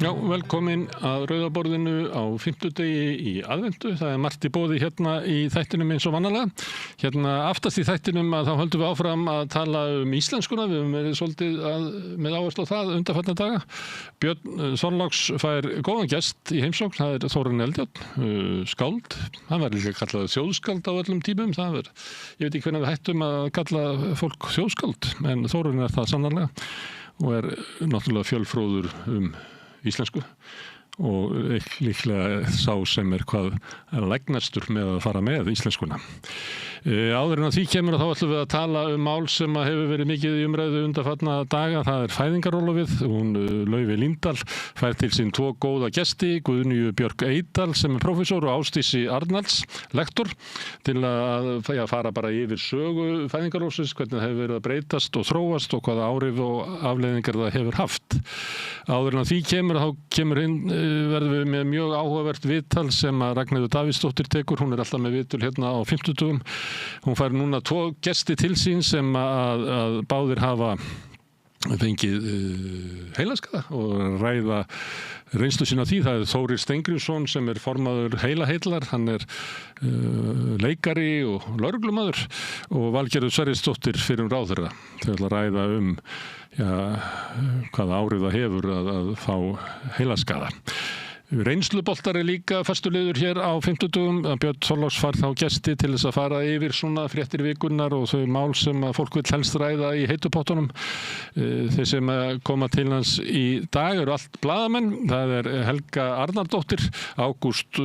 Já, velkomin að Rauðaborðinu á fimmtudegi í aðventu. Það margt í boði hérna í þættinum eins og vanalega. Hérna aftast í þættinum að þá höldum við áfram að tala íslenskuna. Við höfum verið svolítið með áherslu á það undanfarna daga. Björn Þorláks fær góðan gest í heimsókn. Það Þórarinn Eldjárn, skáld. Hann var líka kallað þjóðskáld á öllum tímum. Ég veit ekki hvernig við hættum að kalla fólk þjóðskáld, en Þórarinn það sannarlega og náttúrulega fjölfróður íslensku og líklega sá sem hvað lægnastur með að fara með íslenskuna. Áður en að því kemur þá ætlum við að tala mál sem hefur verið mikið í umræðu undanfarna daga. Það fæðingarorlofið. Hún Laufey Líndal fær til sín 2 góða gesti, Guðnýju Björk Eydal sem prófessor og Ásdísi Arnalds, lektor, til að fara bara yfir sögu fæðingarorlofsins, hvernig það hefur verið að breytast og þróast og hvaða áhrif og afleiðingar það hefur haft. Áður en að því kemur verðum við með mjög áhugavert viðtal sem að Ragnheiður Davíðsdóttir tekur. Hún alltaf með viðtöl hérna á 50. Hún fær núna 2 gesti til sín sem að báðir hafa fengið heilaskaða og ræða reynslu sína því. Það Þórir Steingrímsson sem formaður Heilaheillar, hann leikari og lögreglumaður, og Valgerður Sverrisdóttir fyrrum ráðherra. Þau ætla að ræða hvaða áhrif það hefur að fá heilaskaða. Reynsluboltar líka fastuliður hér á 50. Björn Þorláks fær þá gesti til þess að fara yfir svona fréttir vikunnar og þau mál sem að fólk vill helst ræða í heitupottunum. Þeir sem koma til hans í dag allt blaðamenn. Það Helga Arnardóttir, Ágúst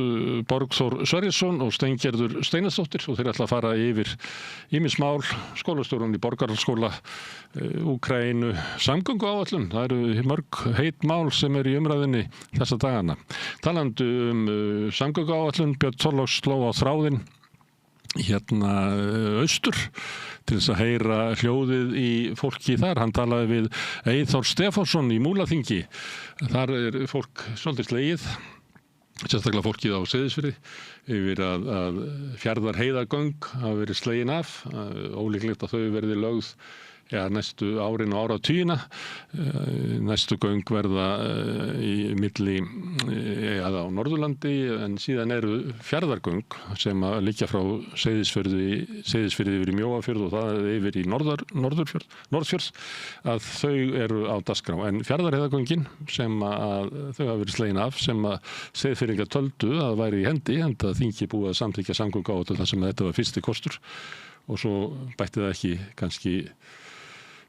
Borgþór Sverrisson og Steingerður Steinarsdóttir, og þeir ætla að fara yfir ýmis mál, skólastjórun í Borgarholtsskóla, Úkraínu, samgönguáætlun. Það mörg heit mál sem í umræðunni þessa dagana. Talandi samgönguáætlun, Björn Þorláks sló á þráðinn hérna austur til þess að heyra hljóðið í fólki þar. Hann talaði við Eyþór Stefánsson í Múlaþingi. Þar fólk svolítið slegið, sérstaklega fólkið á Seyðisfirði, yfir að Fjarðarheiðargöng hafa verið slegin af. Ólíklegt að þau verði lögð næstu árin og áratugina. Næstu göng verða í milli á Norðurlandi, en síðan Fjarðargöng sem liggja frá Seyðisfirði yfir í Mjóafjörð og það yfir í Norðfjörð, að þau á dagskrá. En Fjarðarheiðargöngin sem þau hafa verið slegin af, sem Seyðfirðingar töldu að væri í hendi, enda þingi búið að samþykkja samgönguáætlun þar sem þetta var fyrsti kostur, og svo bætti það ekki kannski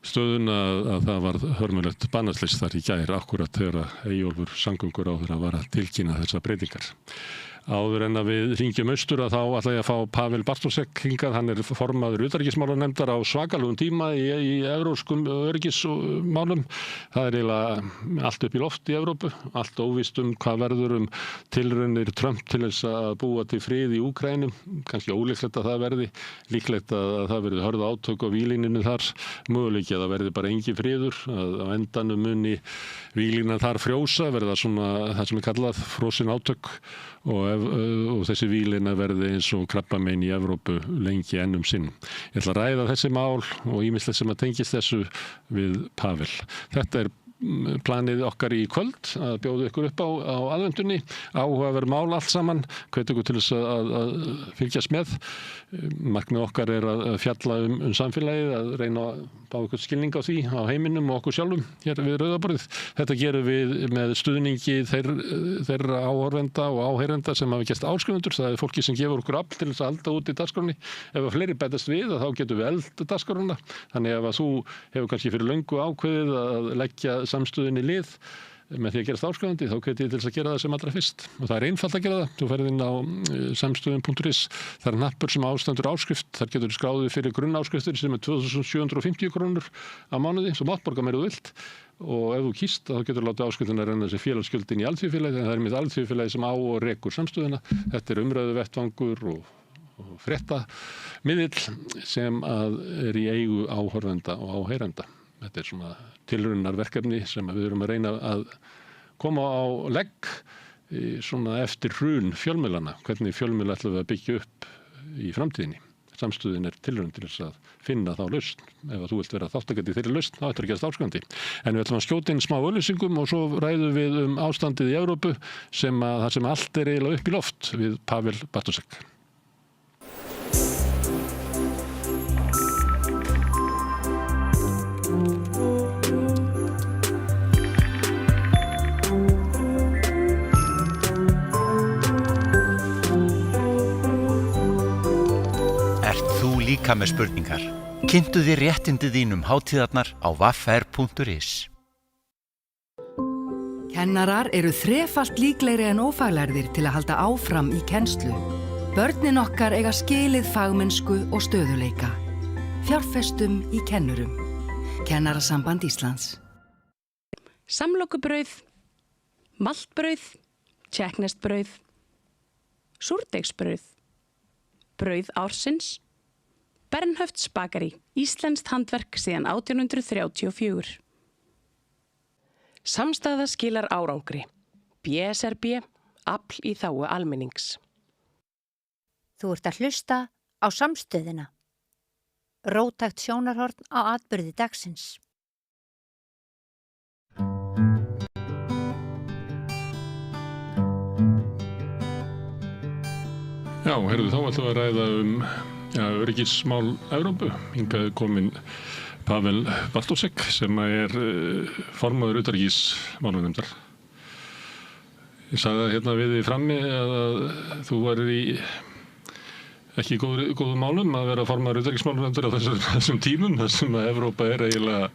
stöðun að það var hörmulegt bannaslys þar í gær, akkúrat þegar Eyjólfur samgönguráðherra var að tilkynna þessar breytingar. Áður en að við hringjum austur þá ætla ég að fá Pavel Bartósek hingað. Hann formaður utanríkismálanefndar á svakalugum tíma í evrópskum öryggismálum. Það eiginlega allt upp í loft í Evrópu, allt óvíst hvað verður tilraunir Trump til þess að búa til frið í Úkraínu. Kannski ólíklegt að það verði, líklegt að það verði hörð átök á víglínunni þar, möguleiki að það verði bara engin friður, að á endanum muni víglínan þar frjósa, verða svona það sem kallað frosin átök, og þessi víglína verði eins og krabbamein í Evrópu lengi enn sinn. Ég ætla að ræða þessi mál og ýmislegt sem tengist þessu við Pavel. Þetta planið okkar í kvöld, að bjóða ykkur upp á aðvendunni, áhugaverð mál allt saman, hvet ykkur til þess að fylgjast með. Markmið okkar að fjalla samfélagið, að reyna að fá ykkur skilning á því, á heiminum og okkur sjálfum hér við Rauðaborðið. Þetta gerum við með stuðningi þeirra áhorfenda og áheyrenda sem hafa gert áskrifendur. Það fólki sem gefur okkur afl til þess að halda út í dagskránni. Ef fleiri bætast við, þá getum við eld dagskrána. Þannig ef þú hefur kannski fyrir löngu ákveðið að leggja samstöðinni lið með því að gerast áskrifandi, þá hvet ég til þess að gera það sem allra fyrst. Og það einfalt að gera það. Þú ferð inn á samstöðin.is. Það hnappur sem ástendur áskrift. Þar getur skráðið fyrir grunnáskriftir sem 2.750 krónur á mánuði, sem mátt borga meira þú vilt. Og ef þú kýst, þá getur látið áskriftina renna þessi félagsgjöldin í alþjóðfélagi, en það mitt alþjóðfélagi sem á og rekur samstöðina. Þetta umræðu vettvangur og fréttamiðill sem í eigu áhorfenda og áheyrenda. Þetta svona tilraunarverkefni sem við erum að reyna að koma á legg svona eftir hrun fjölmiðlana. Hvernig fjölmiðla ætlum við að byggja upp í framtíðinni. samstöðin tilraun til þess að finna þá lausn. Ef þú vilt vera þáttakandi í þeirri lausn, þá ættir að gerast áskrifandi. En við ætlum að skjóta inn smá auglýsingum og svo ræðum við ástandið í Evrópu þar sem allt eiginlega upp í loft við Pavel Bartósek. Líka með spurningar. Kynntu þér réttindi þín hátíðarnar á wafr.is. Kennarar eru þrefalt líklegri en ófaglærðir til að halda áfram í kennslu. Börnin okkar eiga skilið fagmennsku og stöðuleika. Fjárfestum í kennurum. Kennarasamband Íslands. Samlokubrauð, maltbrauð, tékkneskt súrdeigsbrauð, brauð ársins, Bernhöfts bakari, íslenskt handverk síðan 1834. Samstaða skilar árangri. BSRB, afl í þágu almennings. Þú ert að hlusta á Samstöðina. Róttækt sjónarhorn á atburði dagsins. Já, heyrðu, þá ætlum við að ræða öryggismál Evrópu. Hingað kominn Pavel Bartósek sem formaður utanríkismálanefndar. Ég sagði það við þig frammi að þú værir í ekki góðum málum að vera formaður utanríkismálanefndar á þessum tímum, þar sem að Evrópa eiginlega,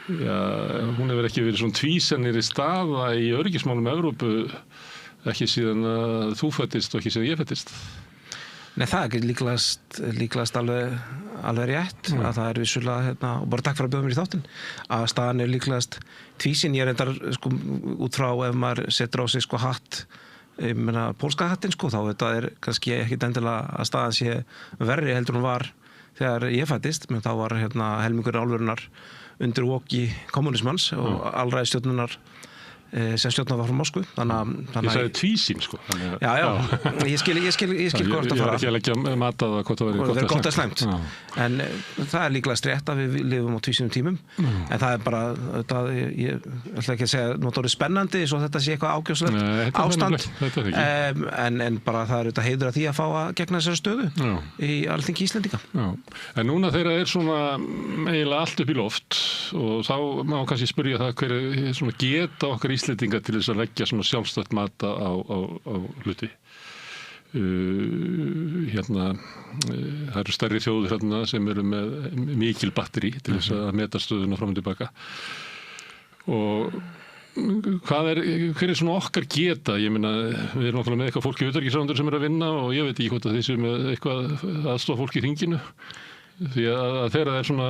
hún hefur ekki verið svona tvísennir í staða í öryggismálum Evrópu, ekki síðan að þú fættist og ekki síðan ég fættist. Nei, það líklegast alveg rétt að það vissulega, og bara takk fyrir að bjóða mér í þáttinn, að staðan líklegast tvísinn. Ég reyndar út frá ef maður setur á sig hatt, ég meina pólska hattinn, þá þetta kannski ekkit endilega að staðan sé verri heldur hún var þegar ég fættist, menn þá var helmingur álfurinnar undir oki kommunismans og alræðisstjórnunar sem stjórnað var frá Moskvu. Ég sagði tvísýn, Já, ég skil hvort að fara. Ég ekki að leggja mat að hvort það verið gott að slæmt. En það líklegast rétt að við lifum á tvísýnum tímum. En það bara, ég ætla ekki að segja notorðið spennandi, svo þetta sé eitthvað ákjóslegt ástand. En bara það heiður að því að fá að gegna þessari stöðu í Alþingi Íslendinga. En núna þegar svona eiginlega allt upp í loft og þá má kannski spyrja það hver geta okkar Íslendinga til þess að leggja svona sjálfstætt mat á hluti. Það eru stærri þjóðir sem eru með mikil batteri til þess að meta stöðuna fram og tilbaka. Og hver svona okkar geta? Ég meina, við erum náttúrulega með eitthvað fólk í utanríkisráðuneytinu sem að vinna og ég veit ekki hvort að þið séu með eitthvað aðstoða fólk í hringinu. Því að þegar það svona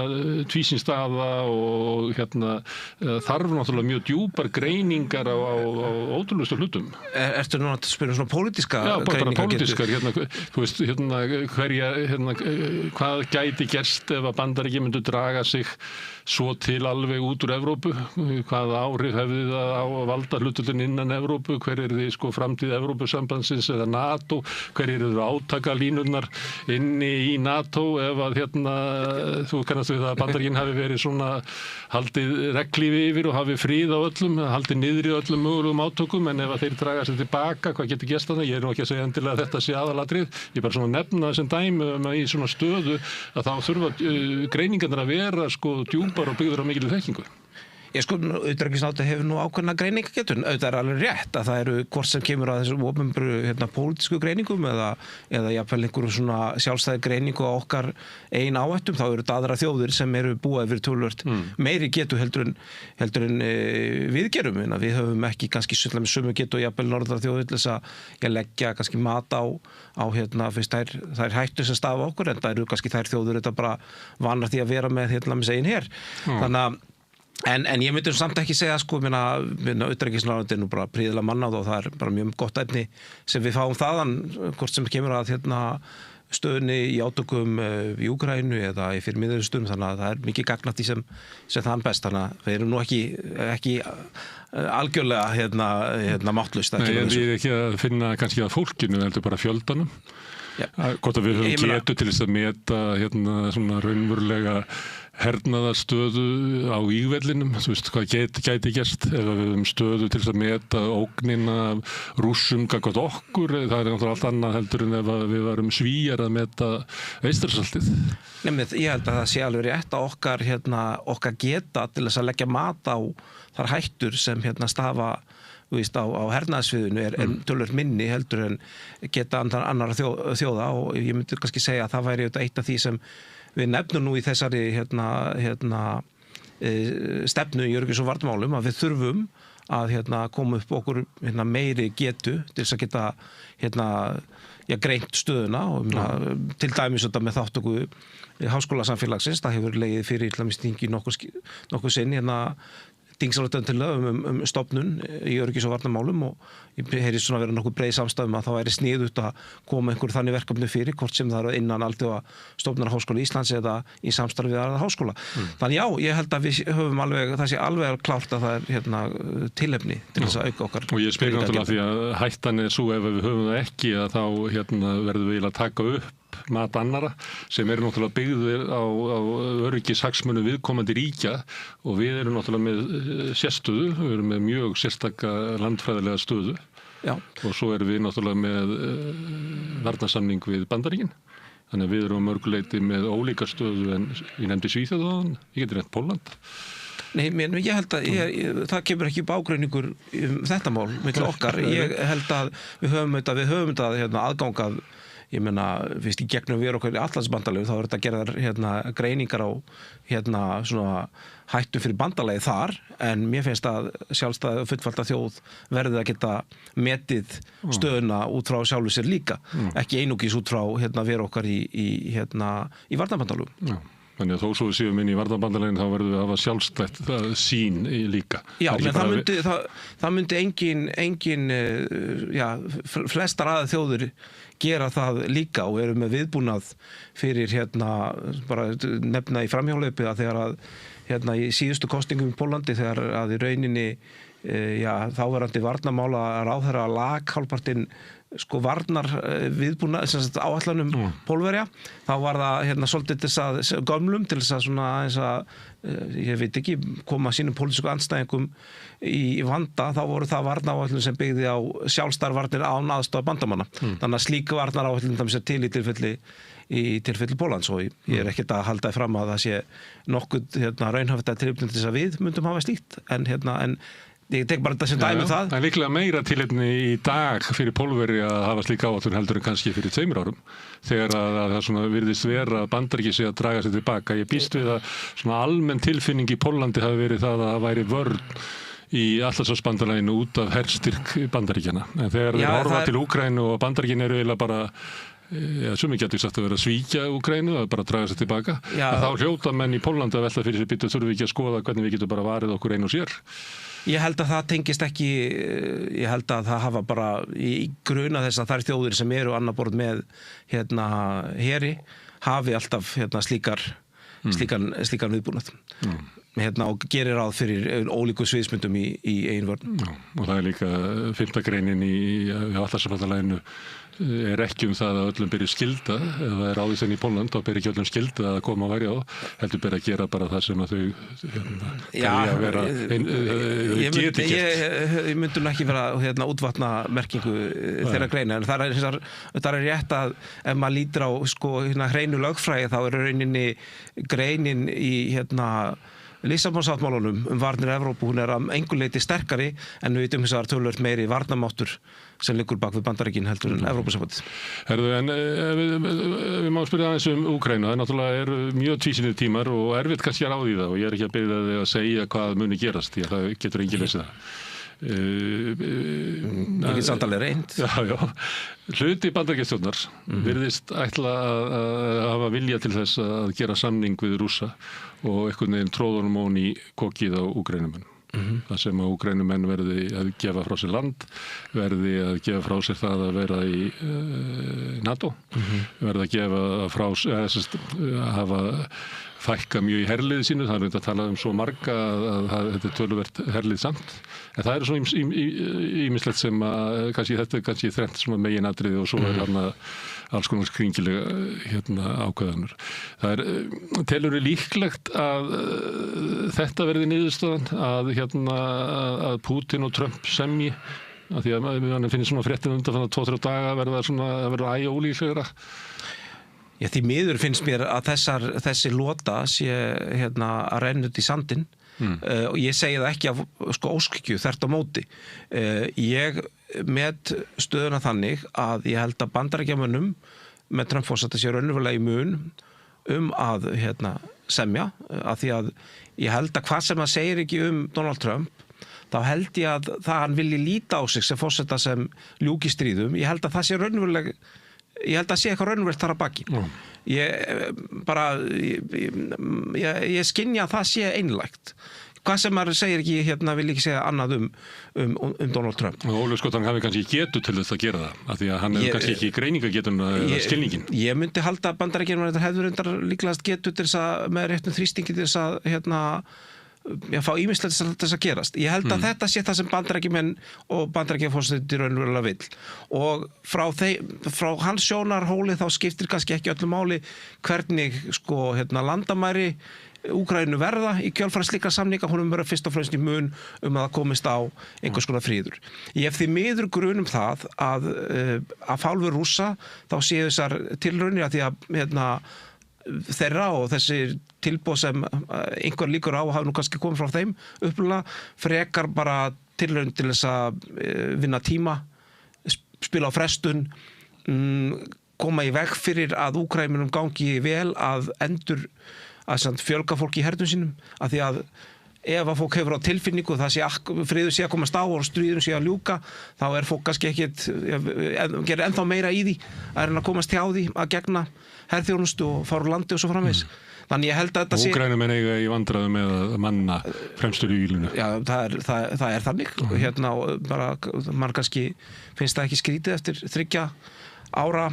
tvísýn staða og þarf náttúrulega mjög djúpar greiningar á ótrúlegustu hlutum. Ertu núna að spyrja svona pólitíska greiningar? Já, bara pólitískar. Þú veist, hvað gæti gerst ef að Bandaríkin myndu draga sig svo til alveg út úr Evrópu? Hvaða áhrif hefði það á að valda hlutullin innan Evrópu? Hver þið framtíð Evrópusambandsins eða NATO? Hver þið átakalínurnar inni í NATO ef að þú kannast við það að Bandaríkin hafi verið svona haldið reglífi yfir og hafi fríð á öllum, haldið niðri á öllum mögulegum átökum, en ef að þeir draga sér tilbaka, hvað getur gerst þarna? Ég ekki að segja endilega að þetta sé aðalatrið, ég bara svona nefna sem dæmi í svona stöðu að þá þurfa greiningarnar að vera djúpar og byggður á mikilli þekkingu. Utanríkisráðuneytið hefur nú ákveðna greiningagetu. Auðvitað alveg rétt að það eru hvort sem kemur að þessum opinberu pólitísku greiningum eða jafnvel einhverju svona sjálfstæði greiningu á okkar eigin áhættum, þá eru þetta aðra þjóðir sem eru búið fyrir töluvert meiri getu heldur en við gerum. Við höfum ekki kannski sömu getu og jafnvel norðra þjóðir til þess að leggja kannski mat á fyrst þær hættu sem stafa okkur, en það eru kannski þær þjóðir þetta bara vanar því að vera með eigin her. Þannig að En ég myndi samt ekki segja, utanríkisráðuneytið er nú bara prýðilega mannað og það er bara mjög gott efni sem við fáum þaðan, hvort sem kemur að stöðunni í átökum í Úkraínu eða í fyrir miðausturlöndum, þannig að það er mikið gagnað því sem það best, þannig að við erum nú ekki algjörlega máttlaust. Nei, ég er ekki að finna kannski að fólkinu, heldur bara fjöldanum. Hvort að við höfum getu til þess að meta svona raunverulega hernaðarstöðu á ígvellinum, þú veist hvað gæti gerst ef við höfum stöðu til þess að meta ógnina Rússum gagnvart okkur, það er náttúrulega allt annað heldur en ef við varum Svíar að meta Eystrasaltið. Ég held að það sé alveg rétt að okkar geta til þess að leggja mat á þar hættur sem stafa á hernaðarsviðinu er töluvert minni heldur en geta annarra þjóða og ég myndi kannski segja að það væri eitt af því sem við nefnum nú í þessari stefnu í öryggis- og varnarmálum að við þurfum að koma upp okkur meiri getu til þess að geta greint stöðuna og til dæmis með þáttöku háskólasamfélagsins, það hefur legið fyrir þingi nokkuð sinn þingsályktun stofnun í öryggis- og varnarmálum og ég heyri svona vera nokkuð breið samstæðum að það væri sniðugt að koma einhver þannig verkefni fyrir, hvort sem það eru innan Alþjóðastofnunar Háskóla Íslands eða í samstarfi við aðra háskóla. Þannig já, ég held að við höfum það sé alveg klárt að það er tilefni til þess að auka okkar. Og ég spyr náttúrulega því að hættan er svo ef við höfum það ekki að þá verðum við að taka upp mat annara sem eru náttúrulega byggðir á öryggishagsmunum viðkomandi ríkja og við erum náttúrulega með sérstöðu, við erum með mjög sérstaka landfræðilega stöðu. Já. Og svo erum við náttúrulega með varnarsamning við Bandaríkin. Þannig að við erum á mörguleiti með ólíka stöðu en ég nefndi Svíþjóð áðan, ég geti nefnt Pólland. Nei, ég held að það kemur ekki upp ágreiningur þetta mál milli okkar. Ég held að við höfum þetta aðgangað ég meina, fyrst í gegnum við okkur í Atlantsbandalaginu, þá er þetta gerðar greiningar á svona hættum fyrir bandalagið þar, en mér finnst að sjálfstæð fullvalda þjóð verði að geta metið stöðuna út frá sjálfu sér líka, ekki einungis út frá við okkar í varnarbandalaginu. Já. Þannig að þó svo við séum inn í varnarbandalaginu þá verðum við að hafa sjálfstætt sín líka. Já, menn það myndi engin flestar aðeins þjóður gera það líka og eru með viðbúnað fyrir bara nefna í framhjálaupi að þegar að í síðustu kosningum í Pólandi þegar að í rauninni þáverandi varnarmála ráðherra lag hálfpartinn varnar viðbúna áætlanum Pólverja, þá var það svolítið til þess að gömlum til þess að ég veit ekki koma sínum pólitísku andstæðingum í vanda, þá voru það varnaráætlun sem byggði á sjálfstæðarvarnir án aðstoðar bandamanna. Þannig að slík varnaráætlun til í tilfelli Póllands og ég er ekkert að halda fram að það sé nokkuð raunhæft að tilefni til þess að við myndum hafa slíkt en ég tek bara þetta sem dæmi það. Það er líklega meira tilefni í dag fyrir Pólverja að hafa slík áætlun heldur en kannski fyrir 2 árum þegar að það svona virðist vera að Bandaríkin sé að draga sig tilbaka. Ég býst við að svona almenn tilfinning í Póllandi hafi verið það að það væri vörn í Atlantshafsbandalaginu út af herstyrk Bandaríkjana. En þegar þeir horfa til Úkraínu og Bandaríkin eru eiginlega bara sumir getur sagt að vera að svíkja Úkraínu að bara draga sig tilbaka. Þá hljóta menn í Póllandi að velta fyrir sér býttu þurfum við ekki að skoða hvernig við getum bara varið okkur einu og sér. Ég held að það tengist ekki, ég held að það hafa bara í gruna þess að þær þjóðir sem eru annaðborð með heri hafi alltaf slíkan viðbúnað. Og gerir ráð fyrir ólíku sviðsmyndum í eigin vörn. Og það er líka 5. greinin í Atlantshafsbandalaginu er ekki það að öllum byrja skylda eða það er ávísin í Pólland þá byrja ekki öllum skylda að koma að verja á heldur byrja að gera bara það sem að þau geti gert. Ég myndi nú ekki vera útvatna merkingu þeirra greina en það er rétt að ef maður lítur á hreinu lögfræði þá er rauninni greinin í Lissabonsáttmálunum varnir Evrópu, hún er að engu leyti sterkari en við vitum þess að það er töluvert meiri varnarmáttur sem liggur bak við Bandaríkin heldur en Evrópusambandið. Herðu, en við má spyrja aðeins Úkraínu, það náttúrulega mjög tvísýnir tímar og erfitt kannski að ráða í það og ég er ekki að biðja þig að segja hvað muni gerast, því að það getur enginn lesið það. Ekki samtalið reynd. Já. Hluti Bandaríkjastjórnar virðist ætla að hafa vilja til þess að gera samning við Rússa og einhvern veginn tróðunum ón í kokið á Úkraínumenn. Það sem að Úkraínumenn verði að gefa frá sér land, verði að gefa frá sér það að vera í NATO, verði að gefa frá sér, að hafa fækka mjög í herliði sínu, það er reynd að tala svo marga að þetta töluvert herlið samt, en það svo ýmislegt sem að þetta kannski þrennt svona meginatriði og svo þarna alls konar skringilega ákveðanur. Það telurðu líklegt að þetta verði niðurstaðan að Putin og Trump semji, af því að mann finnir svona fréttin undan 2-3 daga verða ólíklegra? Já, því miður finnst mér að þessi lota sé að renna út í sandinn og ég segi það ekki af óskhyggju, þvert á móti. Ég met stöðuna þannig að ég held að Bandaríkjamönnum með Trump-forseta sé raunverulega í mun að semja, af því að ég held að hvað sem það segir ekki Donald Trump, þá held ég að það hann vilji líta á sig sem forseta sem ljúki stríðum. Ég held að það sé raunverulega eitthvað raunverulegt þar að baki. Ég skynja að það sé einlægt. Hvað sem maður segir ekki, vil ekki segja annað Donald Trump. Og Ólafur Skot, hann hafi kannski getu til þess að gera það, af því að hann hefur kannski ekki greiningagetuna eða skilningin. Ég myndi halda að Bandaríkjamenn hefur reyndar líklegast getu til þess að með réttum þrýstingi til þess að fá ýmislegt þess að gerast. Ég held að þetta sé það sem Bandaríkjamenn og Bandaríkjaforseti raunverulega vill. Og frá hans sjónarhóli þá skiptir kannski ekki öllu máli hvernig landamæri Úkraínu verða í kjölfar slíkra samninga, honum verður fyrst og fremst í mun að það komist á einhvers konar fríður. Ég hef því miður grun það að hálfu Rússa þá séu þessar tilraunir, að því að þeirra og þessi tilboð sem einhver líkur á hafa nú kannski komið frá þeim upprunalega, frekar bara tilraun til þess að vinna tíma, spila á frestun, koma í veg fyrir að Úkraínum gangi vel að fjölga fólki í hernum sínum, af því að ef að fólk hefur á tilfinningu friður sé að komast á og stríðum sé að ljúka, þá fólk kannski gerir ennþá meira í því að komast hjá því að gegna herþjónustu og fara úr landi og svo framvegis. Þannig ég held að þetta sé... Úkraínumenn eiga í vandræðum með að manna fremstur í ílunu. Já, það þannig. Man kannski finnst það ekki skrítið eftir 3 ára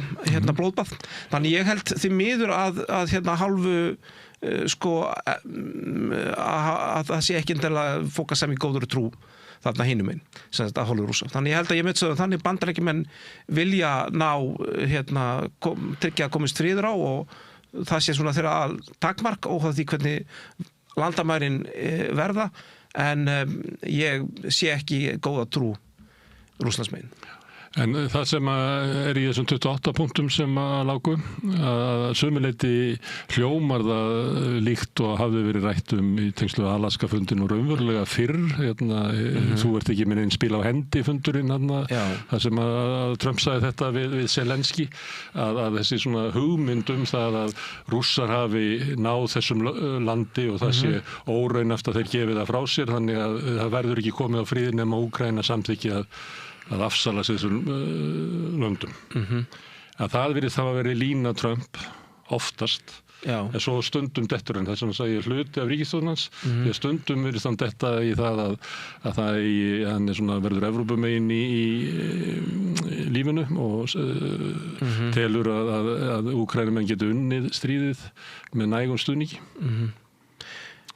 blóðbað. Þannig ég held því miður að hálfu að það sé ekki endilega fólk sem í góður trú þarna hinum einn, sem þetta hálfur Rússa. Þannig ég held að ég met þannig Bandaríkjamenn vilja tryggja að komist friður á, og það sé svona þeirra takmark og því hvernig landamærin verða, en ég sé ekki góða trú Rússlandsmegin. En það sem í þessum 28 punktum sem lágu, að sömuleyti hljómar það líkt og hafði verið rætt í tengslu Alaska-fundin og raunverulega fyrr, þú ert ekki með einn spil á hendi fundurinn, það sem að Trump sagði þetta við Zelenski, að þessi svona hugmynd það að Rússar hafi náð þessum landi og það sé óraunhæft að þeir gefi það frá sér, þannig að það verður ekki komið á friði nema Úkraína samþykki að afsala sig þessum löndum. Að það virðist hafa verið lína Trump oftast, en svo stundum dettur hann, þess að hann sagði hluti af ríkisstjórnans, því að stundum virðist hann detta í það að hann svona verður Evrópumegin í lífinu og telur að Úkraínumenn geti unnið stríðið með nægum stuðningi.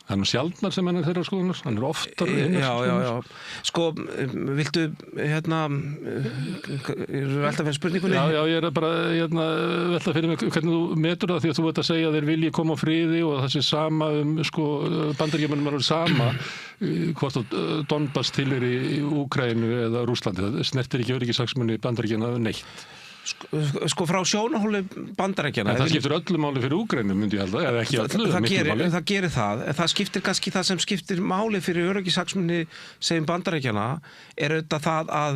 Það sjaldnar sem hann þeirra skoðunar, hann oftar Já. Viltu velta fyrir spurningunni? Já, ég bara velta fyrir mig hvernig þú metur það, því að þú ert að segja að þeir vilji koma á friði og það sé sama Bandaríkjamönnum eru sama hvort Donbass tilheyri í Úkraínu eða Rússlandi. Það snertir ekki öryggishagsmuni Bandaríkjanna neitt. Frá sjónarhóli Bandaríkjanna. Það skiptir öllu máli fyrir Úkraínu, myndi ég halda, eða ekki öllu. Það gerir það. Það skiptir kannski það sem skiptir máli fyrir öryggishagsmuni sem Bandaríkjanna auðvitað það að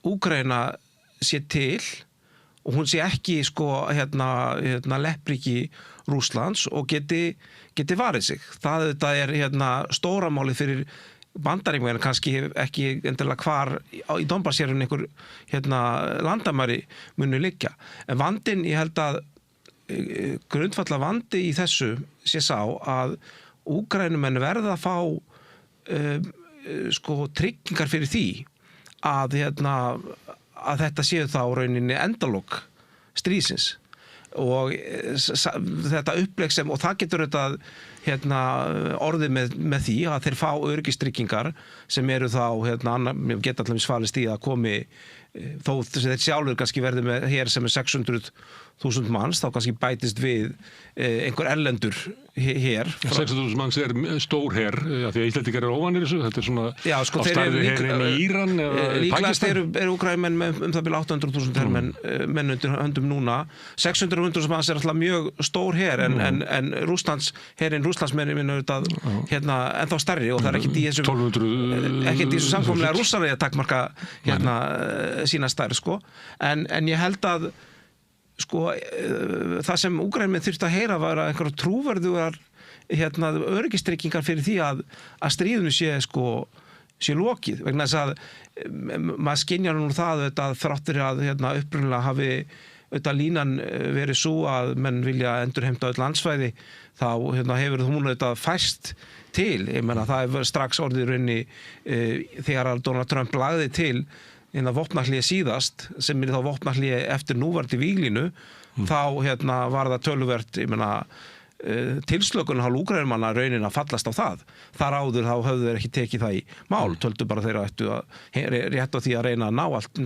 Úkraína sé til og hún sé ekki leppríki Rússlands og geti varið sig. Það stóra máli fyrir Bandaríkjamenn, kannski ekki endilega hvar í Donbass einhver landamæri muni liggja. En vandinn, ég held að grundvalla vandi í þessu sé sá að Úkraínumenn verða að fá tryggingar fyrir því að þetta séu þá rauninni endalok stríðsins. og þetta upplegg sem, og það getur þetta orðið með því að þeir fá öryggistryggingar sem eru þá geta allavega svalist í að komi þó þeir sjálfur kannski verði með hér sem 600.000 manns, þá kannski bætist við einhver erlendur hér. 600.000 manns stór her, því að Íslendingar óvanir þessu, þetta svona á stæði herinn í Íran eða líklegast Pakistan. eru Úkraínumenn með það byrja 800.000 hermenn undir höndum núna. 600.000 manns alltaf mjög stór her en Rússlandsmenn auðvitað ennþá stærri og það er ekkert í þessu samkomlega rússari að takmarka sína stærð sko. En ég held að sko, það sem Úkraínumenn þurftu að heyra var að einhverjar trúverðugar öryggistryggingar fyrir því að stríðinu sé lokið, vegna þess að maður skynjar nú það að þráttur að upprunalega hafi línan verið svo að menn vilja endurheimta öll landsvæði, þá hefur hún færst til. Ég meina, það hefur strax orðið raunni þegar að Donald Trump lagði til vopnahlé síðast, sem þá vopnahlé eftir núverandi víglínu, þá var það töluvert, ég meina, tilslökun hálf Úkraínumanna raunin að fallast á það. Þar áður þá höfðu þeir ekki tekið það í mál, töldu bara þeir ættu að rétt á því að reyna að ná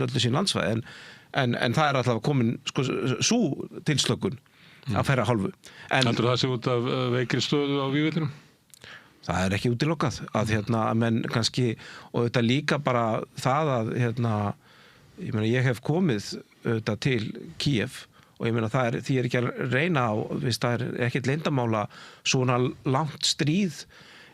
öllu sín landsvæði, en það er alltaf komin sú tilslökun að færa hálfu. Heldur það sé út af veikri stöðu á vígvellinum? Það er ekki útilokað að menn kannski, og þetta líka bara það að ég meina, ég hef komið til Kíev og ég meina því er ekki að reyna á, það er ekkert leyndamála, svona langt stríð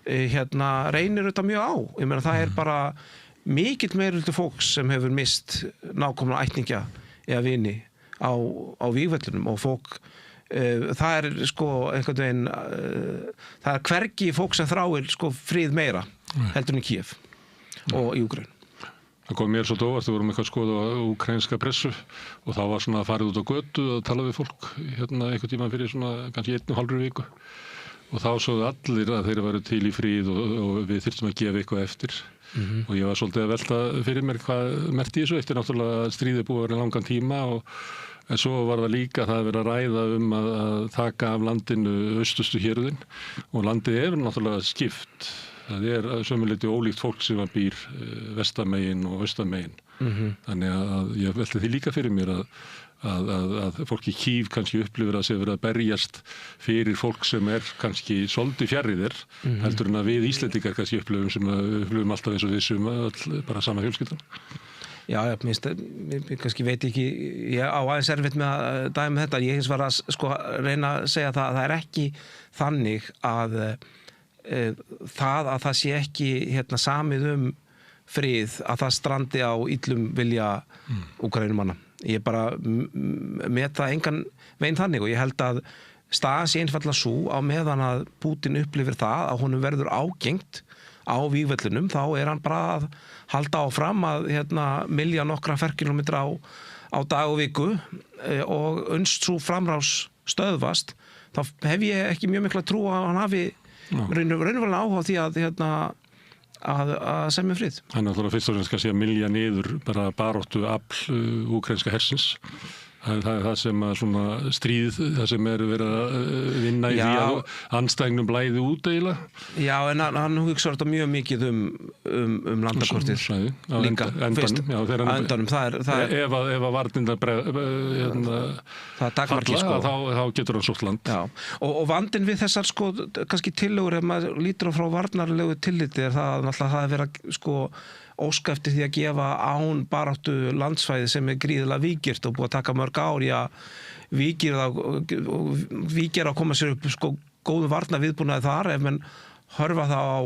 reynir þetta mjög á. Ég meina, það er bara mikill meirhluti fólks sem hefur mist nákomna ættingja eða vini á vígvellunum, og fólk það er einhvern veginn það er hvergi fólk sem þráir frið meira heldur en í Kíev og í Úkraínu. Það kom mér svo óvart, við vorum eitthvað að skoða úkraínska pressu og þá var svona farið út á götu að tala við fólk einhvern tímann fyrir svona kannski 1,5 viku og þá sögðu allir að þeir væru til í fríð og við þyrftum að gefa eitthvað eftir. Og ég var svolítið að velta fyrir mér hvað merkti þessu eftir náttúrulega stríðið búið að vera langan tíma, en svo var það líka það að vera að ræða að taka af landinu austustu héruðin, og landið er náttúrulega skipt. Það er sömuleyti ólíkt fólk sem býr vestamegin og austamegin. Þannig að ég velti því líka fyrir mér að fólk í Kív kannski upplifir að sé verið að berjast fyrir fólk sem er kannski svolítið fjarri þér, heldur en að við Íslendingar kannski upplifum alltaf eins og við sem öll bara sama fjölskyldan. Já, ég kannski veit ekki, ég á aðeins erfitt með að dæma þetta. Ég hins var að reyna að segja að það er ekki þannig að það sé ekki samið frið að það strandi á illum vilja Úkraínumanna. Ég bara meta engan veginn þannig, og ég held að staðan sé einfaldlega svo á meðan að Pútín upplifir það að honum verður ágengt á vígvellinum, þá er hann bara að halda áfram að mylja nokkra ferkilometra á dag og viku, og unnst svo framrás stöðvast, þá hef ég ekki mjög mikla trú að hann hafi raunverulega áhuga á því að semja frið. Það er náttúrulega fyrst og fremst kannski að mylja niður bara baráttu afl úkraínska hersins. Það er það sem að svona stríð, það sem er verið að vinna í því að andstæðingnum blæði út eiginlega. Já, en hann hugsa þetta mjög mikið landakortið. Líka, endanum. Ef að varnirnar falla, þá getur hann sótt land. Já, og vandinn við þessar kannski tillögur, ef maður lítur frá varnarlegu tilliti, er það náttúrulega það að vera óska eftir því að gefa án baráttu landsvæði sem er gríðilega vígirt og búið að taka mörg ár í að vígir að koma sér upp góðu varna viðbúnaði þar. Ef menn horfa þá á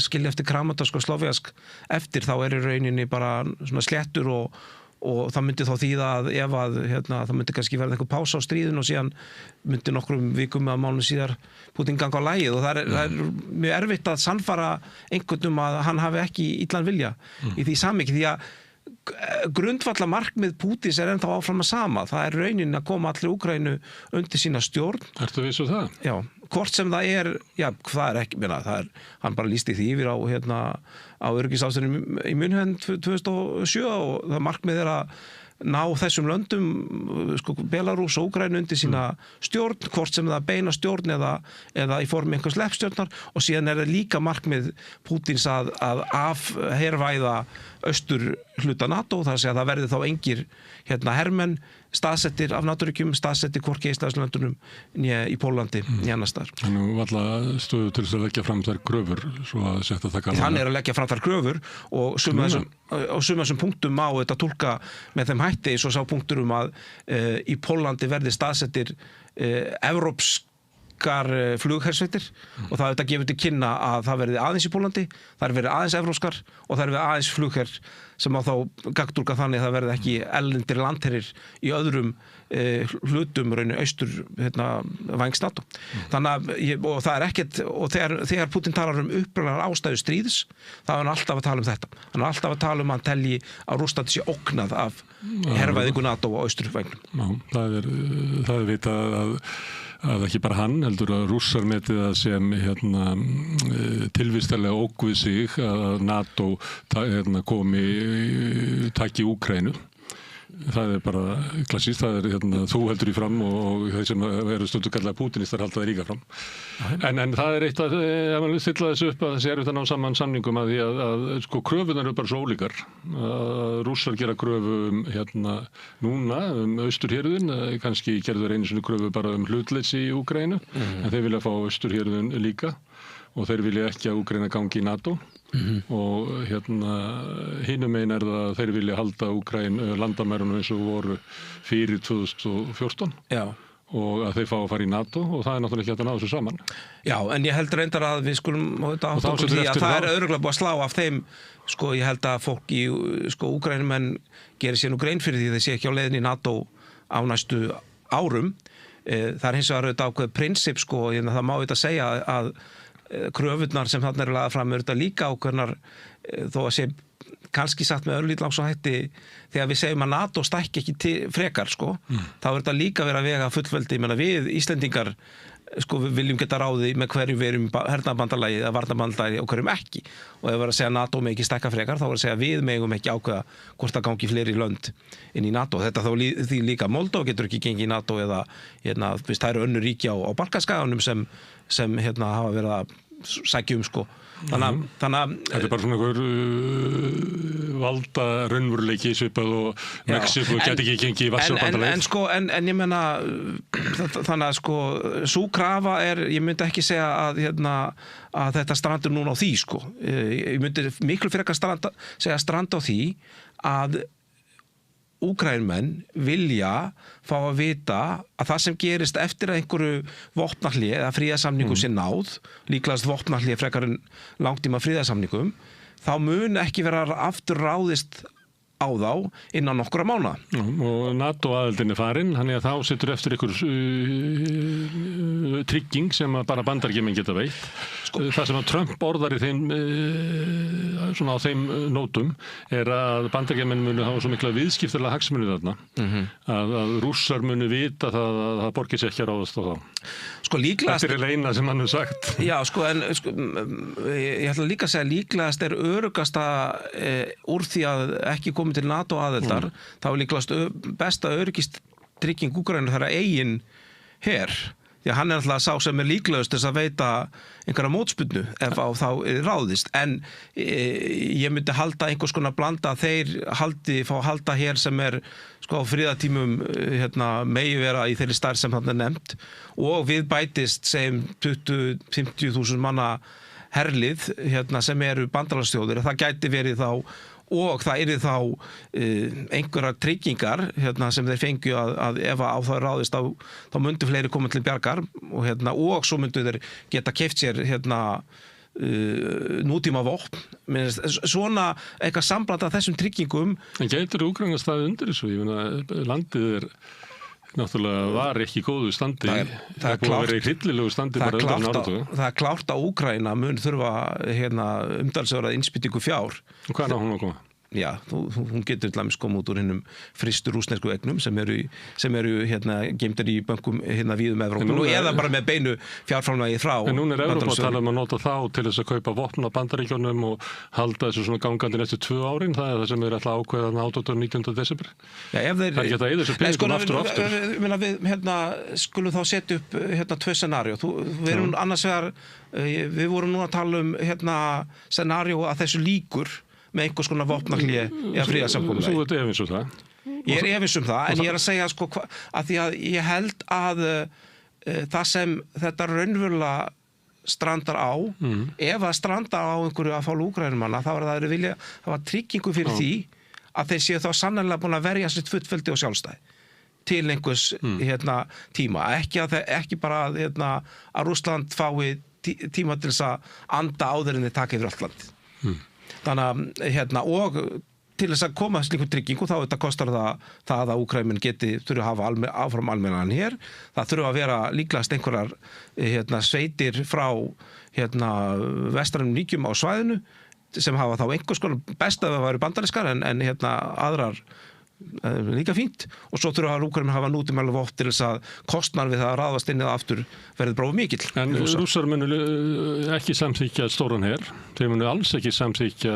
skilja eftir Kramatorsk og Sloviansk eftir, þá er í rauninni bara svona sléttur, og það myndi þá þýða að ef að það myndi kannski verða einhver pása á stríðinu og síðan myndi nokkrum vikum að mánuð síðar Pútín ganga á lagið, og það er mjög erfitt að sannfara einhvern að hann hafi ekki illan vilja í því samhengi, því að grundvalla markmið Pútins er ennþá áfram að sama. Það er raunin að koma allir Úkraínu undir sína stjórn. Ertu viss um það? Já, hvort sem það er, það er ekki, hann bara lýsti því yfir á öryggisástæðunum í München 2007, og það markmið er að ná þessum löndum, sko, Belarús og Úkraínu undir sína stjórn, hvort sem það beina stjórn eða í formi einhvers leppstjórnar, og síðan það líka markmið Pútins að afhervæða austur hluta NATO, þar að segja að það verði þá engir hermenn staðsettir af NATO-ríkjum, staðsettir hvorki í Íslandslöndunum né í Pólandi né annars staðar. Nú alla stöðu til þess að leggja fram þær kröfur svo að setja það kannan. Hann að leggja fram þær kröfur og suma þessum punktum má þetta túlka með þeim hætti, eins og sá punktur að í Pólandi verði staðsettir evrópskar flughersveitir og það þetta gefur til kynna að það verði aðeins í Pólandi, það verði aðeins evrópskar og það verði aðeins flugherr sem á þá gagntúlka þannig að það verði ekki erlendir landherrir í öðrum hlutum rauninu austur vængs NATO. Þannig að og það er ekkert, og þegar Putin talar upprunalega ástæðu stríðs, þá er hann alltaf að tala þetta. Hann er alltaf að tala að hann telji að Rússland sé ógnað af hervæðingu NATO á austurvængnum. Já, það er vitað að ekki bara hann, heldur að Rússar meti það sem tilvistarlega ógn við sig að NATO taki Úkraínu. Það er bara klassískt, það er þú heldur í fram og þeir sem eru stundu kallaði pútinistar halda þeir líka fram. En það er eitt að, ef maður stilla þessu upp að þessi erfitt að ná saman samningum að því að sko kröfunar eru bara svo ólíkar. Rússar gera kröfu núna austurhéruðin, kannski gerðu þeir einu sinni kröfu bara hlutleysi í Úkraínu, en þeir vilja fá austurhéruðin líka og þeir vilja ekki að Úkraína gangi í NATO. Og hinum megin það að þeir vilja halda Úkraínu landamærunum eins og voru fyrir 2014 og að þeir fá að fara í NATO og það er náttúrulega ekki hægt að ná þessu saman. Já, en ég held reyndar að við skulum átta okkur því að það er örugglega búið að slá af þeim, sko ég held að fólk í Úkraínumenn gerir sér nú grein fyrir því þeir sé ekki á leiðinni í NATO á næstu árum. Það er hins vegar auðvitað ákveð prinsip, sko, það má auðvitað segja að kröfurnar sem þarna eru lagðar fram eru þetta líka ákveðnar, þó að sé kannski satt með örlítið langt svo hætti þegar við segjum að NATO stækki ekki frekar, sko, þá er þetta líka verið að vega fullveldi. Ég meina við Íslendingar, sko, við viljum geta ráðið með hverju við erum hernaðarbandalagi eða varnarbandalagi og hverjum ekki, og ef við erum að segja að NATO með ekki stækka frekar, þá er að segja að við megum ekki ákveða hvort það gangi fleiri lönd inn í NATO. Þetta þá því líka Moldóva getur ekki gengið í NATO eða það eru önnur ríki á Balkanskaganum sem hafa verið að sækja sko. Þannig að þetta er bara svona einhver valda raunveruleiki svipað og Mexíkó gæti ekki gengið í Varsjárbandalagið. En ég meina þannig að sko sú krafa ég myndi ekki segja að þetta strandur núna á því, sko. Ég myndi miklu frekar segja stranda á því að Úkraínumenn vilja fá að vita að það sem gerist eftir að einhverju vopnahlé eða fríðarsamningu sé náð, líklegast vopnahlé frekar en langtíma fríðarsamningum, þá mun ekki vera aftur ráðist á þá innan nokkura mánaða. Og NATO-aðildin er farin, þannig að þá setur eftir ykkur trygging sem að bara Bandaríkjamenn geta veitt. Það sem að Trump orðar í þeim svona á þeim nótum er að Bandaríkjamenn munu hafa svo mikla viðskiptalega hagsmuni þarna að Rússar munu vita að það borgir sér ekki að ráðast á þá. Sko líklegast þetta er eina sem hann hefur sagt. Já, sko, ég ætla líka að segja líklegast er öruggasta úr því að ekki komið til NATO-aðildar, þá er líklegast besta öryggistrygging Úkraínu þeirra eigin her. Því að hann er alltaf sá sem er líklegust þess að veita einhverja mótspyrnu ef á þá ráðist. En ég myndi halda einhvers konar blanda að þeir fá að halda hér sem er sko á friðartímum megi vera í þeirri stærð sem hann er nefnt og við bætist segjum 20-50.000 manna herlið sem eru bandalagsþjóðir. Það gæti verið þá og það yrði þá einhverjar tryggingar sem þeir fengju að ef á það ráðist þá myndu fleiri koma til bjargar og svo myndu þeir geta keypt sér nútíma vopn. Svona eitthvað sambland af þessum tryggingum. En gætir Úkraína staðið undir þessu? Ég meina, landið náttúrulega var ekki í góðu standi. Það er búið að vera í hryllilegu standi bara undan áratuga. Það er klárt að Úkraína mun þurfa umtalsverða innspýtingu fjár. Og hvað er hún að koma? já, hún getur til dæmis koma út úr hinnum frystu rússnesku eignum sem eru geymdir í bönkum víðum Evrópu eða bara með beinu fjárframlagi frá. En núna Evrópa að tala að nota þá til þess að kaupa vopn á Bandaríkjunum og halda þessu svona gangandi næstu 2 árin, það það sem er alltaf ákveðan 19. desember. Já, ef þeir... Það geta eða þessu peningum aftur og aftur. Við skulum þá setja upp 2 scenaríu. Við erum annars vegar, við vorum nú að tala um scenaríu að þessu líkur með einhvers konar vopnahlé eða friðarsamkomulagi. Þú ert efins um það? Ég er efins um það, en ég er að segja að því að ég held að það sem þetta raunverulega strandar á, ef það strandar á einhverju að fá Úkraínumanna, þá er það vilja hafa tryggingu fyrir því að þeir séu þá sannarlega búin að verja sitt fullveldi og sjálfstæði til einhvers tíma. Ekki bara að Rússland fái tíma til þess að anda áður en þeir taka yfir allt landið. Þannig að og til þess að koma slíkur tryggingu þá þetta kostar það að Úkraínumenn þurfa að hafa áfram almennan hér. Það þurfa að vera líklegast einhverjar sveitir frá vestrænum ríkjum á svæðinu sem hafa þá einhvers konar best að það væri bandarískar en aðrar líka fínt og svo þurfa Úkraínumenn að hafa nútímalega vopn til þess að kostnaður við það að ráðast inn eða aftur verði brófið mikill. En Rússar munu ekki samþykja stóran her, þeir munu alls ekki samþykja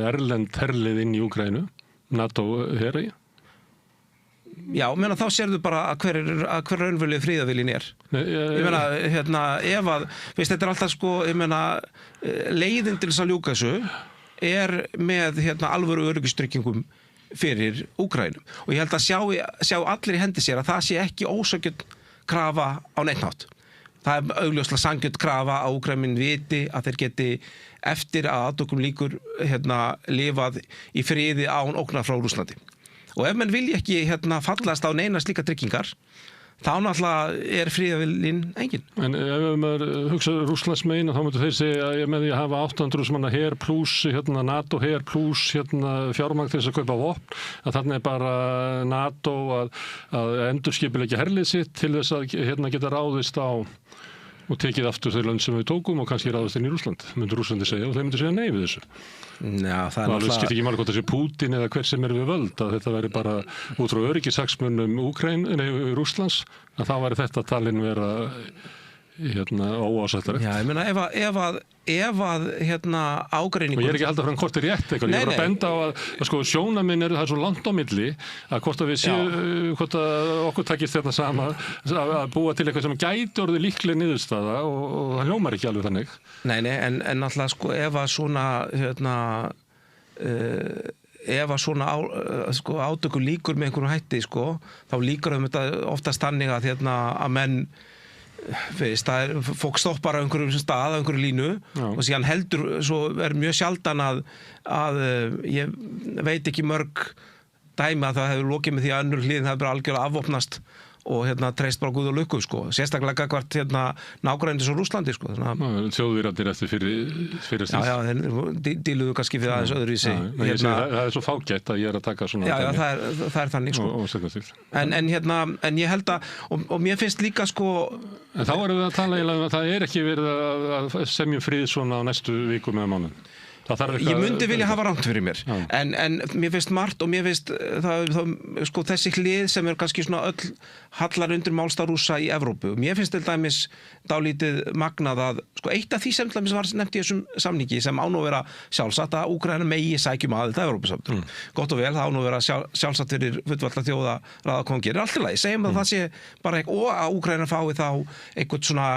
erlend herlið inn í Úkraínu, NATO-heri. Já, þá sérðu bara að hver raunveruleg friðarviljinn er. Ég meina, ef að, þetta er alltaf leiðin til þess að ljúka þessu er með alvöru öryggistryggingum fyrir Úkraínu og ég held að sjá allir í hendi sér að það sé ekki ósökjut krafa á neitt hátt. Það er augljóslega sanngjöld krafa að Úkraínumenn viti að þeir geti eftir að aðtökum líkur lifað í friði án ógnar frá Rússlandi. Og ef menn vilja ekki fallast á neina slíka tryggingar þá náttúrulega er friðarviljinn engin. En ef maður hugsa Rússlandsmegin þá myndu þeir segja að með því að hafa 800 manna her pluss NATO her pluss fjármagn til þess að kaupa vopn að þarna er bara NATO að endurskipuleggja herlið sitt til þess að geta ráðist á og tekið aftur þau lönd sem við tókum og kannski ráðast inn í Rússland, myndu Rússlandi segja og þeir myndu segja nei við þessu. Já, það er náttúrulega... Skiptir ekki máli hvort þessi Pútín eða hver sem er við völd að þetta væri bara út frá öryggishagsmunum Rússlands að þá væri þetta talin vera óásættarlegt. Já, ég meina ef að ágreiningur... Og ég er ekki að halda fram hvort er rétt eitthvað, ég er að benda á að sjónarminn það er svo langt á milli að hvort að við hvort að okkur takist sama að búa til eitthvað sem gæti orðið líkleg niðurstaða og það hljómar ekki alveg þannig. Nei, en náttúrulega ef að svona ef að svona átöku líkur með einhverjum hætti þá líkur þetta oftast þannig að menn fólk stoppar á einhverjum stað, á einhverju línu og síðan heldur, svo er mjög sjaldan að ég veit ekki mörg dæmi að það hefur lokið með því að önnur hliðin hefur bara algjörlega afvopnast og treyst bara Guð og lukku, sérstaklega gagvart nágrænir svo Rússlandi, Þjóðverjarnir eftir fyrir stríð. Já, þeir díluðu kannski fyrir aðeins öðruvísi. Það er svo fágætt að ég er að taka svona. Já, það er þannig, En ég held að, og mér finnst líka, En þá erum við að tala að það er ekki verið að semja frið svona á næstu vikum eða mánuðum. Ég myndi vilja hafa rangt fyrir mér en mér finnst margt og mér finnst þessi hlið sem er kannski svona öll hallar undir málstað Rússa í Evrópu. Mér finnst til dæmis dálítið magnað að eitt af því sem til dæmis var nefnt í þessum samningi sem án og vera sjálfsagt að Úkraína megi sækjum aðild að Evrópusambandinu. Gott og vel, það án og vera sjálfsagt fyrir fullvalda þjóða ráðakongir. Allt í lagi, segjum að það sé bara og að Úkraína fái þá eitthvað svona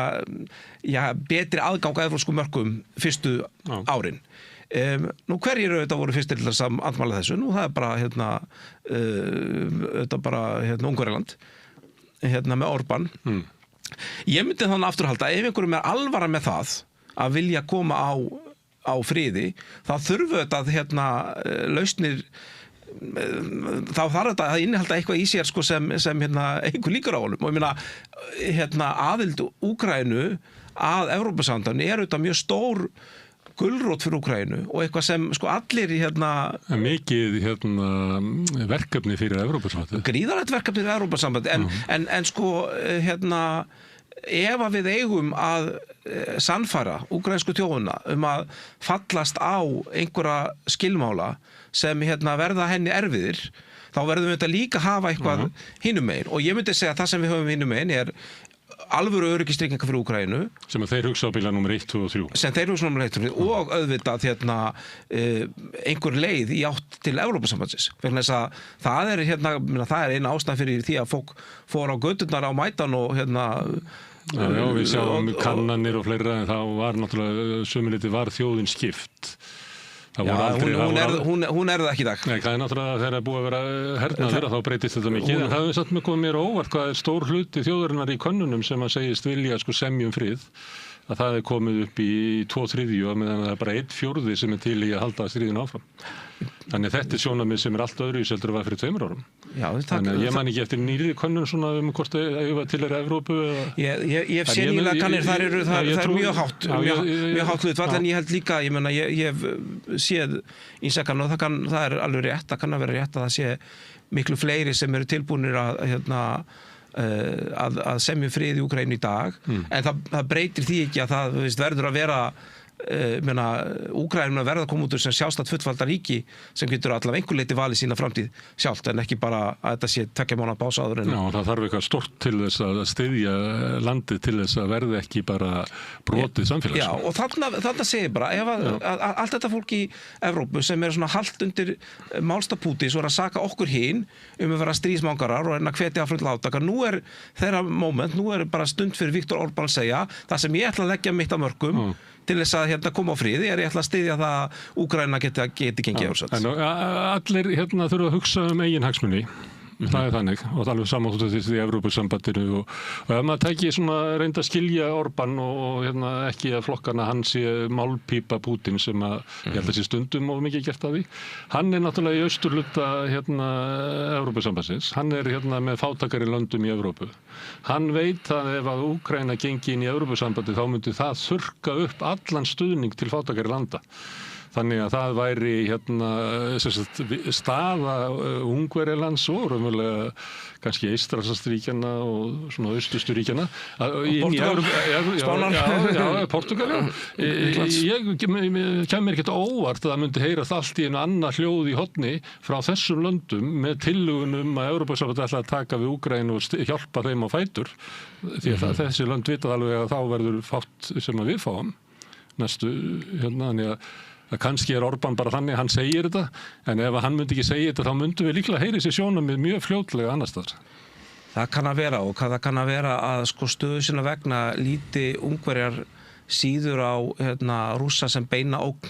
betri aðgang að evrópskum mörkum fyrstu árin. Nú hverjir auðvitað voru fyrstir til að andmæla þessu? Nú það er bara auðvitað bara Ungverjaland með Orbán. Ég myndi þannig afturhalda ef einhverjum er alvara með það að vilja koma á friði þá þurfu þetta lausnir þá þarf þetta að innihalda eitthvað í sér sem einhver líkur á honum og ég meina aðild Úkraínu að Evrópusambandinu er auðvitað mjög stór gulrót fyrir Úkraínu og eitthvað sem allir mikið verkefni fyrir Evrópusambandið. Gríðarlegt verkefni fyrir Evrópusambandið en ef að við eigum að sannfæra úkraínsku þjóðina að fallast á einhverja skilmála sem verða henni erfiðir, þá verðum við þetta líka hafa eitthvað hinum megin, og ég myndi segja að það sem við höfum hinum megin alvöru öryggistryggingar fyrir Úkraínu sem að þeir hugsa á bíla nummer 1, 2 og 3 sem þeir hugsa á nummer 1, 2 og 3 og auðvitað einhver leið í átt til Evrópusambandsins, vegna þess að það eina ástæða fyrir því að fólk fór á göturnar á Maidan og Já, við sjáum kannanir og fleira, en þá var náttúrulega sömuliti var þjóðin skipt. Já, hún það ekki í dag. Nei, það náttúrulega þegar búið að vera hernaður, þá breytist þetta mikið. En það hefði satt með komið mér óvart hvað stór hluti þjóðarinnar í könnunum sem að segist vilja semjum frið, að það komið upp í 2/3 og meðan það bara 1/4 sem til í að halda stríðinu áfram. Þannig þetta sjónarmið sem allt öðru í seldur að var fyrir 2 árum. Já, þannig að ég man ekki eftir nýrri könnun svona hvort það til Evrópu. Ég hef séð nýlega kannir, það er mjög hátt hlutfall, en ég held líka, ég hef séð ísakkan og það er alveg rétt, það kann að vera rétt að það sé miklu fleiri sem eru tilbúnir að semja frið í Úkraínu í dag, en það breytir því ekki að það verður að vera Úkraínu verða að koma út úr sem sjálfstætt fullvalda ríki sem getur allavega einhver leyti valið sína framtíð sjálft, en ekki bara að þetta sé 2 mánaða pása áður en. Já, það þarf eitthvað stort til þess að styðja landið til þess að verði ekki bara brotið samfélags. Já, og þarna segir bara, ef að allt þetta fólk í Evrópu sem er halt undir málstað Pútíns og að saka okkur hin að vera stríðsmangarar og að hvetja að fröndla átaka, nú þeirra moment, nú bara stund fyrir Viktor Orbán að segja, það sem ég ætla að leggja mitt af mörkum til þess að koma á friði, ég ætla að styðja það að Úkraína geti gengið ársett. Allir þurfa að hugsa eigin hagsmuni. Það þannig, og það alveg saman út í Evrópusambandinu og ef maður tæki reynda að skilja Orbán og ekki að flokkana hann sé málpípa Pútín sem að ég held að sé stundum og mikið gert af því. Hann náttúrulega í austurhluta Evrópusambandsins, hann með fátækari löndum í Evrópu. Hann veit að ef að Úkraína gengi inn í Evrópusambandi þá myndi það þurrka upp allan stuðning til fátækari landa. Þannig að það væri staða Ungverjalands og raunverulega kannski Eystrasaltsríkjanna og svona austusturíkjanna Portúgal. Ég kem mér ekkert óvart að það myndi heyrast allt í einu annað hljóð í horni frá þessum löndum með tillögunum að Evrópusambandið ætla að taka við Úkraínu og hjálpa þeim á fætur, því að þessi lönd vita alveg að þá verður fátt sem að við fáum næstu þannig að kannski Orbán bara þannig, hann segir þetta, en ef hann myndi ekki segja þetta, þá myndum við líklega heyri sér sjónarmið mjög fljótlega annars þar. Það kann að vera, og það kann að vera að stöðu sinna vegna líti Ungverjar síður á Rússa sem beina ógn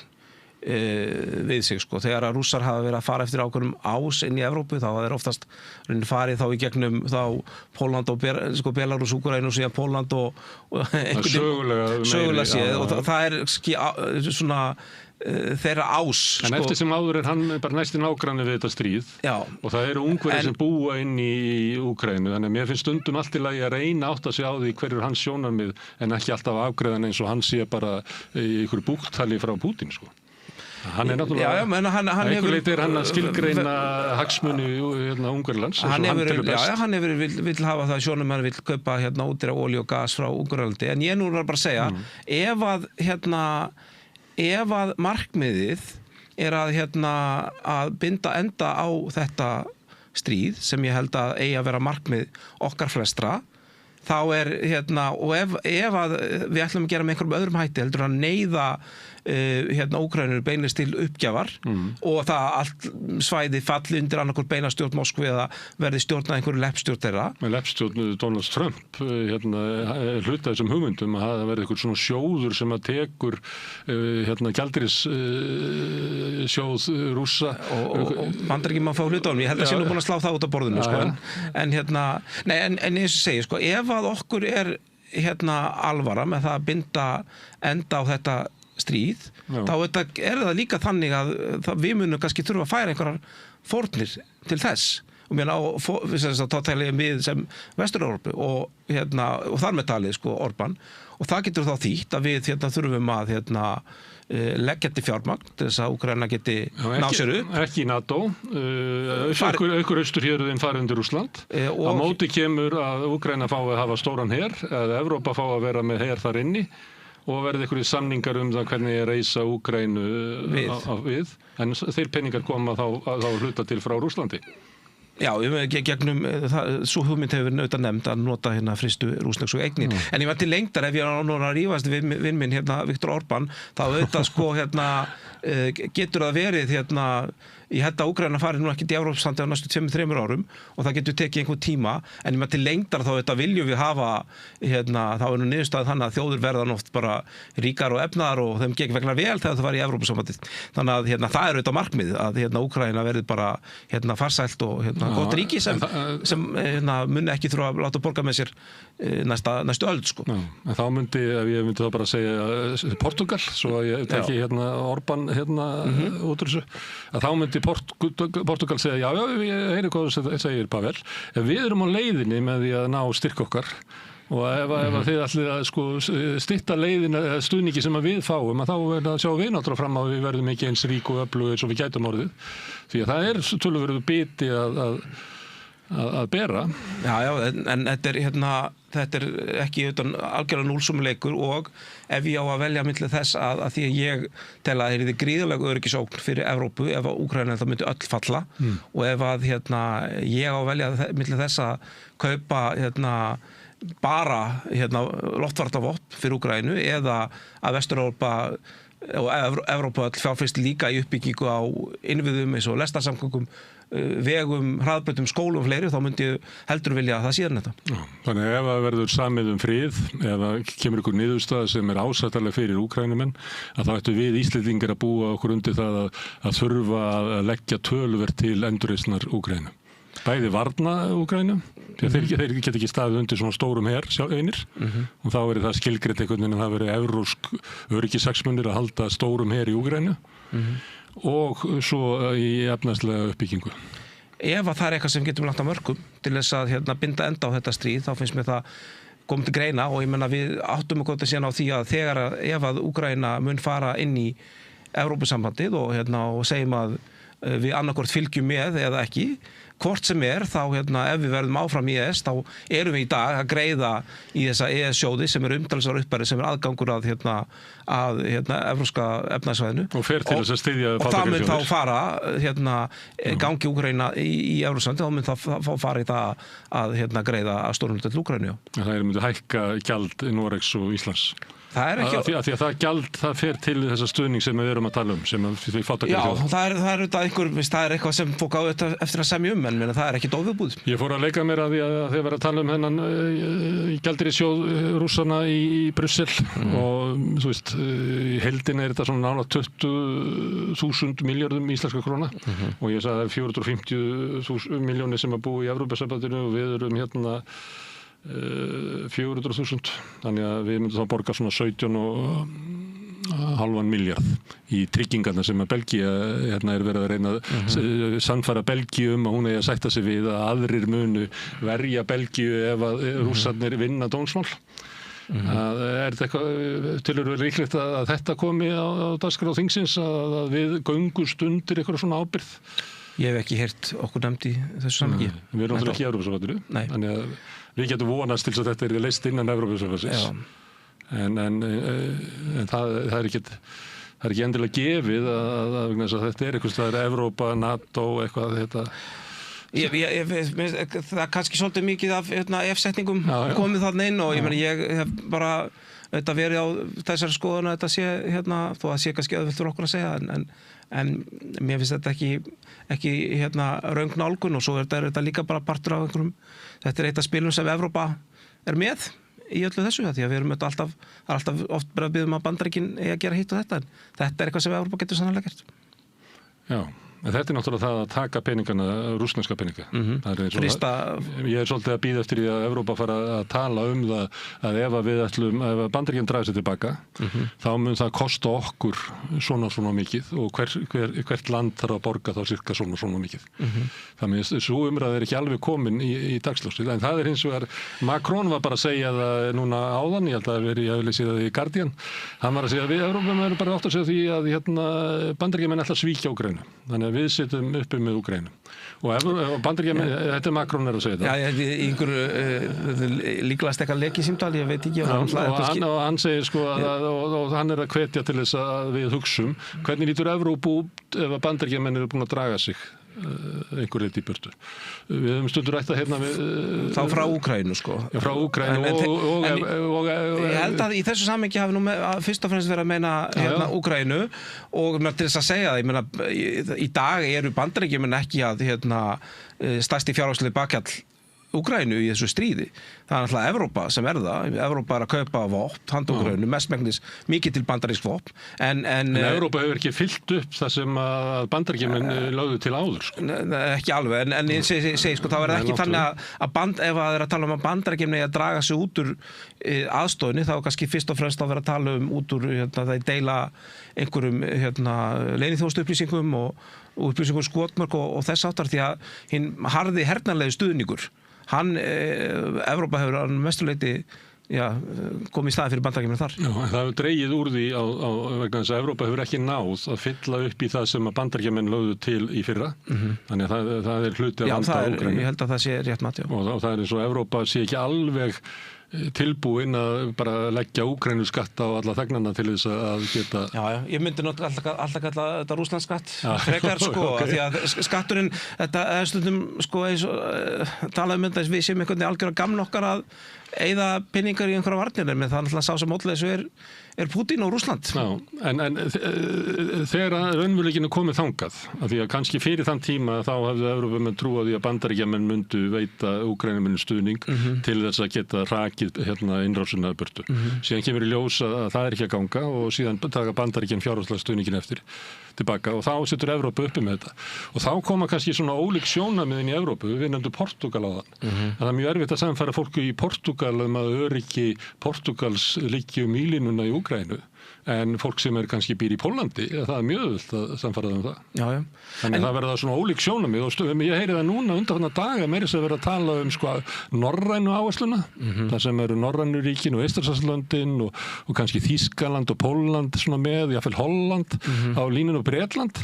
við sig. Þegar að Rússar hafa verið að fara eftir ákveðnum ás inn í Evrópu, þá hafa þeir oftast farið þá í gegnum Pólland og Belarús, Úkraínu og síðan Pólland og sögulega séð, og það svona þeirra ás. En eftir sem áður hann bara næsti nágranni við þetta stríð. Já. Og það eru Ungverjar sem búa inn í Úkraínu, þannig að mér finnst stundum allt í lagi að reyna átt að sjá því hverjur hans sjónarmið en ekki alltaf afgreiðan eins og hann sé bara í einhverju búktali frá Pútín. Hann náttúrulega, einhver leiti hann að skilgreina hagsmuni Ungverjalands. Hann vill hafa það sjónum, hann vill kaupa ódýra olíu og gas frá Ungverjalandi, en ég nú bara að segja, ef að markmiðið að binda enda á þetta stríð, sem ég held að eigi að vera markmið okkar flestra, þá og ef að við ætlum að gera með einhverjum öðrum hætti, heldur að neyða Úkraínu beinist til uppgjafar og það allt svæði falli undir annarkvort beina stjórn Moskvu eða verði stjórnað einhverju leppstjórn þeirra. Leppstjórn Donald Trump hluta þessum hugmyndum að það verði eitthvað svona sjóður sem að tekur gjaldeyrissjóð Rússa og Bandaríkjamenn fá hluta á honum. Ég held að sé nú búin að slá það út af borðinu, en eins og segi, ef að okkur alvara með það að binda enda á þetta stríð, þá það líka þannig að við munum kannski þurfa að færa einhverjar fórnir til þess. Þá tala ég við sem Vestur-Evrópu og þar með talið Orbán, og það getur þá þýtt að við þurfum að leggja til fjármagn til þess að Úkraína geti ná sér upp. Ekki í NATO, aukur austurhéruðin farið undir Rússland. Á móti kemur að Úkraína fái að hafa stóran her, að Evrópa fái að vera með her þar inni og verði einhverjir samningar það hvernig reisa Úkraínu við. En þeir peningar koma þá hluta til frá Rússlandi. Já, gegnum, svo hugmynd hefur verið auðvitað nefnd að nota fristu rússnesku eignir. En ég var til lengdar ef ég núna að rífast við vinn minn Viktor Orbán, þá auðvitað getur það verið ég held að Úkraína fari nú ekki í Evrópusambandið á næstu 2-3 árum og það getur tekið einhvern tíma, en ég var til lengdar þá viljum við hafa þá nú niðurstaðið þannig að þjóðir verðan oft bara ríkar og efnaðar og þeim gekk vegna vel þegar það var í Evrópusambandið. Þannig að það er auðvitað markmið að Úkraína verði bara farsælt og gott ríki sem muni ekki þurfa að láta borga með sér næstu öld sko. En þá myndi, ef ég myndi þá bara segja Portugal, svo að ég teki Orbán út úr þessu, að þá myndi Portugal segja, já, ég heyri hvað þú segir, Pavel, ef við erum á leiðinni með því að ná styrk okkar og ef þið ætlið að stytta leiðina stuðningi sem við fáum, að þá verður að sjá við náttúrulega fram að við verðum ekki eins rík og öflug eins og við gætum orðið, því að það er töluverður biti að bera. Já, en þetta er ekki algjörlega núlsumuleikur og ef ég á að velja milli þess að því að ég tel að það er gríðarlega öryggisógn fyrir Evrópu ef að Úkraína það myndi öll falla og ef að ég á að velja milli þess að kaupa bara loftvarnavopn fyrir Úkraínu eða að Vestur-Evrópa og Evrópa öll fjárfest líka í uppbyggingu á innviðum eins og lestarsamgöngum, vegum, hraðbrautum, skólum og fleiri, þá myndi ég heldur vilja að það síðan þetta. Já, þannig ef það verður samið frið eða kemur ykkur niðurstaða sem er ásættanlega fyrir Úkraínumenn, að þá ættu við Íslendingar að búa okkur undir það að þurfa að leggja töluvert til endurreisnar Úkraínu. Bæði varna Úkraínu, því að þeir geta ekki staðið undir svona stórum her einir og þá er það skilgreint einhvern veginn að það verið evrópsk öryggishagsmunir að halda stórum her í Úkraínu og svo í efnahagslega uppbyggingu. Ef að það er eitthvað sem getum lagt á mörkum til þess að binda enda á þetta stríð, þá finnst mér það komið til greina og ég menna við áttum að gota síðan á því að ef að Úkraína mun fara inn í Evrópusambandið og segjum að við annarkvort fylgjum með eða ekki, hvort sem þá ef við verðum áfram í ES, þá erum við í dag að greiða í þessa ES-sjóði sem er umtalsverður uppbæri, sem er aðgangur að evrópska efnahagssvæðinu. Og fer til þess að styðja og það mun þá fara gangi Úkraína í Evrópusambandið, þá mun það fara í það að greiða að stórum hluta til Úkraínu. Það myndi hækka gjald Noregs og Íslands. Það er ekki því að það gjald, það fer til þessa stuðning sem við erum að tala sem við fátakar þjóð. Já, það er eitthvað sem fólk á eftir að semja en það er ekki dófubúð. Ég fór að leika mér að því að þeir verið að tala hennan gjaldeyrissjóð Rússana í Brussel og þú veist, í heildin er þetta svona nálægt 20.000 milljörðum íslenska króna og ég sagði að 450 milljónir sem að búa í Evrópusambandinu og við erum 400.000, þannig að við myndum þá borga svona 17,5 miljard í tryggingarna sem að Belgía er verið að reyna að sannfæra Belgíu að hún eigi að sætta sig við að aðrir munu verja Belgíu ef að Rússarnir vinna dómsmál. Er þetta eitthvað líklegt að þetta komi á dagskrá þingsins að við göngust undir eitthvað svona ábyrgð? Ég hef ekki heyrt okkur nefnt í þessu samhengi. Við erum náttúrulega ekki í Evrópusambandinu, þannig að við getum vonast til að þetta leyst innan Evrópusambandsins. En það er ekki endilega gefið að þetta er eitthvað staðar Evrópa, NATO, eitthvað þetta. Það er kannski svolítið mikið af F-setningum komið þarna inn og ég hef bara verið á þessari skoðun að þetta sé þó að sé kannski auðvelt okkur að segja en mér finnst þetta ekki röng nálgun og svo er þetta líka bara partur af einhverjum, þetta er eitt af spilum sem Evrópa er með í öllu þessu, því að við erum alltaf oft bara að biðja að Bandaríkin eigi að gera hitt og þetta, en þetta er eitthvað sem Evrópa getur sannarlega gert. Já, En þetta náttúrulega það að taka peningana, rússneska peninga. Það eins og ég svolítið að bíða eftir því að Evrópa fara að tala það að ef við ætlum, ef Bandaríkin draga sig tilbaka, þá mun það kosta okkur svona mikið og hvert land þarf að borga þá cirka svona mikið. Þannig að svo umræð ekki alveg komin í dagsljósið. En það hins vegar, Macron var bara að segja það núna áðan, ég held að ég hef lesið það í Guardian, hann var að segja að við Evrópum erum bara átt að segja því að Bandaríkjamenn ætla að svíkja Úkraínu. Þannig að við sitjum uppi með Úkraínu. Og Bandaríkjamenn, þetta Macron að segja það. Já, einhverju líklegast eitthvað leik í símtali, ég veit ekki. Og hann segir sko og hann að hvetja til þess að við hugsum hvernig lítur Evrópu út ef að Bandaríkjamenn eru búin að draga sig einhver lit í burtu. Við höfum stundur rætt að þá frá Úkraínu sko. Já, frá Úkraínu og ég held að í þessu samhengi hafi nú fyrst og fremst verið að meina Úkraínu og til þess að segja það, ég meina í dag eru Bandaríkjamenn ekki að stærsti fjárhagslegi bakhjall Úkraínu í þessu stríði. Það náttúrulega Evrópa sem það. Evrópa að kaupa vopn, handa Úkraínu, mestmegnis mikið til bandarísk vopn. En Evrópa hefur ekki fyllt upp það sem að Bandaríkjamenn lögðu til áður. Sko. Ekki alveg, en ég segi sko, þá ekki þannig að ef það er að tala að Bandaríkjamenn að draga sig út úr aðstoðinni, þá kannski fyrst og fremst að vera að tala út úr það deila einhverjum leyniþjónustuupplýsingum og upplýsingum skotmörk og þess áttar því að hinn harði hernanlegi stuðningur Evrópa hefur að mestuleyti komið í staði fyrir Bandaríkjamenn þar. Já, það hefur dregið úr því vegna þess að Evrópa hefur ekki náð að fylla upp í það sem að Bandaríkjamenn lögðu til í fyrra. Þannig að það er hluti af vanda Úkraínu. Ég held að það sé rétt mat, já. Og það er eins og Evrópa sé ekki alveg tilbúin að bara leggja Úkraínu skatt á alla þegnana til þess að geta... Já, ég myndi alltaf kalla þetta Rússlandsskatt frekar sko, því að skatturinn, þetta er stundum sko eins og talað um þetta við séum einhvern veginn algjörða gamla okkar að eyða peningar í einhverja varnir, en það er alltaf sá sem mótlega þessu er Putin og Rússland. Já, en þegar raunveruleikinn er komið þangað, af því að kannski fyrir þann tíma þá hefðu Evrópumenn trúað því að Bandaríkjamenn myndu veita Úkraínumennum stuðning til þess að geta rakið innrásina burtu. Síðan kemur í ljós að það er ekki að ganga og síðan taka Bandaríkjamenn fjárhagslega stuðningin eftir tilbaka og þá setur Evrópu uppi með þetta. Og þá koma kannski svona ólík sjónarmiðin í Evrópu, við nefndum Portúgal á þann. Það er mjög erfitt að samfæra fólku í Portúgal að öryggi Portúgals liggi í línuna í Úkraínu, en fólk sem kannski býr í Póllandi, það er mjög öðvöld að samfæra um það. Já. Þannig það verða svona ólík sjónarmið og ég heyri það núna undanfarna daga meira sem verða að tala sko norrænu áhersluna, þar sem eru norrænu ríkin og Eystrasaltslöndin og kannski Þýskaland og Pólland svona með, jafnvel Holland á línunu og Bretland,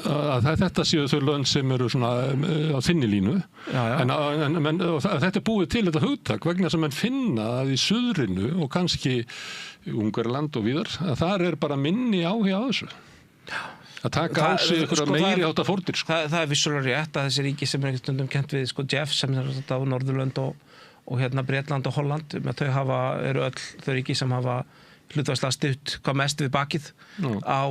að þetta séu þau lönd sem eru svona á þinni línu. En þetta búið til þetta hugtak vegna sem menn finna að í suðrinu og kannski Ungverjaland og víðar, að þar er bara minni áhuga á þessu. Að taka á sig einhverja meiri átta fórnir. Það er vissulega rétt að þessi ríki sem er ekkert stundum kennt við Jeff sem er á Norðurlönd og Bretland og Holland, þau eru öll þau ríki sem hafa hlutværslega stutt hvað mest við bakið á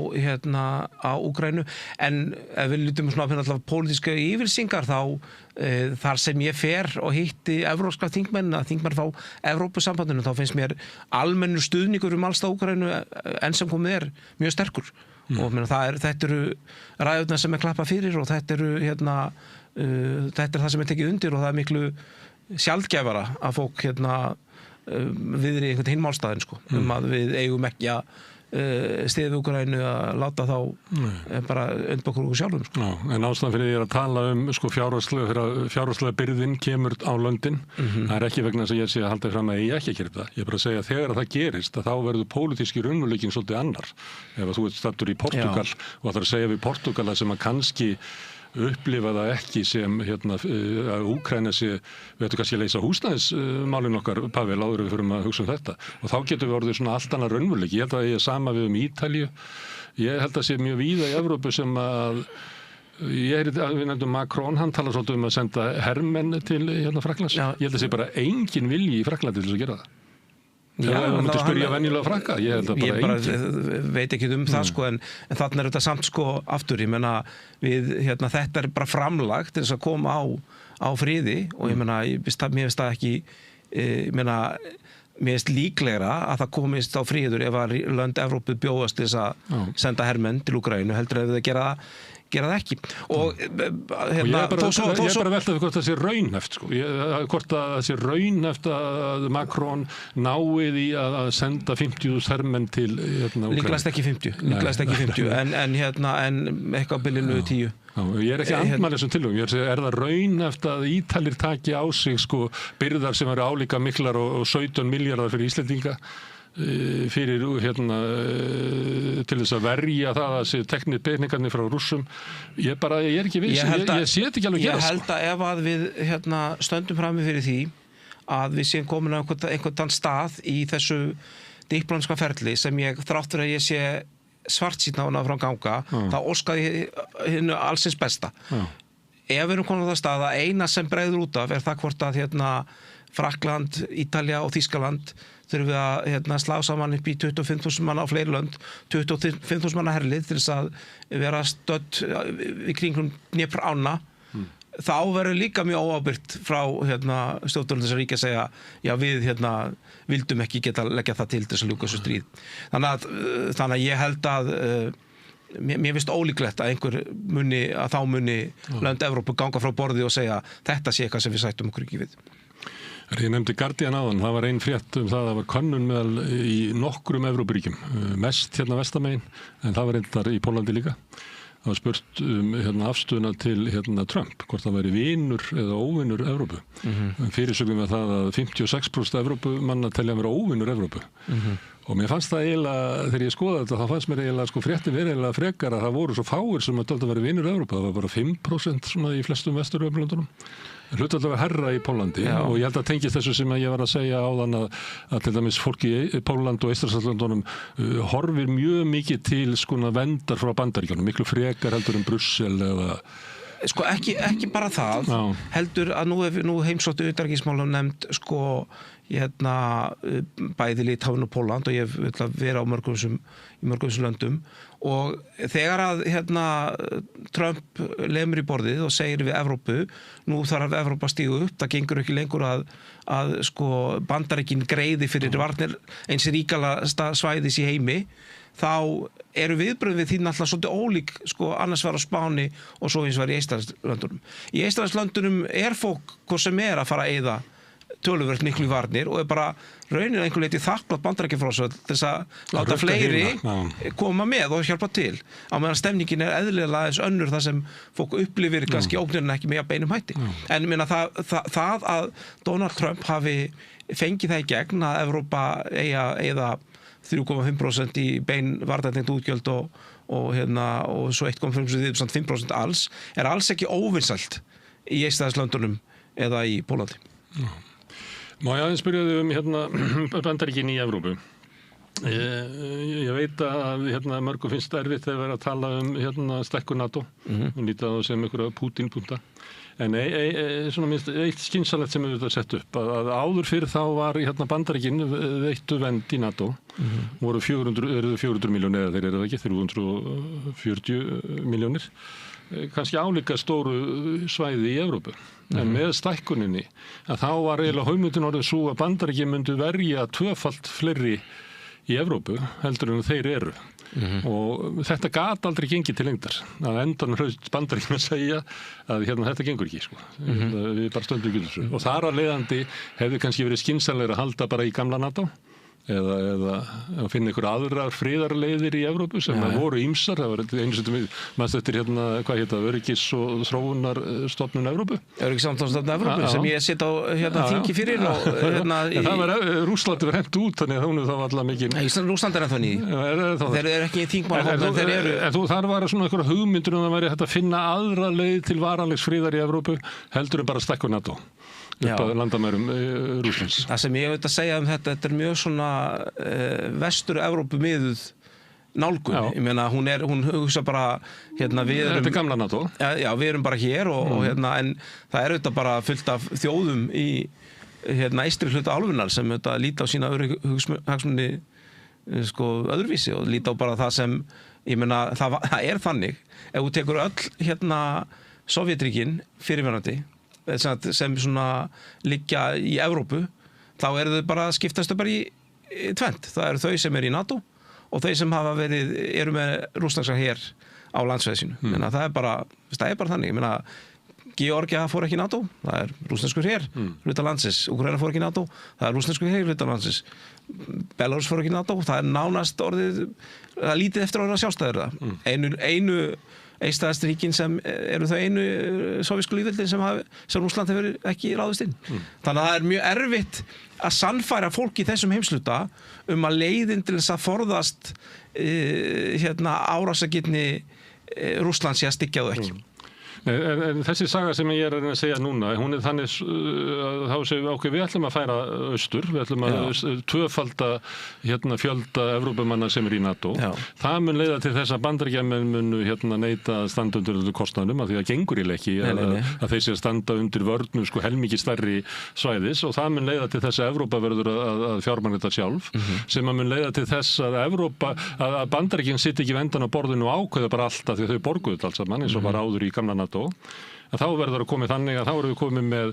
Úkraínu, en ef við lítum svona á pólitíska yfirlýsingar þá þar sem ég fer og hitti evrópska þingmenn frá Evrópusambandinu, þá finnst mér almennur stuðningur alls á Úkraínu enn sem komið mjög sterkur og þetta eru ræðurnar sem klappað fyrir og þetta er það sem tekið undir og það miklu sjaldgæfara að fólk viðri einhvern hinn málstæðin sko, að við eigum ekki að stiðið Úkraínu að láta þá bara undirbúa okkur sjálfum sko. Já, en ástæðan fyrir því að tala sko fjárhagslega byrðin kemur á löndin, það er ekki vegna þess að ég sé að halda fram að ég ekki að gera það, ég er bara að segja að þegar það gerist að þá verður pólitíski raunveruleikinn svolítið annar. Ef þú ert staddur í Portúgal og það er að segja við Portúgala sem að kannski upplifa það ekki sem að Úkraína sé, við ættum kannski að leysa húsnæðismálin okkar, Pavel, áður við fyrir að hugsa þetta og þá getum við orðið svona allt annað raunveruleiki. Ég held að ég er sama við Ítalíu, ég held að sé mjög víða í Evrópu sem að við nefndum Macron, hann talar svolítið að senda hermenn til Frakklands. Ég held að sé bara engin vilji í Frakklandi til þess að gera það. Já, þú myndir spyrja venjulega Frakka, ég held að bara engin. Veit ekki það sko, en þarna er þetta samt sko aftur, ég meina við, þetta er bara framlag til þess að koma á friði og ég meina, mér finnst það ekki, mér finnst líklegra að það komist á friður ef að lönd Evrópu bjóðast til þess að senda hermenn til Úkraínu heldur ef það gera það gera það ekki. Og ég er bara að velta við hvort það sé raunhæft sko. Hvort að það sé raunhæft að Macron náið í að senda 50.000 hermenn til líklegast ekki 50 en eitthvað bylinu 10. Já, ég er ekki andmæli þessum tillögum, ég er að segja, það raunhæft að Ítalir taki á sig sko byrðar sem eru álíka miklar og 17 milljarðar fyrir Íslendinga fyrir til þess að verja það að sé teknir peningarnir frá Rússum. Ég er ekki viss, ég sé þetta ekki alveg gerast. Ég held að ef að við stöndum frammi fyrir því að við séum komin á einhvern stað í þessu diplómska ferli sem ég þrátt fyrir að ég sé svartsýnn á hana frá ganga, þá óskaði ég hinnu allsins besta. Ef við erum komin á það stað að eina sem bregður út af það hvort að Frakkland, Ítalía og Þýskaland þurfum við að slá saman upp í 25.000 manna á fleiri lönd, 25.000 manna herlið til þess að vera stödd í kringum Dnépr ána. Þá verður líka mjög óábyrgt frá stjórnvöldum þessar ríkja að segja já við vildum ekki geta leggja það til þess að ljúka þessu stríð. Þannig að ég held að mér finnst ólíklegt að þá muni lönd Evrópu ganga frá borði og segja þetta sé eitthvað sem við sættum okkur ekki við. Ég nefndi Guardian áðan, það var ein frétt það var könnun meðal í nokkrum Evrópuríkjum, mest vestamegin, en það var reyndar í Pólandi líka. Það var spurt afstöðuna til Trump, hvort það væri vinur eða óvinur Evrópu. Fyrirsögum við það að 56% Evrópumanna telja að vera óvinur Evrópu. Og mér fannst það eiginlega, þegar ég skoðaði þetta, þá fannst mér eiginlega fréttin verið eiginlega frekar að það voru svo fáir sem töldu að vera vinur Evrópu. Það var bara 5% svona í flestum Vestur-Evrópulöndunum. Hlutfallið var herra í Pólandi og ég held að tengist þessu sem ég var að segja áðan að til dæmis fólki í Póland og Eystrasaltslöndunum horfir mjög mikið til verndar frá Bandaríkjunum, miklu frekar heldur en Brussel eða Sko ekki bara það, heldur að nú heimsóttu utanríkismálum nefnd bæði Litáin og Pólland og ég vil að vera í mörgum þessum löndum og þegar að Trump lemur í borðið og segir við Evrópu, nú þarf Evrópa að stíga upp, það gengur ekki lengur að Bandaríkin greiði fyrir varnir eins ríkasta svæðis í heimi, þá eru viðbrögð við því náttúrulega svolítið ólík annars var á Spáni og svo eins var í Eystrasaltslöndunum. Í Eystrasaltslöndunum fólk hvað sem að fara að eyða töluvert miklu varnir og bara raunin einhver leyti þakklátt Bandaríkjafrásöld til þess að láta fleiri koma með og hjálpa til. Á meðan stemningin eðlilega eins önnur þar sem fólk upplifir kannski ógnirinn ekki með beinum hætti. En minna það að Donald Trump hafi fengið það í gegn að Evrópa eyða 3,5% í bein varnartengt útgjöld og svo 1,5% alls alls ekki óvinsælt í Eystrasaltslöndunum eða í Pólandi. Má ég aðeins spyrja Bandaríkin í Evrópu. Ég veit að mörgum finnst erfitt þegar verið að tala stækkun NATO og nýta það sem einhverja Putin-punta. En svona minnst eitt skynsamlegt sem við þetta sett upp að áður fyrir þá var Bandaríkin veittu vernd í NATO voru 400 milljónir eða þeir eru það ekki 340 milljónir kannski álíka stóru svæði í Evrópu en með stækkuninni að þá var eiginlega hugmyndin orðið svo að Bandaríkin myndu verja tvöfalt fleiri í Evrópu heldur en þeir eru og þetta gat aldrei gengið til lengdar að endan hlaut Bandaríkin að segja að þetta gengur ekki við bara stöndum ekki þessu og þar að leiðandi hefði kannski verið skynsamlegra að halda bara í gamla NATO eða að finna einhver aðrar friðarleiðir í Evrópu sem voru ýmsar, það var einu sem mannst eftir hvað hétta, Öryggis- og þróunarstofnun Evrópu. Öryggissamstofnun Evrópu sem ég sitt á þingi fyrir og það var Rússlandi var hent út þannig að hún þá allar mikið. Rússland ennþá nýði. Þeir eru ekki þingmál þeir eru. En þar var svona einhverja hugmyndur það væri hægt að finna aðra leið til varanlegs friðar í Evrópu heldur en bara stækka NATO. Upp að landamærum Rússlands. Það sem ég veit að segja þetta er mjög svona vestur-Evrópu miðuð nálgun. Ég meina hún hugsa bara við erum Þetta er gamla NATO. Já, við erum bara hér og en það er auðvitað bara fullt af þjóðum í eystri hluta álfunnar sem líta á sína hagsmuni öðruvísi og líta á bara það sem ég meina það er þannig ef þú tekur öll Sovétríkin fyrirverandi sem svona liggja í Evrópu þá eru þau bara skiptast bara í tvent. Það eru þau sem eru í NATO og þau sem eru með rússneska her á landsvæði sínu. Það er bara þannig. Ég meina, Georgia fór ekki í NATO, það er rússneskur her, hluta landsins. Úkraína fór ekki í NATO, það er rússneskur her, hluta landsins. Belarus fór ekki í NATO, það er nánast orðið, það er lítið eftir orðið að sjálfstæður það. Einu einstæðast ríkin sem eru þau einu sovísku lýðveldin sem Rússland hefur ekki ráðist inn. Þannig að það er mjög erfitt að sannfæra fólk í þessum heimsluta að leiðin til þess að forðast árásargirni Rússlands sé að styggja þau ekki. En þessi saga sem ég að segja núna, hún þannig þá séum við við ætlum að færa austur, við ætlum að tvöfalda fjölda Evrópumanna sem í NATO. Það mun leiða til þess að Bandaríkjamenn munu neita að standa undir kostnaðinum, af því að gengur í leiki að þeir sé að standa undir vörnum helmingi stærri svæðis, og það mun leiða til þess að Evrópa verður að fjármagna þetta sjálf, sem mun leiða til þess að að Bandaríkin sitt ekki vendan á borðinu og ákveða bara allt, af því að þau borguðu þetta alls saman, eins og bara áður í gamla NATO. Að þá verður að komið þannig að þá erum við komið með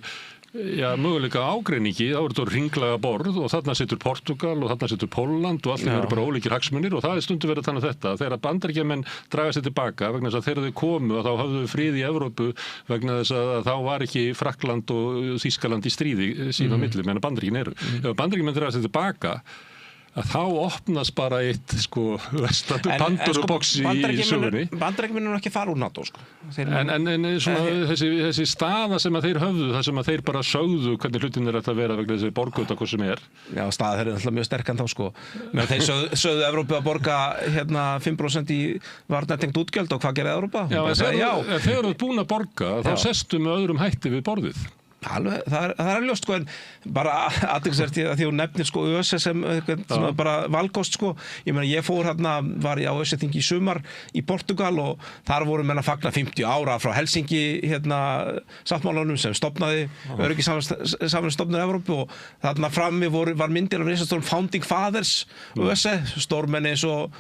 möguleika ágreiningi, þá er þetta ringlaga borð og þarna situr Portugal og þarna situr Pólland og allir eru bara ólíkir hagsmunir, og það er stundum verið þannig þetta þegar Bandaríkjamenn draga sér tilbaka vegna þess að þegar þau komu og þá höfðu frið í Evrópu vegna þess að þá var ekki Frakkland og Þýskaland í stríði sín á milli meðan Bandaríkin eru. Ef Bandaríkjamenn draga sér tilbaka að þá opnast bara eitt verstandi Pandorubox í sögunni. Bandaríkjamenn eru ekki að fara úr NATO En svona þessi staða sem að þeir höfðu, það sem að þeir bara sögðu hvernig hlutin er að vera vegna þessi borgauta hvað sem er. Já, staða þeir eru alltaf mjög sterkan þá Men þeir sögðu Evrópu að borga 5% í varnartengt útgjöld, og hvað gerir Evrópa? Já, þegar þú ert búin að borga þá sestu með öðrum hætti við borðið. Það er ljóst en bara athyglisvert að því hún nefnir ÖSE sem bara valkost ég meina ég fór var ég á ÖSE-þingi í sumar í Portugal og þar voru menn að fagna 50 ára frá Helsingi sáttmálanum sem stofnaði öryggissamvinnustofnun Evrópu, og þarna frammi var myndir af risastórum Founding Fathers ÖSE, stórmenn eins og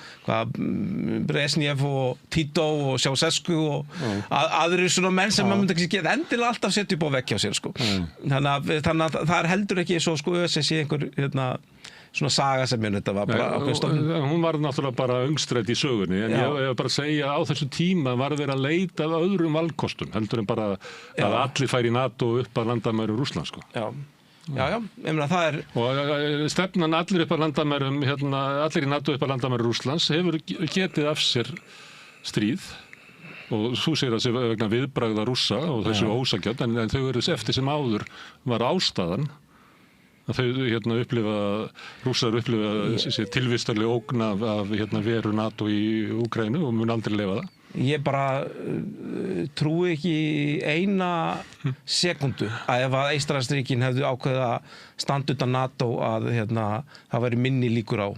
Brezhnev og Tito og Ceausescu og aðrir svona menn sem maður myndi ekki geta endilega alltaf setja upp á vegg hjá sér Þannig að það er heldur ekki svo ÖSE sé einhver svona saga sem þetta var bara ákveðin stofnun. Hún var náttúrulega bara öngstrætt í sögunni, en ég bara segja á þessu tíma var verið að leita af öðrum valkostum heldur en bara að allir færi í NATO upp að landamærum Rússland Já, ég meina það er og stefnan allir upp að landamærum allir í NATO upp að landamærum Rússlands hefur getið af sér stríð. Og þú segir að það sé vegna viðbragða Rússa og þessu ósakjönd, en þau eru eftir sem áður var ástæðan að þau Rússar upplifa tilvistarleg ógn af veru NATO í Úkraínu og mun aldrei lifa það. Ég bara trúi ekki eina sekundu að ef að Eystrasaltsríkin hefðu ákveðið að standa utan NATO að það væri minni líkur á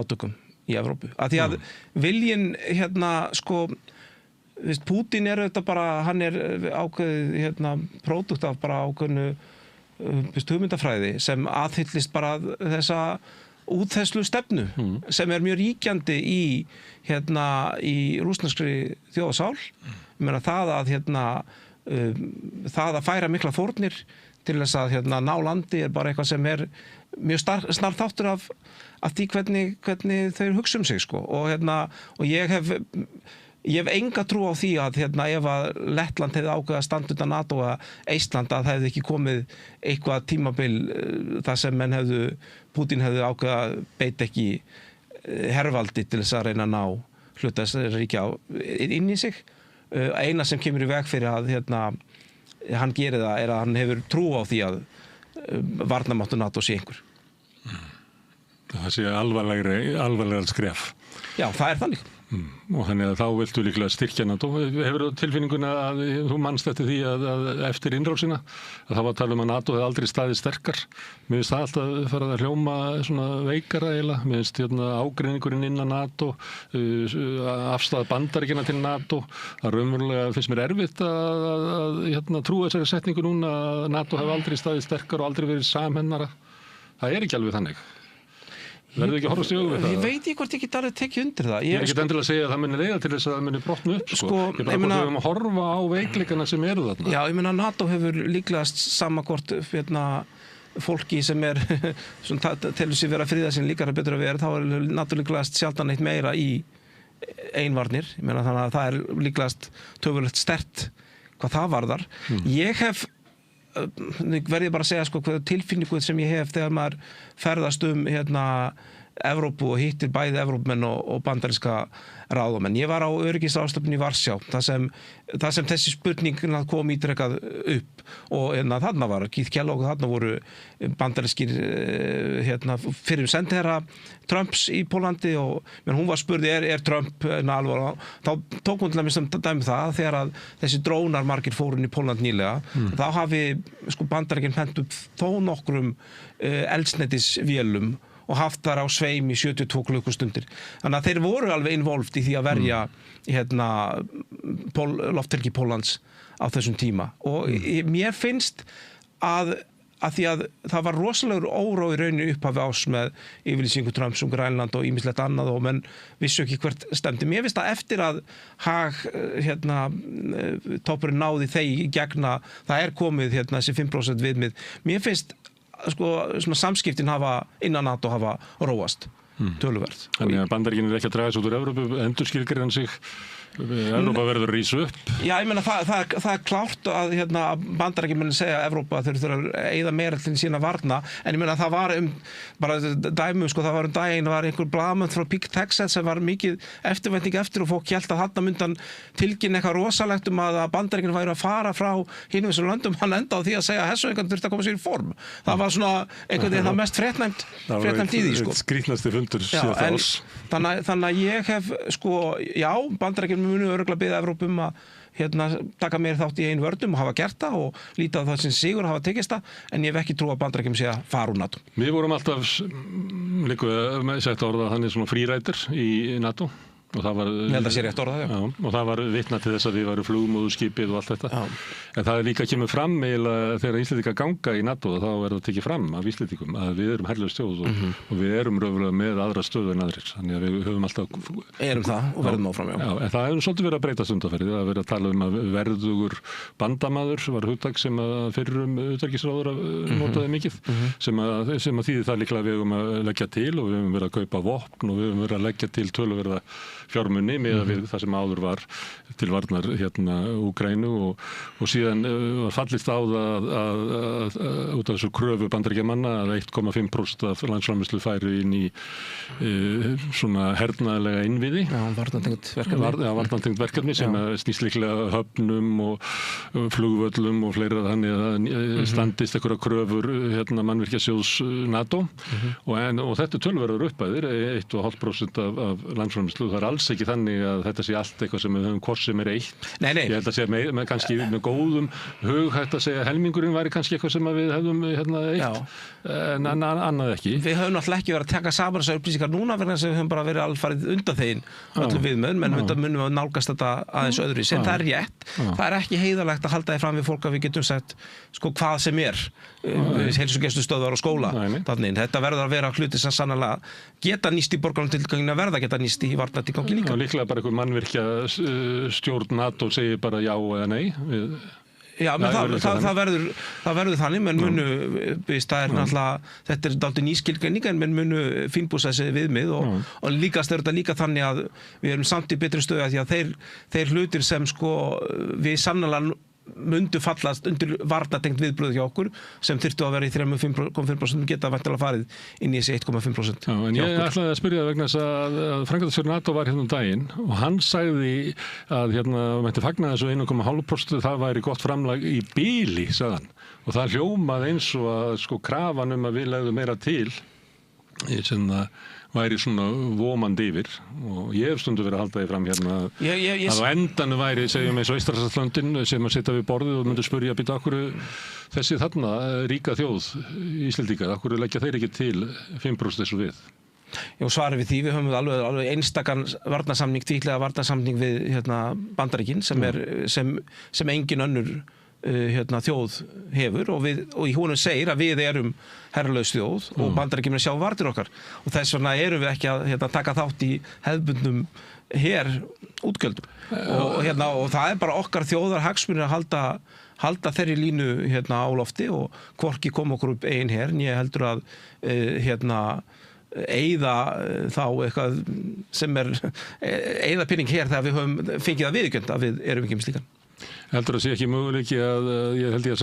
átökum í Evrópu. Að því að viljinn Putin þetta bara, hann er ákveðið pródukt af bara ákveðnu hugmyndafræði sem aðhyllist bara þessa útþenslu stefnu sem er mjög ríkjandi í rússneskri þjóðasál. Ég meina það að færa mikla fórnir til þess að ná landi er bara eitthvað sem er mjög snar þáttur af því hvernig þau hugsa sig og ég hef enga trú á því að ef að Lettland hefði ákveðið að standa utan NATO að Eistland að það hefði ekki komið eitthvað tímabil þar sem Putin hefði ákveðið að beita ekki hervaldi til þess að reyna að ná hluta þess ríkja inn í sig. Eina sem kemur í veg fyrir að hann gerir það er að hann hefur trú á því að varnarmáttur NATO sé einhver. Það sé alvarlega skref. Já, það er þannig. Og þannig að þá viltu líklega styrkja NATO. Hefur þú tilfinninguna að þú manst eftir því að eftir innrásina að það var að tala að NATO hefði aldrei staðið sterkar. Mér finnst það alltaf farið að hljóma svona veikara eiginlega. Mér finnst ágreiningurinn innan NATO, afstæða Bandaríkjanna til NATO. Það raunverulega finnst mér erfitt að trúa þessari setningu núna að NATO hefði aldrei staðið sterkar og aldrei verið samhennara. Það ekki alveg þannig. Verður ekki að horfast í augu við það? Ég veit ekki hvort ég get alveg tekið undir það. Ég er ekki endilega að segja að það muni leiða til þess að það muni brotna upp. Ég er bara hvort við höfum að horfa á veikleikana sem eru þarna. Já, ég meina NATO hefur líklegast sama hvort fólki sem telur sig vera friða sín líkara betur að vera, þá er NATO líklegast sjaldan eitt meira í einvarnir, ég meina þannig að það er líklegast töfulegt sterkt hvað það varðar. Ég hef verð ég bara að segja sko hvað tilfinningu sem ég hef þegar maður ferðast Evrópu og hittir bæði Evrópumenn og bandaríska ráðamenn. Ég var á öryggisráðstefnunni í Varsjá, það sem þessi spurning kom ítrekað upp og þarna var Keith Kellogg og þarna voru bandarískir fyrir sendiherra Trumps í Pólandi og hún var spurð er Trump alveg, þá tók hún til að sem dæmi það þegar að þessi drónar margir fórun í Póland nýlega, þá hafi sko Bandaríkin hent upp þó nokkrum eldsneytisvélum og haft þar á sveim í 72 klukkustundir. Þannig að þeir voru alveg involved í því að verja lofthelgi Póllands á þessum tíma. Og mér finnst að því að það var rosalegur órói í rauninni upphafi ás með yfirlýsingu Trumps Grænland og ýmislegt annað og menn vissu ekki hvert stemdi. Mér finnst að eftir að toppurinn náði þeir gegna, það komið þessi 5% viðmið. Mér finnst sko svona samskiptin innan NATO hafa róast töluvert. Þannig að Bandaríkin ekki að draga sig út úr Evrópu, endurskilgreina hann sig, Evrópa verður að rísa upp. Já, ég meina það klárt að Bandaríkin muni segja að Evrópa þeir þurfa að eyða meira til sína varna, en ég meina það var bara dæmi, sko, það var daginn var einhver blaðamenn frá Peak Texas sem var mikið eftirvænting eftir og fólk hélt að þarna myndan tilkynna eitthvað rosalegt að Bandaríkin væru að fara frá hinum þessum löndum, hann enda á því að segja að Hersveikan þurfti að koma sér í form. Það var svona einhvern veginn það mest fréttnæmt í því, sko. Skrýtnasti fundur síðasta árs. Þannig að ég hef, sko, já, Bandaríkin munu örugglega biðja Evrópu að taka meira þátt í einu vörnum og hafa gert það og líta á það sem sigur hafa tekist það, en ég hef ekki trú að Bandaríkin sé að fara úr NATO. Við vorum alltaf sagt orða þannig svona frírætur í NATO og það var ég held að sé rétt orðað, já. Og það var vitna til þess að við varum flugmóðurskipið og allt þetta. Já. En það líka kemur fram eiginlega þegar Íslendingar ganga í NATO og þá það tekið fram af Íslendingum að við erum herlaus þjóð og við erum raunverulega með aðra stöðu en aðrir. Þannig að við höfum alltaf erum það og verðum áfram, já. En það hefur svolítið verið að breytast undanfarið. Það hefur verið að tala að verðugur bandamaður var hugtak sem að fyrrum utanríkisráðherra notaði mikið sem að þýðir það líklega við höfum að leggja til og við höfum verið að kaupa vopn og við höfum verið að leggja til töluverða fjármuni með við það sem áður var til varnar Úkraínu og síðan var fallist á það að út af þessu kröfu Bandaríkjamanna að 1,5% af landsframleiðslu færi inn í svona hernaðarlega innviði. Já, varnartengt verkefni sem snýst líklega höfnum og flugvöllum og fleira þannig að standist einhverja kröfur mannvirkjasjóðs NATO og þetta tölverður uppæðir 1,5% af landsframleiðslu. Það alls ekki þannig að þetta sé allt eitthvað sem við höfum hvort sem eitt. Nei. Ég held að segja með kannski með góðum hug hægt að segja að helmingurinn væri kannski eitthvað sem við hefðum eitt, en annað ekki. Við höfum náttúrulega ekki verið að taka saman þessar upplýsingar núna vegna þess að við höfum bara verið alfarið undan þeim öllum viðmiðum, en við munum að nálgast þetta aðeins öðru sem það er rétt. Það er ekki heiðarlegt að halda því fram við fólk að við getum sagt sko hvað sem heilsugæslustöðvar og skóla. Þetta verður að vera hluti sem sannarlega geta nýst í borgarlandtilganginu að verða geta nýst í varnartilgangi líka. Líklega bara einhver mannvirkja stjórn NATO segir bara já eða nei. Já, menn það verður þannig, menn munu það er náttúrulega, þetta er dálítið nýskilgreining en menn munu fínbúsa þessi viðmið og líkast er þetta líka þannig að við erum samt í betri stöðu því að þeir hlutir sem sko við sannarlega mundu fallast undir varnartengt viðbröð hjá okkur sem þyrftu að vera í 3,5% geta væntanlega farið inn í þessi 1,5%. Já, en ég ætlaði að spyrja vegna þess að framkvæmdastjóri NATO var daginn og hann sagði að mætti fagna þessu 1,5% það væri gott framlag í bíli, sagði hann. Og það hljómaði eins og að sko krafan að við legðum meira til sem væri svona vómandi yfir og ég hef stundu verið að halda því fram að á endanum væri, segjum eins og Eystrasaltslöndin sem að sitja við borðið og myndi spyrja að býta okkur þessi þarna ríka þjóð Íslendingar, okkur leggja þeir ekki til 5% þessu við. Já, svarið við því, við höfum alveg einstakann varnarsamning, tvíhliða varnarsamning við Bandaríkin sem engin önnur þjóð hefur og í honum segir að við erum herlaus þjóð og Bandaríkin sjá varnir okkar og þess vegna erum við ekki að taka þátt í hefðbundnum útgjöldum og það er bara okkar þjóðar hagsmunir að halda þeirri línu á lofti og hvorki kom okkur upp eigin her en ég heldur að eyða þá eitthvað sem eyða pinning hér þegar við höfum fengið að viðurkennt að við erum ekki með slíkan. Heldur að sé ekki möguleiki að ég held ég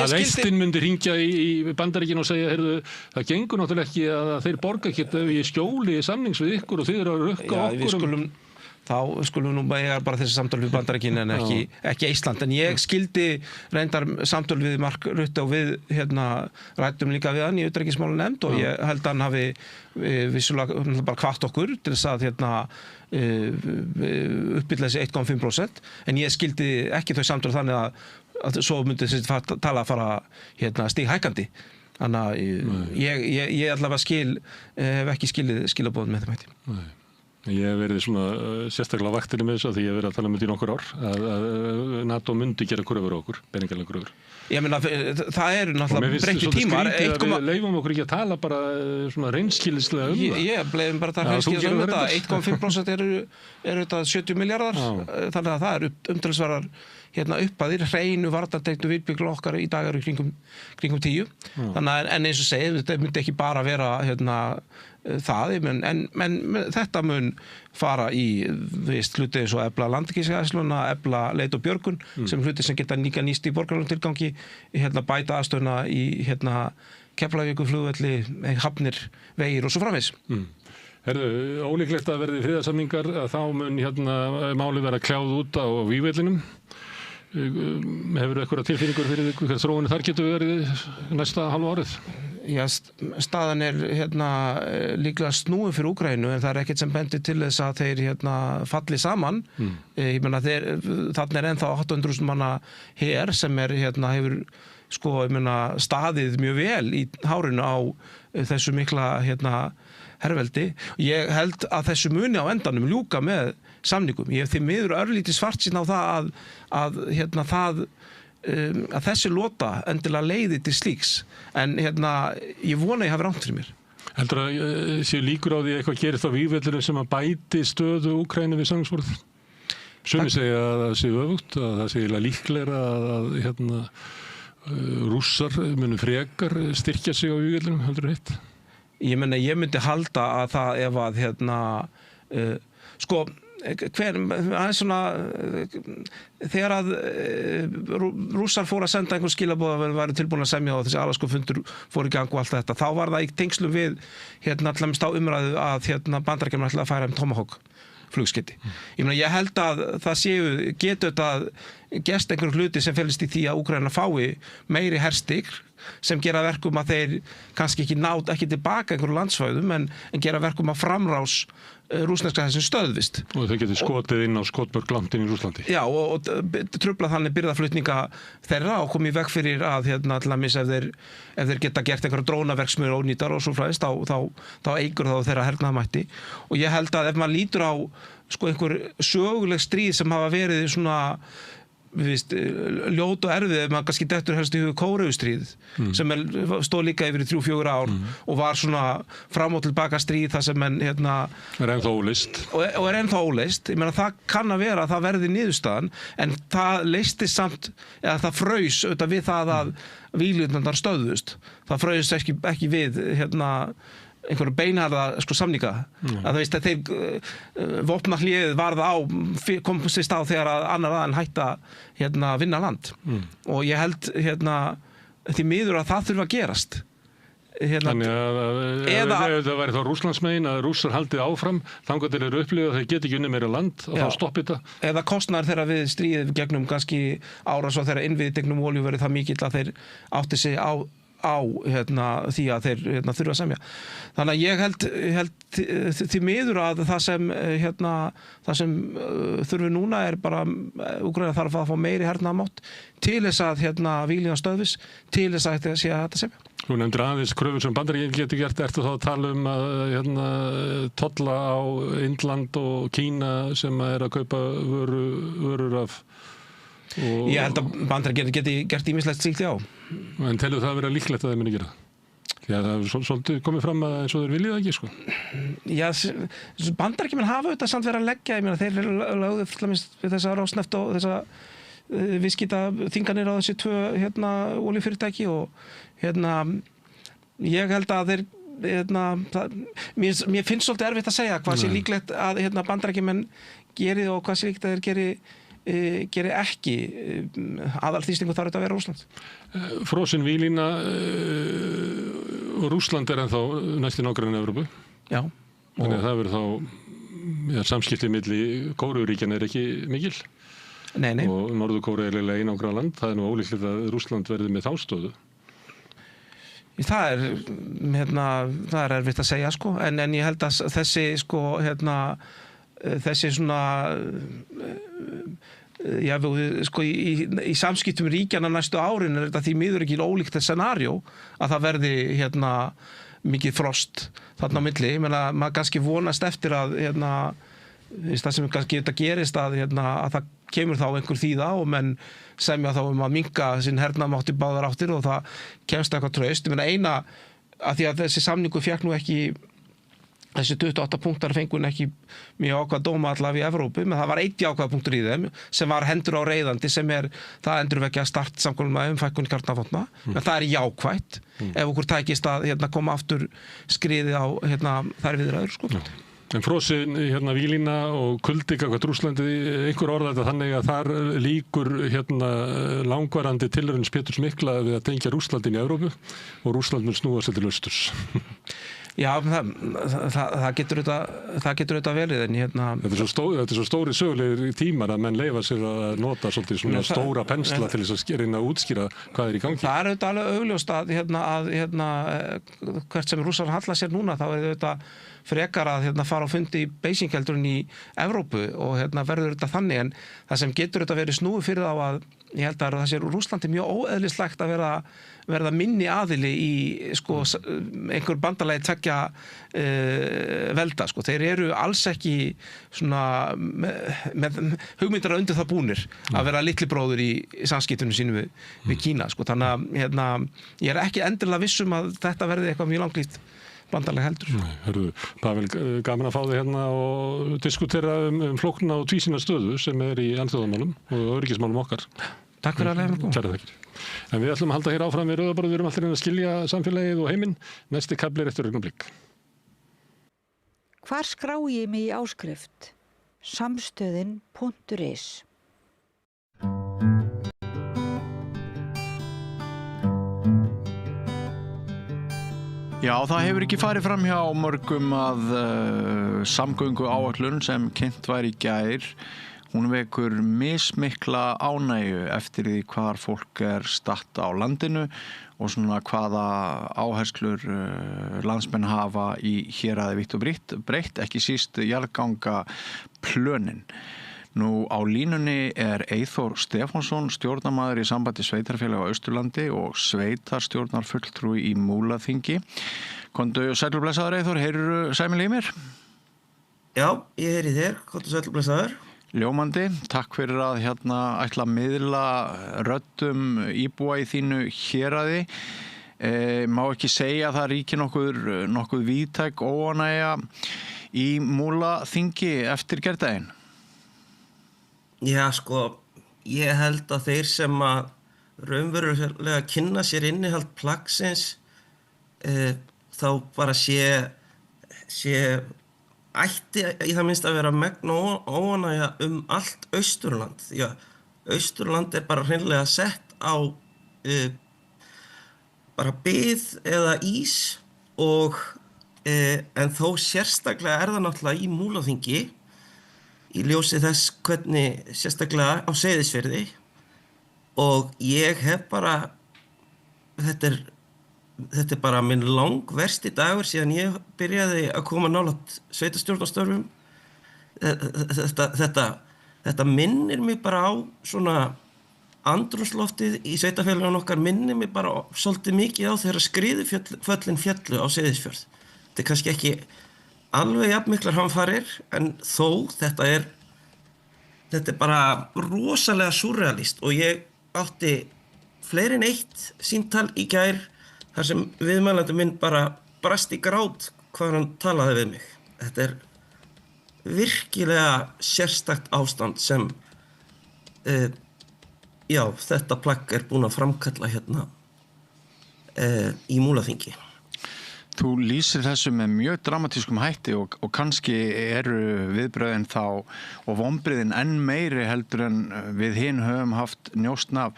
að Eistin myndi hringja í Bandaríkin og segja, heyrðu, það gengur náttúrulega ekki að þeir borga ekki í skjóli samnings við ykkur og þið eru að rukka okkur. Þá skulum nú bara þessi samtöl við Bandaríkin en ekki Ísland. En ég skildi reyndar samtöl við Mark Rutte og við ræddum líka við hann í utanríkismálanefnd og ég held að hann hafi vissulega bara hvatt okkur til þess að uppbylla þessi 1,5%. En ég skildi ekki þau samtöl þannig að svo myndi þessi tala að fara stighækkandi. Þannig að ég allavega hef ekki skilaboð með þeim hætti. Nei. Ég hef verið svona sérstaklega á vaktinni með þessu því ég hef verið að tala um þetta í nokkur ár að NATO myndi gera kröfur á okkur, peningalega kröfur. Ég meina, það eru náttúrulega breyttir tímar. Við leifum okkur ekki að tala bara svona reynskilslega um það. Ég leifum bara að tala reynskilslega um þetta. 1,5% eru þetta 70 milljarðar, þannig að það eru umtalsverðar upphæðir, hreinu varnartengdu viðbygglu okkar í dag eru kringum 10. Þannig að en eins og segið, þetta myndi ekki bara vera það, en þetta mun fara í hluti eins og efla landhelgisgæsluna, efla leit og björgun sem hluti sem geta líka nýst í borgaralegum tilgangi, bæta aðstöðuna í Keflavíkurflugvelli, hafnir, vegir og svo framvegis. Herðu, ólíklegt að verði friðarsamningar að þá mun málið vera kljáð út á vígvellinum. Hefur eitthvað tilfinningur fyrir hver þróunin þar getur verið næsta halva árið? Já, staðan líklega snúin fyrir Úkraínu en það ekkert sem bendir til þess að þeir falli saman. Ég meina þarna ennþá 800.000 manna her sem hefur staðið mjög vel í hárinu á þessu mikla herveldi. Ég held að þessu muni á endanum ljúka með samningum. Ég hef því miður örlítið svartsýn á það að þessi lota endilega leiði til slíks. En ég vona ég hafi rangt fyrir mér. Heldur að séu líkur á því eitthvað gerist á vígvellinum sem að bæti stöðu Úkraínu við samningsborð? Sumir segja að það séu öfugt, að það séu líklegra að Rússar munu frekar styrkja sig á vígvellinum, heldur þú hitt? Ég myndi halda að það ef að þegar að Rússar fóru að senda einhver skilaboð að væri tilbúin að semja og þessi Alaska-fundur fór í gang og allt þetta, þá var það í tengslum við allaveg á umræðu að Bandaríkjamenn ætlaði að færa Tomahawk flugskeyti. Ég held að það getur þetta gerst einhver hluti sem felist í því að Úkraína fái meiri herstig sem gera verkum að þeir kannski ekki tilbaka einhverju landsvæðum en gera verkum að framrás rússneska þessum stöðvist. Og þau getur skotið inn á skotmörk langt inn í Rússlandi. Já, og trufla þannig birgðaflutninga þeirra og koma í veg fyrir að til dæmis ef þeir geta gert einhverja drónaverksmiðjur ónýtar og svo fræðist, þá eigur það þeirra hernaðarmætti. Og ég held að ef maður lítur á einhver söguleg stríð sem hafa verið svona ljót og erfið ef maður kannski dettur helst í hug Kóreustríð sem stóð líka yfir í 3-4 ár og var svona fram og tilbaka stríð þar sem menn er ennþá óleyst og er ennþá óleyst. Ég meina það kann að vera að það verði niðurstaðan en það leystist samt eða það fraus auðvitað við það að víglundar stöðvust. Það fraus ekki við einhverju beinharða samninga að þeir vopnahléð kom sér stað þegar að annar aðeins hætta vinna land og ég held því miður að það þurfa að gerast Þannig að það væri þá Rússlandsmegin að Rússar haldið áfram þangað til þeir upplifa að þeir geti ekki unnið meira land og þá stoppi þetta eða kostnaður þeirra við stríðið gegnum kannski árás og þeirra innviði gegnum olíu verið það mikill að þeir átti sig á því að þeir þurfa að semja. Þannig að ég held því miður að það sem þurfi núna er bara Úkraína þarf að fá meiri hernaðarmátt til þess að víglíðan stöðvis til þess að þetta sé að þetta semja. Þú nefndir aðeins kröfur sem Bandaríkin getur gert, ertu þá að tala um að tolla á Indland og Kína sem er að kaupa vörur af Ég held að Bandaríkin geti gert ýmislegt slíkt, já. En telur það að vera líklegt að þeir muni gera það? Því að það er svolítið komið fram að eins og þeir viljið ekki, sko. Já, Bandaríkjamenn hafa auðvitað samt verið að leggja, ég meina þeir lögðu við þessa Rosneft og þessa viðskiptaþinganir á þessi 2 olíufyrirtæki og ég held að þeir mér finnst svolítið erfitt að segja hvað sé líklegt að Bandaríkjamenn geri og hvað sé líklegt að þeir geri ekki. Aðalþrýstingur þarf þetta að vera Rússland. Frosin vílína og Rússland ennþá næsti nágranni Evrópu. Já. Þannig að það verður þá samskipti milli Kóreuríkjanna ekki mikil. Nei. Og Norður-Kórea er eiginlega einangrað land. Það nú ólíklegt að Rússland verði með þá stöðu. Það er erfitt að segja sko, en ég held að þessi sko þessi svona sko í samskiptum ríkjanna næstu árin er þetta því miður ekki ólíkt scenario að það verði mikið frost þarna á milli. Ég meina, maður kannski vonast eftir að það sem kannski þetta gerist að það kemur þá einhver þýða og menn semja þá að minnka sinn hernaðarmátt í báðar áttir og það kemst eitthvað traust. Ég meina eina, að því að þessi samningur fékk nú ekki, þessi 28 punktar fengur ekki mjög ákvað dóma allavega í Evrópu, menn það var einn jákvæða punktur í þeim sem var hendur á reiðandi sem það endurvekja start samkomulagi fækkun kjarnavopna, en það er jákvætt ef okkur tækist að koma aftur skriði á þær viðræður sko. En frosin vílína og kuldi gagnvart Rússlandi, einhver orða þetta þannig að þar líkur langvarandi tilraun Péturs mikla við að tengja Rússlandin í Evrópu og Rússland mun snúa sér til austurs. Já, það getur þetta verið en Þetta er svo stóri sögulegir tímar að menn leyfa sér að nota svolítið svona stóra pensla til þess að reyna að útskýra hvað er í gangi. Það er auðvitað alveg augljóst að hvert sem Rússar halla sér núna þá er þetta frekar að fara á fundi í Beisingheldurinn í Evrópu og verður þetta þannig, en það sem getur þetta verið snúið fyrir þá að ég held að það sé Rússlandi mjög óeðlislegt að verða minni aðili í sko einhver bandalagi tveggja velda sko. Þeir eru alls ekki svona með hugmyndar undir það búnir að vera litli bróður í samskiptunum sínum við Kína sko. Þannig að ég er ekki endilega viss að þetta verði eitthvað mjög langlíft bandalega heldur. Hörðu, Pavel, gaman að fá þig og diskutera flókna og tvísýna stöðu sem er í alþjóðamálum og öryggismálum okkar. Takk fyrir að leiða mig. Kærar þakkir. En við ætlum að halda hér áfram við Rauða borðið, við erum alltaf að skilja samfélagið og heiminn. Næsti kafli er eftir augnablik. Hvar skrái ég mig í áskrift? Samstöðin.is. Já, það hefur ekki farið fram hjá mörgum að samgöngu áætlun sem kynnt var í gær, hún vekur mismikla ánægju eftir því hvar fólk er statt á landinu og svona hvaða áherslur landsmenn hafa í héraði vítt og breytt, ekki síst jarðganga plönin. Nú á línunni er Eyþór Stefánsson, stjórnarmaður í sambandi sveitarfélaga á Austurlandi og sveitarstjórnarfulltrúi í Múlaþingi. Komdu sæll og blessaður Eyþór, heyrðu sæmilega í mér? Já, ég heyri þér, komdu sæll og blessaður. Ljómandi, takk fyrir að ætla að miðla röddum íbúa í þínu héraði. Má ekki segja að það ríki nokkuð víðtæk óánægja í Múlaþingi eftir gærdaginn? Já, sko, ég held að þeir sem að raunverulega kynna sér innihald plaggsins þá bara sé ætti í það minnst að vera megn óánægja allt Austurland. Því að Austurland er bara hreinlega sett á bara bið eða ís og en þó sérstaklega er það náttúrulega í Múlaþingi í ljósi þess hvernig sérstaklega á Seyðisfirði og ég hef bara þetta er bara minn langversti dagur síðan ég byrjaði að koma nálægt sveitarstjórnarstörfum. Þetta minnir mig bara á svona andrúmsloftið í sveitarfélaginu okkar minnir mig bara svolítið mikið á þegar skriðuföllin féllu á Seyðisfjörð. Þetta er kannski ekki alveg jafnmiklar hamfarir en þó þetta er bara rosalega surrealist og ég átti fleiri en eitt símtal í gær þar sem viðmælandi minn bara brast í grát hvað hann talaði við mig. Þetta er virkilega sérstakt ástand sem þetta plagg er búin að framkalla í Múlaþingi. Þú lýsir þessu með mjög dramatískum hætti og kannski eru viðbröðin þá og vonbrigðin enn meiri heldur en við hin höfum haft njósn af.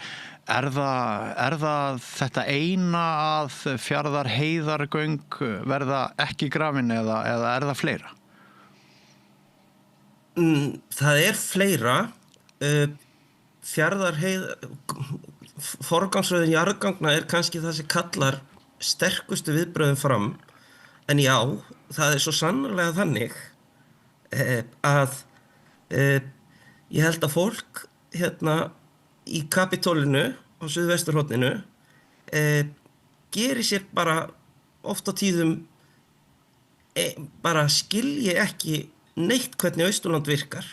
Er það þetta eina að Fjarðarheiðargöng verða ekki grafin eða er það fleira? Það er fleira. Forgangsröðin jarðgangna er kannski það sem kallar sterkustu viðbröðum fram, en já, það er svo sannarlega þannig að ég held að fólk hérna í Kapítólinu á Suðvesturhorninu gerir sér bara oft á tíðum bara skilji ekki neitt hvernig Austurland virkar.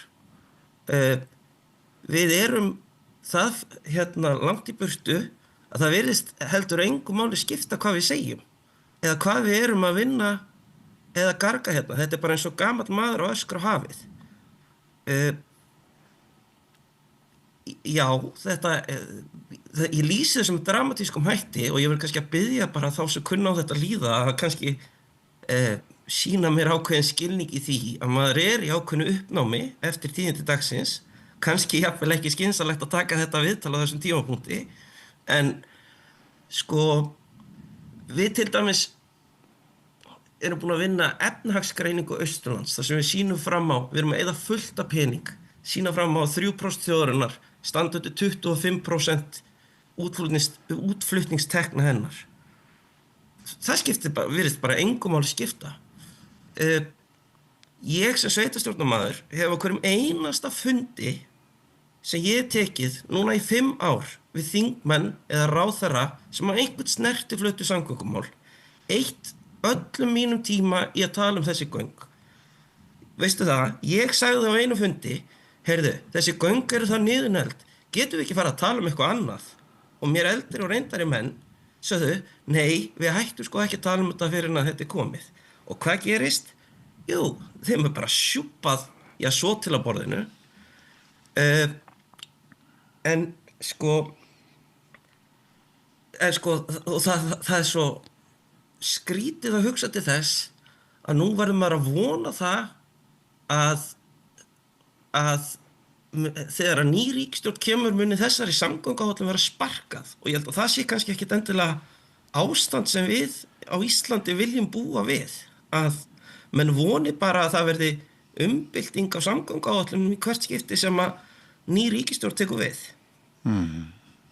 Við erum það hérna langt í burtu að það virðist heldur engu máli skipta hvað við segjum eða hvað við erum að vinna eða garga hérna. Þetta er bara eins og gamall maður á öskra á hafið. Já, ég lýsi þessum dramatískum hætti og ég vil kannski að biðja bara þá sem kunna á þetta líða að kannski sýna mér ákveðin skilning í því að maður er í ákveðinu uppnámi eftir tíðindi dagsins, kannski jafnvel ekki skynsamlegt að taka þetta viðtal á þessum tímapunkti. En sko, við til dæmis erum búin að vinna efnahagsgreiningu Austurlands, þar sem við sýnum fram á, við erum að eyða fullt af pening, sýna fram á 3% þjóðarinnar, standa undir 25% útflutningstekna hennar. Það virðist bara engu máli skipta. Ég sem sveitarstjórnarmaður hef á hverjum einasta fundi sem ég hef tekið núna í 5 ár við þingmenn eða ráðherra sem á einhvern snertiflötu samgöngumál eytt öllum mínum tíma í að tala þessi göng. Veistu það, ég sagði á einu fundi, heyrðu, þessi göng eru það niðurneld, getum við ekki fara að tala eitthvað annað? Og mér eldri og reyndari menn sögðu, nei, við hættum sko ekki að tala þetta fyrir en að þetta er komið. Og hvað gerist? Jú, þeim bara sjúpað, já, svo til að borðinu. En sko, og það er svo skrítið að hugsa til þess að nú verður maður að vona það að þegar að ný ríkisstjórn kemur muni þessari samgönguáætlun vera sparkað og ég held að það sé kannski ekkit endilega ástand sem við á Íslandi viljum búa við, að menn voni bara að það verði umbylting á samgönguáætlunum í hvert skipti sem að ný ríkisstjórn tekur við.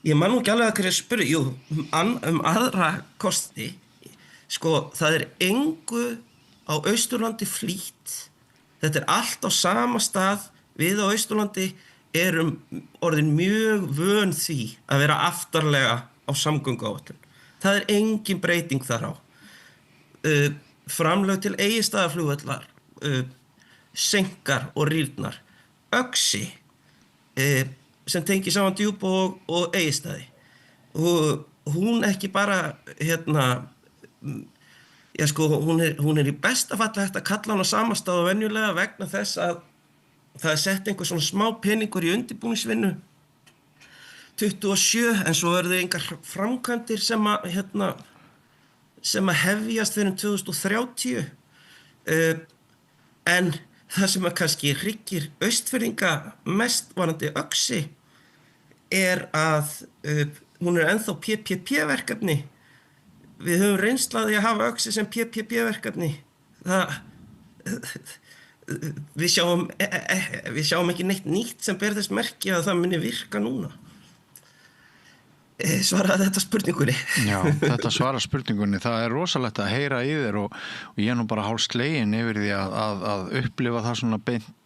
Ég man nú ekki alveg að hverja spyrja, aðra kosti, sko það er engu á Austurlandi flýtt, þetta er allt á sama stað, við á Austurlandi erum orðin mjög vön því að vera aftarlega á samgönguáætlun. Það er engin breyting þar á. Framlög til Egilsstaðaflugvallar, senkar og rýrnar, Öxi, sem tengir saman Djúpavog og Egilsstaði. Og hún ekki bara, já sko, hún er í besta falli hægt að kalla hana samastað og venjulega vegna þess að það er sett einhver svona smá peningur í undirbúningsvinnu 27, en svo eru þau engar framkvæmdir sem að hefjast fyrir 2030. En það sem að kannski hryggir Austfirðinga mest varandi Öxi er að hún er ennþá PPP-verkefni. Við höfum reynslaði að hafa Öxi sem PPP-verkefni. Við sjáum ekki neitt nýtt sem ber þess merki að það muni virka núna. Svaraði þetta spurningunni? Já, þetta svara spurningunni. Það er rosalegt að heyra í þér og ég er nú bara hálf slegin yfir því að upplifa það svona beint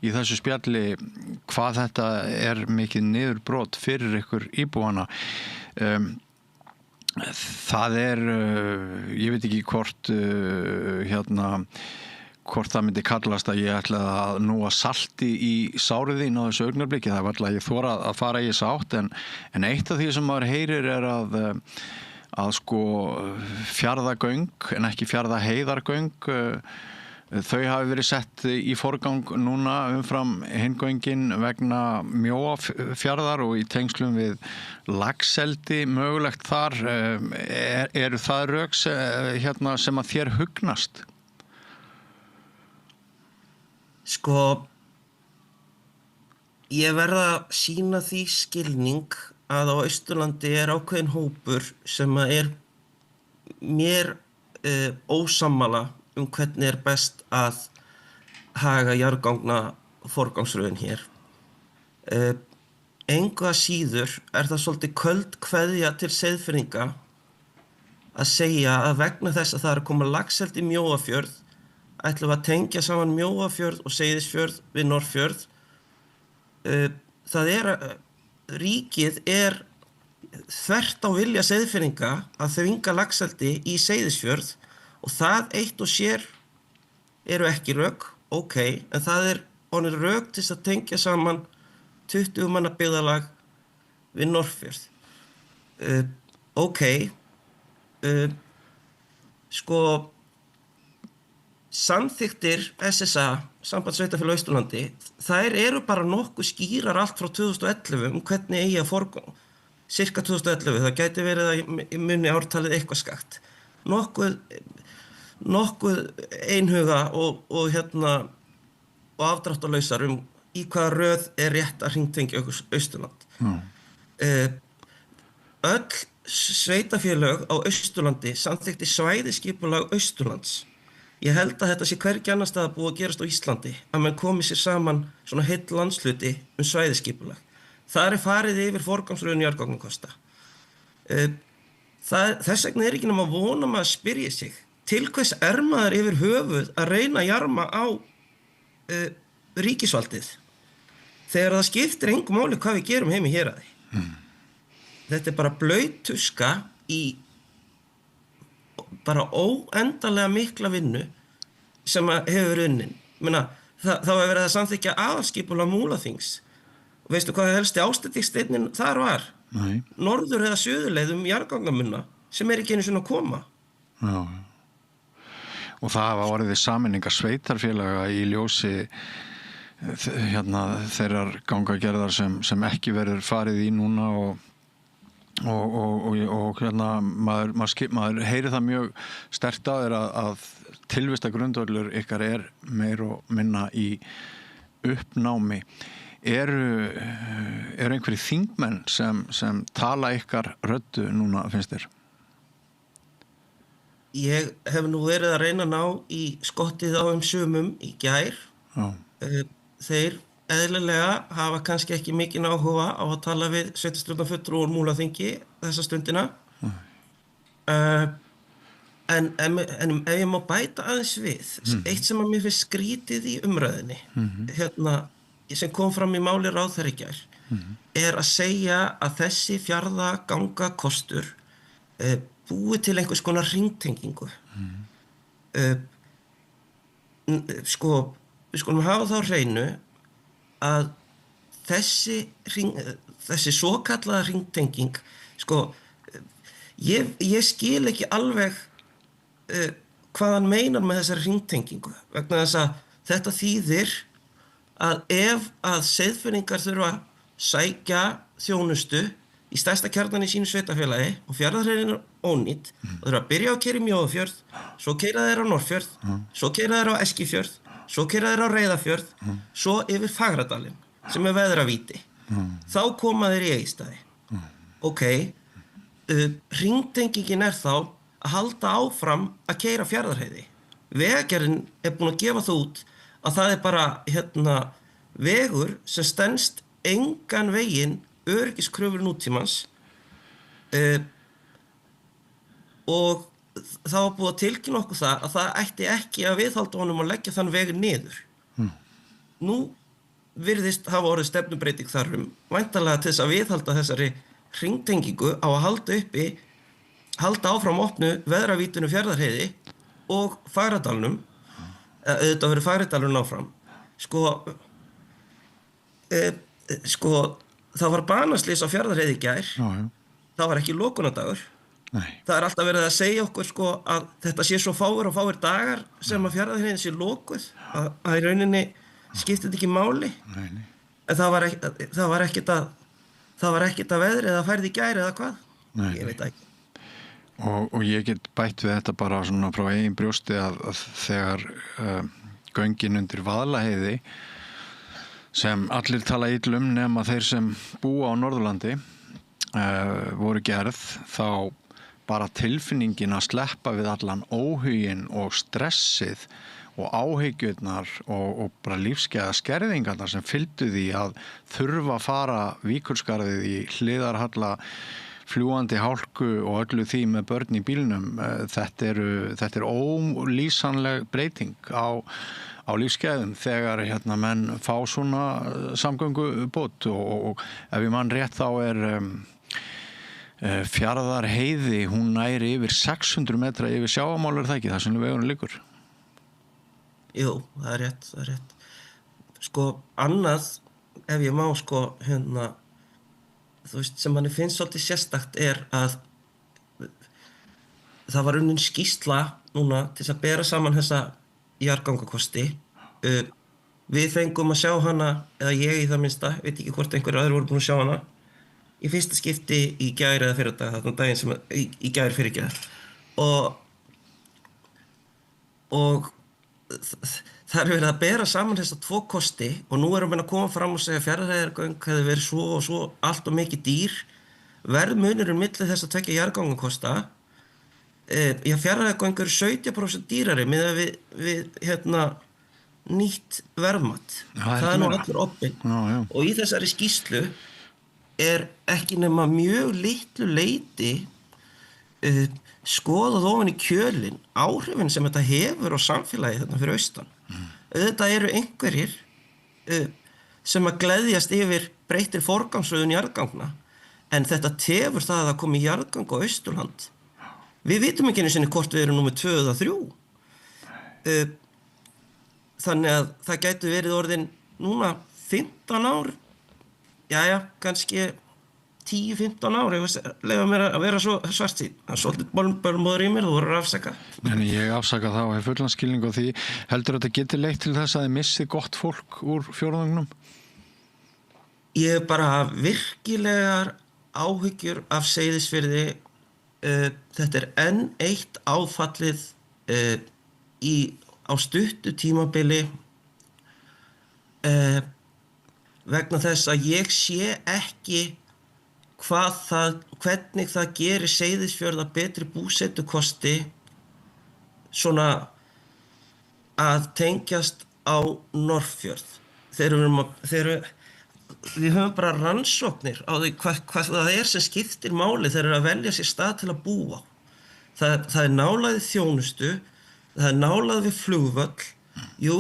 í þessu spjalli hvað þetta er mikið niðurbrot fyrir ykkur íbúana. Það er, ég veit ekki hvort hvort það myndi kallast að ég ætlaði að núa salti í sárið þín á þessu augnabliki. Það var alltaf ég þora að fara í þessa átt en eitt af því sem maður heyrir er að sko Fjarðargöng en ekki Fjarðarheiðargöng Þau hafi verið sett í forgang núna umfram hingöngin vegna Mjóafjarðar og í tengslum við laxeldi mögulegt þar. Eru það rök sem að þér hugnast? Sko, ég verð að sýna því skilning að á Austurlandi ákveðin hópur sem að mér ósammála hvernig best að haga jarðganga forgangsröðin hér. Engu að síður það svolítið köld kveðja til Seyðfirðinga að segja að vegna þess að það að koma laxeldi í Mjóafjörð ætlum við að tengja saman Mjóafjörð og Seyðisfjörð við Norðfjörð. Ríkið þvert á vilja Seyðfirðinga að þvinga laxeldi í Seyðisfjörð og það eitt og sér eru ekki rök, en það honum rök til að tengja saman 20 manna byggðarlag við Norðfjörð. Sko, samþykktir SSA, Sambandssveitarfélag Austurlandi, þær eru bara nokkuð skýrar allt frá 2011 hvernig eigi að forgang. Cirka 2011, það gæti verið að muni ártalið eitthvað skakt. Nokkuð einhuga og afdráttarlausar í hvaða röð rétt að hringtengja Austurland. Öll sveitarfélög á Austurlandi samþykkti svæðisskipulag Austurlands. Ég held að þetta sé hvergi annars staðar búið að gerast á Íslandi, að menn komi sér saman svona heill landshluti svæðisskipulag. Það farið yfir forgangsröðun jarðgangakosta. Þess vegna ekki nema að vona maður að spyrja sig, til hvers maður yfir höfuð að reyna að jarma á ríkisvaldið, þegar það skiptir engu máli hvað við gerum heim í héraði. Þetta bara blaut tuska í bara óendanlega mikla vinnu sem hefur unnin. Það var verið að samþykkja aðalskipulag Múlaþings. Og veistu hvað helsti ástæðissteinninn þar var? Nei. Norður- eða suðurleið jarðgangamunna sem ekki einu sinni að koma. Já. Og það var orðið sameiningar sveitarfélaga í ljósi þeirrar gangagerðar sem ekki verður farið í núna og maður heyri það mjög sterkt á þér að tilvista grundvöllur ykkar meir og minna í uppnámi. Eru einhverjir þingmenn sem tala ykkar röddu núna, finnst þér? Ég hef nú verið að reyna að ná í skottið á sumum í gær. Já. Þeir eðlilega hafa kannski ekki mikinn áhuga á að tala við sveitarstjórnarfulltrúa úr Múlaþingi þessa stundina. En ef ég má bæta aðeins við, eitt sem að mér finnst skrítið í umræðinni, sem kom fram í máli ráðherra í gær, að segja að þessi fjarðagangakostur búi til einhvers konar hringtengingu. Sko, við skulum hafa þá á hreinu að þessi svokallaða hringtenging, sko, ég skil ekki alveg hvað hann meinar með þessari hringtengingu, vegna þess að þetta þýðir að ef að Seyðfirðingar þurfa að sækja þjónustu í stærsta kjarnan í sínu sveitarfélagi og Fjarðarheiðin ónýtt, og þurfa að byrja á að keyra í Mjóafjörð, svo keyra þeir á Norðfjörð, svo keyra þeir á Eskifjörð, svo keyra þeir á Reyðarfjörð, svo yfir Fagradalinn, sem veðravíti. Þá koma þeir í Egilsstaði. Hringtengingin þá að halda áfram að keyra Fjarðarheiði. Vegagerðin búin að gefa það út að það bara vegur sem stenst engan veginn öryggiskröfur nútímans, og það var búið að tilkynna okkur það að það ætti ekki að viðhalda honum og leggja þann veginn niður. Nú virðist hafa orðið stefnubreiting þar væntanlega til þess að viðhalda þessari hringtengingu á að halda áfram opnu veðravítinu Fjarðarheiði og Fagradalnum, auðvitað verið Fagradalurinn áfram. Sko, það var banaslys á Fjarðarheiði í gær. Það var ekki lokunardagur. Það alltaf verið að segja okkur sko að þetta sé svo fáir og fáir dagar sem að Fjarðarheiðin sé lokuð, að í rauninni skiptir þetta ekki máli. Nei. En það var ekkert að veðri eða færði í gær eða hvað? Nei. Ég veit ekki. Og ég get bætt við þetta bara svona frá eigin brjósti að þegar göngin undir Vaðlaheiði sem allir tala illum nema þeir sem búa á Norðurlandi voru gerð, þá bara tilfinningin að sleppa við allan óhuginn og stressið og áhyggjurnar og bara lífsgæða skerðingarnar sem fylgdu því að þurfa að fara Víkurskarðið í Hliðarhalla, fljúandi hálku og öllu því með börn í bílnum. Þetta er ólýsanleg breyting á lífsgæðum þegar menn fá svona samgöngubót og ef ég man rétt þá Fjarðarheiði, hún næri yfir 600 metra yfir sjávarmál, það ekki, það sem vegurinn liggur? Jú, það er rétt. Sko, annað, ef ég má sko, þú veist, sem manni finnst svolítið sérstakt að það var unnin skýrsla núna til að bera saman þessa jarðgangakosti. Við fengum að sjá hana, eða ég í það minnsta, veit ekki hvort einhverjir aðrir voru búin að sjá hana, í fyrsta skipti í gær eða fyrir dag, þarna daginn sem í gær fyrir gær. Og það er verið að bera saman þessa tvo kosti og nú erum við að koma fram og segja Fjarðarheiðargöng hefði verið svo og svo allt og mikið dýr. Verðmunurinn milli þess að tvekja jarðgangakosta, Fjarðarheiðargöng eru 17% dýrari miðað við nýtt verðmat. Það er nú allur opinn. Og í þessari skýrslu er ekki nema mjög litlu leyti skoðað ofan í kjölinn áhrifin sem þetta hefur á samfélagið þarna fyrir austan. Auðvitað eru einhverjir sem að gleðjast yfir breyttir forgangsröðun jarðgangna, en þetta tefur það að koma í jarðgang á Austurland. Við vitum ekki einu sinni hvort við erum númer 2 eða 3. Þannig að það gæti verið orðin núna 15 ár, kannski 10-15 ár, leiða mér að vera svo svartsýn. Það er svolítið bölmóður í mér, þú voru að afsaka. En ég afsaka það og hef fullan skilning á því. Heldur þetta geti leitt til þess að þið missi gott fólk úr fjórðungnum? Ég hef bara virkilegar áhyggjur af Seyðisfirði. Þetta er enn eitt áfallið á stuttu tímabili vegna þess að ég sé ekki hvernig það gerir Seyðisfjörð að betri búsetukosti svona að tengjast á Norðfjörð. Við höfum bara rannsóknir á því hvað það er sem skiptir máli þegar að velja sér stað til að búa á. Það er nálægð þjónustu, það er nálægð við flugvöll. Jú,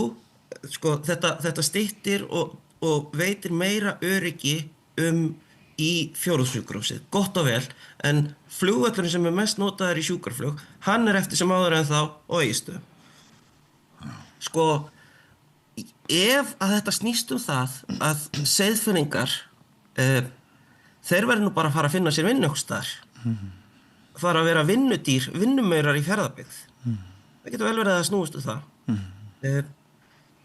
sko, þetta styttir og veitir meira öryggi í fjórðungssjúkrahúsið, gott og vel, en flugvöllurinn sem er mest notaður í sjúkraflug, hann er eftir sem áður en þá og Egilsstöðum. Sko, ef að þetta snýst það að Seyðfirðingar, þeir verður nú bara að fara að finna sér vinnu einhvers staðar, fara að vera vinnudýr, vinnumaurar í Fjarðabyggð. Það getur vel verið að snúast það.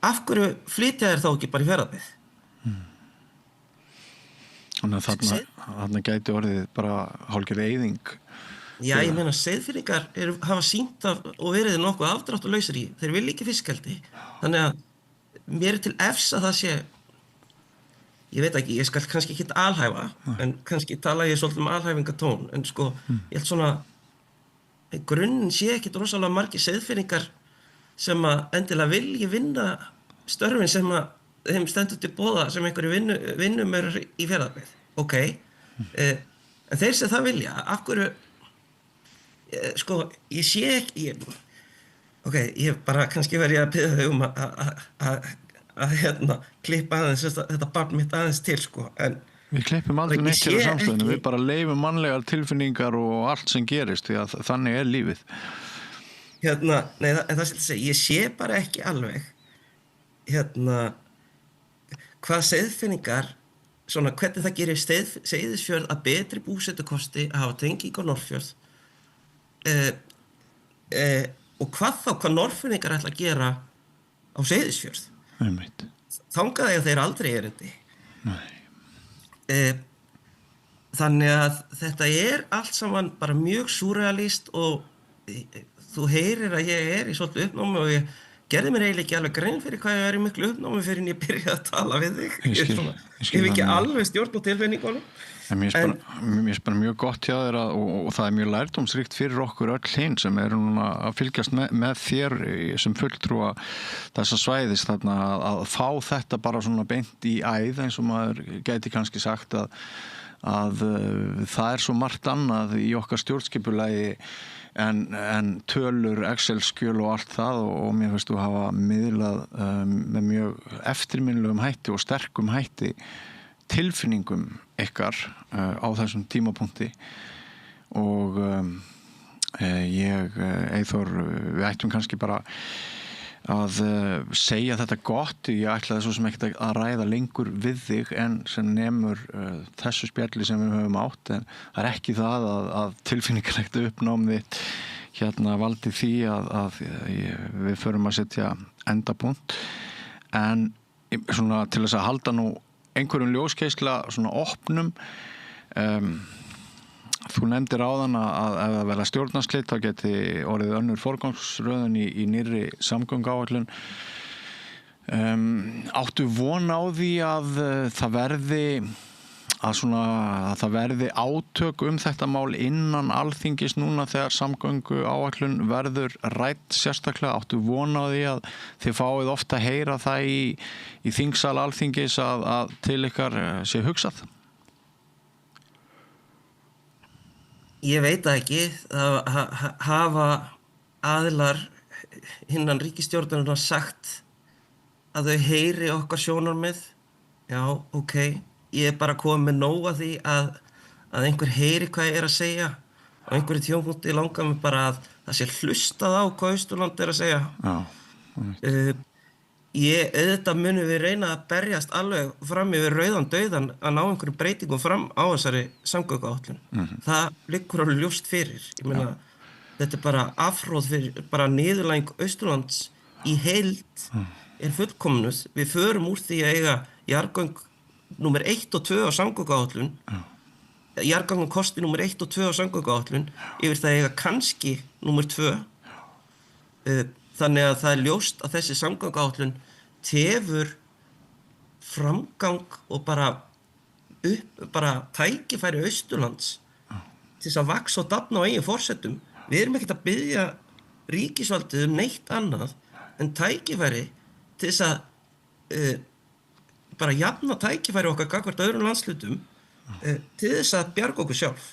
Af hverju flytja þeir þá ekki bara í Fjarðabyggð? Þannig að þarna gæti orðið bara hálfgerð eyðing. Já, ég meina Seyðfirðingar hafa sýnt og verið nokkuð afdráttalausir í. Þeir vilja ekki fiskeldi. Þannig að mér er til efs að það sé, ég veit ekki, ég skal kannski ekki alhæfa, en kannski tala ég svolítið alhæfingatón, en sko, ég held svona, grunninn sé ekki rosalega margir Seyðfirðingar sem að endilega vilji vinna störfin sem að þeim stendur til boða sem einhverju vinnum er í Fjarðabyggð. Ok, en þeir sem það vilja, af hverju, sko, ég sé ekki, ég bara kannski verið að biðja þau að klippa aðeins þetta barn mitt aðeins til, sko, en við klippum aldrei neitt til samstöðinu, við bara leifum mannlegar tilfinningar og allt sem gerist, því að þannig er lífið. Nei, það sem ég segi, ég sé bara ekki alveg, hvað Seyðfirðingar, svona hvernig það gerir Seyðisfjörð að betri búsetukosti að hafa tenging á Norðfjörð og hvað Norðfirðingar ætla að gera á Seyðisfjörð. Þangað eiga þeir aldrei erindi. Þannig að þetta allt saman bara mjög súrrealíst og þú heyrir að ég í svolítið uppnámi og ég gerði mér eiginlega ekki alveg grein fyrir hvað ég í miklu uppnámi fyrir en ég byrjaði að tala við þig. Ég hef ekki alveg stjórn á tilfinningunum. Mér finnst bara mjög gott hjá þér og það mjög lærdómsríkt fyrir okkur öll hinn sem núna að fylgjast með þér sem fulltrúa þessa svæðis þarna að fá þetta bara svona beint í æð eins og maður gæti kannski sagt að það svo margt annað í okkar stjórnskipulagi en tölur, Excel-skjöl og allt það og mér finnst þú hafa miðlað með mjög eftirminnilegum hætti og sterkum hætti tilfinningum ykkar á þessum tímapunkti og Eyþór, við ættum kannski bara að segja þetta gott. Ég ætlaði svo sem ekkert að ræða lengur við þig en sem nemur þessu spjalli sem við höfum átt en það ekki það að tilfinningarlegt uppnám þitt valdi því að við förum að setja endapunkt en svona til þess að halda nú einhverjum ljóskeisla svona opnum þú nefndir áðan að ef það verða stjórnarslit þá geti orðið önnur forgangsröðun í nýrri samgönguáætlun áttu von á því að það verði átök þetta mál innan Alþingis núna þegar samgönguáætlun verður rædd sérstaklega áttu von á því að þið fáið ofta að heyra það í þingsal Alþingis að til ykkar sé hugsað? Ég veit það ekki. Það hafa aðilar innan ríkisstjórnarinnar sagt að þau heyri okkar sjónarmið. Já, ok. Ég bara komið með nóg að því að einhver heyri hvað ég að segja. Á einhverju tímapunkti langar mig bara að það sé hlustað á hvað Austurland að segja. Auðvitað munum við reyna að berjast alveg fram yfir rauðan dauðan að ná einhverjum breytingum fram á þessari samgönguáætlun. Það liggur alveg ljóst fyrir. Ég meina, þetta bara afhróð fyrir bara niðurlæging Austurlands í heild fullkomnuð. Við förum úr því að eiga jarðgöng númer 1 og 2 á samgönguáætlun. Jarðgöngum kosti númer 1 og 2 á samgönguáætlun yfir það eiga kannski númer 2. Þannig að það ljóst að þessi samgönguáætlun tefur framgang og bara tækifæri Austurlands til þess að vaxa og dafna á eigin forsetum. Við erum ekkert að biðja ríkisvaldið neitt annað en tækifæri til þess að bara jafna tækifæri okkar gagnvart öðrum landslutum til þess að bjarga okkur sjálf.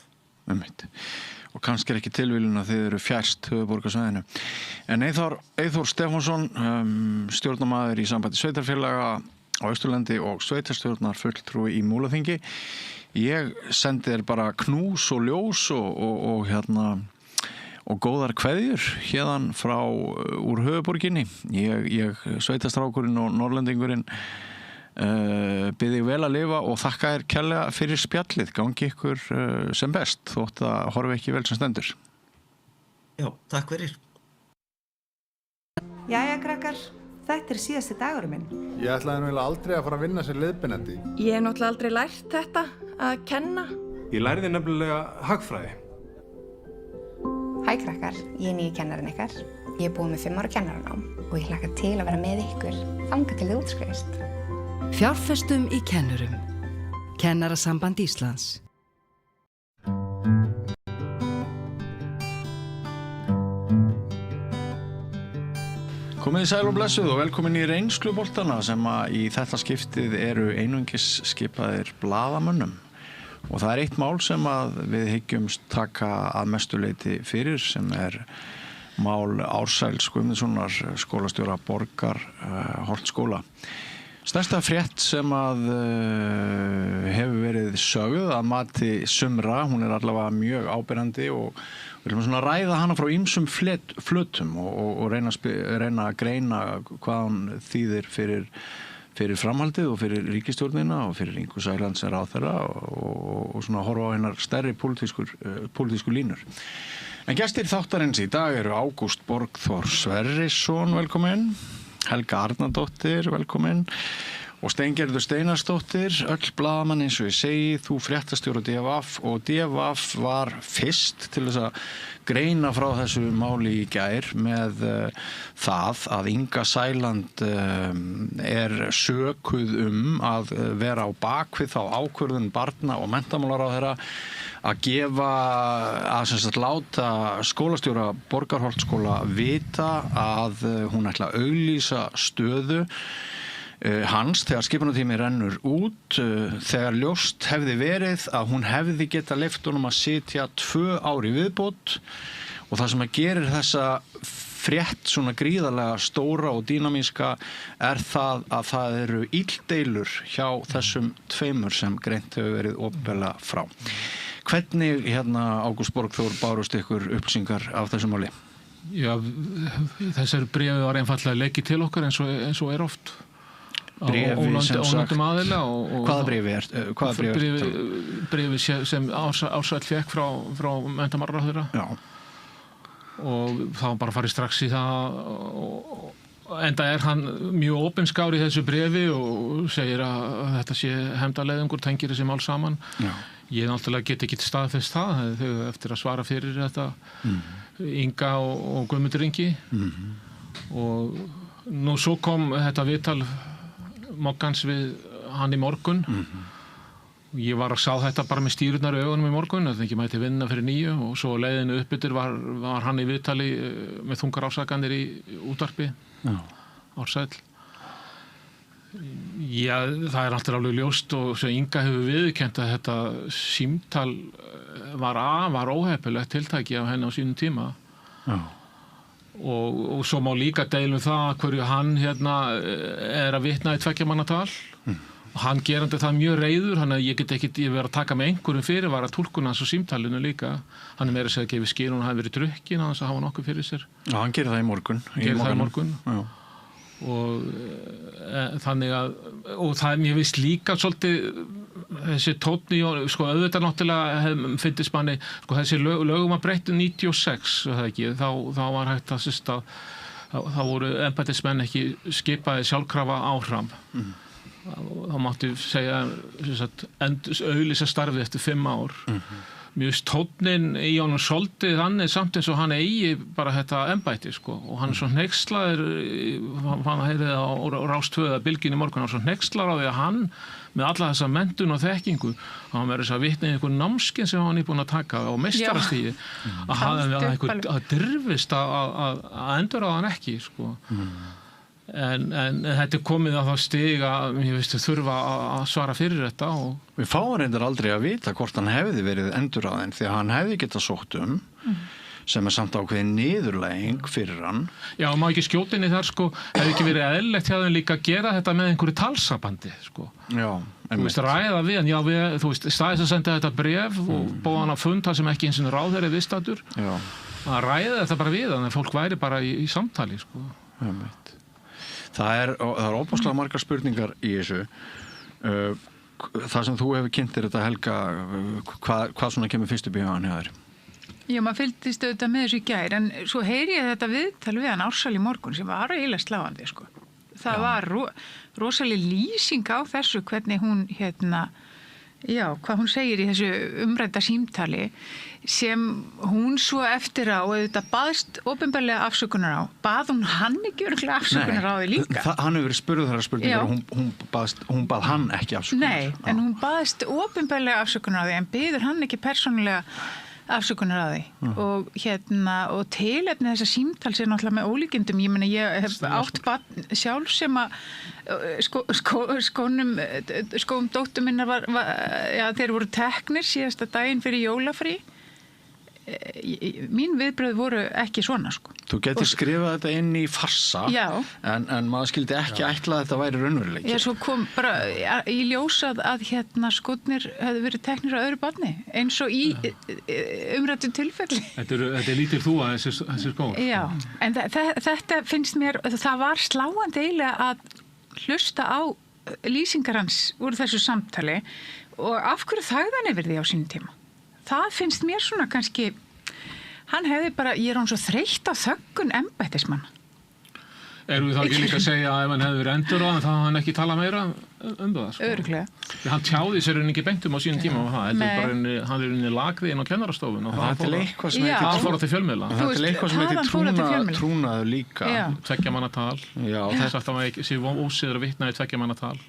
Og kannski ekki tilviljun að þið eru fjærst höfuðborgarsvæðinu. En Eyþór Stefánsson, stjórnarmaður í sambandi sveitarfélaga á Austurlandi og sveitarstjórnar fulltrúi í Múlaþingi. Ég sendi þér bara knús og ljós og góðar kveðjur hérðan frá úr höfuðborginni. Ég sveitarstrákurinn og norrlendingurinn bið þig vel að lifa og þakka þér kærlega fyrir spjallið. Gangi ykkur sem best þótt að horfi ekki vel sem stendur. Já, takk fyrir. Jæja, krakkar, þetta síðasti dagur minn. Ég ætlaði nú aldrei að fara að vinna sem leiðbeinandi. Ég hef náttúrulega aldrei lært þetta að kenna. Ég lærði nefnilega hagfræði. Hæ krakkar, ég nýji kennarinn ykkar. Ég búið með 5 ára kennaranám og ég hlakka til að vera með ykkur þangað til þið útskrifist. Fjárfestum í kennurum. Kennarasamband Íslands. Komið í sæl og blessuð og velkomin í reynsluboltana sem að í þetta skiptið eru einungis skipaðir blaðamönnum. Og það eitt mál sem að við hyggjumst taka að mestu leyti fyrir sem mál Ársæls Guðmundssonar skólastjóra Borgarholtsskóla. Stærsta frétt sem að hefur verið sögð að mati sumra, hún allavega mjög áberandi og við erum svona að ræða hana frá ýmsum flötum og reyna að greina hvað hún þýðir fyrir framhaldið og fyrir ríkisstjórnina og fyrir Ingu Sæland sem ráðherra og svona horfa á hennar stærri pólitísku línur. En gestir þáttarins í dag eru Ágúst Borgþór Sverrisson, velkomin, Helga Arnardóttir, velkomin, og Steingerður Steinarsdóttir, öll blaðamann eins og ég segi, þú fréttastjóri DVF og DVF var fyrst til þess að greina frá þessu máli í gær með það að Inga Sæland sökuð að vera á bakvið þá ákvörðun barna- og menntamálaráðherra að gefa, að láta skólastjóra Borgarholtsskóla vita að hún ætla að auglýsa stöðu hans þegar skipunartími rennur út, þegar ljóst hefði verið að hún hefði geta leyft honum að sitja 2 ár í viðbót, og það sem að gerir þessa frétt svona gríðarlega stóra og dýnamíska það að það eru illdeilur hjá þessum 2 sem greint hefur verið opinberlega frá. Hvernig Ágúst Borgþór bárust ykkur upplýsingar af þessu máli? Já, þessari bréfi var einfaldlega leikið til okkar eins og oft. Bréfi sem sagt, hvaða bréfi er? Bréfi sem Ársæll fékk frá menntamálaráðherra. Já. Og þá bara farið strax í það, enda hann mjög opinskár í þessu bréfi og segir að þetta sé hefndarleiðingur, tengir þessi mál saman. Já. Ég náttúrulega get ekki staðfest það eftir að svara fyrir þetta Inga og Guðmundur Ingi. Og nú svo kom þetta viðtal Moggans við hann í morgun. Ég var að sá þetta bara með stýrurnar í augunum í morgun, að það ekki mæti vinna fyrir 9 og svo leiðinu uppbyttur var hann í viðtali með þungar ásakanir í útvarpi. Ársæll. Já, það er alltaf alveg ljóst og sem Inga hefur viðurkennt að þetta símtal var óheppilegt tiltæki af henni á sínum tíma. Já. Og svo má líka deilum það hverju hann er að vitna í 2 manna tal. Og hann gerandi það mjög reiður, hann að ég verið að taka með einhverjum fyrirvara túlkun hans á símtalinu líka. Hann meira að segja að gefa skyn og hann hafi verið drukkin á þess að hafa nokkuð fyrir sér. Já, hann gerir það í morgun. Já. Og þannig að, og það mér veist líka svolítið þessi tónni, sko auðvitað náttúrulega fyndist manni, sko þessi lögum að breytta 96, það ekki, þá var hægt að sýsta, þá voru embættismenn ekki skipaði sjálfkrafa áfram. Þá mátti segja auglýsa starfið eftir 5 ár. Mjög veist tónnin í honum svolítið þannig samt eins og hann eigi bara þetta embætti, sko, og hann er svo hneykslaður, hann heyrði á Rás 2 eða Bylgjunni í morgun, hann er svo hneykslaður á því að hann með alla þessa menntun og þekkingu, hann verður þess að vitna í einhver námskeið sem hann er búin að taka á meistarastígi, að dirfist að endur á hann ekki, sko. En þetta komið að það stig að ég veist þurfa að svara fyrir þetta og við fáum reyndar aldrei að vita hvort hann hefði verið endurráðinn því að hann hefði getað sótt sem er samt ákveðin niðurlæging fyrir hann. Já, má ekki skjóta inn í þar, sko, hefði ekki verið eðlilegt hjá þeim líka að gera þetta með einhverju talsabandi, sko. Já, þú veist, ræða við hann, þú veist, staðis að senda þetta bréf og bóða hann að fund þar sem ekki eins og ráðherra er viðstaddur. Já. Að ræða þetta bara við hann, en fólk væri bara í samtali, sko. Það er óbúslega margar spurningar í þessu. Það sem þú hefur kynnt þetta, Helga, hvað svona kemur fyrst upp í hugann hjá þér? Já, maður fylgdist auðvitað með þessu í gær, en svo heyri ég þetta viðtal við hann Ársæl í morgun sem var eiginlega sláandi, sko. Það var rosaleg lýsing á þessu, hvernig hún, hvað hún segir í þessu umrædda símtali sem hún svo eftir á auðvitað baðst opinberlega afsökunar á. Bað hann ekki örugglega afsökunar á því líka? Nei, hann hefur verið spurður þar spurningar og hún bað hann ekki afsökunar. Nei, en hún baðst opinberlega afsökunar á því en biður hann ekki persónulega afsökunar á því. Og tilefni þessa símtals er náttúrulega með ólíkindum. Ég meina, ég hef átt barn sjálf sem að skóum dóttur minnar þeir voru teknir síðasta daginn fyrir jólafrí. Mín viðbröð voru ekki svona, sko. Þú getur skrifað þetta inn í farsa en maður skildi ekki ætla að þetta væri raunveruleiki. Já, svo kom bara í ljós að skotnir hefðu verið teknir á öðru barni eins og í umrættu tilfelli. Þetta er lítil þú að þessi skór. Já, en þetta finnst mér, það var sláandi eiginlega að hlusta á lýsingar hans úr þessu samtali og af hverju þagði hann yfir því á sínum tíma. Það finnst mér svona kannski, hann hefði bara, ég er hann svo þreytt á þöggun embættismanna. Erum við þá ekki líka að segja að ef hann hefði verið endur á hann, þá hafði hann ekki talað meira það, sko. Örugglega. Hann tjáði sér ekki beintum á sínum tíma um það. Hann er inni lagði inn á kennarastofun og það fór til fjölmiðla. Það er eitthvað sem heitir trúnaður líka. Tveggjamannatal. Þess að það var ekki ósiður að vitna í tveggjamannatal.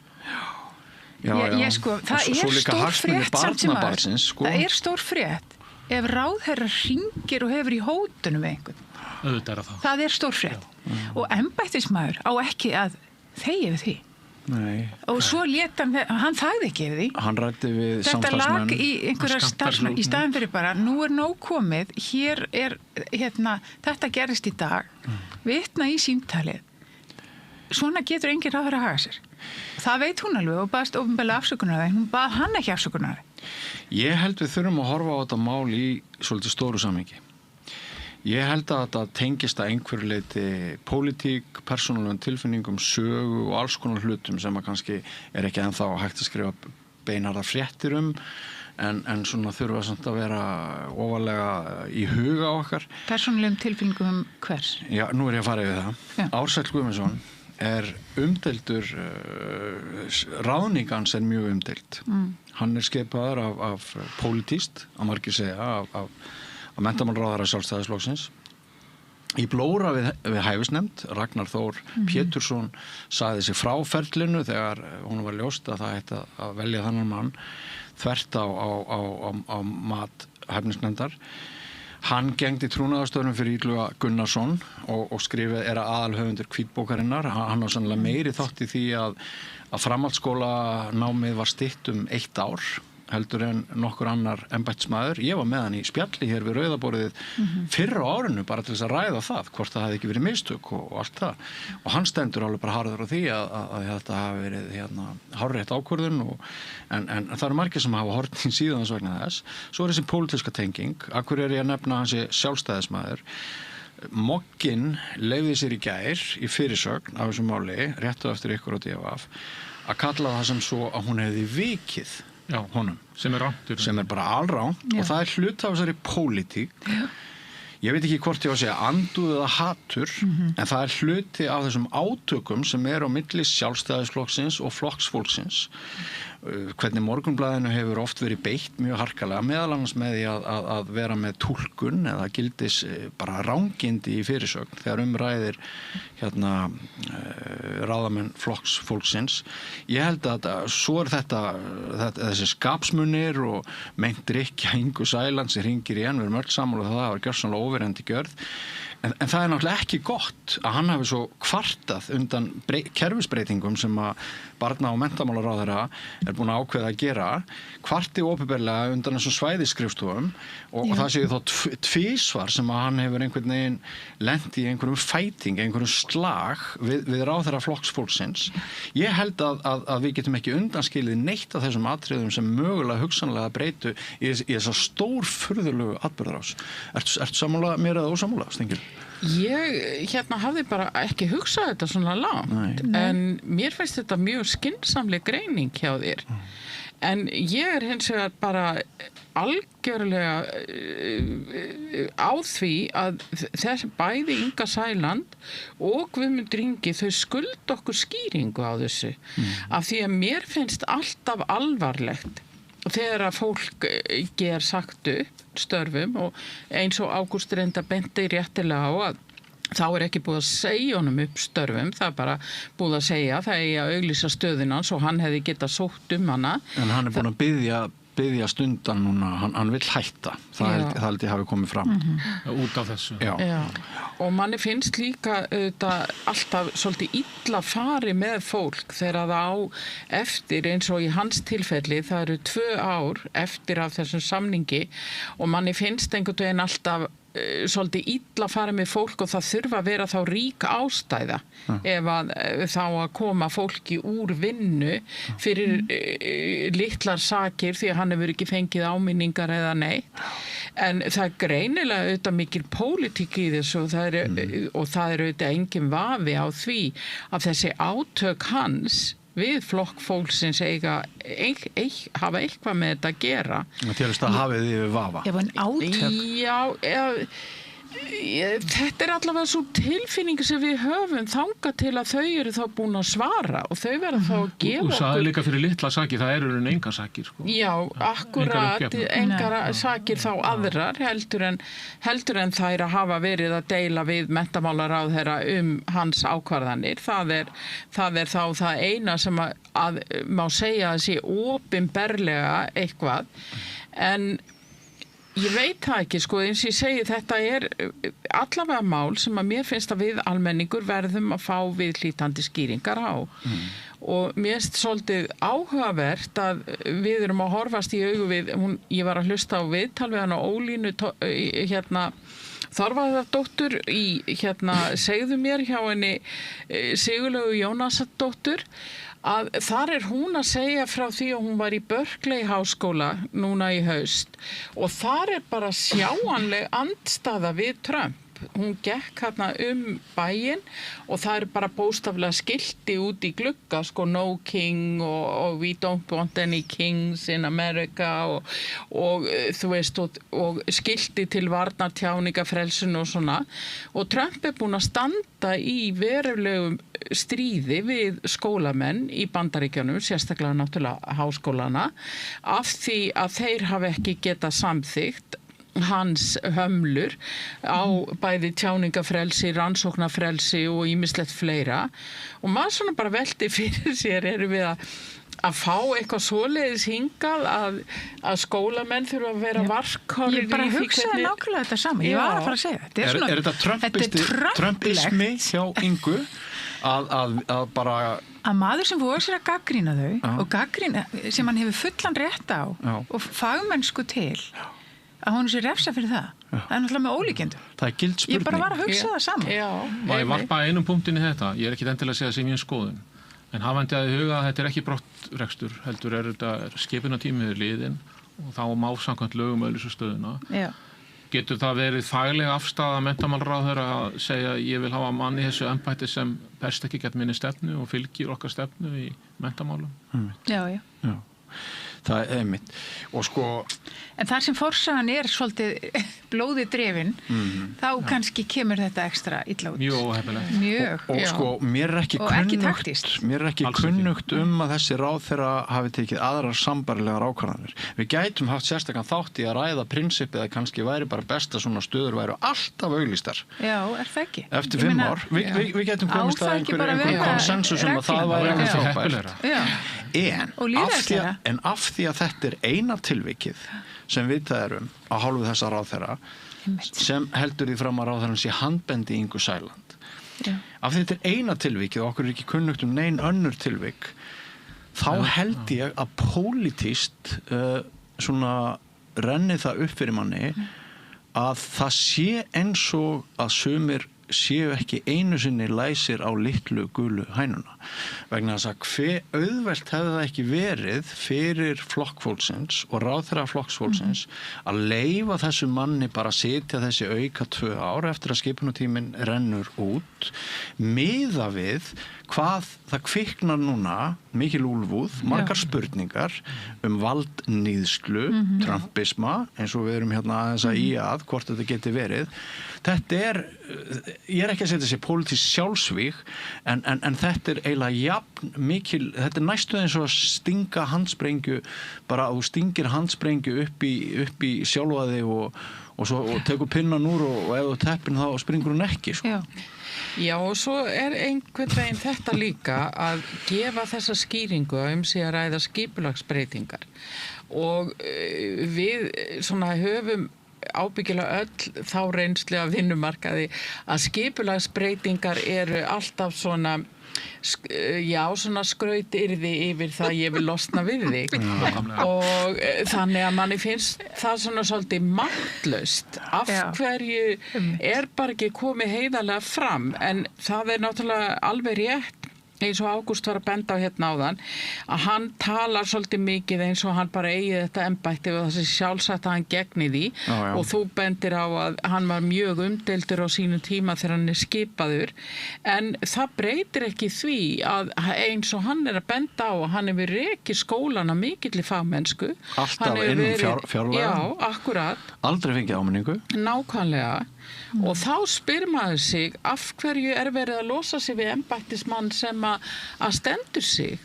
Ég sko, það er stór frétt samt sem aður. Það er stór frétt ef ráðherra hringir og hefur í hótunum við einhvern. Það er stór frétt. Og embættismaður á ekki að þegja við því. Nei. Og svo lét hann þagði ekki við því. Hann ræddi við samstarfsmenn. Þetta lag í einhverja starfsmenn, í staðin fyrir bara, nú er nóg komið, hér er, þetta gerist í dag, vitna í símtalið. Svona getur enginn ráðherra að haga sér. Það veit hún alveg og baðst opinberlega afsökunar á því, hún bað hann ekki afsökunar á því. Ég held við þurfum að horfa á þetta mál í svolítið stóru samhengi. Ég held að þetta tengist að einhverju leyti pólitík, persónulegum tilfinningum, sögu og alls konar hlutum sem að kannski er ekki ennþá hægt að skrifa beinharðar fréttir en svona þurfa samt að vera ofarlega í huga okkar. Persónulegum tilfinningum hvers? Já, nú er ég að fara yfir það. Já. Ársæll Guðmundsson er umdeildur, ráðningans er mjög umdeild. Hann er skipaður af pólitíst, að margir segja, af menntamálaráðherra Sjálfstæðisflokksins. Í blóra við hæfisnefnd, Ragnar Þór Pétursson sagði sig frá ferlinu þegar hún var ljóst að það ætti að velja þannan mann þvert á mat hæfnisnefndar. Hann gegndi trúnaðarstörfum fyrir Illuga Gunnarsson og skrifið er aðalhöfundur hvítbókarinnar. Hann á sannlega meiri þátt í því að framhaldsskólanámið var stytt 1 ár heldur en nokkur annar embættismaður. Ég var með hann í spjalli hér við Rauðaborðið fyrr á árinu bara til þess að ræða það, hvort það hefði ekki verið mistök og allt það. Og hann stendur alveg bara harður á því að þetta hafi verið hárrétt ákvörðun en það eru margir sem hafa horft í síðan þess vegna þess. Svo er þessi pólitíska tenging, af hverju er ég að nefna hansi sjálfstæðismaður. Mogginn leyfði sér í gær í fyrirsögn af þessu máli, réttu eftir ykkur á DFF, að kalla það sem svo að hún hefði vikið honum, sem er bara alránt og það er hluti af þessari pólitík. Ég veit ekki hvort ég á að segja anduð eða hatur en það er hluti af þessum átökum sem er á milli Sjálfstæðisflokksins og flokksfólksins. Hvernig Morgunblaðinu hefur oft verið beitt mjög harkalega, meðal annars með því að vera með túlkun eða gildis bara rángindi í fyrirsögn þegar ræðir ráðamenn flokksfólksins. Ég held að svo er þessi skapsmunir og meint drykja Ingu Sæland sem hringir í við erum öll sammála það var gjörsamlega óverjandi gjörð. En það er náttúrulega ekki gott að hann hafi svo kvartað undan kerfisbreytingum sem að barna- og menntamálaráðherra er búin að ákveða að gera, kvarti opinberlega undan þessum svæðisskrifstofum og það séu þá tvísvar sem að hann hefur einhvern veginn lent í einhverjum fæting, einhverjum slag við ráðherra flokksfólksins. Ég held að við getum ekki undanskilið neitt af þessum atriðum sem mögulega hugsanlega breytu í þessa stórfurðulegu atburðarás. Ertu sammála mér eða ósammála, Stengil? Ég hafði bara ekki hugsað þetta svona langt en mér finnst þetta mjög skynsamleg greining hjá þér en ég er hins vegar bara algjörlega á því að þessi bæði Inga Sæland og Guðmundur Ingi þau skulda okkur skýringu á þessu af því að mér finnst alltaf alvarlegt þegar að fólk ger sagt upp störfum og eins og Ágúst reynda benti réttilega á að þá er ekki búið að segja honum upp störfum, það er bara búið að segja það eigi að auglýsa stöðina og hann hefði getað sótt hana. En hann er búin að biðja stundan núna, hann vill hætta, það held ég hafi komið fram. Út af þessu. Já. Og manni finnst líka alltaf svolítið illa fari með fólk þegar það á eftir eins og í hans tilfelli, það eru 2 ár eftir af þessum samningi og manni finnst einhvern veginn alltaf svolítið illa fara með fólk og það þurfa að vera þá rík ástæða ef að þá að koma fólki úr vinnu fyrir litlar sakir því að hann hefur ekki fengið áminningar eða neitt. En það er greinilega auðvitað mikil pólitík í þessu og það er auðvitað engin vafi á því að þessi átök hans við flokk fólksins hafa eitthvað með þetta að gera. Til þess að hafið yfir vafa. Ef hann átök. Já, þetta allavega svo tilfinning sem við höfum þangað til að þau eru þá búin að svara og þau verða þá að gefa okkur. Og það líka fyrir litla sakir, það eru engar sakir. Sko. Já, akkurat, engar sakir þá aðrar heldur en þær að hafa verið að deila við menntamálaráðherra hans ákvarðanir. Það er þá það eina sem að má segja að sé opinberlega eitthvað, en ég veit það ekki, sko, eins og ég segi, þetta allavega mál sem að mér finnst að við almenningur verðum að fá viðhlítandi skýringar á. Og mér finnst svolítið áhugavert að við erum að horfast í augu við, ég var að hlusta á viðtal við hana Ólínu Þorvarðardóttur segðu mér hjá henni Sigurlaugu Jónasardóttur, að þar hún að segja frá því að hún var í Berkeley háskóla núna í haust og þar bara sjáanleg andstaða við Trump. Hún gekk hérna bæinn og það bara bóstaflega skilti út í glugga, sko, no king og we don't want any kings in America og þú veist, og skilti til varnar tjáningafrelsun og svona, og Trump búinn að standa í verulegum stríði við skólamenn í Bandaríkjunum, sérstaklega náttúrulega háskólana, af því að þeir hafi ekki getað samþykkt hans hömlur á bæði tjáningafrelsi, rannsóknarfrelsi og ýmislegt fleira, og maður svona bara velti fyrir sér, erum við að fá eitthvað svoleiðis hingað að skólamenn þurfa að vera varkárir. Ég bara hugsaði nákvæmlega þetta saman, ég var að fara að segja þetta. Er þetta trumpismi hjá Ingu að bara að maður sem fór sér að gagnrýna þau og gagnrýna sem hann hefur fullan rétt á og fagmennsku til, að hún sé refsa fyrir það. Það náttúrulega með ólíkjendu. Það gild spurning. Ég bara var að hugsa það saman. Ég varpa einum punktin í þetta. Ég ekki endilega að segja sem mín skoðun. En hafandi að huga að þetta ekki brottrekstur, heldur þetta skipunartímið liðin og þá má samkvæmt lögum auglýsistöðuna. Já. Getur það verið fagleg afstaða menntamálaráðherra að segja ég vil hafa mann í þessu embætti sem berst ekki gegn minni stefnu og fylgir okkar stefnu í menntamálum? Já. Það einmitt. Og sko... En þar sem forsagan svolítið blóði drefin, þá kannski kemur þetta ekstra illa út. Mjög óhefnilegt. Mjög. Og sko, mér ekki kunnugt að þessi ráðherra hafi tekið aðrar sambærilegar ákvarðanir. Við gætum haft sérstakann þátt í að ræða prinsipið að kannski væri bara best að svona stöður væru alltaf auglýstar. Já, það ekki? Eftir 5 ár. Við gætum komist að einhverjum konsensus að það væri alveg frábært. En af því að þetta eina tilvikið sem við það erum á hálfu þessa ráðherra sem heldur því fram að ráðherran sé handbendi Ingu Sæland. Af því þetta eina tilvikið og okkur ekki kunnugt nein önnur tilvik, þá held ég að pólitískt svona renni það upp fyrir manni að það sé eins og að sumir séu ekki einu sinni læsir á litlu gulu hænuna, vegna þess að hve auðvelt hefði það ekki verið fyrir flokkfólksins og ráðherra flokksfólksins að leyfa þessu manni bara að sitja þessi auka 2 ár eftir að skipunartíminn rennur út, miða við hvað það kviknar núna mikil úlfúð, margar spurningar valdníðslu, trumpisma, eins og við erum hérna aðeins að hvort þetta geti verið. Þetta ég ekki að setja sér pólitísk sjálfsvíg, en þetta eiginlega jafn mikil, þetta næstu eins og að stinga handsprengju, bara þú stingir handsprengju upp í sjálfaði og tekur pinnan úr og ef þú teppin þá springur hún ekki, sko. Já, og svo einhvern veginn þetta líka að gefa þessa skýringu sig að ræða skipulagsbreytingar og við svona höfum ábyggilega öll þá reynslu af vinnumarkaði að skipulagsbreytingar eru alltaf svona svona skrautyrði yfir það ég vil losna við þig og þannig að manni finnst það svona svolítið máttlaust af hverju bara ekki komið heiðarlega fram, en það náttúrulega alveg rétt eins og Ágúst var að benda á hérna áðan, að hann talar svolítið mikið eins og hann bara eigi þetta embætti og þessi sjálfsagt að hann gegni því og þú bendir á að hann var mjög umdeildur á sínum tíma þegar hann skipaður, en það breytir ekki því að eins og hann að benda á að hann hefur rekið skólana mikilli fagmennsku. Alltaf innan fjárlaga. Já, akkurat. Aldrei fengið áminningu. Nákvæmlega. Og þá spyr maður sig af hverju verið að losa sig við embættismann sem að stendur sig,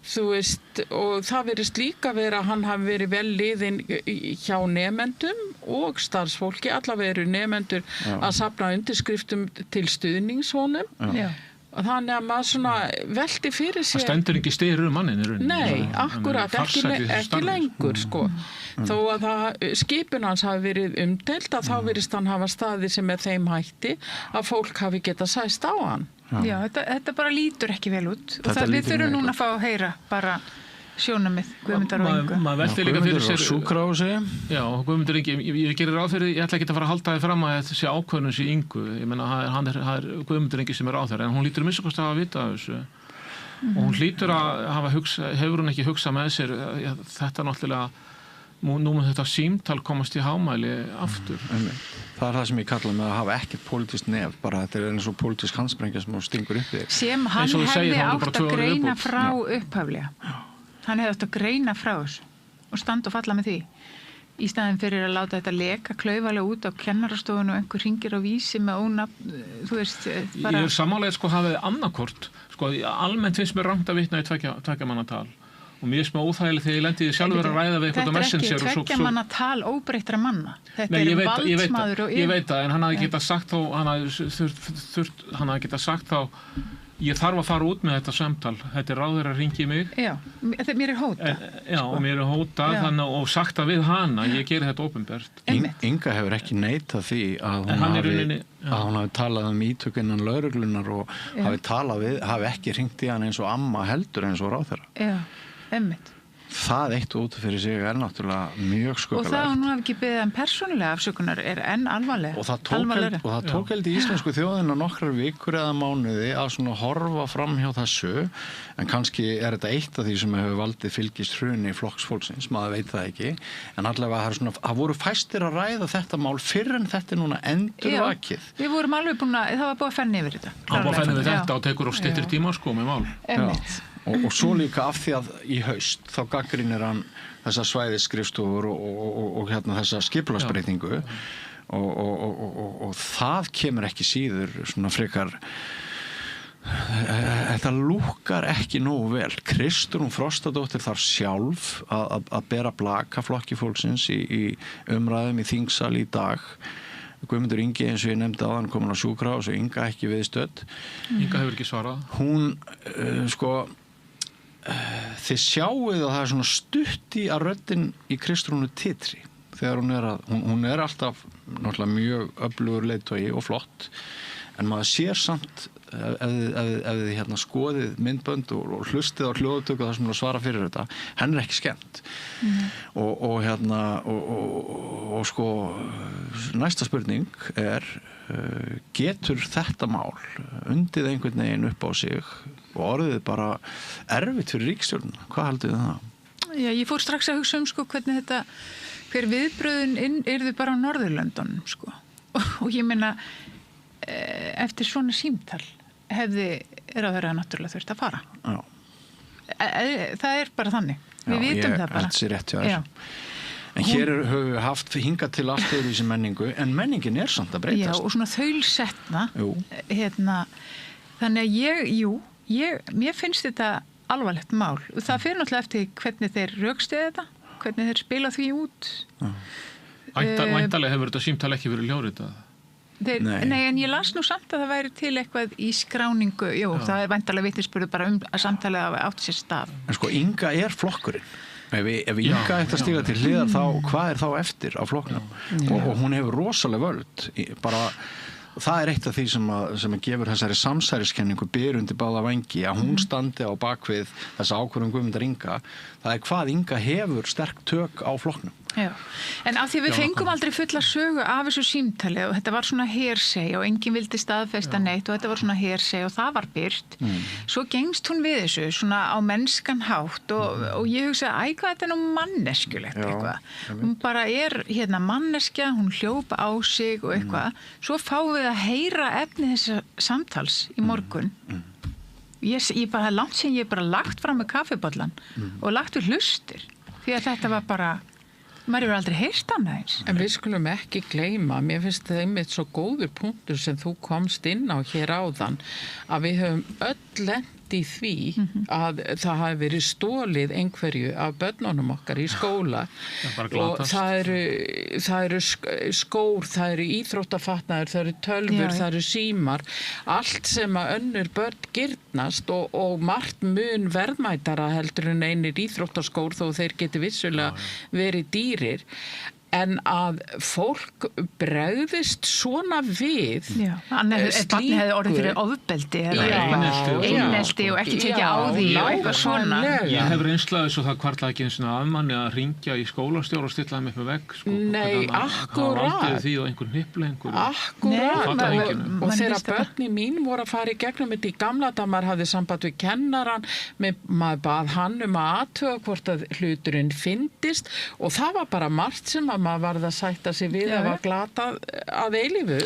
þú veist, og það virðist líka vera að hann hafi verið vel liðinn hjá nemendum og starfsfólki, allavega eru nemendur að safna undirskriftum til stuðnings honum. Þannig að maður svona velti fyrir sér. Það stendur ekki styrir mannin í rauninni. Nei, akkurat, ekki lengur, sko. Þó að skipun hans hafi verið umdeilt, að þá virðist hann hafa staði sem er þeim hætti að fólk hafi getað sæst á hann. Já, þetta bara lítur ekki vel út. Og við þurfum núna að fá að heyra bara sjónamið Guðmundar og Ingu. Maður velti líka fyrir sér sjúkrahúsi. Já, Guðmundur Ingi, ég gerir ráð fyrir, ég ætla ekki að fara að halda þið fram að þetta sé ákvörðun sé Ingu. Ég meina, það er Guðmundur Ingi sem er ráðherra, en hún lítur að minnsta kosti að hafa vita af þessu. Og hún lítur að hefur hún ekki hugsað með sér, þetta náttúrulega, nú með þetta símtal komast í hámæli aftur. Það er það sem ég kalla með að hafa ekkert pólitískt nef, bara þetta er eins og pólitísk handsprengja sem hún stingur upp þig. Sem hann hefði átt að greina frá upphaflega. Hann hefði átt að greina frá þessu og standa og falla með því. Í staðin fyrir að láta þetta leka klaufalega út á kennarastofun og einhver hringir á Vísi með ónafn, þú veist, bara... Ég sammálega, hafið annarkort, almennt finnst mér rangt að vitna í tveggja manna tal. Og mér finnst mér óþægilegt þegar ég lendi í sjálfur að ræða við eitthvað á Messenger. Þetta er ekki tveggja manna tal óbreyttra manna. Þetta er valdsmaður og... Ég veit það, en hann hafði getað sagt þá, ég þarf að fara út með þetta samtal. Þetta er ráður að ringi mig. Já, mér er hótað. Já, og mér er hótað og sagt að við hana, ég geri þetta opinbert. Inga hefur ekki neitað því að hún hafi talað um ítök innan lögreglunar og hafi ekki hringt í hann eins og amma heldur eins og ráðherra. Já, einmitt. Það eitt út fyrir sig er náttúrulega mjög skuggalegt. Og það hún hafi ekki beðið persónulega afsökunar er enn alvarlega. Og það tók held í íslensku þjóðina nokkrar vikur eða mánuði að svona horfa fram hjá þessu, en kannski er þetta eitt af því sem hefur valdið fylgist hruni flokksfólksins, maður veit það ekki, en allavega það voru fæstir að ræða þetta mál fyrr en þetta núna endurvakið. Já, við vorum alveg það var búið að fenni yfir þetta. Það var búið að fenni yfir þetta og tekur á styttri tíma með mál. Og svo líka af því að í haust þá gagnrýnir hann þessa svæðisskrifstofur og þessa skipulagsbreytingu og það kemur ekki síður svona frekar þetta lúkkar ekki nógu vel. Kristrún Frostadóttir þarf sjálf að bera blaka Flokki fólksins í umræðum í þingsal í dag. Guðmundur Ingi, eins og ég nefndi áðan, komin á sjúkrahús og Inga ekki viðstödd. Inga hefur ekki svarað. Hún, þið sjáuð að það er svona stutt í að röddin í Kristrúnu titri þegar hún er alltaf náttúrulega mjög öflugur leiðtogi og flott, en maður sér samt ef þið skoðið myndbönd og hlustið á hljóðutöku þar sem hún svara fyrir þetta, henn er ekki skemmt. Og sko næsta spurning er getur þetta mál undið einhvern veginn upp á sig og orðið bara erfitt fyrir ríkisstjórnina? Hvað haldið þið það? Já, ég fór strax að hugsa hvernig hver viðbröðun yrðu bara á Norðurlöndunum, og ég meina eftir svona símtal hefði ráðherra náttúrulega þurft að fara. Já. Það er bara þannig. Við vitum það bara. Já, ég held sér rétt hjá þessu. En hér höfum við haft hingað til allt yfir þessi menningu, en menningin er samt að breytast. Já, og svona þaulsetna. Þannig að mér finnst þetta alvarlegt mál. Það fyrir náttúrulega eftir hvernig þeir rökstuðu þetta, hvernig þeir spila því út. Væntanlega hefur þetta símtal ekki verið ljóðritað. Nei, en ég las nú samt að það væri til eitthvað í skráningu. Það er væntanlega vitnisburður bara að samtalið hafi átt sér stað. En Inga er flokkurinn. Ef Inga ætti að stíga til hliðar, þá hvað er þá eftir á flokknum? Og hún hefur rosalega völd, bara Og það eitt af því sem að gefur þessari samsæriskenningu byr undir báða vængi, að hún standi á bakvið þessa ákvörðun Guðmundar Inga. Það hvað Inga hefur sterk tök á flokknum. Já, en af því við fengum aldrei fulla sögu af þessu símtali og þetta var svona hearsay og enginn vildi staðfesta neitt og þetta var svona hearsay og það var birt. Svo gengst hún við þessu svona á mennskan hátt og ég hugsaði, hvað þetta nú manneskjulegt eitthvað. Hún bara manneskja, hún hljópa á sig og eitthvað. Svo fáum við að heyra efni þessa samtals í morgun. Ég bara langt sem ég bara lagt fram með kaffibollan og lagt við hlustir því að þetta var bara maður hefur aldrei heyrt annað eins. En við skulum ekki gleyma, mér finnst það einmitt svo góður punktur sem þú komst inn á hér áðan, að við höfum öll lent í því að það hafi verið stólið einhverju af börnunum okkar í skóla og það eru skór, það eru íþróttafatnaður, það eru tölvur, það eru símar, allt sem að önnur börn girnast og margt mun verðmætara heldur en einir íþróttaskór þó þeir geti vissulega verið dýrir. En að fólk bregðist svona við barnið hefði orðið fyrir ofbeldi einelti og ekki tekið á því og eitthvað svona. Ég hef reynslað þess og það kvartlaði ekki eins og af manni að ringja í skólastjóra og stilla þeim upp með vegg. Nei, akkúrat. Það því og einhver hnippla einhver. Akkúrat. Og þegar börnin mín voru að fara í gegnum þetta í gamla daga, maður hafði samband við kennaran, maður bað hann að athuga hvort að hluturinn fyndist og það var bara margt sem að maður varð að sætta sig við að var glatað að eilífu.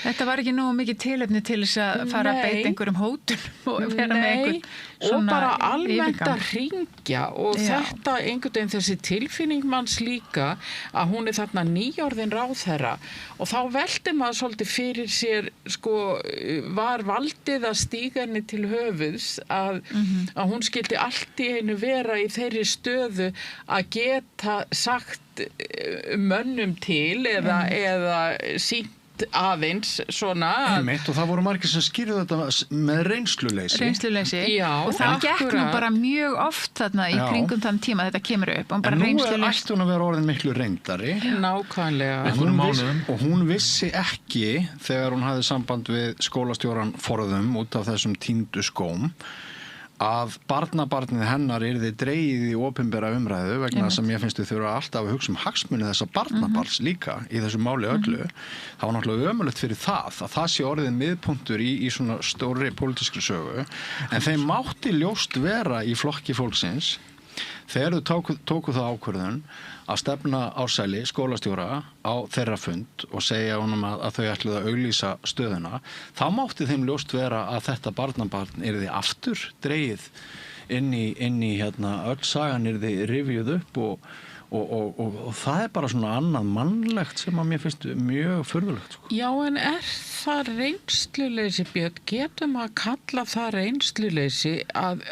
Þetta var ekki nógu mikið tilefni til þess að fara að beita einhverjum hótunum og vera með einhvern svona og bara almennt að hringja og þetta einhvern veginn þessi tilfinning manns líka að hún þarna nýorðin ráðherra og þá velti maður svolítið fyrir sér var valdið að stíga henni til höfuðs að hún skildi allt í einu vera í þeirri stöðu að geta sagt mönnum til eða sínt aðeins svona og það voru margir sem skýrðu þetta með reynsluleysi og það gekk nú bara mjög oft þarna í kringum þann tíma þetta kemur upp en nú ætti hún að vera orðin miklu reyndari nákvæmlega og hún vissi ekki þegar hún hafði samband við skólastjóran forðum út af þessum týndu skóm að barnabarnið hennar yrði dregið í opinbera umræðu vegna þess að mér finnst við þurfa alltaf að hugsa hagsmuni þessa barnabarns líka í þessu máli öllu. Það var náttúrulega ömurlegt fyrir það sé orðið miðpunktur í svona stórri pólitískri sögu en þeim mátti ljóst vera í flokki fólksins þegar þau tóku það ákvörðun að stefna Ársæli skólastjóra á þeirra fund og segja honum að þau ætluðu að auglýsa stöðuna, þá mátti þeim ljóst vera að þetta barnabarn yrði aftur dregið inn í öll sagan yrði rifjuð upp og það bara svona annað mannlegt sem að mér finnst mjög furðulegt. Já, en það reynsluleysi, Björn? Getum að kalla það reynsluleysi að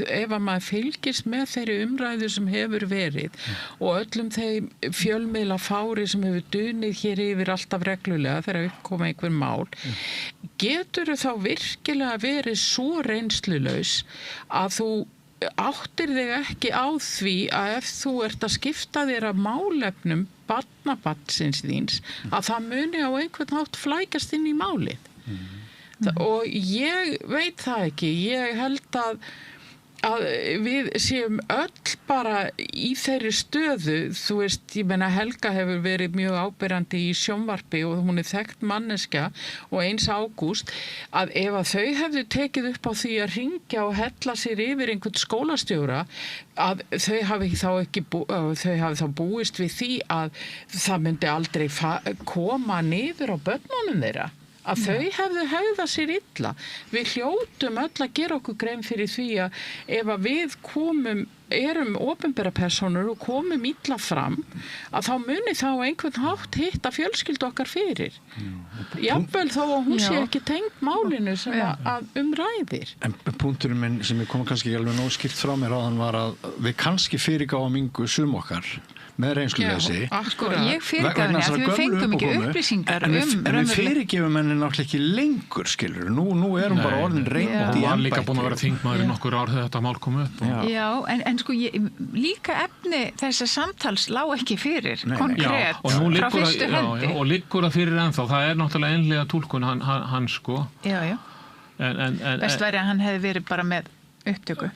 ef að maður fylgist með þeirri umræðu sem hefur verið og öllum þeim fjölmiðla fári sem hefur dunið hér yfir alltaf reglulega þegar uppkoma einhver mál, getur þá virkilega verið svo reynslulaus að þú áttir þig ekki á því að ef þú ert að skipta þér af málefnum barnabarnsins þíns að það muni á einhvern hátt flækjast inn í málið. Og ég veit það ekki, ég held að við séum öll bara í þeirri stöðu, þú veist, ég meina Helga hefur verið mjög áberandi í sjónvarpi og hún þekkt manneskja og eins Ágúst, að ef að þau hefðu tekið upp á því að hringja og hella sér yfir einhvern skólastjóra, að þau hafi þá búist við því að það myndi aldrei koma niður á börnunum þeirra. Að þau hefðu hegðað sér illa. Við hljótum öll að gera okkur grein fyrir því að ef að við erum opinbera persónur og komum illa fram, að þá muni þá einhvern hátt hitta fjölskyldu okkar fyrir. Jafnvel þó að hún sé ekki tengd málinu sem að ræðir. En punkturinn minn sem ég kom kannski ekki alveg nóg skýrt frá mér áðan var að við kannski fyrirgáum yngu sum okkar með reynsluleysi. Ég fyrirgaf henni að við fengum ekki upplýsingar en við fyrirgefum henni náttúrulega ekki lengur, skilur. Nú erum bara orðin reynd í embætti. Hún var líka búin að vera þingmaður í nokkur ár þegar þetta mál kom upp. Já, en sko, líka efni þessa samtals lá ekki fyrir, Já, konkrétt, og nú frá liggur fyrstu hendi. og liggur það fyrir ennþá, það náttúrulega einlega túlkun hann sko. Já. Best væri að hann hefði verið bara með upptöku.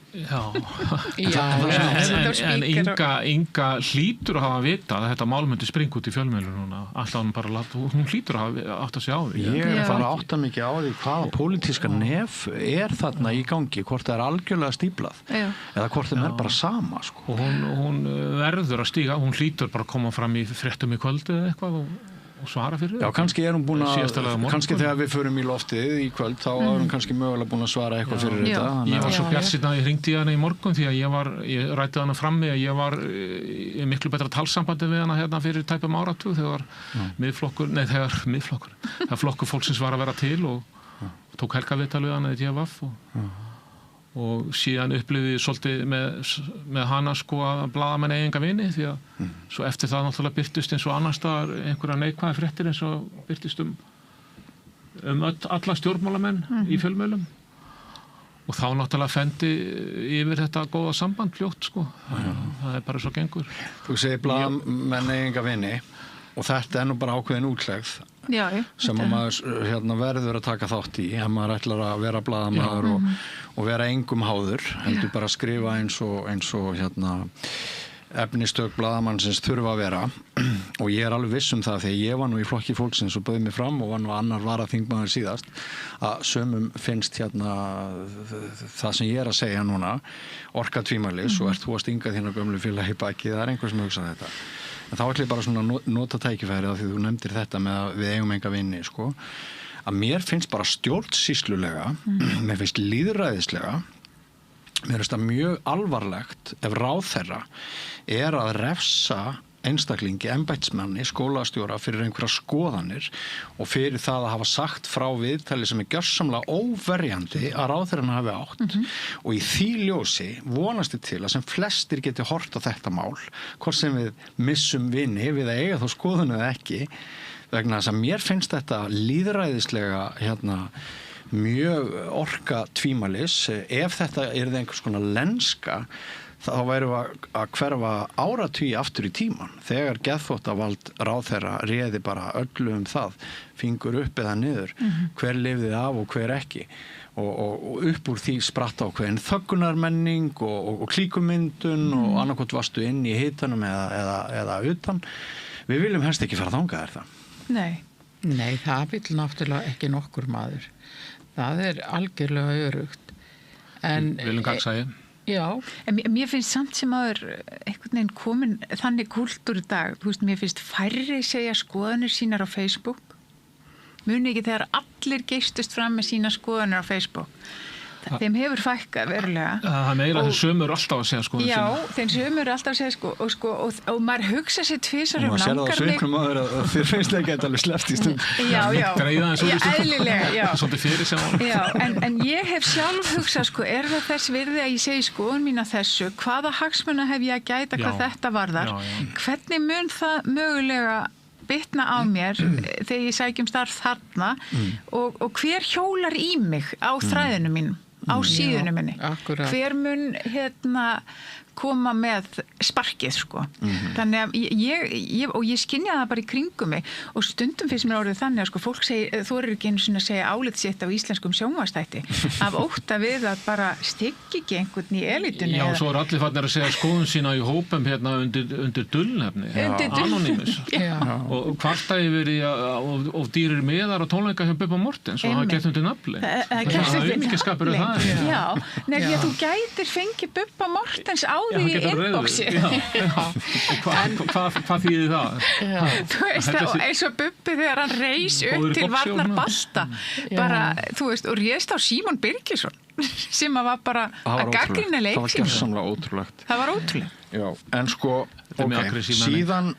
En Inga hlýtur að hafa vitað að þetta mál myndi springa út í fjölmiðlum núna. Alltaf hún bara hún hlýtur að hafa átt að sjá því. Ég bara átta mikið á því hvaða pólitíska nef þarna í gangi, hvort það algjörlega stíplað eða hvort þeim bara sama sko. Og hún verður að stíga, hún hlýtur bara að koma fram í fréttum í kvöldu eða eitthvað og svara fyrir Já, kannski hún búin kannski þegar við förum í loftið í kvöld þá hún kannski mögulega búin að svara eitthvað fyrir þetta. Ég var svo bjartsýnn að ég hringdi í hana í morgun því að ég rætti hana frammi að ég var í miklu betra talsambandi við hana hérna fyrir tæpum áratug þegar þegar flokkur fólksins var að vera til og tók helgarviðtal við hana í DFF og síðan upplifði svolítið með hana sko að blaðamenn eigi enga vini því að svo eftir það náttúrulega birtist eins og annars staðar einhverja neikvæða fréttir eins og birtist alla stjórnmálamenn í fjölmiðlum og þá náttúrulega fendi yfir þetta góða samband fljótt sko það bara svo gengur. Þú segir blaðamenn eigi enga vini og þetta nú bara ákveðin útlegð sem að maður verður að taka þátt í ef maður ætlar að vera blaðamaður og vera engum háður heldur bara að skrifa eins og efnistök blaðamannsins þurfa að vera og ég alveg viss það þegar ég var nú í flokki fólksins og bauð mig fram og var nú annar varaþingmaður síðast að sömum finnst það sem ég að segja núna orka tvímælis og þú að stinga þína gömlu félagi í baki, það einhver sem hugsa þetta. En þá ætlum ég bara svona að nota tækifæri af því þú nefndir þetta með að við eigum enga vini sko, að mér finnst bara stjórnsýslulega, mér finnst lýðræðislega, mér finnst það mjög alvarlegt ef ráðherra að refsa einstaklingi, embættismanni, skólastjóra fyrir einhverja skoðanir og fyrir það að hafa sagt frá viðtali sem gjörsamlega óverjandi að ráðherrann hafi átt og í því ljósi vonast ég til að sem flestir geti hort á þetta mál, hvort sem við missum vini við að eiga þá skoðun eða ekki, vegna þess að mér finnst þetta lýðræðislega mjög orka tvímælis ef þetta einhvers konar lenska þá værum við að hverfa áratugi aftur í tíman þegar geðþóttavald ráðherra réði bara öllu það fingur upp eða niður hver lifði af og hver ekki og upp úr því spratt á hverjum þöggunarmenning og klíkumyndun og annarkot varstu inn í hitanum eða utan við viljum helst ekki fara þangað það? Nei, það vil náttúrulega ekki nokkur maður það algjörlega örugt en við viljum gagnsæi Já, en mér finnst samt sem aður einhvern veginn komin þannig kúltúr í dag, þú veist, mér finnst færri segja skoðanir sínar á Facebook muni ekki þegar allir geistust fram með sína skoðanir á Facebook þeim hefur fækkað verulega það meira þeim sömur alltaf að segja skoðanir sína Já, þeim sömur alltaf að segja og maður hugsa sér tvisar maður sér það á sveiklum aður að þér finnst ekki að alveg sleppt í stund eðlilega svolítið fyrir sem en ég hef sjálf hugsað er það þess virði að ég segi skoðun mín að þessu hvaða hagsmuna hef ég að gæta hvað þetta varðar hvernig mun það mögulega bitna á mér þegar ég sækjum starf þarna og hver hjólar í mig á þræðinu mínum á síðunum minni. Hver mun koma með sparkið sko. Þannig að ég skynja það bara í kringum mig og stundum finnst mér orðið þannig að sko fólk þorir ekki einu sinni að segja álit sitt á íslenskum sjónvarpsþætti af ótta við að bara styggi ekki einhvern í elitunni. Já, svo allir farnir að segja skoðun sína í hópum undir dulnefni. Anonymous. Og kvartaði verið of dýrir miðar og tónleika hjá Bubba Mortens og það gett undir nafli. Það er umskapur það. Já, nefnir þú gætir fengið Bubba Mortens á því í inboxi hvað þýðir það? Þú veist það, eins og Bubbi þegar hann reis upp til varnar Balta bara, þú veist, og réðst á Símon Birgisson sem var bara að gaggrina leiksýningu. Það var gersamlega ótrúlegt. Það var ótrúlegt. Já, en sko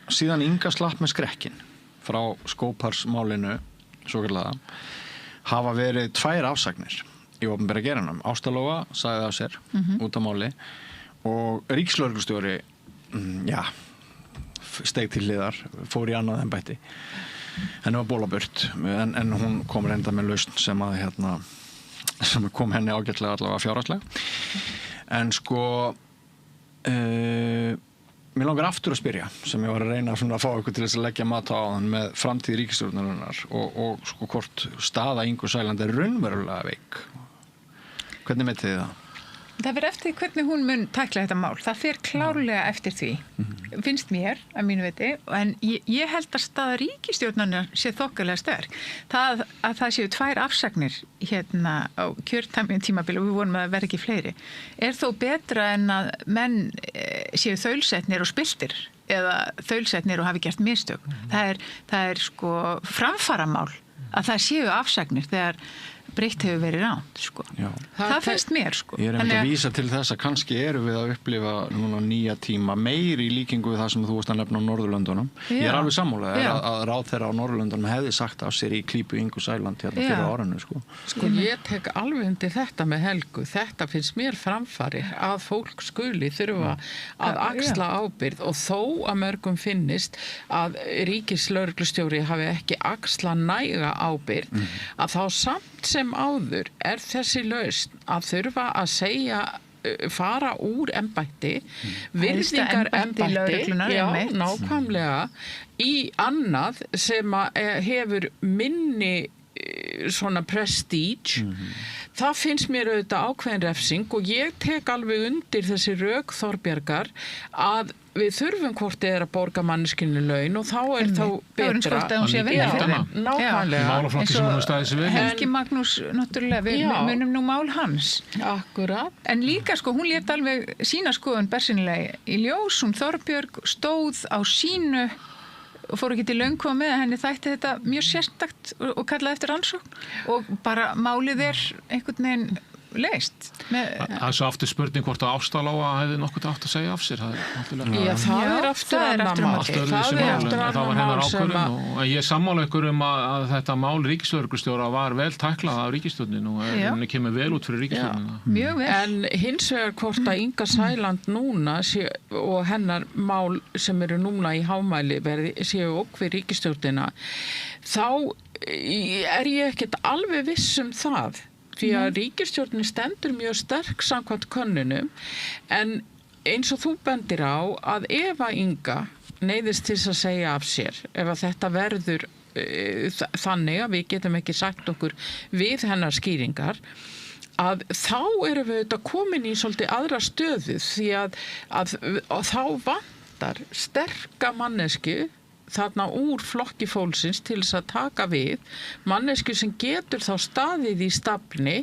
síðan Inga slapp með skrekkin frá skóparsmálinu svokallaða hafa verið 2 afsagnir í opinbera geiranum. Ásta Lóa sagði af sér út af máli og ríkislögreglustjóri steig til hliðar, fór í annað embætti henni var bólaburt en hún kom reynda með lausn sem kom henni ágætlega allavega fjárhagslega en sko Mér langar aftur að spyrja, sem ég var að reyna að fá ykkur til þess að leggja mat á áðan með framtíð ríkisstjórnarinnar og sko hvort staða Ingu Sæland raunverulega veik. Hvernig metið þið það? Það fer eftir hvernig hún mun tækla þetta mál. Það fer klárlega eftir því. Finnst mér, að mínu viti, en ég held að staða ríkisstjórnarinnar sé þokkalega sterk. Það að það séu 2 afsagnir hérna á kjörtímabili og við vonum að það verði ekki fleiri, þó betra en að menn séu þaulsetnir og spiltir eða þaulsetnir og hafi gert mistök. Það er sko framfaramál að það séu afsagnir þegar breytt hefur verið ránt, sko. Það finnst mér, sko. Ég að vísa til þess að kannski við að upplifa núna nýja tíma meiri í líkingu við það sem þú varst að nefna á Norðurlöndunum. Ég alveg sammála að ráðherra á Norðurlöndunum hefði sagt af sér í klípu Ingu Sæland hérna fyrir árinu, sko. Sko, ég tek alveg undir þetta með Helgu. Þetta finnst mér framfari að fólk skuli þurfa að axla ábyrgð og þó að mörgum finnist að ríkislögreglustjóri hafi ekki axla næga ábyrgð, að þá samt sem áður þessi lausn að þurfa að segja fara úr embætti, virðingar embætti, nákvæmlega í annað sem hefur minni svona prestige. Það finnst mér auðvitað ákveðin refsing og ég tek alveg undir þessi rök Þorbjargar að við þurfum hvort að borga manneskinu laun og þá þá betra. Nákvæmlega. Helgi Magnús, náttúrulega, við munum nú mál hans. Akkurat. En líka, sko, hún lét alveg sína skoðun bersýnilega í ljós, hún Þorbjörg stóð á sínu og fór ekki til löngu með að henni þætti þetta mjög sérstakt og kallaði eftir rannsókn og bara málið einhvern veginn leist. Það er svo aftur spurning hvort að Ásta Lóa hefði nokkuð átt að segja af sér. Það er aftur annar mál. Það var hennar ákvörðun og ég sammála ykkur að þetta mál ríkislögreglustjóra var vel tæklað af ríkisstjórnin og henni kemur vel út fyrir ríkisstjórnina. Mjög vel. En hins vegar hvort að Inga Sæland núna og hennar mál sem eru núna í hámæli séu okkur ríkisstjórnina, þá ég ekkert alveg viss það. Því að ríkisstjórnin stendur mjög sterk samkvæmt könnunum en eins og þú bendir á að ef að Inga neyðist til að segja af sér, ef að þetta verður þannig að við getum ekki sagt okkur við hennar skýringar, að þá erum við auðvitað komin í svolítið aðra stöðu því að þá vantar sterka mannesku þarna úr flokki fólksins til þess að taka við mannesku sem getur þá staðið í stafni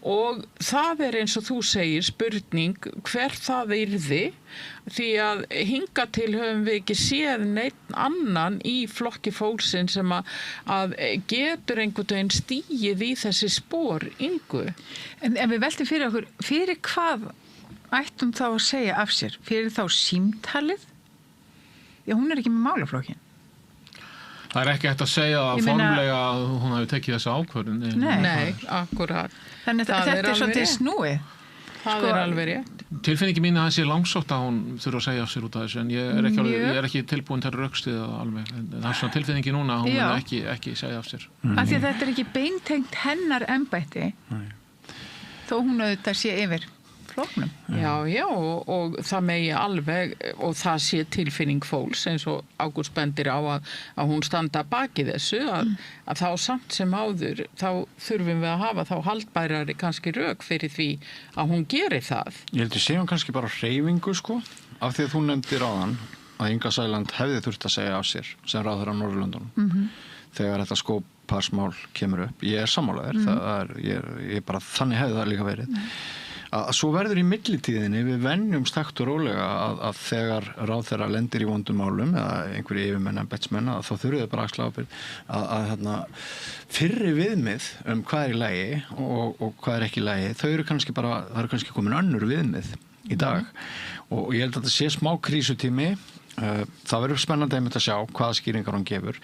og það eins og þú segir spurning hver það yrði því að hinga til höfum við ekki séð neitt annan í flokki fólksins sem að getur einhvern veginn stíið í þessi spor Ingu. En við veltum fyrir okkur, fyrir hvað ættum þá að segja af sér? Fyrir þá símtalið? Já, hún ekki með málaflokkin. Það ekki hægt að segja formlega að hún hafi tekið þessu ákvörðun. Nei, akkurat. Þannig að þetta svolítið snúið. Það alveg rétt. Tilfinningi mín að það sé langsótt að hún þurfa að segja af sér út af þessu en ég ekki tilbúin til rökstuð alveg. Það svona tilfinningi núna að hún mun ekki segja af sér. Af því að þetta ekki beintengt hennar embætti. Þó hún auðvitað sé yfir flokknum. Já, og það megi alveg og það sé tilfinning fólks eins og Ágúst bendir á að hún standa baki þessu að þá samt sem áður þá þurfum við að hafa þá haldbærari kannski rök fyrir því að hún geri það. Ég heldur segjum kannski bara hreyfingu sko af því að þú nefndir áðan að Inga Sæland hefði þurft að segja af sér sem ráðherra á Norðurlöndunum þegar þetta skóparsmál kemur upp. Ég sammálaður, ég bara þannig hefði það líka verið. Að svo verður í millitíðinni við venjumst hægt og rólega að þegar ráðherra lendir í vondum málum eða einhverju yfirmenn embættismenn þá þurfið þau bara að axla ábyrgð að fyrri viðmið hvað í lagi og hvað ekki í lagi þau eru kannski komin önnur viðmið í dag og ég held að þetta sé smá krísutími. Það verður spennandi að sjá hvaða skýringar hún gefur.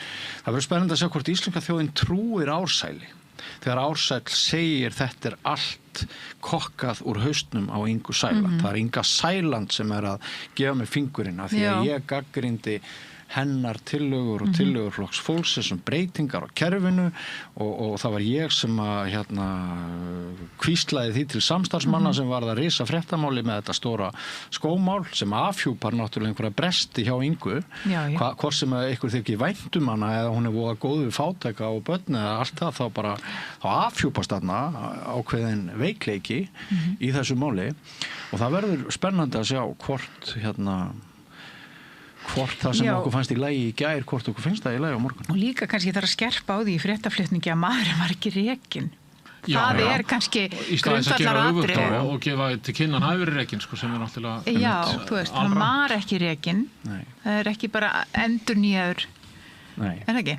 Það verður spennandi að sjá hvort íslenska þjóðin trúir Ársæli. Þegar Ársæll segir þetta allt allt kokkað úr haustnum á Ingu Sæland. Það Inga Sæland sem að gefa mig fingurinn af því að ég gagnrýndi hennar tillögur og tillögur Flokks fólksins breytingar á kerfinu og það var ég sem að hvíslaði því til samstarfsmanna sem var það risa fréttamáli með þetta stóra skómál sem afhjúpar náttúrulega einhverja bresti hjá Ingu hvort sem ykkur þykir vænt hana eða hún voða góð við fátæka og börn eða allt það þá afhjúpast þarna ákveðin veikleiki í þessu máli og það verður spennandi að sjá hvort það sem okkur fannst í lagi í gær, hvort okkur finnst það í lagi á morgun. Og líka kannski þarf að skerpa á því í fréttaflutningi að maðurinn var ekki rekinn. Það kannski grundvallar atriði. Og gefa til kynna hann hafi verið rekinn, sem náttúrulega... Já, þú veist, hann var ekki rekinn. Það ekki bara endurnýjaður, en ekki,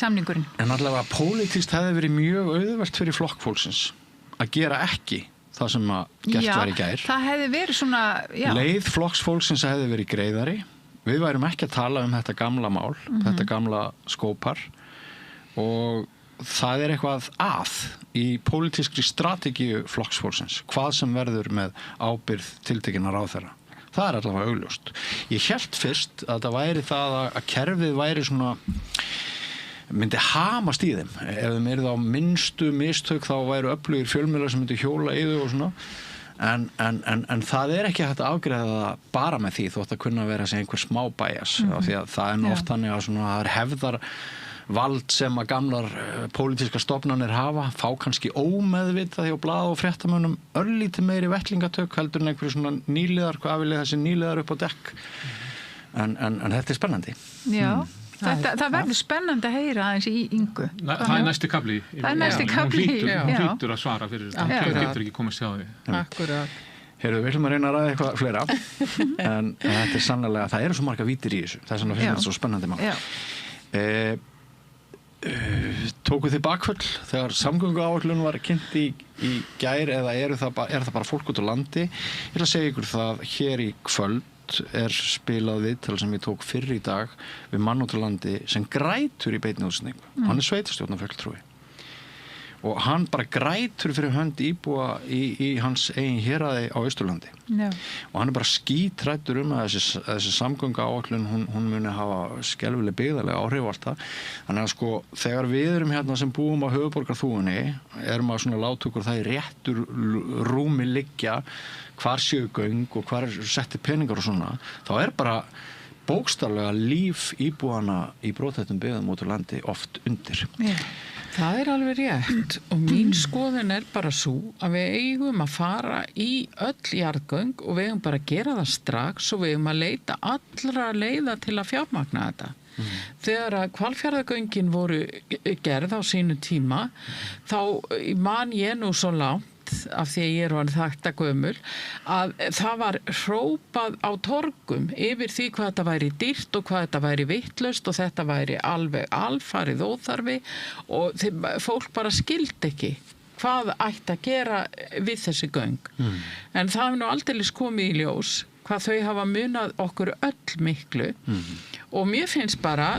samningurinn. En allavega pólitískt hefði verið mjög auðvelt fyrir flokkfólksins að gera ekki það sem gert var í gær. Já, það hefði verið svona... Leið flokksfólksins hefði verið greiðari. Við værum ekki að tala þetta gamla mál, þetta gamla skópar og það eitthvað í pólitískri strategíu flokksfólksins, hvað sem verður með ábyrgð tiltekinna ráðherra. Það allavega augljóst. Ég hélt fyrst að það væri það að kerfið væri svona, myndi hamast í þeim. Ef þeim þá minnstu mistök þá væru öflugir fjölmiðlar sem myndi hjóla í þau og svona. En það ekki hægt að afgreiða það bara með því þótt að kunna vera einhver smá bæjas af því að það oft þannig að það hefðar vald sem að gamlar pólitískar stofnanir hafa fá kannski ómeðvitað hjá blað og fréttamönnum örlítið meiri vettlingatök heldur en einhverju svona nýliðar, hvað vilja þessi nýliðar upp á dekk en þetta spennandi. Já. Það verður spennandi að heyra aðeins í Ingu. Það næsti kafli. Það næsti kafli. Hún hlýtur að svara fyrir þetta. Hún getur ekki komast hjá því. Akkurat. Heyrðu, við ætlum að reyna að ræða eitthvað fleira en þetta sannlega, það eru svo marga vítir í þessu. Það svona finnst þetta svo spennandi mál. Tókuð þið bakföll þegar samgönguáætlun var kynnt í gær eða það bara fólk út á landi? Ég ætla að segja ykkur það hér í kvöld spilað viðtal sem ég tók fyrr í dag við mann út á landi sem grætur í beinni útsendingu. Hann sveitarstjórnarfulltrúi og hann bara grætur fyrir hönd íbúa í hans eigin héraði á Austurlandi. Og hann bara skítræddur að þessi samgönguáætlun hún muni hafa skelfileg byggðarlega áhrif alltaf. Þannig að þegar við erum hérna sem búum á höfuðborgarþúfunni erum að svona láta okkur það í réttur rúmi liggja hvar séu göng og hvar setti peningar og svona, þá bara bókstaflega líf íbúana í brothættum byggðum út á landi oft undir. Það alveg rétt og mín skoðun bara svo að við eigum að fara í öll jarðgöng og við eigum bara að gera það strax og við eigum að leita allra leiða til að fjármagna þetta. Þegar að Hvalfjarðargöngin voru gerð á sínu tíma þá man ég nú svo langt af því að ég orðin þetta gömul að það var hrópað á torgum yfir því hvað þetta væri dýrt og hvað þetta væri vitlaust og þetta væri alveg alfarið óþarfi og fólk bara skildi ekki hvað ætti að gera við þessi göng. En það hefur nú aldeilis komið í ljós hvað þau hafa munað okkur öll miklu og mér finnst bara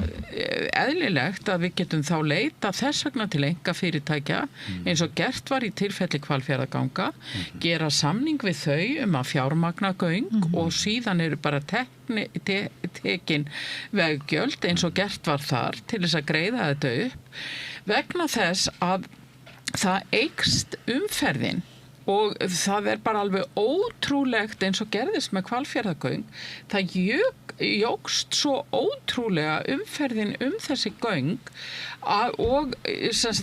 eðlilegt að við getum þá leita þess vegna til einkafyrirtækja eins og gert var í tilfelli Hvalfjarðarganga, gera samning við þau að fjármagna göng og síðan eru bara tekin veggjöld eins og gert var þar til þess að greiða þetta upp vegna þess að það eykst umferðin og það bara alveg ótrúlegt eins og gerðist með Hvalfjarðargöng. Það jókst svo ótrúlega umferðin þessi göng og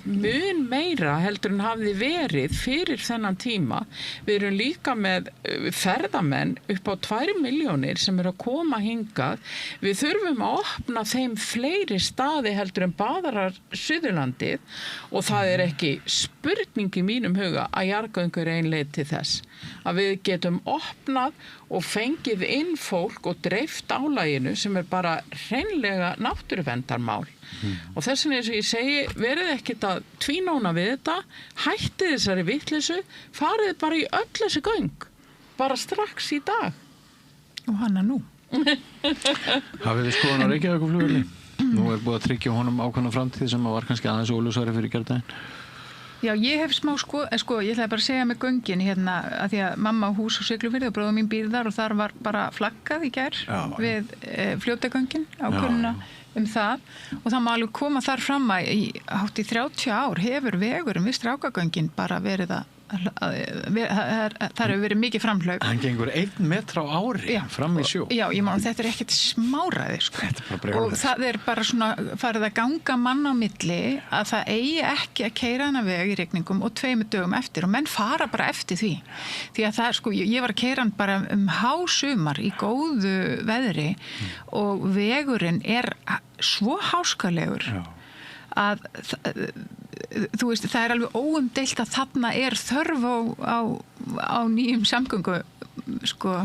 mun meira heldur en hafði verið fyrir þennan tíma. Við erum líka með ferðamenn upp á 2 milljónir sem eru að koma hingað. Við þurfum að opna þeim fleiri staði heldur en Badarar Suðurlandið og það ekki spurning í mínum huga að jarðgöngur ein leið til þess að við getum opnað og fengið inn fólk og dreift álaginu sem bara hreinlega náttúruverndarmál og þess vegna eins og ég segi verið ekkert að tvínóna við þetta hættið þessari vitleysu farið bara í öll þessi göng bara strax í dag og hana nú Hafið þið skoðan á Reykjavíkurflugvelli? Nú búið að tryggja honum ákveðna framtíð sem var kannski aðeins óljósari fyrir gærdaginn Já, ég hef smá sko, ég ætlaði bara að segja með göngin hérna, að því að mamma á hús og Siglufirði og bróðir mín býr þar og þar var bara flaggað í gær við fljótagöngin ákvörðuna það og það má alveg koma þar fram að hátt í 30 ár hefur vegurum við Strákagöngin bara verið að það hefur verið mikið framhlaup. Hann gengur 1 metra á ári fram í sjó. Já, ég man að þetta ekkert smáræði sko. Og það bara svona farið að ganga mann á milli að það eigi ekki að keyra hana veg í rigningum og 2 dögum eftir og menn fara bara eftir því. Því að það sko, ég var að keyra hann bara hásumar í góðu veðri og vegurinn svo háskalegur að þú veist, það alveg óumdeilt að þarna þörf á nýjum samgöngu sko,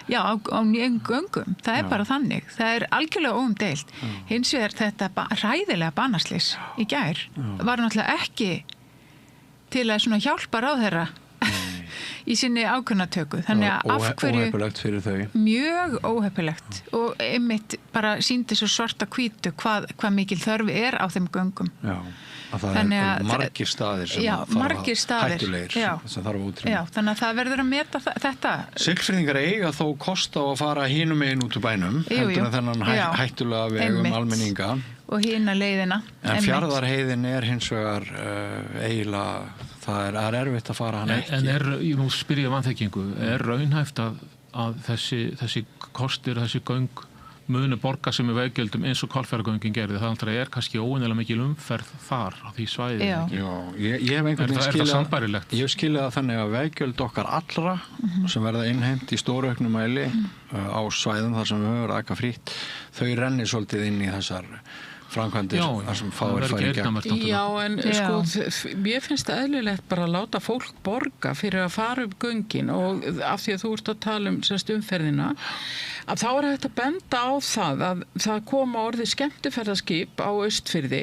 já, á nýjum göngum, það bara þannig það algjörlega óumdeilt hins vegar þetta hræðilega banaslys í gær, var náttúrulega ekki til að svona hjálpa ráðherra í sinni ákvörðunartöku, þannig að af hverju óheppilegt fyrir þau mjög óheppilegt og einmitt bara sýndi svo svarta hvítu hvað mikil þörf á þeim göngum að það margir staðir sem hættulegir sem þarf að útrýma þannig að það verður að meta þetta Siglfirðingar eiga þó kost á að fara hinum megin út úr bænum heldur en þennan hættulega vegum almenninga og hina leiðina en Fjarðarheiðin hins vegar eiginlega það erfitt að fara hann ekki en nú spyr ég vanþekkingu raunhæft að þessi kostir, þessi göng munu borga sem veggjöldum eins og Hvalfjarðargöngin gerði, það kannski óvenjulega mikil umferð þar á því svæði Já, ég hef einhvern veginn ég hef skilið það þannig að veggjöld okkar allra sem verða innheimt í stórauknum mæli á svæðum þar sem við höfum aka frítt, þau renni svolítið inn í þessar framkvæmdir þar sem fáir færi gegn. Já, en sko, mér finnst það eðlilegt bara að láta fólk borga fyrir að fara upp göngin og af því að þú ert að tala umferðina, að þá hægt að benda á það að það koma orðið skemmtiferðaskip á Austfirði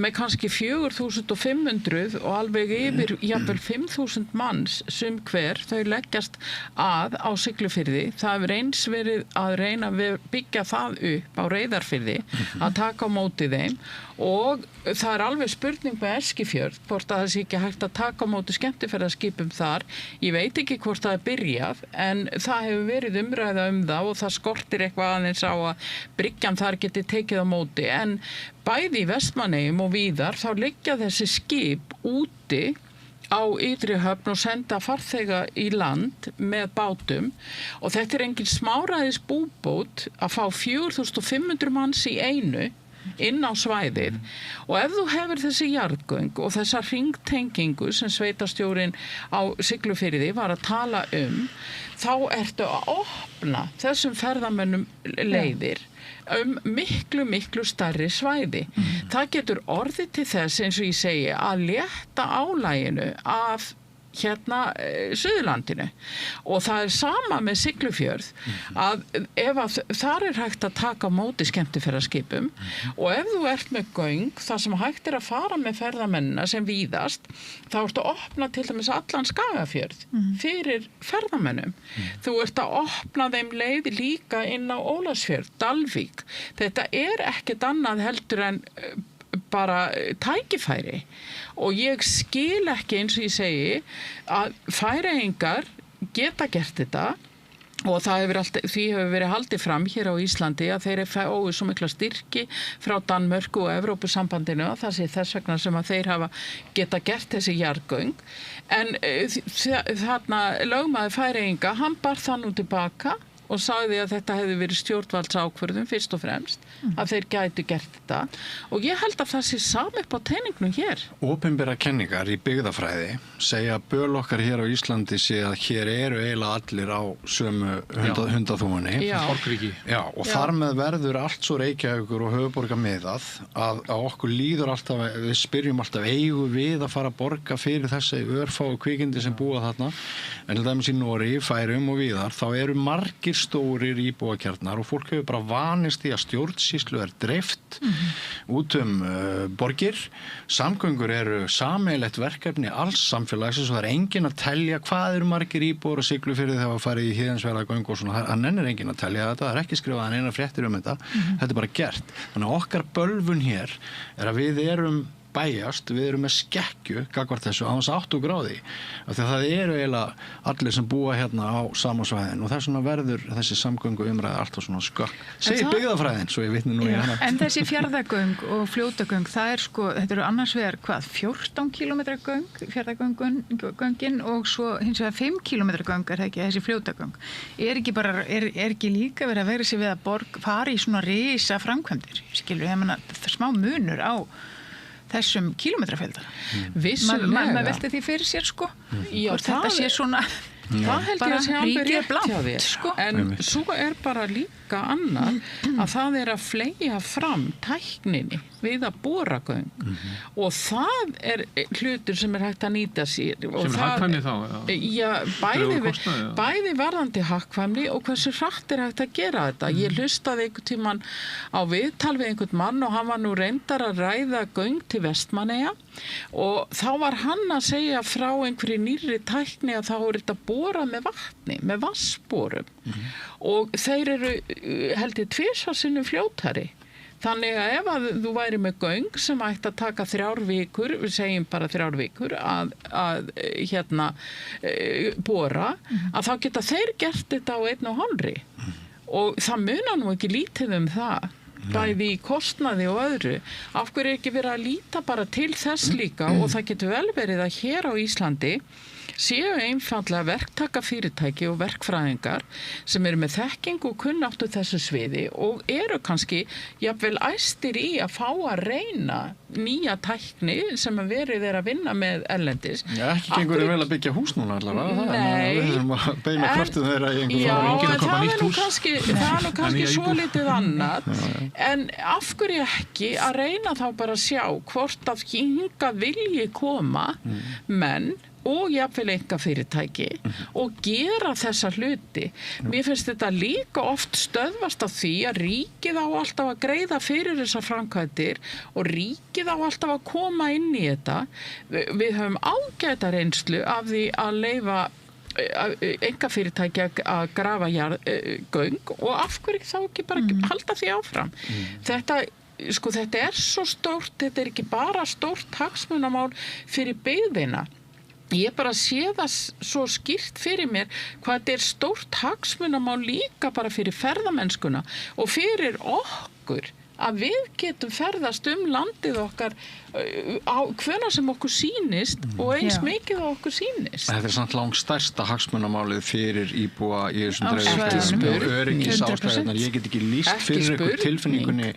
með kannski 4.500 og alveg yfir jafnvel 5.000 manns sem hver þau leggjast á Siglufirði. Það hefur eins verið að reyna að byggja það upp á Reyðarfirði að taka á móti þeim og það alveg spurning með Eskifjörð hvort að það sé ekki hægt að taka á móti skemmtiferðaskipum þar. Ég veit ekki hvort það byrjað en það hefur verið umræða það og það skortir eitthvað aðeins á að bryggjan þar geti tekið á móti en bæði í Vestmannaeyjum og víðar þá liggja þessi skip úti á Ytri Höfn og senda farþega í land með bátum og þetta engin smáræðis búbót að fá 4.500 manns í einu inn á svæðið og ef þú hefur þessi jarðgöng og þessa hringtengingu sem sveitarstjórinn á Siglufirði var að tala þá ertu að opna þessum ferðamönnum leiðir miklu stærri svæði. Það getur orðið til þess eins og ég segi að létta álaginu af Suðurlandinu og það sama með Siglufjörð að ef að þar hægt að taka á móti skemmtiferðaskipum og ef þú ert með göng þar sem hægt að fara með ferðamennina sem víðast þá ertu að opna til dæmis allan Skagafjörð fyrir ferðamennum þú ert að opna þeim leið líka inn á Ólafsfjörð, Dalvík þetta ekkert annað heldur en bara tækifæri og ég skil ekki eins og ég segi að Færeyingar geta gert þetta og því hefur verið haldið fram hér á Íslandi að þeir fáu svo mikla styrki frá Danmörku og Evrópusambandinu að það sé þess vegna sem að þeir hafa geta gert þessi jarðgöng en þarna lögmaður Færeyinga, hann bar það nú tilbaka og sagði að þetta hefði verið stjórnvaldsákvörðun fyrst og fremst að þeir gætu gert þetta og ég held að það sé sami upp á teiningnum hér. Opinbera kenningar í byggðafræði segja að böl okkar hér á Íslandi sé að hér eru eiginlega allir á sömu hundaþúfunni og þar með verður allt svo Reykjavíkur og höfuborga miðað að okkur líður alltaf, við spyrjum alltaf eigum við að fara að borga fyrir þessi örfáu kvikindi sem búa þarna en til dæmis í Noregi, Færeyjum og víðar þá eru margir stórir íbúakjarnar og fólk hefur bara vanist í að stjórnsýslu dreift út borgir. Samgöngur eru sameiginlegt verkefni alls samfélagsins og það enginn að telja hvað eru margir íbúar og Siglufirði þegar að fara í Héðinsfjarðargöng og svona. Það nennir enginn að telja þetta, það ekki skrifað neina fréttir þetta. Þetta bara gert. Þannig að okkar bölvun hér að við erum bæjast, við erum með skekkju gagvart þessu á þess 8 gráði af því að það eru eiginlega allir sem búa hérna á sama svæðin og þess vegna verður þessi samgöngu umræði alltaf svona skökk. Segir byggðafræðin, svo ég vitni nú í hana. En þessi fjarðagöng og fljótagöng, það sko, þetta eru annars vegar 14 kilometra göng, fjarðagöngin og svo hins vegar 5 kilometra göng það ekki, þessi fljótagöng. Er ekki líka verið að vera sér við að fara í svona risa framkvæmdir, skilur, ég meina smá munur á þessum kílómetrafjölda. Vissulega. Maður velti því fyrir sér, sko. Já, þetta sé svona það held ég að sé alveg rétt hjá þér, sko. En svo bara líka annað að það að fleygja fram tækninni við að bora göng og það hlutur sem hægt að nýta sér. Sem hagkvæmni þá? Já, bæði varðandi hagkvæmni og hversu hratt hægt að gera þetta. Ég hlustaði einhvern tímann á viðtal við einhvern mann og hann var nú reyndar að ræða göng til Vestmannaeyja og þá var hann að segja frá einhverju nýrri tækni að þá þetta bora með vatni, með vatnsborum og þeir eru held ég 2 sinnum fljótari. Þannig að ef að þú væri með göng sem ætti að taka 3 vikur, við segjum bara 3 vikur að bora, að þá geta þeir gert þetta á 1,5 og það munar nú ekki lítið það. Bæði í kostnaði og öðru. Af hverju ekki verið að líta bara til þess líka og það getur vel verið að hér á Íslandi séu einfaldlega verktakafyrirtæki og verkfræðingar sem eru með þekking og kunnáttu þessu sviði og eru kannski jafnvel æstir í að fá að reyna nýja tækni sem að verið að vinna með erlendis. Já, ekki gengur vel að byggja hús núna allavega. Nei. Við erum að beina kröftu þeirra í einhver já, fara. Það er nú kannski svolítið annað. En af hverju ekki að reyna þá bara að sjá hvort að hingað vilji koma menn og jafnvel einkafyrirtæki og gera þessa hluti. Mér finnst þetta líka oft stöðvast á því að ríkið á alltaf að greiða fyrir þessar framkvæmdir og ríkið á alltaf að koma inn í þetta. Við höfum ágæta reynslu af því að leyfa einkafyrirtæki að grafa göng og af hverju þá ekki bara halda því áfram. Þetta svo stórt, þetta ekki bara stórt hagsmunamál fyrir byggðina. Ég bara sé það svo skýrt fyrir mér hvað þetta stórt hagsmunamál líka bara fyrir ferðamennskuna og fyrir okkur að við getum ferðast landið okkar á hvenær sem okkur sýnist og eins mikið á okkur sýnist. Þetta samt langstærsta hagsmunamálið fyrir íbúa í þessum dreifbýli og öryggisástæðurnar. Ég get ekki lýst fyrir ykkur tilfinningunni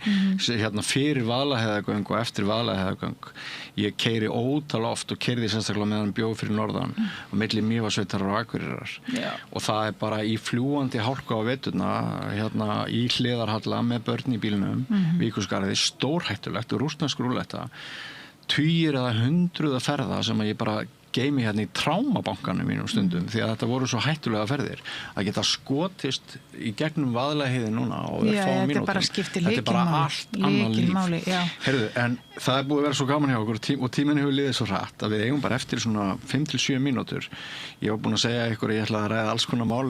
fyrir Vaðlaheiðargöng og eftir Vaðlaheiðargöng. Ég keyri ótal oft og keyrði sérstaklega meðan bjó fyrir norðan og milli Mývatnssveitar og Akureyrar. Og það bara í fljúgandi hálku á veturna í hliðarhalla með börn í bílnum, Víkurskarði, stórhættulegt og rússnesk rúlletta. Tugir eða 100 ferða sem að ég bara geymi í trámabankanum mínum stundum því að þetta voru svo hættulega ferðir að geta skotist í gegnum Vaðlaheiði núna og fá mínútum. Þetta bara allt annað líf. Heyrðu, en það búið að vera svo gaman hjá okkur og tíminn hefur liðið svo hratt að við eigum bara eftir svona 5-7 mínútur. Ég var búin að segja ykkur að ég ætla að ræða alls konar mál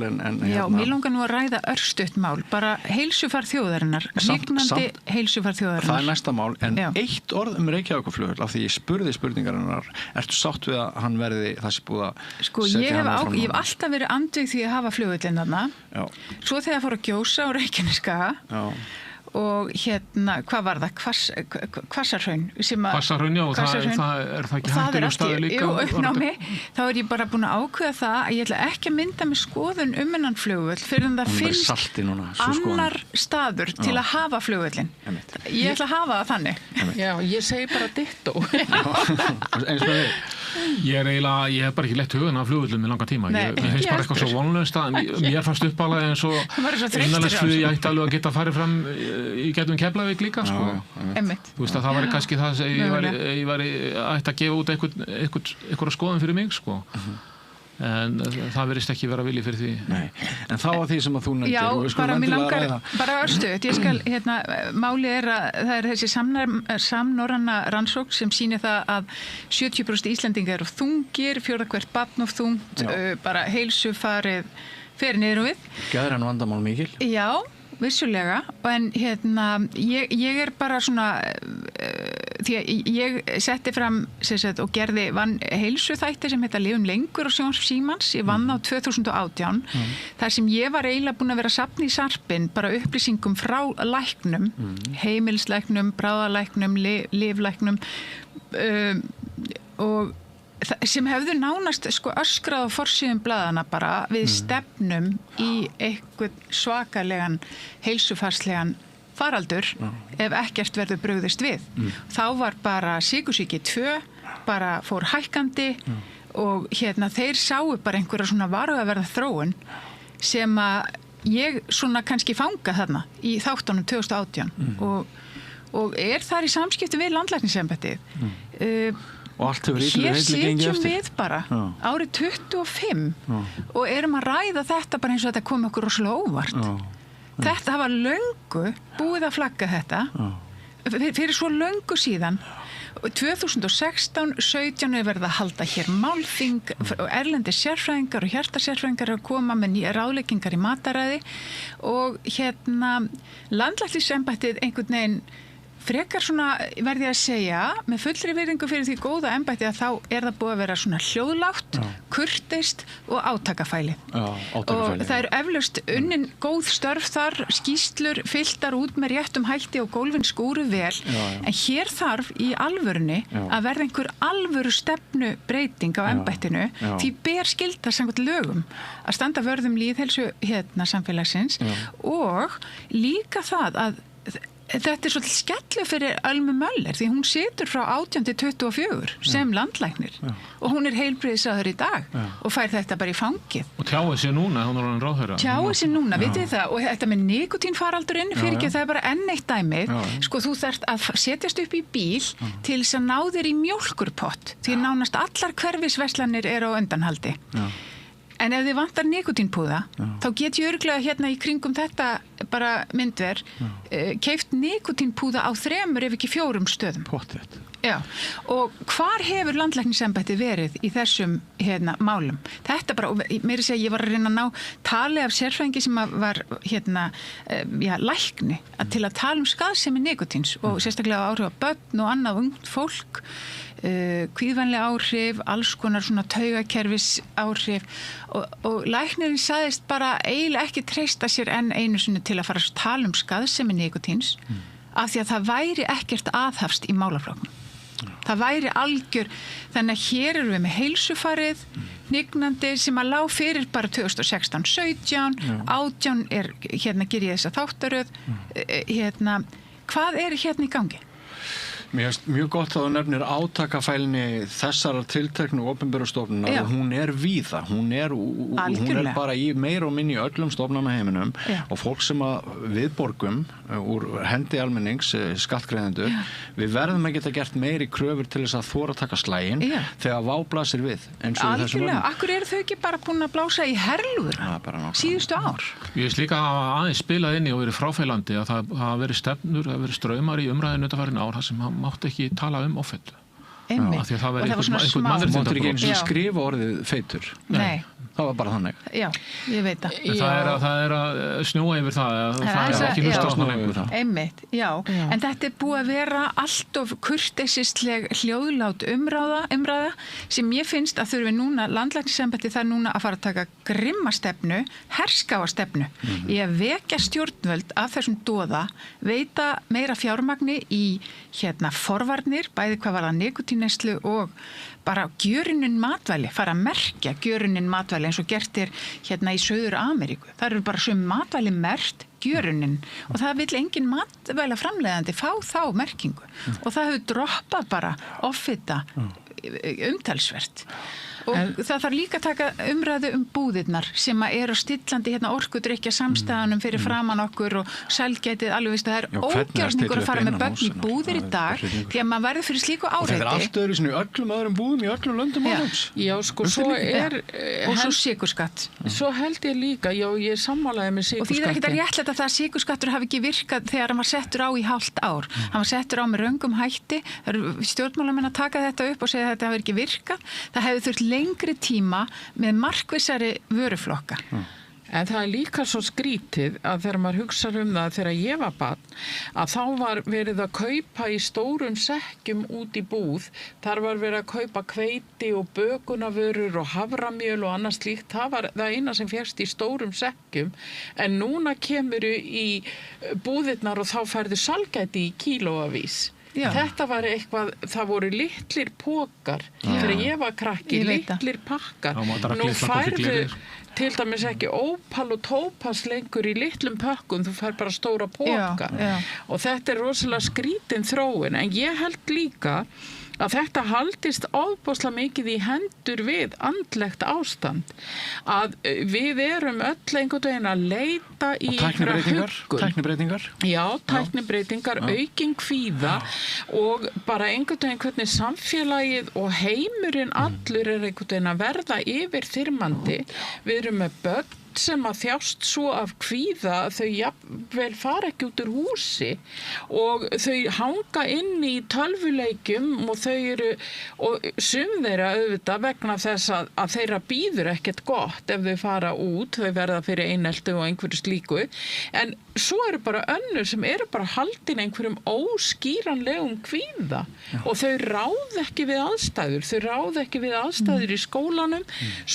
Já, mér langar nú að ræða örstutt mál, bara heilsufar þjóðarinnar, líknandi heilsufar þjóðarinnar. Það næsta mál, en eitt orð Reykjavíkurflugvöll af því ég spurði spurningarinnar, ertu sátt við að hann verði þessi búið að setja hann áfram? Ég hef alltaf verið andvíg því að hafa flugvöllinn þarna. Svo þegar fór að gjósa á Reykjanesskaga og hvað var það? Hvassahraun. Hvassahraun, já, það er það ekki hættulegur staður líka. Jú, uppnámi. Þá er ég bara búin að ákveða það að ég ætla ekki að mynda með skoðun þennan flugvöll fyrir en það finnst annar staður til að hafa flugvöllin. Ég ætla að hafa það þannig. Já, ég segi bara ditto. Eins með þig. Ég hef bara ekki lett hugan af flugvöllum í langa tíma. Ég finnst bara eitthvað svo vonlaust að mér fannst uppalað eins og innanlandsflug ég ætti alveg að geta farið fram í getum Keflavík líka sko. Þú veist að það var kannski það að ég væri ætti að gefa út einhverja skoðun fyrir mig sko. En það verðist ekki vera vilji fyrir því. Nei, en þá að því sem að þú nefndir. Já, bara mér langar, bara örstuð. Ég skal, máli að það er þessi samnorræna rannsókn sem sýnir það að 70% Íslendinga eru þungir, 4 hvert barn of þungt, bara heilsufarið fer niður og við. Geðræn vandamál mikil. Já, vissulega, en ég er bara svona, því að ég setti fram og vann heilsuþætti sem heita Lifum lengur á Sjónvarp Símans, ég vann á 2018 þar sem ég var eiginlega búin að vera að safna í sarpinn bara upplýsingum frá læknum, heimilislæknum, bráðalæknum, lyflæknum og sem hefðu nánast öskrað á forsíðum blaðana bara við stefnum í einhvern svakalegan heilsufarslegan faraldur ef ekkert verður brugðist við. Þá var bara sykursýki 2 bara fór hækkandi og þeir sáu bara einhverja svona varhugaverða þróun sem að ég svona kannski fanga þarna í þáttunum 2018 og þar í samskipti við landlæknisembættið. Og allt hefur ítlu hér heitli gengið sitjum eftir. við bara árið 25 og erum að ræða þetta bara eins og þetta kom okkur rosalega óvart. Þetta hafa löngu búið að flagga þetta fyrir svo löngu síðan. 2016-17 er verið að halda hér málþing og erlendi sérfræðingar og hjartasérfræðingar að koma með ráðleggingar í mataræði og landlæknisembættið einhvern veginn frekar svona, verði ég að segja, með fullri virðingu fyrir því góða embætti að þá er það búið að vera svona hljóðlátt, kurteist og átakafæli. Og það eru eflaust unnin góð störf þar, skýslur fylltar út með réttum hætti og gólfin skúruð vel. En hér þarf í alvörunni að verða einhver alvöru stefnu breyting á embættinu því ber skildar samkvæmt lögum að standa vörðum lýðheilsu samfélagsins og líka það að þetta er svolítið skellu fyrir Ölmu Möller því hún situr frá 18 til 24 sem landlæknir og hún er heilbrigðisráðherra í dag og fær þetta bara í fangið. Og tjáið sér núna, hún er orðin ráðherra. Tjáið sér núna, vitið þið það, og þetta með nikotínfaraldurinn fyrir ekki, það er bara enn eitt dæmið. Sko þú þarft að setjast upp í bíl til þess að ná þér í mjólkurpott því nánast allar hverfisverslanir eru á undanhaldi. En ef þið vantar nikotínpúða, þá get ég örugglega í kringum þetta bara myndver keypt nikotínpúða á 3 ef ekki 4 stöðum. Pottþétt. Já, og hvar hefur landlæknisembættið verið í þessum málum? Þetta bara, meira að segja, ég var að reyna að ná tali af sérfræðingi sem var lækni til að tala um skaðsemi nikotíns og sérstaklega áhrif á börn og annað ungt fólk, kvíðvænleg áhrif, alls konar svona taugakerfis áhrif og læknirinn sagðist bara eiginlega ekki treysta sér enn einu sinni til að fara að tala um skaðsemi nikotíns af því að það væri ekkert aðhafst í málaflokknum. Það væri algjör, þannig að hér erum við með heilsufarið, hnignandi sem að lá fyrir bara 2016-17, 18 er, ger ég þessa þáttaröð, hvað er í gangi? Mér finnst mjög gott að þú nefnir átakafælni þessara tilteknu opinberu stofnunar og hún er víða, hún er bara í meira og minni öllum stofnanaheiminum og fólk sem að viðborgum úr hendi almennings, skattgreiðendur, við verðum að geta gert meiri kröfur til þess að þora að taka slægin þegar váblasir við. Algjörlega, akkur eru þau ekki bara búin að blása í herlúður síðustu ár? Ég veist líka að aðeins spilað inni og verið fráfælandi að það hafa verið stefnur, það hafa verið straumar í umræðinu undanfarin ár þar sem mátti ekki tala um offetu. Einmitt. Það var og það var svona smá. Þú máttir ekki eins og skrifa orðið feitur. Nei. Það var bara þannig. Já, ég veit það. Það er að snjóa yfir það er ekki hlusta á svona lengur. Einmitt, já. En þetta er búið að vera allt of kurteisisleg hljóðlát umræða sem ég finnst að þurfi núna, landlæknisembættið þarf núna að fara að taka grimma stefnu, herskáa stefnu í að vekja stjórnvöld af þessum doða, veita meira fjármagni í forvarnir, bæði hvað var það nikótínneyslu og bara gjörunin matvæli, fara að merkja gjörunin matvæli eins og gert er í Suður Ameríku. Það eru bara sem matvæli merkt gjörunin og það vill engin matvæla framleiðandi fá þá merkingu og það hefur droppað bara offita umtalsvert. Og það þarf líka að taka umræðu búðirnar sem eru stillandi orkudrykkja samstæðanum fyrir framan okkur og sælgætið alveg veist að það er ógjörningur að fara með börn í búðir í dag því að maður verður fyrir slíku áreiti. Og það er allt öðru í öllum öðrum búðum í öllum löndum álums. Já, sko, svo er... Og svo sykurskatt. Svo held ég líka, já, ég er sammálaði með sykurskatti. Og því það er ekki að réttlæta það að sykurskattur hafi ekki virkað þegar hann var settur á í hálft ár. Hann var settur á með röngum hætti. Það eru stjórnmálamenn að taka þetta upp og segja að þetta hafi ekki virkað. Það hefði þurft lengri tíma með markvissari vöruflokka. En það líka svo skrítið að þegar maður hugsar það þegar ég var barn, að þá var verið að kaupa í stórum sekkjum út í búð. Þar var verið að kaupa hveiti og bökunarvörur og haframjöl og annað slíkt. Það var það eina sem fékkst í stórum sekkjum. En núna kemur í búðirnar og þá færðu salgæti í kílóavís. Já. Þetta var eitthvað, það voru litlir pókar þegar ég var krakki, litlir pakkar. Nú færðu til dæmis ekki ópal og tópas lengur í litlum pökkum, þú fær bara stóra póka. Og þetta rosalega skrítin þróun, en ég held líka að þetta haldist ofboðslega mikið í hendur við andlegt ástand, að við erum öll einhvern veginn að leita í tæknibreytingar? Já, tæknibreytingar, aukin kvíða og bara einhvern veginn hvernig samfélagið og heimurinn allur einhvern veginn að verða yfirþyrmandi. Við erum með börn sem að þjást svo af kvíða að þau jafnvel fara ekki út úr húsi og þau hanga inn í tölvuleikjum og þau eru, og sum þeirra auðvitað vegna þess að þeirra býður ekkert gott ef þau fara út, þau verða fyrir einelti og einhverju slíku, en svo eru bara önnur sem eru bara haldin einhverjum óskýranlegum kvíða og þau ráð ekki við aðstæður, í skólanum,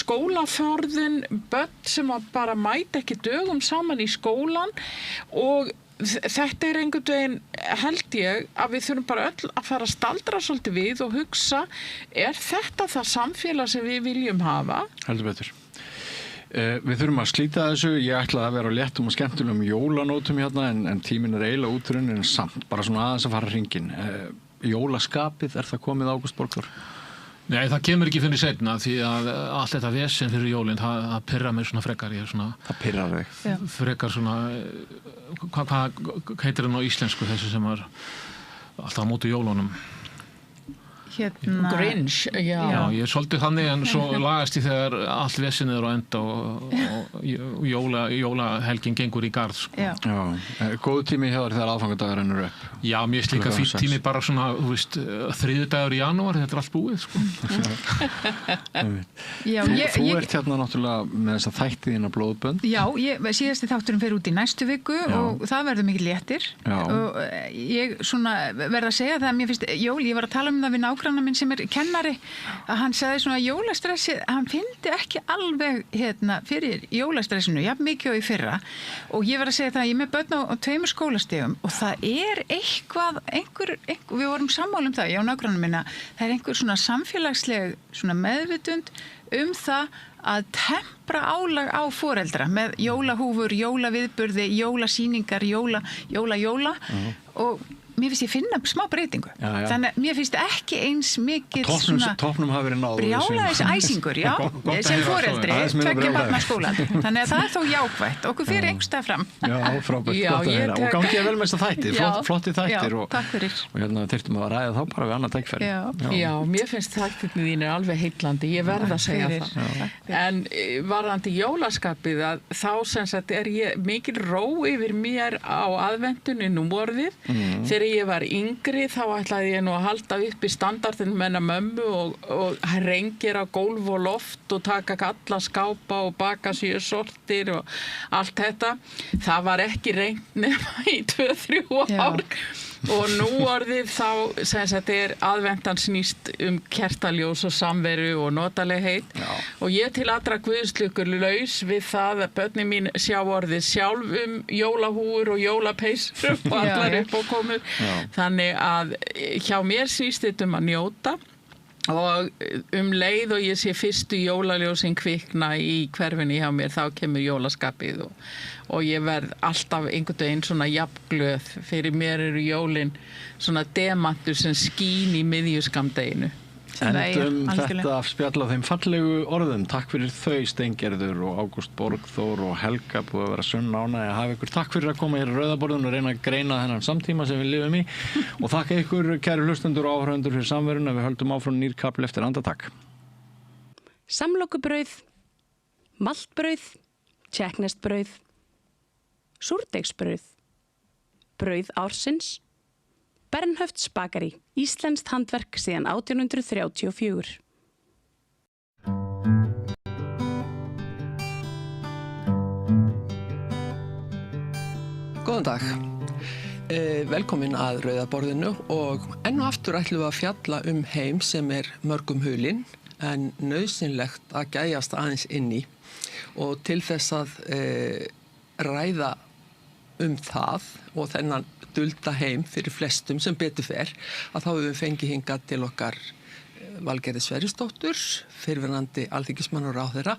skólaforðin, börn sem að bara mæta ekki dögum saman í skólan og þetta einhvern veginn, held ég, að við þurfum bara öll að fara að staldra svolítið við og hugsa, er þetta það samfélag sem við viljum hafa? Heldur betur. Við þurfum að slíta þessu, ég ætla að vera á léttum og skemmtilegum jólanótum hérna en tíminn eiginlega útrunnin en samt, bara svona aðeins að fara hringinn. Jólaskapið, það komið Ágúst Borgþór? Nei, það kemur ekki fyrir seinna því að allt þetta vesen fyrir jólinn, það pirrar mig svona frekar. Það pirrar þig? Frekar svona, hvað heitir það á íslensku þessu sem var alltaf á móti jólunum? Grinch, já. Já, ég er svolítið þannig en svo lagast ég þegar allt vesenið er á enda og jólahelgin gengur í garð. Já. Góðu tími hjá þér þegar aðfangadagur rennur upp? Já, mér er líka fínt tími bara svona, þú veist, 3. dagur í janúar, þetta er allt búið, sko. Þú ert hérna náttúrulega með þess að þætti þína blóðbönd. Já, síðasti þátturinn fer út í næstu viku og það verður mikið léttir. Og ég svona verð að segja það að mér finnst jól, ég var að tala það við nágranna minn sem kennari, að hann sagði svona jólastressið, hann fyndi ekki alveg fyrir jólastressinu, jafn mikið og í fyrra og ég var að segja það að ég með börn á 2 skólastigum og það er eitthvað, við vorum sammála það, ég og nágranna minna, það er einhver svona samfélagsleg svona meðvitund það að tempra álag á foreldra með jólahúfur, jólaviðburði, jólasýningar, jóla og mér finnst ég finna smá breytingu. Þannig að mér finnst ekki eins mikið Toppnum hafi verið náður. Brjálæðis æsingur, já, sem foreldri, 2 barna skólan. Þannig að það er þó jákvætt. Okkur fyrir einhvers stað fram. Já, frábært, gott að heyra. Og gangi ég vel með þessa þættir, flotti þættir. Já, takk fyrir. Og hérna þyrftum að ræða þá bara við annað tækifæri. Já, mér finnst þættirnir þínir alveg heillandi, ég verð að segja það. En varðandi jólaskapið að þá sem sagt ég mikil ró yfir mér á aðventunni núorðið. Þegar ég var yngri þá ætlaði ég nú að halda upp í standardin með mömmu og rengir á gólf og loft og taka alla skápa og baka 7 sortir og allt þetta. Það var ekki rengt nema í 2-3 ár. Og nú orðið þá sem þetta aðventan snýst kertaljós og samveru og notalegheit og ég til allra guðslukkur laus við það að börnin mín sjá orðið sjálf jólahúur og jólapeysur og allar uppákomur. Þannig að hjá mér snýst þetta að njóta og leið og ég sé fyrstu jólaljósin kvikna í hverfinni hjá mér þá kemur jólaskapið og ég verð alltaf einhvern veginn svona jafnglöð. Fyrir mér eru jólin svona demantur sem skín í miðjuskamdeginu. Endum þetta spjall á þeim fallegu orðum. Takk fyrir þau Steingerður og Ágúst Borgþór og Helga, búið að vera sönn ánægja að hafa ykkur. Takk fyrir að koma hér á Rauðaborðinu og reyna að greina þennan samtíma sem við lifum í og þakka ykkur kæru hlustendur og áhorfendur fyrir samveruna. Við höldum áfram nýr kapli eftir andartak. Samlokubrauð, maltbrauð, tékkneskt súrdeigsbrauð, brauð ársins, Bernhöfts Bakarí, íslenskt handverk síðan 1834. Góðan dag. Velkomin að Rauðaborðinu og enn og aftur ætlum við að fjalla heim sem mörgum hulinn en nauðsynlegt að gæjast aðeins inn í og til þess að ræða það og þennan dulda heim fyrir flestum sem betur fer að þá höfum við fengið hingað til okkar Valgerði Sverrisdóttur, fyrrverandi alþingismann og ráðherra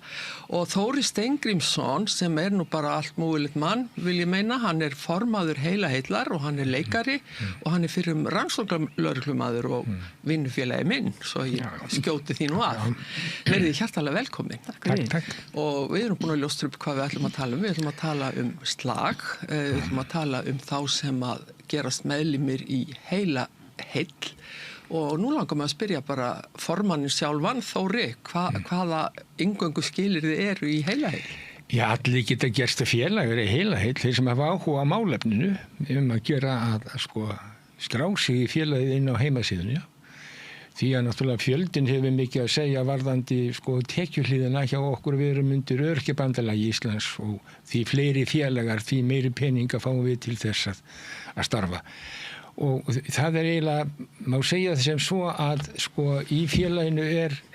og Þóri Steingrímsson sem nú bara allt múgulegt mann, vil ég meina, hann formaður Heila heillar og hann leikari og hann fyrrum rannsóknarlögreglumaður og vinnufélagi minn, svo ég skjóti því nú að. Verið hjartalega velkomin. Takk. Og við erum búin að ljóstra upp hvað við ætlum að tala Við ætlum að tala slag, við ætlum að tala þá sem að gerast meðlimir í Heila heill. Og nú langar maður að spyrja bara formannin sjálfan, Þóri, hvaða inngöngu skilyrði eru í Heila heill? Já, allir geta gerst félagar í Heila heill, þeir sem hafa áhuga á málefninu að gera að skrá sig í félagið inn á heimasíðunni. Því að náttúrulega fjöldin hefur mikið að segja varðandi tekjuhlíðina hjá okkur, við erum undir Öryrkjabandalagi Íslands og því fleiri félagar, því meiri peninga fáum við til þess að starfa. Og það eiginlega, má segja það sem svo að í félaginu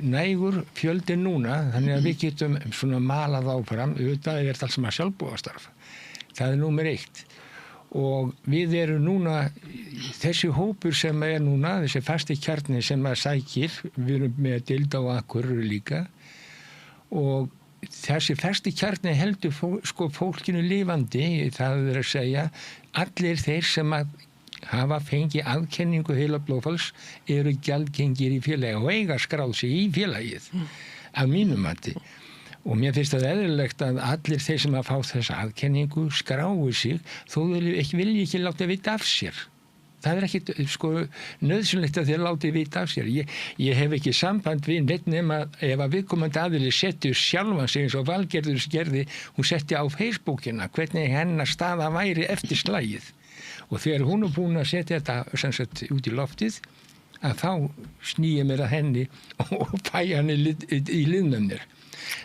nægur fjöldin núna, þannig að við getum svona malað áfram, auðvitað allt sem að sjálfboðastarf. Það númer 1. Og við erum núna, þessi hópur sem núna, þessi fasti kjarni sem að sækir, við erum með deild á Akureyri líka, og þessi fasti kjarni heldur fólkinu lifandi, það að segja, allir þeir sem að hafa fengið aðkenningu heilablóðfalls eru gjaldgengir í félagi og eiga skráð sig í félagið af mínum mati. Og mér finnst það eðlilegt að allir þeir sem að fá þessa aðkenningu skráu sig þó vilja ekki láta vita af sér. Það ekki nöðsynlegt að þeir láti vita af sér. Ég hef ekki samband við neitt nema ef að viðkomandi aðili setur sjálfan sig eins og Valgerður gerði, hún setti á Facebookina hvernig hennar staða væri eftir slagið. Og þegar hún búin að setja þetta út í loftið, að þá snýi mér að henni og fæ henni í liðnum mér.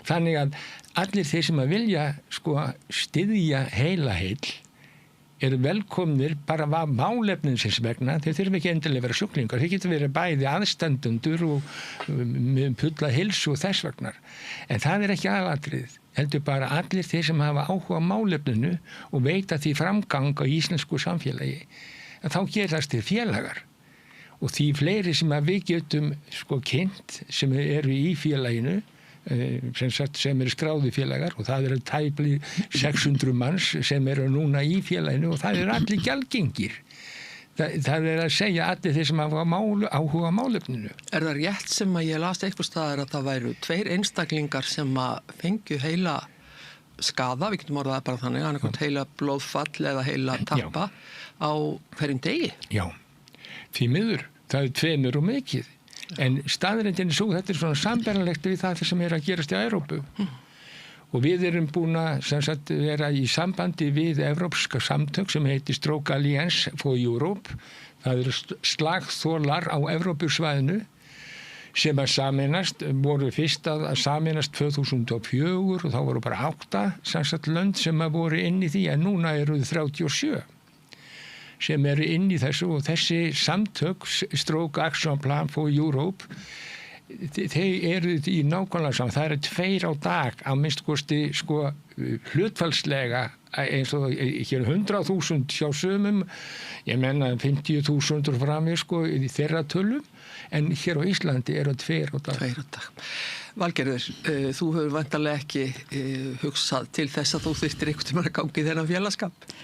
Þannig að allir þeir sem að vilja styðja Heila heill eru velkomnir bara málefninsins vegna, þeir þurfa ekki endilega vera sjúklingar, þeir geta verið bæði aðstandendur og með fulla heilsu og þess vegnar. En það ekki aðalatrið. Heldur bara allir þeir sem hafa áhuga á málefninu og veita því framgang á íslensku samfélagi, að þá gerast þeir félagar. Og því fleiri sem að við getum kynnt sem eru í félaginu, sem eru skráði félagar, og það eru tæpli 600 manns sem eru núna í félaginu og það eru allir gjaldgengir. Það að segja allir þeir sem hafa áhuga á málefninu. Það rétt sem að ég las eitthvað staðar að það væru 2 einstaklingar sem að fengju heila skaða, við getum orðað bara þannig, annarkvæmt heila blóðfall eða heila tappa á hverjum degi? Já, því miður, það 2 og mikið. En staðreyndin svo, þetta svona sambærilegt við það sem að gerast í Evrópu. Og við erum búin að vera í sambandi við evrópska samtök sem heitir Stroke Alliance for Europe. Það eru slagþolar á Evrópusvæðinu sem að sameinast, voru fyrst að sameinast 2004 og þá voru bara 8 lönd sem að voru inn í því, en núna eru 37 sem eru inn í þessu og þessi samtök, Stroke Action Plan for Europe, þeir eru í nákvæmlega saman, það eru 2 á dag á minnstkosti hlutfallslega eins og hér 100.000 hjá sumum, ég menna 50.000 framir í þeirra tölum, en hér á Íslandi eru 2 á dag. 2 á dag. Valgerður, þú hefur væntanlega ekki hugsað til þess að þú þyrftir einhvern tímann að gangi í þennan félagskap?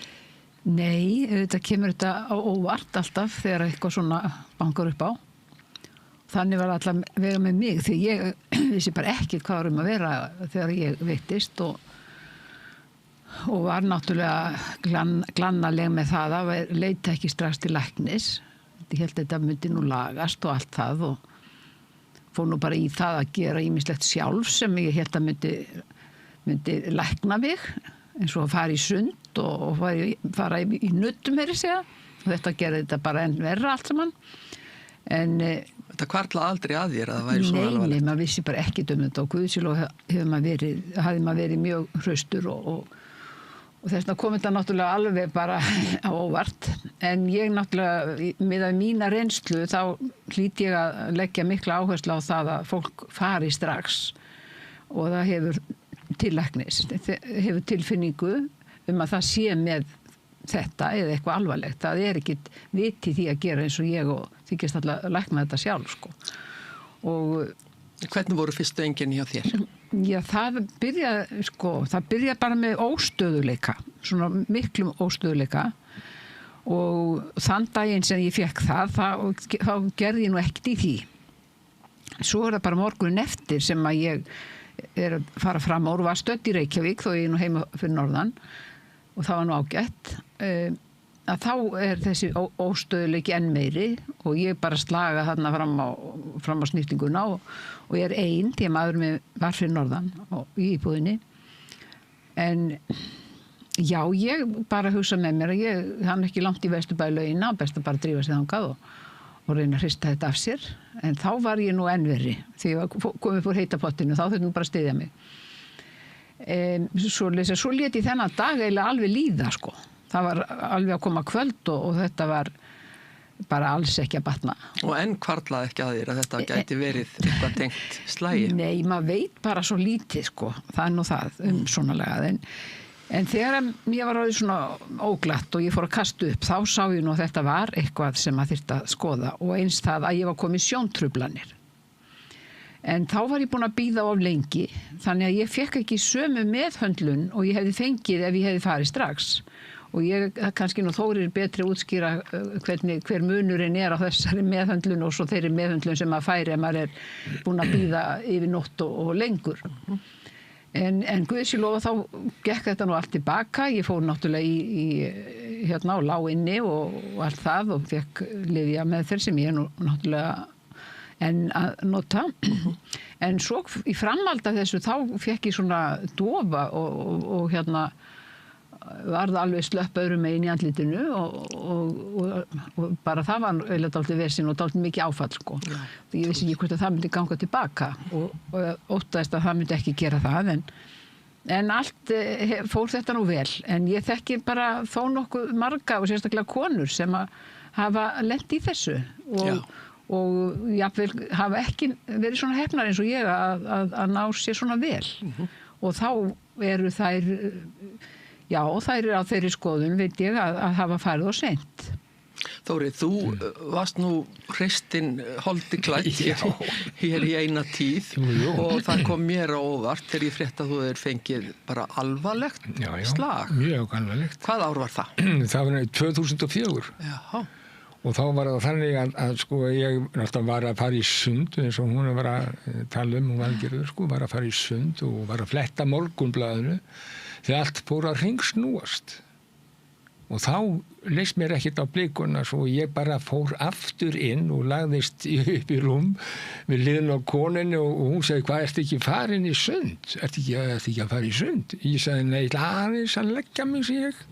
Nei, þetta kemur þetta á óvart alltaf þegar eitthvað svona bankar upp á. Þannig var alltaf að vera með mig því ég vissi bara ekki hvað að vera þegar ég veiktist og var náttúrulega glannaleg með það að leita ekki strax til læknis. Ég held að þetta myndi nú lagast og allt það og fór nú bara í það að gera ýmislegt sjálf sem ég held að myndi lækna mig, eins og að fara í sund og fara í nuttum og þetta gerði þetta bara enn verra allt saman. En þetta hvarflaði aldrei að þér að það væri svona alvarlegt? Nei, maður vissi bara ekkert þetta og guðsjálf hafði maður verið mjög hraustur og Og þess vegna kom þetta náttúrulega alveg bara á óvart. En ég náttúrulega, með að mína reynslu, þá hlýt ég að leggja mikla áherslu á það að fólk fari strax og það hefur tillæknis, hefur tilfinningu að það sé með þetta eða eitthvað alvarlegt. Það ekki viti því að gera eins og ég og þykist alltaf að lækna þetta sjálf, sko. Og hvernig voru fyrstu einkenni hjá þér? Já, það byrja bara með óstöðuleika, svona miklum óstöðuleika og þann daginn sem ég fekk þá gerði ég nú ekkert í því. Svo það bara morgunin eftir sem að ég að fara fram og var stödd í Reykjavík þó ég nú heima fyrir norðan og það var nú ágætt, að þá þessi óstöðuleiki enn meiri og ég bara slaga þarna fram á snýtinguna og ég ein því að maður með var fyrir norðan í íbúðinni. En já, ég bara hugsa með mér að hann ekki langt í Vesturbælaugina, best að bara drífa sig þangað og reyna að hrista þetta af sér. En þá var ég nú enn verri því ég kom upp úr heita pottinu, þá þurfti nú bara að styðja mig. Svo lét ég þennan dag eiginlega alveg líða, sko. Það var alveg að koma kvöld og þetta var bara alls ekki að batna. Og enn hvarflaði ekki að þér að þetta gæti verið eitthvað tengt slagi? Nei, maður veit bara svo lítið, sko. Það nú það, svona lagað. En þegar ég var orðið svona óglatt og ég fór að kasta upp, þá sá ég nú að þetta var eitthvað sem maður þyrfti að skoða og eins það að ég var komið sjóntruflanir. En þá var ég búin að bíða of lengi, þannig að ég fekk ekki sömu meðhöndlun og ég hefði fengið ef ég hefði farið strax. Og ég kannski nú Þórir betri útskýra hver munurinn á þessari meðhöndlun og svo þeirri meðhöndlun sem maður færi ef maður búin að bíða yfir nótt og lengur. En guðsílofa þá gekk þetta nú allt tilbaka. Ég fór náttúrulega hérna á lá inni og allt það og fekk lyfja meðferð sem ég nú náttúrulega enn að nota. En svo í framhald af þessu þá fekk ég svona dofa og hérna varð alveg slöpp öðrum megin í andlitinu og bara það var eiginlega dálítið vesinn og dálítið mikið áfall, sko. Ég vissi ekki hvort að það myndi ganga tilbaka og óttaðist að það myndi ekki gera það en allt fór þetta nú vel en ég þekki bara þó nokkuð marga og sérstaklega konur sem að hafa lent í þessu og jafnvel hafa ekki verið svona heppnar eins og ég að ná sér svona vel og þá eru þær já, þær á þeirri skoðun, veit ég, að hafa farið og seint. Þóri, þú varst nú hreistinn holdi klædd hér í eina tíð og það kom mér á óvart þegar ég frétta að þú fengið bara alvarlegt slag. Mjög alvarlegt. Hvað ár var það? Það var 2004. Já. Og þá var það þannig að sko ég náttúrulega var að fara í sund eins og hún var að tala hún Valgerður, sko, var að fara í sund og var að fletta Morgunblaðinu þegar allt fór að hringsnúast. Og þá leist mér ekkert á blikuna svo ég bara fór aftur inn og lagðist upp í rúm við hliðina á konunni og hún segi, hvað, ertu ekki farin í sund? Ertu ekki að fara í sund? Ég sagði, nei, aðeins að leggja mig, segi ég.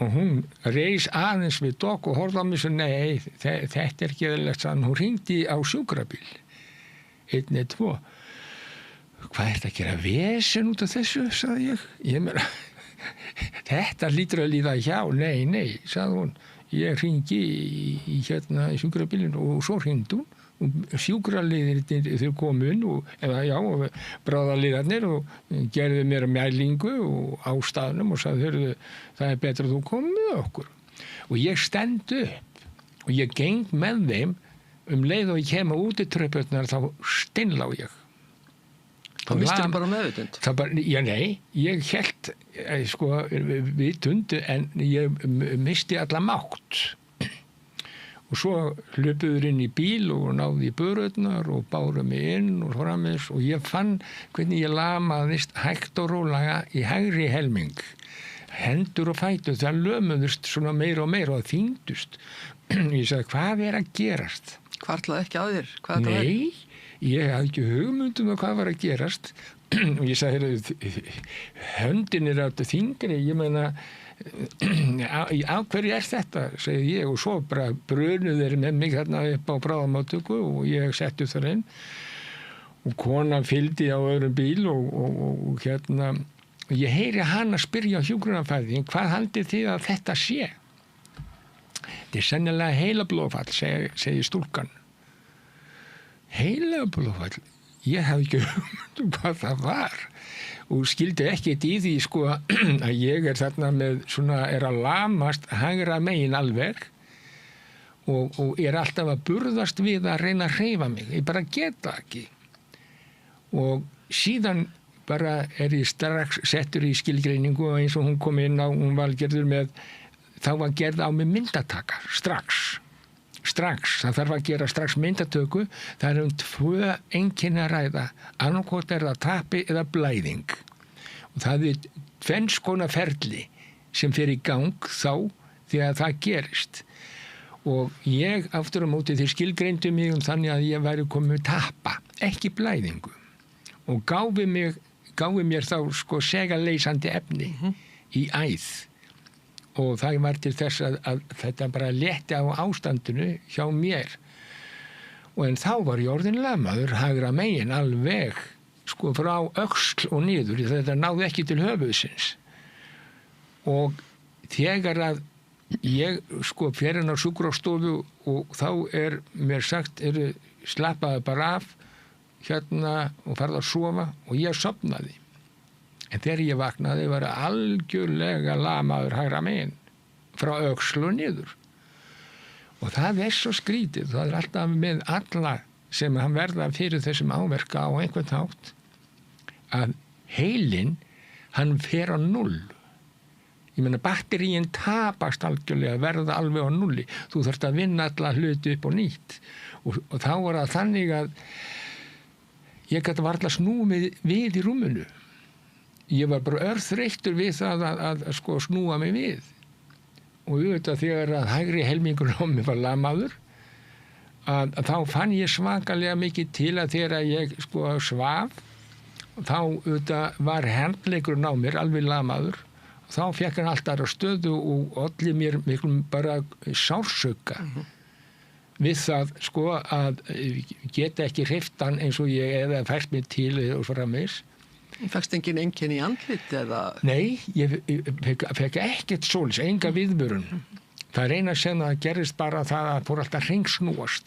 Og hún reis aðeins við dokk og horfði á mig og nei, þetta ekki eðlilegt, sann. Hún hringdi á sjúkrabíl 112. Hvað ertu að gera vesen út af þessu, sagði ég. Ég meina, þetta lítur að líða hjá. Nei, sagði hún. Ég hringi í sjúkrabílinn og svo hringdi hún. Og sjúkraliðirnir þau komu inn og bráðaliðarnir og gerðu mér mælingu og á staðnum og sagði, það betra að þú komið með okkur. Og ég stend upp og ég geng með þeim leið og ég kem á útitröppurnar þá steinlá ég. Það mistur bara meðvitund? Já, nei, ég hélt vitund en ég misti alla mátt. Og svo hlöpuður inn í bíl og náði í börurnar og báru mig inn og framins og ég fann hvernig ég lamaðist hægt og rólega í hægri helming. Hendur og fætur, það lömuðust svona meira og meira og þyngdust. Ég sagði, hvað að gerast? Hvarflaði ekki að þér? Nei, ég hafði ekki hugmynd hvað var að gerast. Og ég sagði, höndin alltaf þyngri, ég meina, á hverju þetta, segi ég og svo bara brunuð þeir með mig hérna upp á bráðamóttöku og ég setti þar inn og konan fylgdi á öðrum bíl og og ég heyri hana spyrja hjúkrunarfræðing, hvað haldið þið að þetta sé? Þetta er sennilega heilablóðfall, segir stúlkan. Heilablóðfall? Ég hafði ekki hugmynd hvað það var og skildi ekkert í því sko að ég er þarna með svona er að lamast hægra megin alveg og er alltaf að burðast við að reyna að hreyfa mig. Ég bara geta ekki. Og síðan bara er ég strax settur í skilgreiningu og eins og hún kom inn á, hún var gerður með, þá var gerð á mig myndataka, strax, það þarf að gera strax myndatöku, það er 2 einkenni að ræða, annarkot er það tapi eða blæðing og það er 2 konar ferli sem fer í gang þá þegar það gerist og ég aftur á móti þeir skilgreindu mig þannig að ég væri komið tapa, ekki blæðingu og gáfi mér þá sko segaleysandi efni í æð og það var til þess að þetta bara létti á ástandinu hjá mér og en þá var ég orðin lamaður hægra megin alveg sko frá öxl og niður þetta náði ekki til höfuðsins og þegar að ég sko fer inn á sjúkrastofu og þá er mér sagt slappaðu bara af hérna og farðu að sofa og ég sofnaði en þegar ég vaknaði var algjörlega lamaður hægra megin frá öxl og niður og það er svo skrítið það er alltaf með alla sem hann verða fyrir þessum áverka á einhvern hátt að heilinn hann fer á 0 ég meina batteríin tapast algjörlega verða alveg á 0 þú þarft að vinna alla hluti upp og nýtt og þá var það þannig að ég gæti varla snúið við í rúminu ég var bara örþreyttur við það að sko snúa mig við og auðvitað þegar að hægri helmingur á mig var lamaður að þá fann ég svakalega mikið til að þegar ég sko svaf þá auðvitað var handleggurinn á mér alveg lamaður og þá fekk hann alltaf stöðu og olli mér miklum bara sársauka við það sko að geta ekki hreyft hann eins og ég eða fært mig til og svo framvegis. Fékkst engin einkenni í andlit eða? Nei, ég fekk ekkert svoleiðis, enga viðvörun. Það eina sem það gerist bara það að fór alltaf hringsnúast.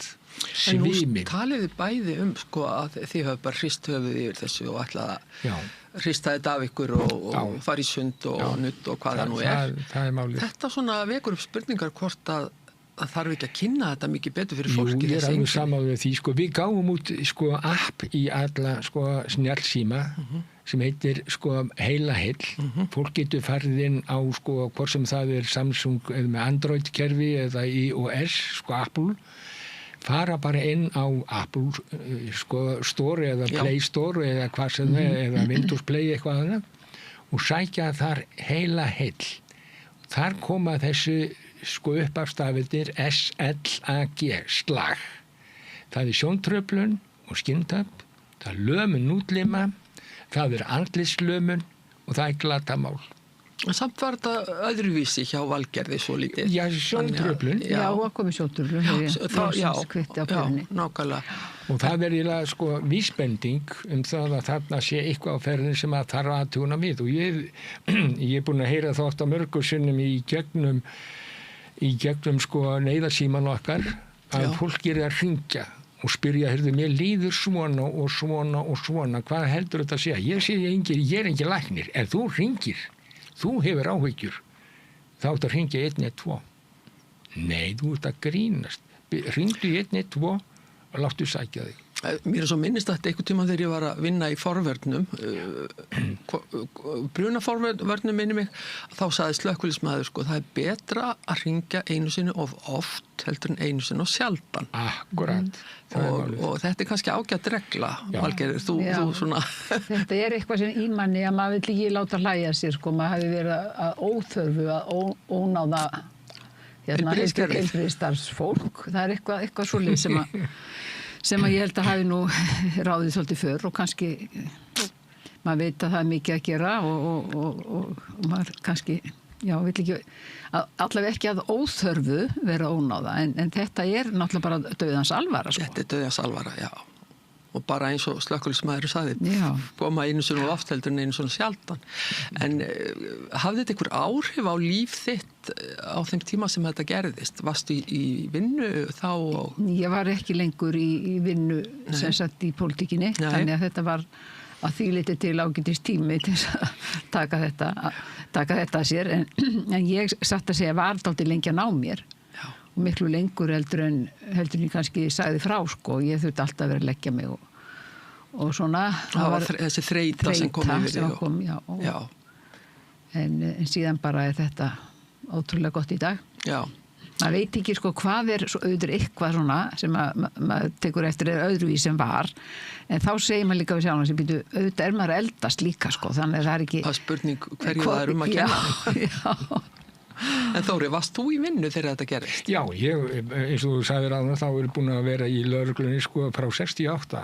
En nú taliði bæði sko að þið höfðu bara hrist höfuð yfir þessu og ætlaði að hrista þetta af ykkur og fara í sund og nudd og hvað það nú er. Það er málið. Þetta svona vekur upp spurningar hvort að þarf ekki að kynna þetta mikið betur fyrir fólki. Jú, ég er alveg sammála við því. Sko, við gáum út sko, app í alla sko, snjallsíma sem heitir sko, Heilaheill. Fólk getur farið inn á sko, hvort sem það er Samsung eða með Android-kerfi eða iOS, sko Apple. Fara bara inn á Apple sko, Store eða Play Store eða hvað sem það eða Windows Play eitthvað annað og sækja þar Heilaheill. Þar koma þessu sko uppafstafirnir SLAG, slag. Það er sjóntruflun og skinntap, það er lömun útlima, það er andlitslömun og það er glatamál. Samt var þetta öðruvísi hjá Valgerði svo lítið. Já, sjóntruflun. Já, að komi sjóntruflun. Já, nákvæmlega. Og það er eiginlega sko vísbending það að þarna sé eitthvað á ferðin sem að þarf að tjúna við og ég er búin að heyra þátt á mörgum sinnum í gegnum sko neyðarsíman okkar að fólk er að hringja og spyrja, mér líður svona og svona og svona, hvað heldur þetta að segja? Ég er ekki læknir, en þú hringir, þú hefur áhyggjur, þá ert að hringja 112. Nei, þú ert að grínast, hringdu 112 og láttu sækja þig. Mér er svo minnist að þetta einhvern tíma þegar ég var að vinna í forvörnum, brunaforvörnum minni mig, þá sagði slökkviliðsmaður sko, það er betra að hringja einu sinni of oft heldur en einu sinni og sjaldan. Akkurat. Og þetta er kannski ágætt regla, Valgerður, þú svona... Þetta er eitthvað sem í manni að maður vill ekki láta hlæja sér, sko, maður hafi verið að óþörfu, að ónáða heilbrigðisstarfsfólk. Það er eitthvað svolítið sem að ég held að hafi nú ráðið svolítið fyrr og kannski maður veit að það er mikið að gera og maður kannski, vill ekki allavega ekki að óþörfu vera ónáða en þetta er náttúrulega bara dauðans alvara. Sko. Þetta er dauðans alvara, já. og bara eins og slökkviliðsmaður sagði, koma einu svona oft heldur en einu svona sjaldan. En hafði þetta einhver áhrif á líf þitt á þeim tíma sem þetta gerðist? Varstu í vinnu þá? Ég var ekki lengur í vinnu sem sagt í pólitíkinni, þannig að þetta var að því liti til ágætis tími til að taka þetta að sér, en ég satt að segja var dálítið lengi að ná mér. Og miklu lengur heldur en ég kannski sagði frá, sko. Ég þurfti alltaf að vera að leggja mig og svona. Það var þessi þreyta sem kom yfir. Já. En síðan bara er þetta ótrúlega gott í dag. Já. Maður veit ekki, sko, hvað auðvitað eitthvað svona sem maður tekur eftir öðruvís sem var, en þá segir maður líka við sjálfum sem býtu, auðvitað maður eldast líka, sko, þannig að það er ekki... Það er spurning hverju það er að kenna. Já. En Þóri, varst þú í vinnu þegar þetta gerist? Já, ég, eins og þú sagðir áðan, þá er búin að vera í lögreglunni sko frá 68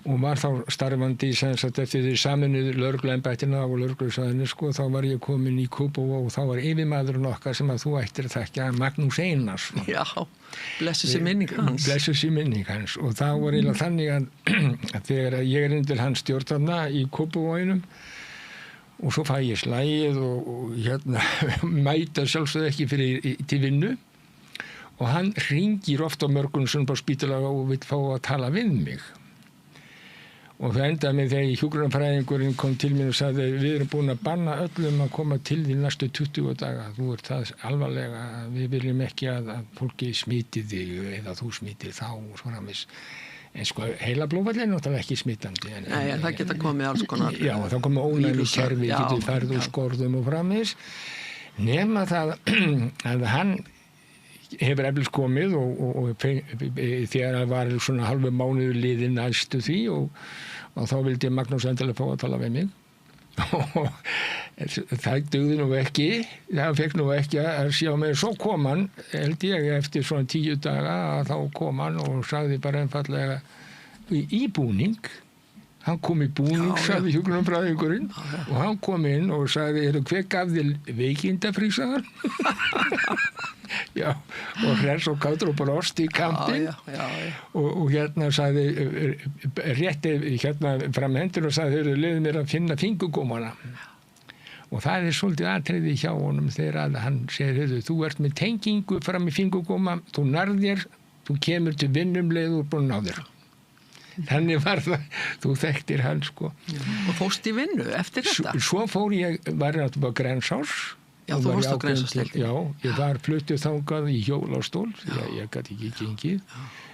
og var þá starfandi sem sagt eftir því saminuð lögregluembættina og lögreglusvæðinu sko, þá var ég komin í Kópavog og þá var yfirmaðurinn okkar sem að þú ættir að þekkja, Magnús Einarsson. Já, blessuð sé minning hans. Blessuð sé minning hans og það var eiginlega þannig að þegar ég er undir hans stjórnarna í Kópavoginum og svo fæ ég slagið og hérna mæta sjálfsögðu ekki til vinnu og hann hringir oft á morgun svona á spítalaga og vill fá að tala við mig og það endaði með þegar hjúkrunarfræðingurinn kom til mér og sagði við erum búin að banna öllum að koma til því næstu 20 daga, þú ert það alvarlega, við viljum ekki að fólki smiti þig eða þú smitir þá og svona mis. En sko, heilablóðfall er náttúrulega ekki smitandi. Nei, en það geta komið alls konar. Já, það komið ónæmi kerfi, getur færð úr skorðum og framins. Nema það að hann hefur eflis komið og þegar það var svona halvu mánuður liðin næstu því og þá vildi Magnús endilega fá að tala við mig. Og það dugði nú ekki, það fekk nú ekki að sjá mig. Svo kom hann, held ég, eftir svona 10 daga að þá kom hann og sagði bara einfallega í búning. Hann kom í búning, sagði hjúkrunarfræðingurinn og hann kom inn og sagði, hver gaf þér veikindafrí, sagði hann. Já, og hress og kátur og brost í kantinn og hérna sagði, rétti hérna fram hendur og sagði, leiði mér að finna fingurgómana. Og það er svolítið atriði hjá honum þegar hann segir, þú ert með tengingu fram í fingurgóma, þú nærðir, þú kemur til vinnum leið og búin á þér. Þannig var það, þú þekktir hann sko. Og fórst í vinnu eftir þetta? Svo fór ég, var náttúrulega á Grensás. Já, þú fórst á Grensásdeildinni. Já, ég var fluttuð þangað í hjólastól, ég gat ekki gengið.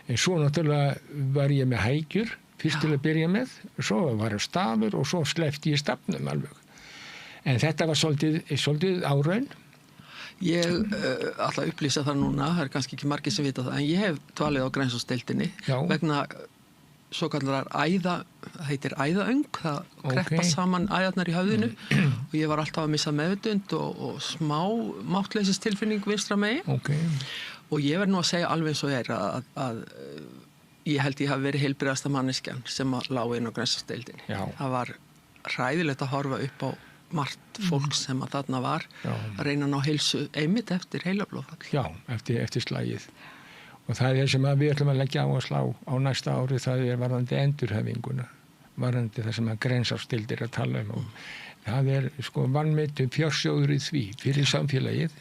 En svo náttúrulega var ég með hækjur, fyrst til að byrja með, svo var ég stafur og svo sleppti ég stafnum alveg. En þetta var svolítið áraun. Ég ætla að upplýsa það núna, það er kannski ekki margir sem vita það, en ég hef dvalið á Grensásdeildinni vegna svo kallar það heitir æðaöng, það kreppa saman æðarnar í höfðinu og ég var alltaf að missa meðvitund og smá máttleysistilfinning vinstra megin og ég verð nú að segja alveg eins og er að ég held ég hafi verið heilbrigðasta manneskjan sem lá inn á Grensásdeildinni. Það var hræðilegt að horfa upp á margt fólk sem að þarna var að reyna að ná heilsu einmitt eftir heilablóðfall. Já, eftir slagið. Og það er sem við ætlum að leggja á að slá á næsta ári, það er varðandi endurhæfinguna, varðandi það sem að Grensásdeildir að tala um. Og það er sko vanmetu fjársjóður í því fyrir samfélagið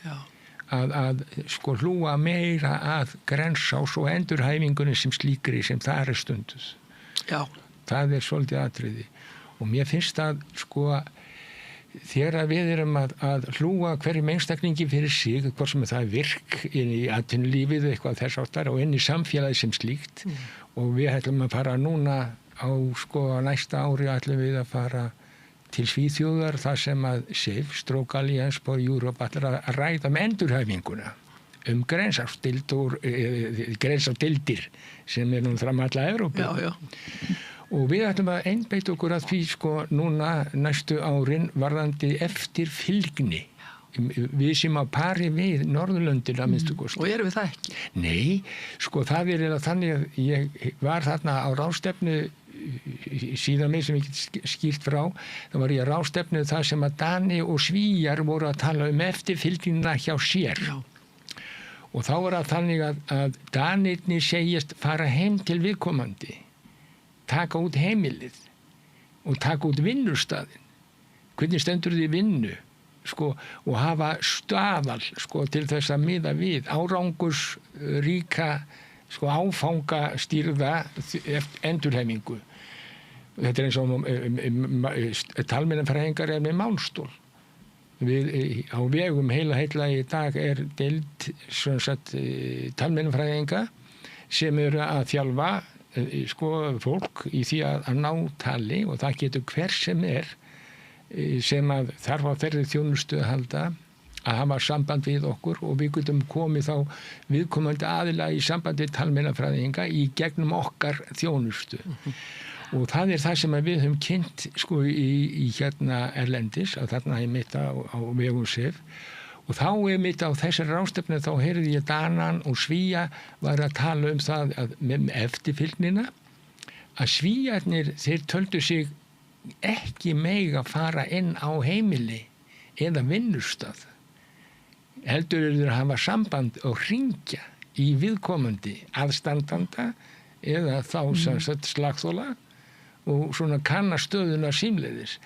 að sko hlúa meira að Grensás og endurhæfingunni sem slíkri sem það er stunduð. Já. Það er svolítið atriði. Og mér finnst að sko þegar við erum að hlúa hverjum einstaklingi fyrir sig, hvort sem það er virk inn í atvinnulífið eitthvað þess áttar og inn í samfélagi sem slíkt og við ætlum að fara núna á sko næsta ári ætlum við að fara til Svíþjóðar þar sem að SIF, Stroke Alliance for Europe ætlar að ræða endurhæfinguna Grensásdeildir sem er nú fram alla Evrópu. Já. Og við ætlum að einbeita okkur að því sko núna næstu árin varðandi eftir fylgni. Við sem á pari við Norðurlöndin að minnstu kosti. Og erum við það ekki? Nei, sko það er þannig að ég var þarna á ráðstefnu síðan mig sem ég get skýrt frá. Það var ég á ráðstefnu það sem að Dani og Svíjar voru að tala eftir fylgnina hjá sér. Já. Og þá var það þannig að Danirnir segjast fara heim til viðkomandi. taka út heimilið og taka út vinnustaðin. Hvernig stendur þið vinnu? Sko, og hafa staðal sko, til þess að miða við árangurs ríka sko, áfanga stýrða endurhæfingu. Þetta eins og talmeinafræðingar með málstól. Við á vegum heila í dag deild talmeinafræðinga sem eru að þjálfa sko, fólk í því að ná tali og það getur hver sem sem að þarf á þeirri þjónustu að halda að hafa samband við okkur og við getum komið þá viðkomandi aðila í sambandi talmeinafræðinga í gegnum okkar þjónustu. Og það það sem við höfum kynnt sko, í erlendis, að þarna mitt á vegum SIF. Og þá mitt á þessari ráðstefnu þá heyrði ég Danan og Svía var að tala það að, með eftirfylgnina að Svíarnir þeir töldu sig ekki mega fara inn á heimili eða vinnustað. Heldur þeir hafa samband og hringja í viðkomandi aðstandanda eða þá slagþóla og svona kanna stöðuna símleiðis.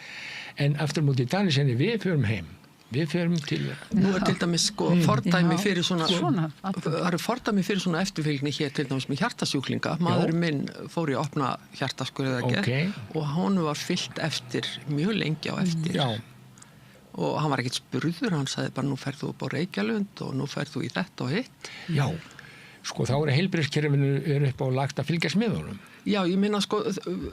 En aftur móti Danisenni við förum heim. Við förum til... Nú til dæmis sko fordæmi fyrir fordæmi fyrir svona eftirfylgni hér til dæmis með hjartasjúklinga. Maðurinn minn fór í að opna hjartaskurðagerð og hann var fyllt eftir mjög lengi á eftir. Já. Og hann var ekkert spurður, hann sagði bara nú ferð þú upp á Reykjalund og nú ferð þú í þetta og hitt. Já, sko þá heilbrigðiskerfinu upp á lagt að fylgjast með honum. Já, ég minna sko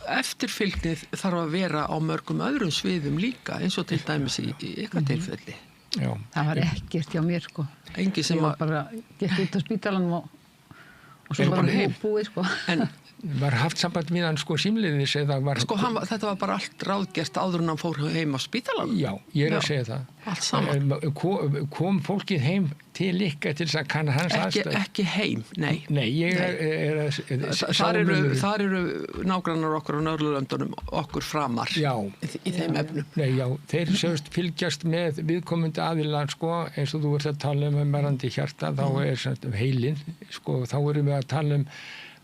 eftirfylgnið þarf að vera á mörgum öðrum sviðum líka eins og til dæmis í ykkar tilfelli. Já. Það var ekkert hjá mér sko. Engi sem ég var bara gekk út á spítalanum og svo bara búið sko. En var haft samband við hann sko símleiðis eða var... Sko þetta var bara allt ráðgert áður en hann fór heim á spítalanum? Já, ég að segja það. Allt saman. Kom fólkið heim til ykkar til þess að kanna hans aðstæð? Ekki heim, nei. Nei, ég Þar eru nágrannar okkur á Norðurlöndunum okkur framar í þeim efnum. Nei, já, þeir sögust fylgjast með viðkomandi aðilar sko, eins og þú ert að tala varandi hjarta, þá heilinn, sko, þá erum við að tala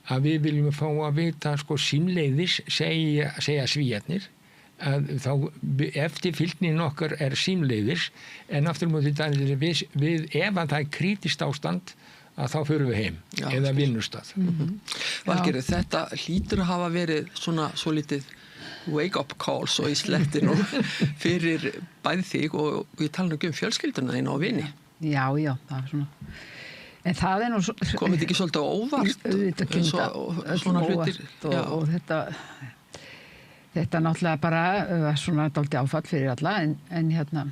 að við viljum fá að vita sko símleiðis, segja Svíarnir, að þá eftirfylgnin okkar símleiðis, en aftur móti við ef að það krítiskt ástand, að þá förum við heim, eða vinnustað. Valgerður, þetta hlýtur að hafa verið svona svolítið wake-up call svo í slettinu fyrir bæði þig og ég tala nú ekki fjölskylduna þína og vini. Já, það er svona... En það nú... Komið ekki svolítið á óvart? Þetta kemur svona hlutir. Og þetta náttúrulega bara svona dálítið áfall fyrir alla, en hérna...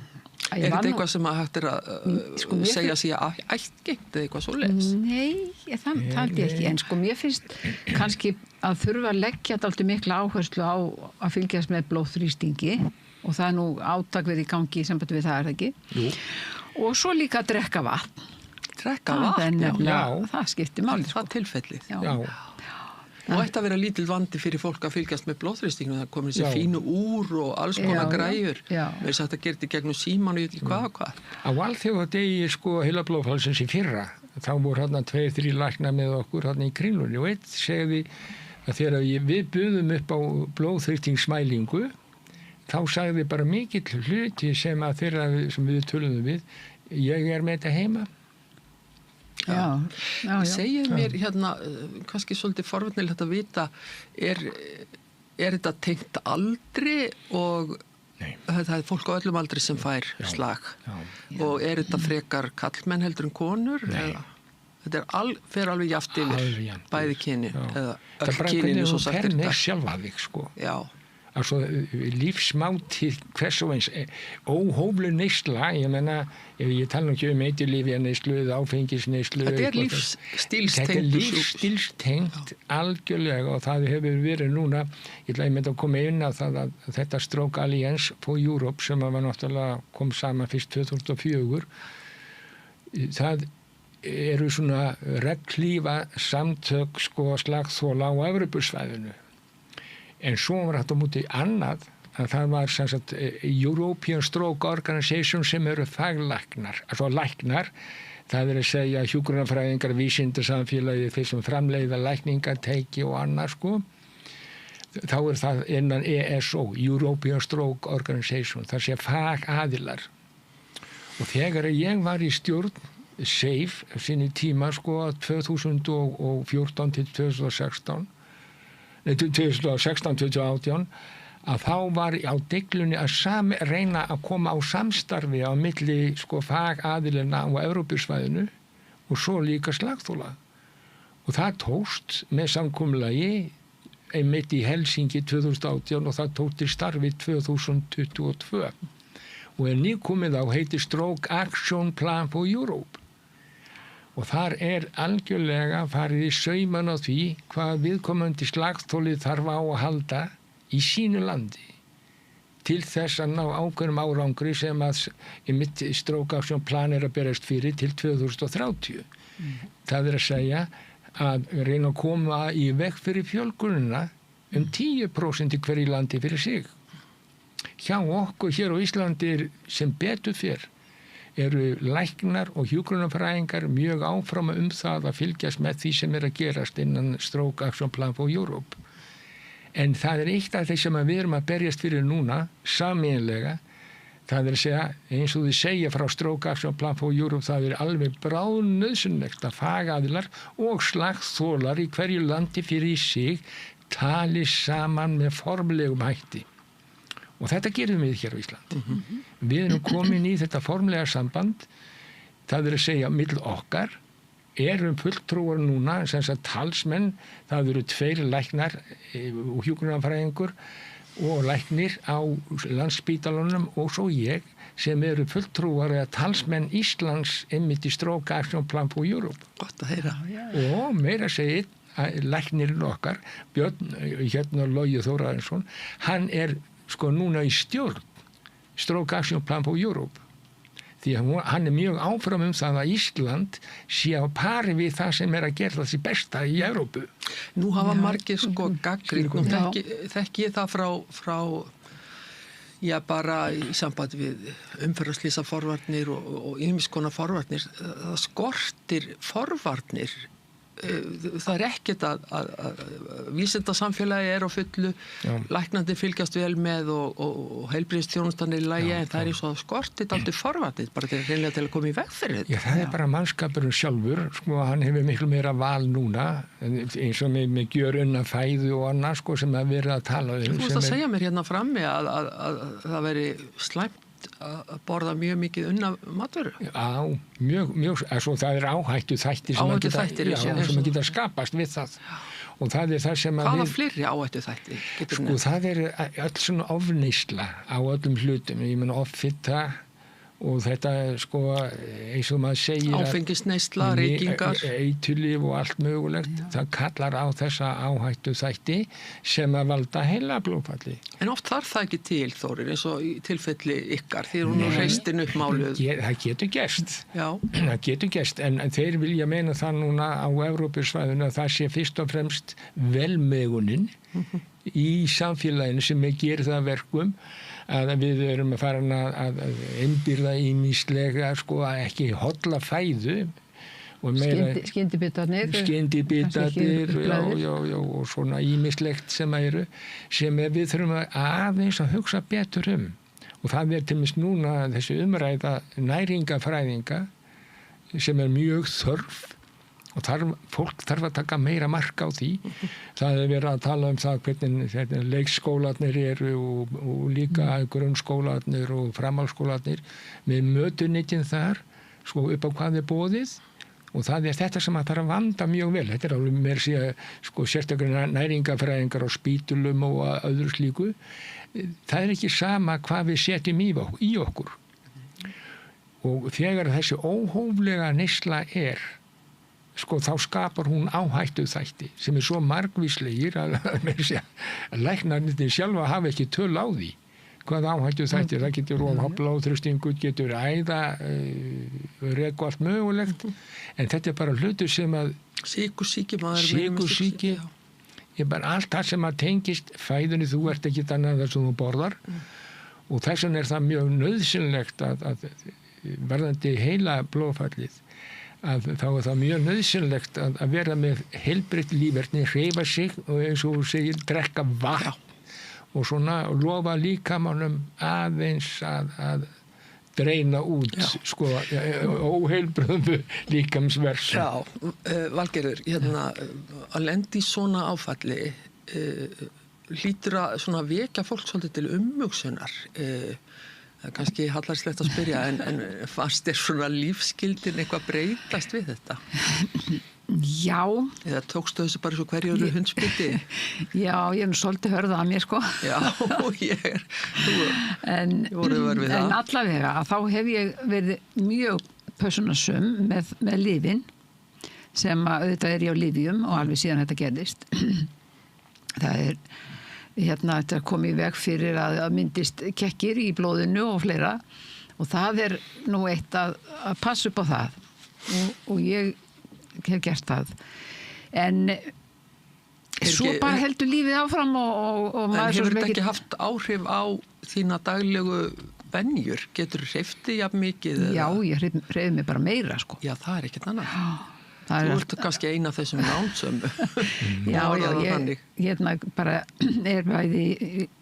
þetta eitthvað sem að hægt að segja sig að ættgengt eða eitthvað svoleiðis? Nei, það held ég ekki, en sko mér finnst kannski að þurfa að leggja dálítið mikla áherslu á að fylgjast með blóðþrýstingi og það nú átak verið í gangi í sambandi við það ekki? Jú. Og svo líka að drekka vatn. Drekka vatn, það skiptir máli. Það tilfellið. Og ætti að vera lítill vandi fyrir fólk að fylgjast með blóðþrýstingum, það komið þessi fínu úr og alls konar græjur. Við sagt að gera þetta gegnum síman og hvað. Á alþjóðadegi sko heilablóðfallsins í fyrra, þá voru hérna 2-3 læknar með okkur hérna í Kringlunni og einn segði að þegar við buðum upp á blóðþrýstingsmælingu, þá sagði bara mikill hluti sem að þeirra sem við töluðum við, ég með þetta heima. Já. Segið mér hérna, kannski svolítið forvitnilegt að vita, er þetta tengt aldri og það fólk á öllum aldri sem fær slag og er þetta frekar kallmenn heldur en konur? Þetta fer alveg jaft yfir bæði kyni eða öll kyninu svo sagt þetta. Það er bara sjálfa þig sko. Já. Altså lífsmáti hvers og eins óhóflu neysla, ég menna ég tala ekki eiturlyfjaneyslu eða áfengisneyslu. Þetta er lífsstílstengt. Þetta er lífsstílstengt algjörlega og það hefur verið núna, ég ætla að koma inn að það að þetta Stroke Alliance for Europe sem var náttúrulega kom saman fyrst 2004, það eru svona reglífa samtök sko slagþola á Evrópusvæðinu. En svo var þetta múti annað að það var sem sagt European Stroke Organization sem eru faglæknar, altså læknar, það að segja hjúkrunarfræðingar, vísindasamfélagi, þeir sem framleiða lækningatæki og annað sko. þá það innan ESO, European Stroke Organization, þar sé fagaðilar. Og þegar ég var í stjórn SAFE sinni tíma 2014 til 2016, 2016-2018, að þá var á deiglunni að reyna að koma á samstarfi á milli fagaðilina á Evrópusvæðinu og svo líka slagþóla. Og það tókst með samkomulagi einmitt í Helsinki 2018 og það tókst í starfi 2022. Og nýkomið á heitir Stroke Action Plan for Europe. Og þar algjörlega farið í sauman á því hvað viðkomandi slagþólið þarf á að halda í sínu landi til þess að ná ákveðnum árangri sem að mitt Stroke Action Plan að berast fyrir til 2030. Það að segja að reyna að koma í veg fyrir fjölgunina 10% í hverju landi fyrir sig. Hjá okkur hér á Íslandi sem betur fyrr eru læknar og hjúkrunarfræðingar mjög áfram það að fylgjast með því sem að gerast innan Stroke Action Plan for Europe. En það eitt af þeir sem við erum að berjast fyrir núna, sameiginlega, það að segja, eins og þið segja frá Stroke Action Plan for Europe, það alveg bráðnauðsynlegt að fagaðilar og slagþólar í hverju landi fyrir sig tali saman með formlegum hætti. Og þetta gerum við hér á Íslandi. Við erum komin í þetta formlega samband, það að segja mill okkar, erum fulltrúar núna, sem sagt talsmenn, það eru 2 læknar og hjúkrunarfræðingur og læknir á Landspítalanum og svo ég sem eru fulltrúar eða talsmenn Íslands einmitt í Stroke Action Plan for Europe. Gott að heyra. Og meira segir læknirinn okkar, Björn Logi Þórarinsson, hann núna í stjórn Stroke Action Plan for Europe. Því hann mjög áfram það að Ísland sé á pari við það sem að gera þessi besta í Evrópu. Nú hafa margir gagnrýnt, nú þekki ég það frá bara í sambandi við umferðarslýsa forvarnir og ýmiss konar forvarnir. Það skortir forvarnir. Það ekkert að vísindasamfélagi á fullu, læknandi fylgjast vel með og heilbrigðisþjónustan í lagi, en það eins og skortið aldrei forvarnir, bara til að koma í veg fyrir þetta. Já, það bara mannskapurinn sjálfur, hann hefur miklu meira val núna, eins og með gjörunna fæðu og annað, sem að vera að tala Þú veist að segja mér hérna frammi að það veri slæmt að borða mjög mikið unna matvöru. Já, mjög, það áhættu þættir sem að geta skapast við það. Og það það sem að Hvaða fleiri áhættu þættir? Það öll svona ofneysla á öllum hlutum. Ég meina offita og þetta eins og maður segir áfengisneysla, reykingar, eiturlyf og allt mögulegt, það kallar á þessa áhættu þætti sem að valda heilablóðfalli. En oft þarf það ekki til, Þórir, eins og í tilfelli ykkar, því hún hreistin upp máluð. Það getur gerst. Það getur gerst, en þeir vilja meina það núna á Evrópusvæðinu að það sé fyrst og fremst velmegunin í samfélaginu sem gerir það verkum að við erum að fara að einbyrða ýmislega ekki holla fæðu skyndibitarnir og svona ýmislegt sem við þurfum aðeins að hugsa betur og það til dæmis núna þessi umræða næringafræðinga sem mjög þörf og fólk þarf að taka meira mark á því. Það verið að tala það hvernig leikskólarnir eru og líka grunnskólarnir og framhaldsskólarnir með mötuneytin þar, upp á hvað boðið og það þetta sem að þarf að vanda mjög vel. Þetta alveg meira sérstaklega næringafræðingar á spítulum og öðru slíku. Það ekki sama hvað við setjum í okkur. Og þegar þessi óhóflega neysla þá skapar hún áhættu þætti sem svo margvíslegir að læknarnir sjálfa hafa ekki töl á því hvað áhættu þættir. Það getur blóðþrýstingur, getur æða allt mögulegt, en þetta bara hlutur sem að sykursýki bara allt það sem að tengist fæðunni, þú ert ekki annað þar sem þú borðar og þess vegna það mjög nauðsynlegt að verðandi heila blóðfallið að þá er það mjög nauðsynlegt að vera með heilbrigt líferni, hreyfa sig og eins og þú segir, drekka vatn og svona lofa líkamannum aðeins að dreina út sko óheilbrigðum líkamsversu. Já, Valgerður, hérna að lenda í svona áfalli hlýtur að svona vekja fólk svolítið til umhugsunar. Það er kannski hallarslegt að spyrja en fannst þér svona lífsgildin eitthvað breytast við þetta? Já. Eða tókstu þessu bara svo hverju eru hundspiti? Já, ég er nú svolítið hörða að mér sko. Já, þú voru við það. En allavega, þá hef ég verið mjög persónusum með lyfin sem auðvitað er ég á lyfjum og alveg síðan þetta gerðist. Það er þetta kom í veg fyrir að myndist kekkir í blóðinu og fleira og það er nú eitt að passa upp á það og ég hef gert það en svo bara heldur lífið áfram og en hefur þetta ekki haft áhrif á þína daglegu venjur? Getur þú hreyfti jafn mikið? Já, ég hreyfi mig bara meira sko. Já, það er ekkert annað. Þú ert kannski eina af þessum lánsömu. Já, ég bara er bæði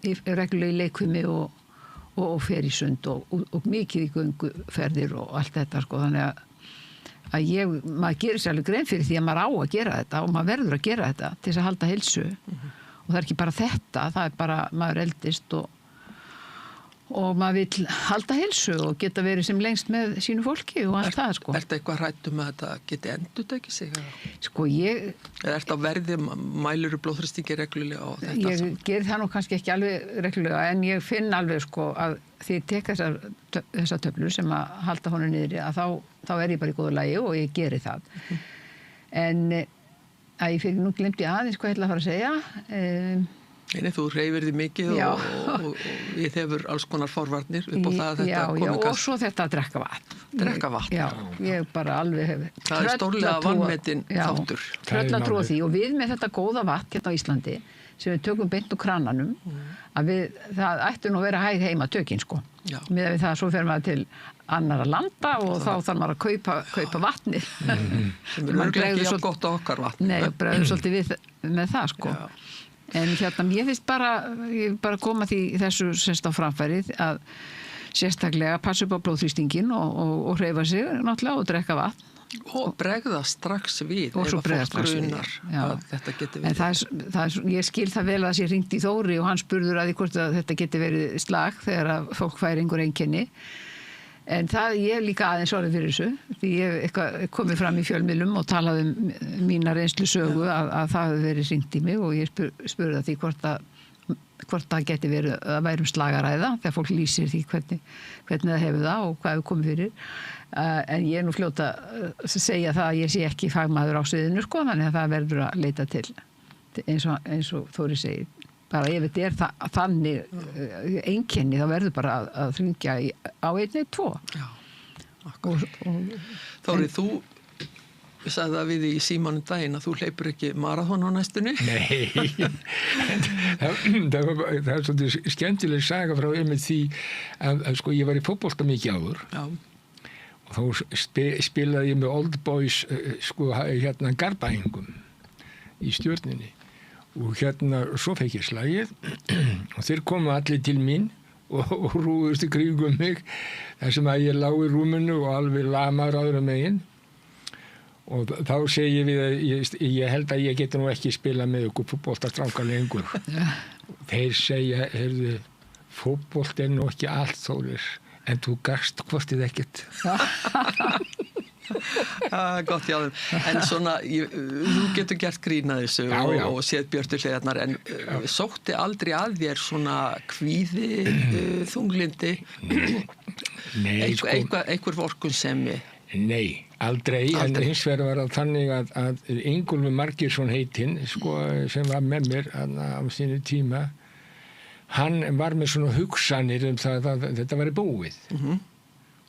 í reglulegu leikfimi og fer í sund og mikið í gönguferðir og allt þetta sko, þannig að maður gerir sér alveg grein fyrir því að maður á að gera þetta og maður verður að gera þetta til þess að halda heilsu og það er ekki bara þetta, það er bara maður eldist og maður vill halda heilsu og geta verið sem lengst með sínu fólki og allt það sko. Ertu eitthvað hrædd um að þetta geti endurtekið sig? Sko ég... Eða ertu á verði, mælur blóðþrýstingi reglulega og þetta? Ég gerir það nú kannski ekki alveg reglulega en ég finn alveg sko að því ég tek þessar töflur sem að halda honum niðri að þá er ég bara í góðu lagi og ég geri það. En að ég fyrir nú glemdi aðeins hvað ég ætla að fara að segja. Nei, þú hreyfir því mikið og ég hefur alls konar forvarnir upp á það að þetta komi kannski. Og svo þetta að drekka vatn. Drekka vatn? Já, ég bara alveg hef... Það er stórlega vanmetin þáttur. Tröll að trúa því og við með þetta góða vatn hérna á Íslandi sem við tökum beint úr krananum að það ættu nú að vera hæð heima tökin sko. Með við það svo fer maður til annara landa og þá þarf maður að kaupa vatni. Sem er ekki jafn gott á okkar vatni. Nei, bregður svolítið við með það sko. En hérna, ég finnst bara koma því þessu semst á framfærið að sérstaklega passa upp á blóðþrýstingin og hreyfa sig náttúrulega og drekka vatn. Og bregða strax við og svo bregða strax við að þetta geti verið. En ég skil það vel að það sé hringt í Þóri og hann spurður að því hvort að þetta geti verið slag þegar að fólk fær einhver einkenni. En ég hef líka aðeins orðið fyrir þessu því ég hef komið fram í fjölmiðlum og talað mína reynslu sögu að það hefur verið hringt í mig og ég spurði að því hvort það geti verið að værum slagaræða þegar fólk lýsir því hvernig það hefur það og hvað hefur komið fyrir. En ég er nú fljóta að segja það að ég sé ekki fagmaður á sviðinu sko, þannig að það verður að leita til eins og Þóri segir. Bara ef þetta er þannig einkenni þá verður bara að hringja á 112. Já, akkurat. Þóri, þú sagði það við í símanum daginn að þú hleypur ekki marathon á næstunni? Nei, það er svolítið skemmtileg saga frá því að sko ég var í fótbolta mikið áður. Já. Og þá spilaði ég með Old Boys sko hérna Garbaengum í Stjörninni og hérna svo fekk ég slagið og þeir komu allir til mín og rúðust í kringum mig þar sem að ég lá í rúminu og alveg lamaður áður megin og þá segi ég við að ég held að ég geti nú ekki spila með ykkur fótboltastrákar lengur. Þeir segja, heyrðu, fótbolt er nú ekki allt Þórir en þú gast hvort þið ekkert. Gott hjá þeim. En svona, þú getur gert grín að þessu og séð Björtu hliðarnar en sótti aldrei að þér svona kvíði, þunglindi, einhver vorkunnsemi? Nei, aldrei. En hins vegar var það þannig að Ingólfur Margeirsson heitinn, sko, sem var með mér á sínu tíma, hann var með svona hugsanir það að þetta væri búið.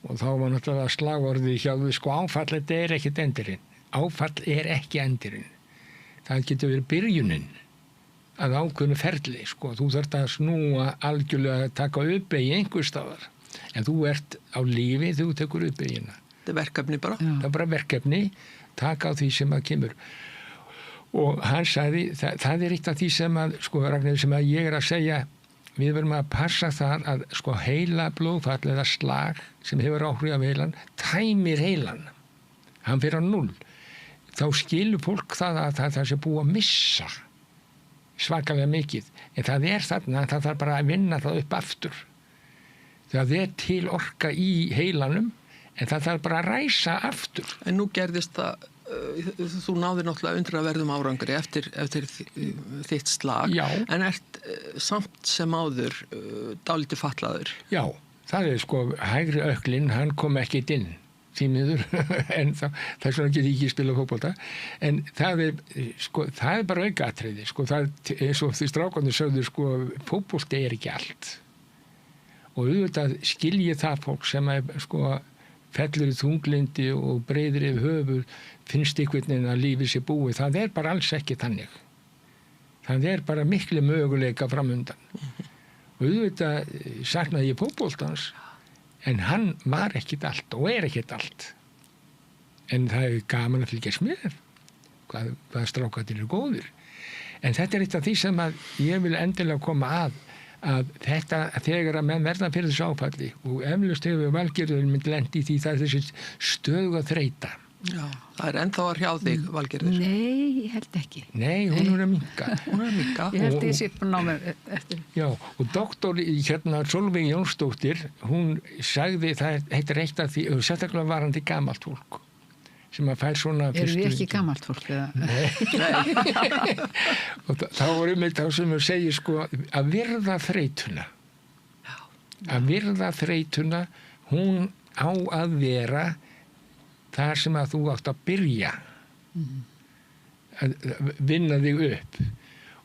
Og þá var náttúrulega slagorðið hjá því, sko, áfall þetta er ekkert endurinn. Áfall er ekki endurinn. Það getur verið byrjunin að ákveðnu ferli, sko. Þú þarft að snúa algjörlega að taka uppbeygju einhvers staðar. En þú ert á lífi, þú tekur uppbeygjuna. Þetta er verkefni bara. Það er bara verkefni, taka á því sem að kemur. Og hann sagði, það er eitt af því sem að, sko Ragnhildur, sem að ég að segja, við verðum að passa þar að sko heila blóðfall eða slag sem hefur áhrif af heilan, tæmir heilan. Hann fyrir á 0. Þá skilur fólk það að það sé búið að missa svakalega mikið. En það er þarna, það þarf bara að vinna það upp aftur. Það er til orka í heilanum, en það þarf bara að ræsa aftur. En nú gerðist það, þú náðir náttúrulega undraverðum árangri eftir þitt slag, Já. En ert samt sem áður dálítið fatlaður. Já, það er sko hægri öklinn, hann kom ekkert inn. Því miður, en það er svona ekki ekki spila fótbolta, en það er bara aukaatriði, sko, það er eins og því strákarnir sögðu, sko, fótbolti er ekki allt. Og auðvitað skilji það fólk sem er, sko, fellur í þunglindi og breiðir yfir höfuð, finnst einhvern veginn að lífið sé búið, það er bara alls ekki þannig. Það er bara miklu möguleika framundan. Og auðvitað saknaði ég fótboltans, en hann var ekkit allt og er ekkit allt. En það er gaman að fylgjast með hvað strákarnir eru góðir. En þetta er eitt af því sem að ég vil endilega koma að þetta þegar að menn verða fyrir þessu áfalli og eflaust hefur Valgerður mynd lent í því það er þessi stöðuga þreyta. Já, það er ennþá að hrjá þig, Valgerður. Nei, ég held ekki. Nei, hún er að minnka. Hún er að minnka. Ég held ég sé búin á mér eftir. Já, og doktor Sólveig Jónsdóttir, hún sagði, það heitir eitt af því, sérstaklega varandi gamalt fólk, sem að fær svona fyrstu... Eru við ekki gamalt fólk? Nei. Og þá var það sem við segjum, sko, að virða þreytuna. Já. Að virða þreytuna, hún á að vera þar sem að þú átt að byrja að vinna þig upp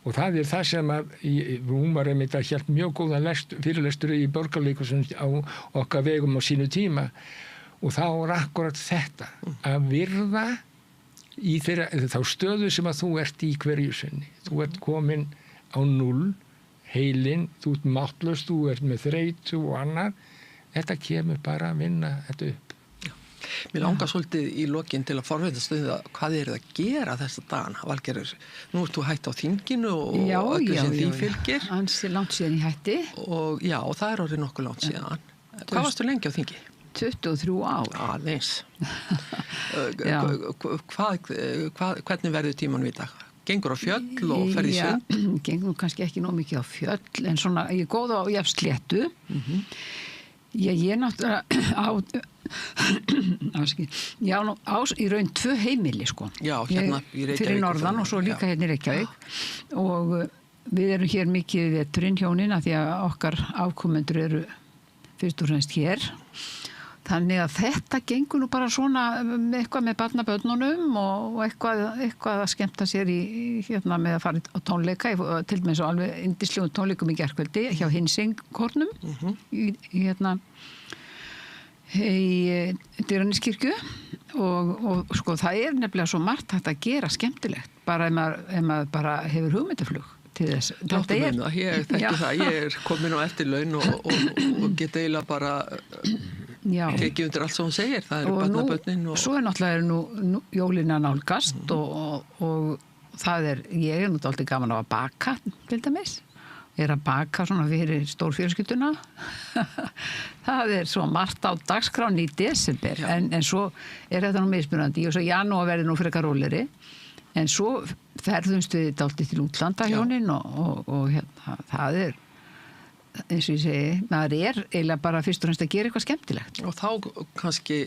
og það er það sem að hún var einmitt að hélt mjög góðan fyrirlestur í Borgarleikhúsinu á okkar vegum á sínu tíma og þá er akkurat þetta að virða í þá stöðu sem að þú ert í hverju sinni. Þú ert komin á 0, heilin, þú ert máttlaus, þú ert með þreytu og annað. Þetta kemur bara að vinna þetta upp. Mér langar svolítið í lokin til að forveitast hvað er það að gera þessa dagana, Valgerður? Nú ert þú hætt á þinginu og öllu sem því fylgir. Já, hans er langt síðan í hætti. Og já, og það er orðið nokkuð langt síðan. Hvað varstu lengi á þingi? 23 ár. Aðeins. Hvernig verður tímanum í dag? Gengur á fjöll og ferð í sund? Já, gengur kannski ekki nóg mikið á fjöll, en svona, ég er góð á jafnsléttu. Ég er náttúrulega á í raun 2 heimili, sko. Já, hérna í Reykjavík. Fyrir norðan og svo líka hérna í Reykjavík. Og við erum hér mikið veturinn hjónin að því að okkar afkomendur eru fyrst og fremst hér. Þannig að þetta gengur nú bara svona eitthvað með barnabörnunum og eitthvað að skemmta sér hérna með að fara á tónleika, til og með svo alveg yndislegum tónleikum í gærkvöldi hjá Hinsingkornum hérna í Digranískirkju og sko það er nefnilega svo margt hægt að gera skemmtilegt bara ef maður bara hefur hugmyndaflug til þess. Þetta er ég þekki það, ég er komin á eftirlaun og get eiginlega bara tekið undir allt sem hún segir, það eru barnabörnin og svo er náttúrulega nú jólin að nálgast og það ég er náttúrulega gaman á að baka til dæmis, er að baka svona fyrir stórfjölskylduna það er svo margt á dagskráni í desember en svo er þetta nú mismunandi og svo janúar verður nú frekar rólegri en svo ferðumst við dálítið til útlanda hjónin og hérna, það er eins og ég segi, maður er eiginlega bara fyrst og fremst að gera eitthvað skemmtilegt. Og þá kannski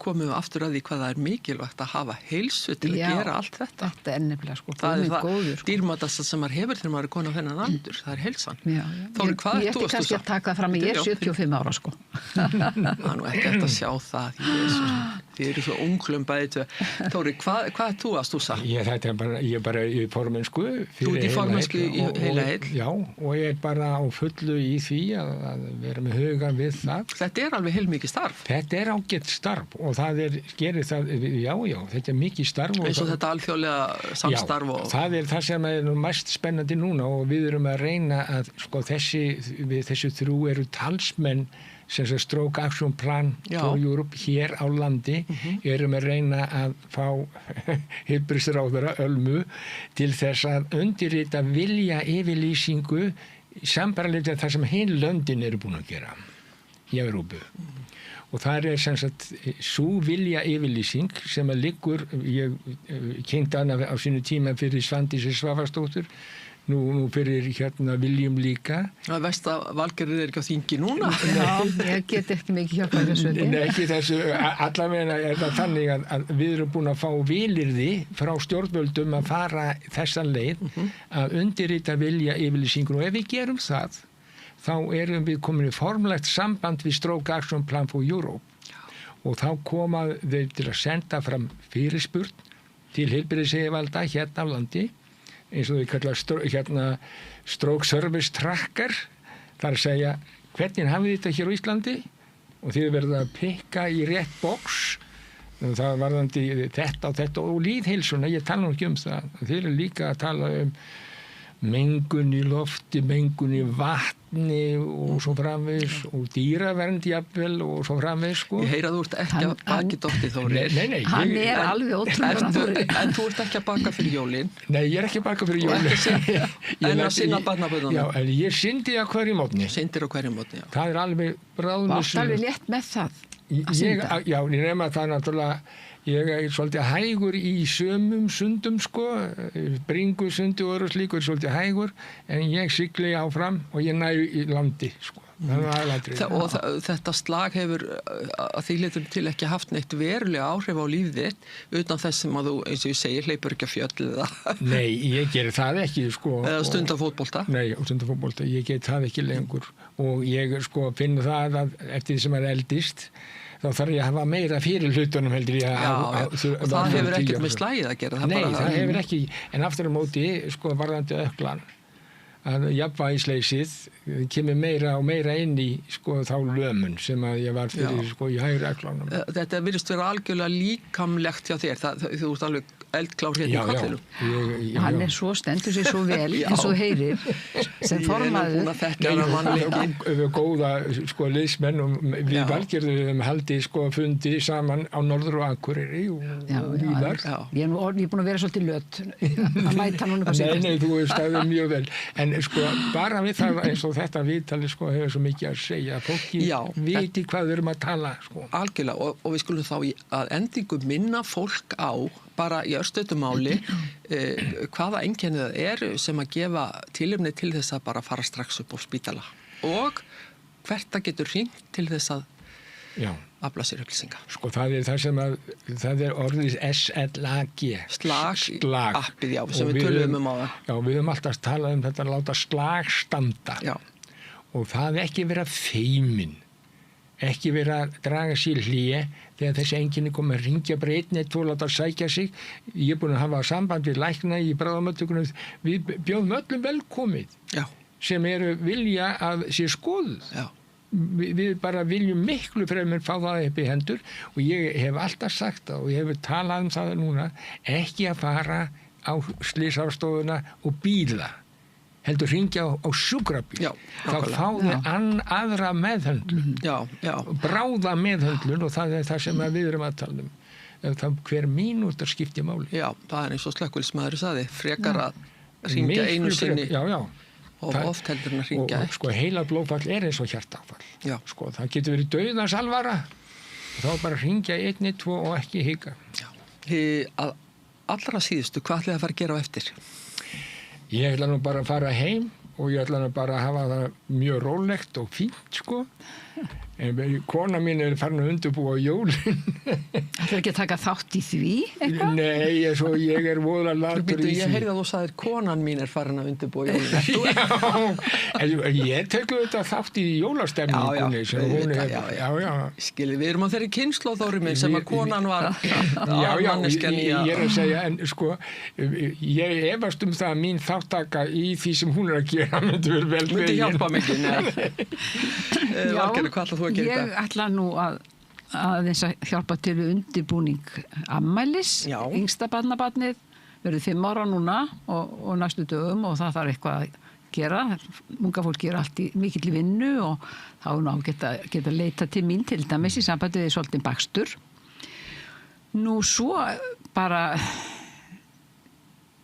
komum við aftur að því hvað það er mikilvægt að hafa heilsu til að gera allt þetta. Þetta er nefnilega sko, það er það dýrmætasta sem maður hefur þegar maður er komin á þennan aldur, það er heilsan. Þóri, hvað er þú? Ég ætti kannski að taka fram að ég er 75 ára sko. Það er nú ekki eftir að sjá það, þið eru svo unglum bæði. Þóri, hvað er þú að stúsa? Ég er bara í formennsku. Þú ert í formennsku í heila heil? Já, og ég er bara á fullu í því að vera með hugan við það. Þetta er alveg heilmikið starf. Þetta er ágætt starf og það gerir það, já, þetta er mikið starf. Eins og þetta alþjóðlega samstarf. Já, það er það sem er mest spennandi núna og við erum að reyna að, sko, þessi 3 eru talsmenn sem sagt Stroke Action Plan for Europe hér á landi erum að reyna að fá heilbrigðisráðherra Ölmu til þess að undirrita vilja yfirlýsingu sambærilegt þar sem hin löndin eru búin að gera í Evrópu. Og það sem sagt sú vilja yfirlýsing sem að liggur, ég kynnti hana á sínu tíma fyrir Svandísi Svavarsdóttur, nú fyrir Viljum líka. Það veist að Valgerður ekki á þingi núna. Já, ég get ekki mikið hjálpað þessu. Nei, ekki þessu, allavega er það þannig að við erum búin að fá vilyrði frá stjórnvöldum að fara þessa leið að undirrita vilja yfirlýsingur og ef við gerum það, þá erum við komin í formlegt samband við Stroke Action Plan for Europe og þá koma þau til að senda fram fyrirspurn til heilbrigðisyfirvalda hérna á landi eins og þau kalla Stroke Service Tracker þar að segja hvernig hafið þetta hér á Íslandi og þið verða að pikka í rétt box það varðandi þetta og lýðheilsuna, ég tala nú ekki það þið eru líka að tala mengun í lofti, mengun í vatni og svo framvegis og dýravernd jafnvel og svo framvegis sko. Ég heyra að þú ert ekki að baki Dótti Þóri. Nei. Hann er alveg ótrúlega. En þú ert ekki að baka fyrir jólin. Nei, ég er ekki að baka fyrir jólin. En að sinna barnaböðunum. Já, en ég syndi á hverju mótni. Syndir á hverju mótni, já. Það er alveg bráðnus. Varst alveg létt með það að synda? Já, ég nefna það náttúrulega ég er svolítið hægur í sömum sundum sko, Bringu sundi og öðru slíku er svolítið hægur en ég sigli áfram og ég næ í landi sko. Og þetta slag hefur að því letur til ekki haft neitt verulega áhrif á lífið þitt utan þess sem að þú, eins og ég segi, hleypur ekki að fjöll eða Nei, ég gerir það ekki sko. Eða stunda fótbolta. Nei, stunda fótbolta, ég get það ekki lengur og ég sko finn það að eftir því sem er eldist þá þarf ég að hafa meira fyrir hlutunum heldur ég og það hefur ekkert með slagið að gera Nei, það hefur ekki, en aftur á móti sko varðandi öklan að jafnvægisleysið kemur meira og meira inn í sko þá lömun sem að ég var fyrir sko í hægri öklanum Þetta virðist vera algjörlega líkamlegt hjá þér þú ert alveg eldklár hérna í kallinu Hann er svo stendur sér svo vel eins og heyrir sem formaður við góða sko liðsmenn og við Valgerður haldið sko fundi saman á Norður og Akureyri og víðar Ég er búin að vera svolítið löt að mæta núna upp á síðast Nei, þú er staðið mjög vel en sko bara við það eins og þetta viðtali sko hefur svo mikið að segja fólki viti hvað við erum að tala sko Algjörlega og við skulum þá að endingu minna fólk á bara í örstuttu máli hvaða einkenni það er sem að gefa tilefni til þess að bara fara strax upp á spítala og hvert það getur hringt til þess að afla sér upplýsinga. Sko það er það sem að það er orðið SLAG slag appið sem við töluðum á það. Já, við höfum alltaf talað þetta að láta slag standa og það er ekki vera feimin ekki vera að draga sér hlé þegar þessi einkenni kom að ringja bara einn eitt tvo láta sækja sig ég er búin að hafa samband við lækna í bráðamöttökunum við bjóðum öllum velkomið sem eru vilja að sé skoðuð við bara viljum miklu fremur fá það upp í hendur og ég hef alltaf sagt það og ég hef talað það núna ekki að fara á slysárstofuna og bíla heldur hringja á sjúkrabíl þá fáðu aðra meðhöndlun bráða meðhöndlun og það er það sem við erum að tala um hver mínútur skiptir máli það er eins og slökkviliðsmaður sagði frekar að hringja einu sinni og oft heldur hann að hringja og sko heila blóðfall er eins og hjartaáfall sko það getur verið dauðans alvara og þá bara hringja 112 og ekki hika að allra síðustu hvað ætlaði að fara að gera á eftir? Ég ætla nú bara að fara heim og ég ætla nú bara að hafa það mjög rólegt og fínt sko en kona mín er farin að undirbúa jólin Það ekki að taka þátt í því eitthvað? Nei, svo ég er voðalega latur í því Ég heyrði að þú sagðir konan mín er farin að undirbúa jólin Já, ég teku þetta þátt í jólastemningunni Skilji, við erum á þeirri kynslóð Þóri minn sem að konan var ég er að segja en sko ég efast það að mín þáttaka í því sem hún er að gera myndi hjálpa mikið Valgerður, hvað ætlar þú að gera í dag? Ég ætla nú að hjálpa til undirbúning afmælis, yngsta barnabarnið verður 5 ára núna og næstu dögum og það þarf eitthvað gera. Unga fólk gera allt í mikill vinnu og þá ná geta leita til mín til dæmis í sambandi við svolítið bakstur. Nú svo bara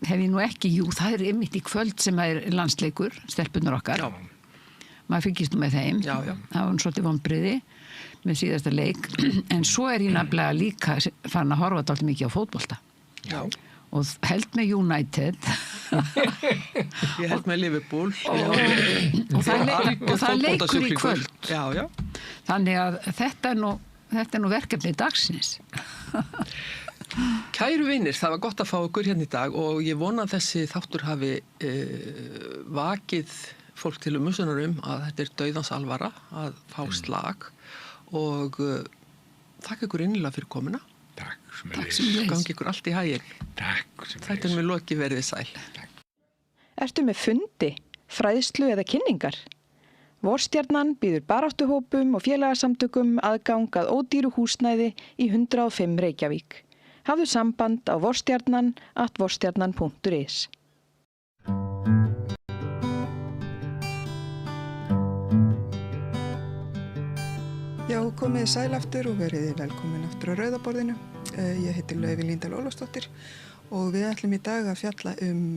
hef ég nú ekki, það einmitt í kvöld sem er landsleikur, stelpunar okkar. Já. Maður fylgist nú með þeim. Já. Það var svolítið vonbrigði með síðasta leik. En svo ég nefnilega líka farin að horfa dálítið mikið á fótbolta. Já. Og held með United. Ég held með Liverpool. Og það leikur í kvöld. Já. Þannig að þetta er nú verkefni dagsins. Kæru vinir, það var gott að fá okkur hérna í dag og ég vona að þessi þáttur hafi vakið fólk til umhugsunar að þetta er dauðans alvara að fá slag og þakka ykkur innilega fyrir komuna. Takk sem gangi ykkur allt í haginn. Takk sem þetta með loki verið sæl. Ertu með fundi, fræðslu eða kynningar? Vorstjarnan býður baráttuhópum og félagasamtökum aðgang að ódýru húsnæði í 105 Reykjavík. Hafðu samband á vorstjarnan@vorstjarnan.is. Já, komið sæl aftur og verið velkomin aftur á Rauðaborðinu. Ég heiti Laufey Líndal Ólafsdóttir og við ætlum í dag að fjalla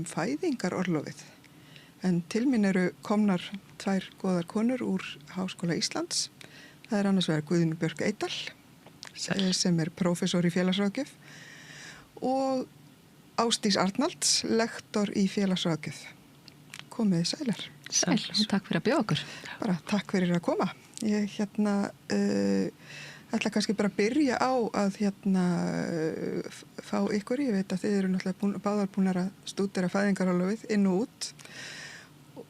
fæðingarorlofið. En til mín eru komnar 2 góðar konur úr Háskóla Íslands. Það annars vegar Guðrún Björk Eydal, sem prófessor í félagsráðgjöf, og Ásdís Arnalds, lektor í félagsráðgjöf. Komið sælar. Sæl, og takk fyrir að bjóða okkur. Bara takk fyrir að koma. Ég ætla kannski bara að byrja á að fá ykkur. Ég veit að þið eru náttúrulega báðar búnar að stúdera fæðingarorlofið inn og út.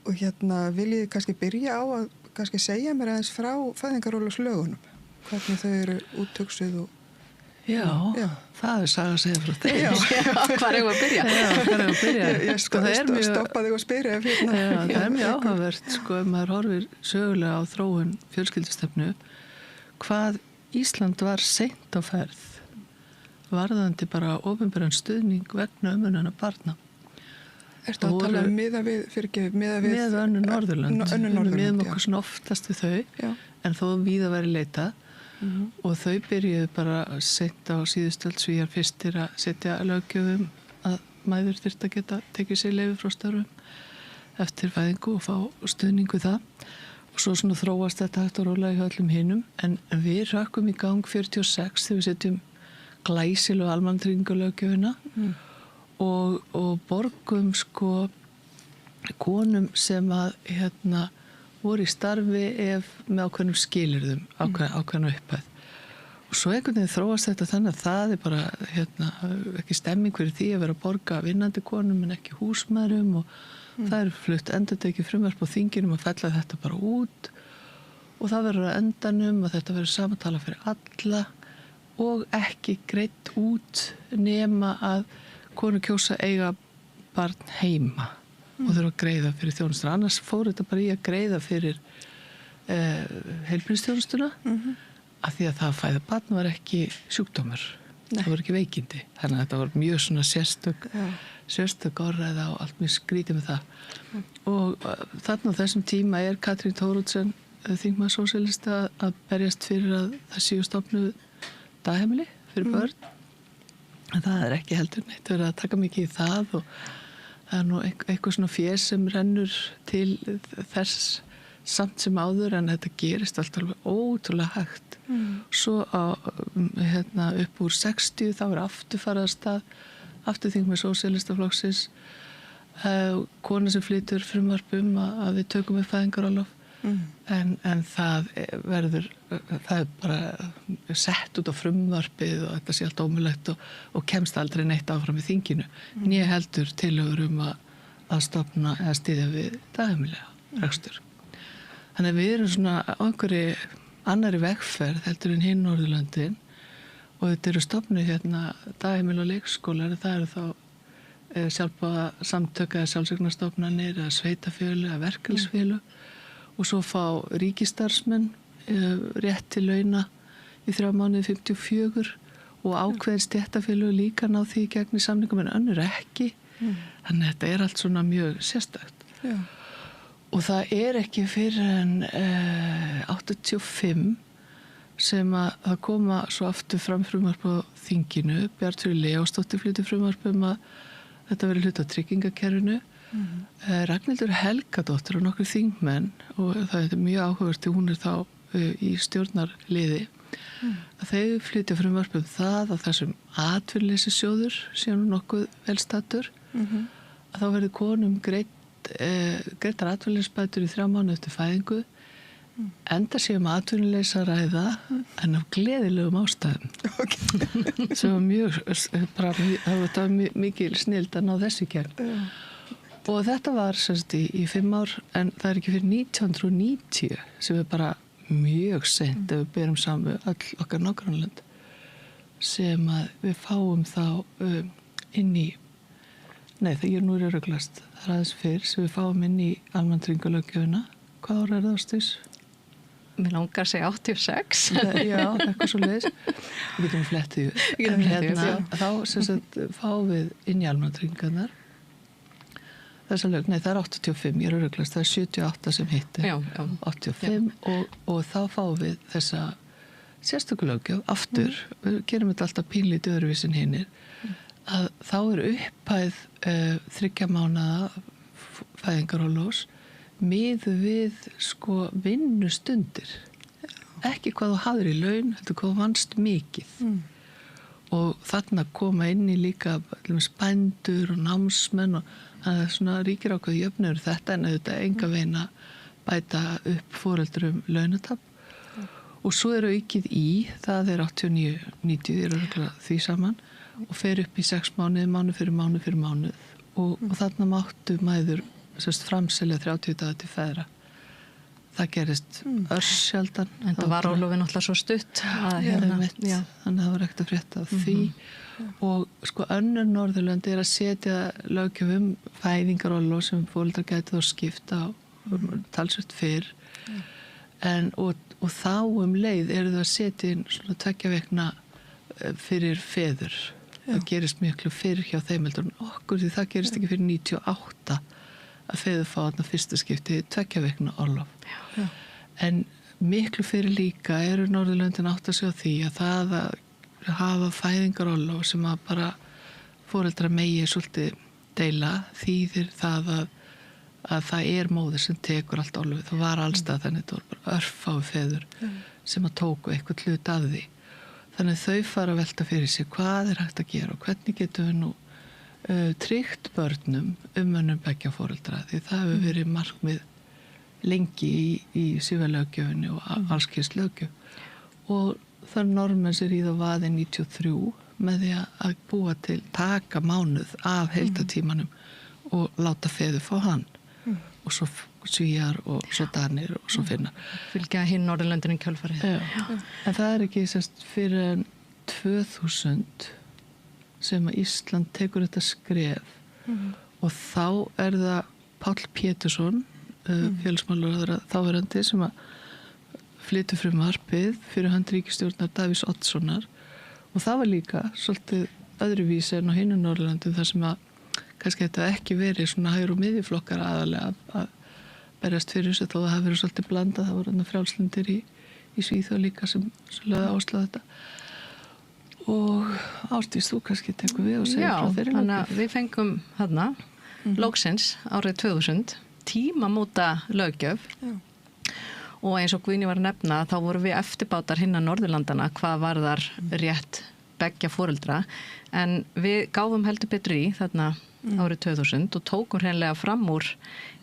Og viljið kannski byrja á að kannski segja mér aðeins frá fæðingarorlofslögunum. Hvernig þau eru úthugsuð og... Já, það saga að segja frá þeim. Já, hvar eigum að byrja? Ég stoppa þig og spyrja. Það er mjög áhugavert, ef maður horfir sögulega á þróun fjölskyldustefnu, hvað Ísland var seint á ferð, varðandi bara opinberan stuðning vegna umönnana barna. Ertu að tala miðað við önnur Norðurlönd. Við miðum okkur svona oftast við þau, en þó víða væri leitað. Og þau byrjuðu bara seint á síðustöld Svíar fyrstir að setja löggjöfum að mæður þyrfti að geta tekið sér leyfi frá störfum eftir fæðingu og fá stuðningu það. Og svo svona þróast þetta hægt og rólega hjá öllum hinum. En við rökkum í gang 46 þegar við setjum glæsilegu almannatryggingalöggjöfina og borgum konum sem að voru í starfi með ákveðnum skilyrðum, ákveðna upphæð. Og svo einhvern veginn þróast þetta þannig að það er bara ekki stemming fyrir því að vera að borga vinnandi konum en ekki húsmæðrum og það er flutt endurtekið frumvarp á þinginum að fella þetta bara út og það verður að endanum og þetta verður samantala fyrir alla og ekki greitt út nema að konur kjósa eiga barn heima. Og þurfa að greiða fyrir þjónustuna. Annars fór þetta bara í að greiða fyrir heilbrigðisþjónustuna af því að það að fæða barn var ekki sjúkdómur. Það var ekki veikindi. Þannig að þetta var mjög svona sérstök orðræða og allt mjög skrítið með það. Og þarna á þessum tíma er Katrín Thoroddsen, þingmaður sósíalista, að berjast fyrir að það séu stofnuð dagheimili fyrir börn. En það er ekki heldur neitt verið að taka mikið í það og það er nú eitthvað svona fér sem rennur til þess samt sem áður en þetta gerist alltaf alveg ótrúlega hægt. Svo upp úr 60 þá er aftur farið að stað, aftur þingmaður sósíalistaflokksins, kona sem flytur frumvarpum að við tökum upp fæðingarorlof en það er bara sett út á frumvarpið og þetta sé allt ómulegt og kemst aldrei neitt áfram í þinginu. En ég heldur tillögur að stofna eða styðja við dagheimilega rekstur. Þannig að við erum svona á einhverju annarri vegferð heldur en hinn Norðurlöndin og þetta eru stofnuð dagheimili og leikskólar, það eru þá sjálfboða samtök eða sjálfseignarstofnanir eða sveitafélög eða verkalýðsfélög og svo fá ríkisstarfsmenn rétt til launa í 3 mánuði 54 og ákveðin stéttarfélög líka ná því í gegn í samningum en önnur ekki. Þannig að þetta er allt svona mjög sérstakt. Og það ekki fyrir en 85 sem að það koma svo aftur fram frumvarp á þinginu. Bjartur Leósdóttir flytur frumvarp að þetta veri hluti á tryggingakerfinu. Ragnhildur Helgadóttir og nokkur þingmenn, og það mjög áhugavert því hún þá í stjórnarliði, að þau flytja frumvarp það að þessum atvinnuleysissjóður sé nú nokkuð velstattur, að þá verði konum greiddar atvinnuleysisbætur í 3 mánuði eftir fæðingu, enda séum atvinnuleysa ræða en af gleðilegum ástæðum. Sem var mjög, það var mikil snild að ná þessu gegn. Og þetta var semst í 5 ár, en það ekki fyrir 1990 sem bara mjög seint ef við berum saman öll okkar nágrannalönd sem að við fáum þá inn í, nei það nú röglast, það aðeins fyrr sem við fáum inn í almannatryggingalöggjöfina. Hvað ára það ástís? Mér langar að segja 86. Já, eitthvað svo leiðis. Við getum flettið. Þá sem sagt fáum við inn í almannatryggingarnar þessa lög, nei það 85, ég röglast, það 78 sem hitti. Já. 85 og þá fáum við þessa sérstöku löggjöf aftur, við gerum þetta alltaf pínlítið öðruvísin hinnir, að þá upphæð 3 mánaða fæðingarorlofs miðu við sko vinnustundir. Ekki hvað þú hafðir í laun, þetta hvað þú vannst mikið. Og þarna koma inn í líka bændur og námsmenn og að svona ríkir ákveð jöfnur þetta en auðvitað enga veginn að bæta upp foreldrum launatap. Og svo aukið í, það 89-90, því saman og fer upp í 6 mánuði, mánuð fyrir mánuð fyrir mánuð og þarna máttu mæður framselja 30 daga til feðra. Það gerist örsjaldan. En það var orlofið náttúrulega svo stutt. Þannig að það var ekkert að frétta af því. Og sko önnur Norðurlönd að setja löggjöf fæðingarorlof sem foreldrar gætu þá skipta talsvert fyrr. Og þá leið eru þau að setja inn svona 2 vikna fyrir feður. Það gerist miklu fyrr hjá þeim heldur en okkur því það gerist ekki fyrir 98 að feður fá þarna fyrsta skipti 2 vikna orlof. En miklu fyrir líka eru Norðurlöndin átt að sjá því að það að hafa fæðingarorlof sem að bara foreldra megi svolítið deila þýðir það að það móðir sem tekur allt orlofið. Það var allstað þannig þetta var bara örfáu feður sem að tóku eitthvað hlut af því. Þannig að þau fara að velta fyrir sig hvað hægt að gera og hvernig getum við nú tryggt börnum umönnum beggja foreldra því það hefur verið markmið lengi í siðferðislöggjöfinni og allskyns löggjöf. Og það normenn sem ríða vaði 93 með því að búa til taka mánuð af heildartímanum og láta feður fá hann og svo Svíjar og svo Danir og svo Finnar. Fylgja hinn Norðurlöndin í kjölfarið. En það ekki fyrir en 2000 sem að Ísland tekur þetta skref og þá það Páll Pétursson félagsmálaráðherra þáverandi sem að flytur frumvarpið fyrir hönd ríkisstjórnar Davíðs Oddssonar og það var líka svolítið öðruvísi en á hinum Norðurlöndum þar sem að kannski þetta ekki verið svona hægri og miðjuflokkar aðalega að berjast fyrir þessu þó það hafi verið svolítið blandað, það voru frjálslyndir í Svíþjóð líka sem lögðu áherslu á þetta. Og Ásdís, þú kannski tekur við og segir frá þeirri löggjöf. Já, þannig að við fengum þarna loksins árið 2000 tímamóta löggjöf. Og eins og Guðni var að nefna þá voru við eftirbátar hinna Norðurlandana hvað varðar rétt beggja foreldra en við gáfum heldur betur í þarna árið 2000 og tókum hreinlega fram úr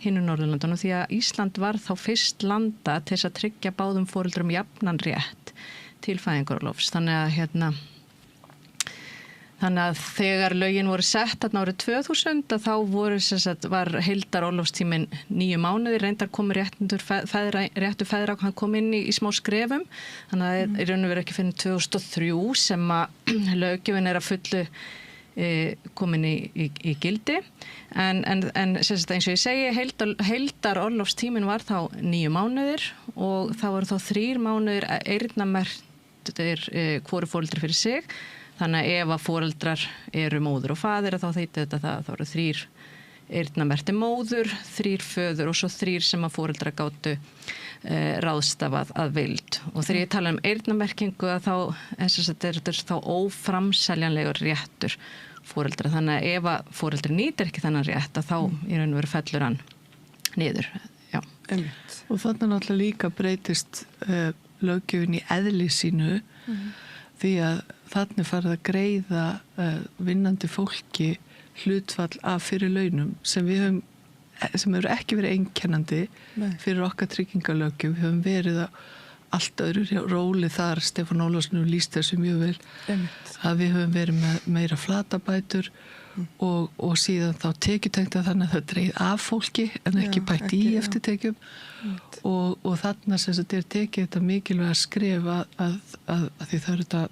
hinnu Norðurlandunum því að Ísland var þá fyrst landa til þess að tryggja báðum foreldrum jafnan rétt til fæðingarorlofs. Þannig að þegar lögin voru sett þarna árið 2000 að þá var heildarorlofstíminn 9 mánuðir, reyndar komu réttu feðra hann kom inn í smá skrefum, þannig að í raun og veru ekki fyrir 2003 sem að löggjöfin að fullu komin í gildi en eins og ég segi heildarorlofstíminn var þá 9 mánuðir og það voru þá 3 mánuðir eyrnamerktir hvoru foreldri fyrir sig. Þannig að ef að foreldrar eru móður og faðir þá þýtti þetta það eru 3 eyrnamerkti móður, 3 föður og svo 3 sem að foreldra gátu ráðstafað að vild. Og þegar ég tala eyrnamerkingu að þá er þá óframseljanlegur réttur foreldra. Þannig að ef að foreldri nýtir ekki þennan rétt að þá í raun og veru fellur hann niður. Já. Og þannig náttúrulega líka breytist löggjöfin í eðli sínu því að þannig farið að greiða vinnandi fólki hlutfall af fyrir launum sem eru ekki verið einkennandi fyrir okkar tryggingalöggjöf. Við höfum verið að allt öðru róli þar, Stefán Ólafsson lýst þessu mjög vel, að við höfum verið með meira flatabætur og síðan þá tekjutengta þannig að það dreigð af fólki en ekki bætt í eftir tekjum og þarna sem þetta tekið þetta mikilvæga skref að því það eru þetta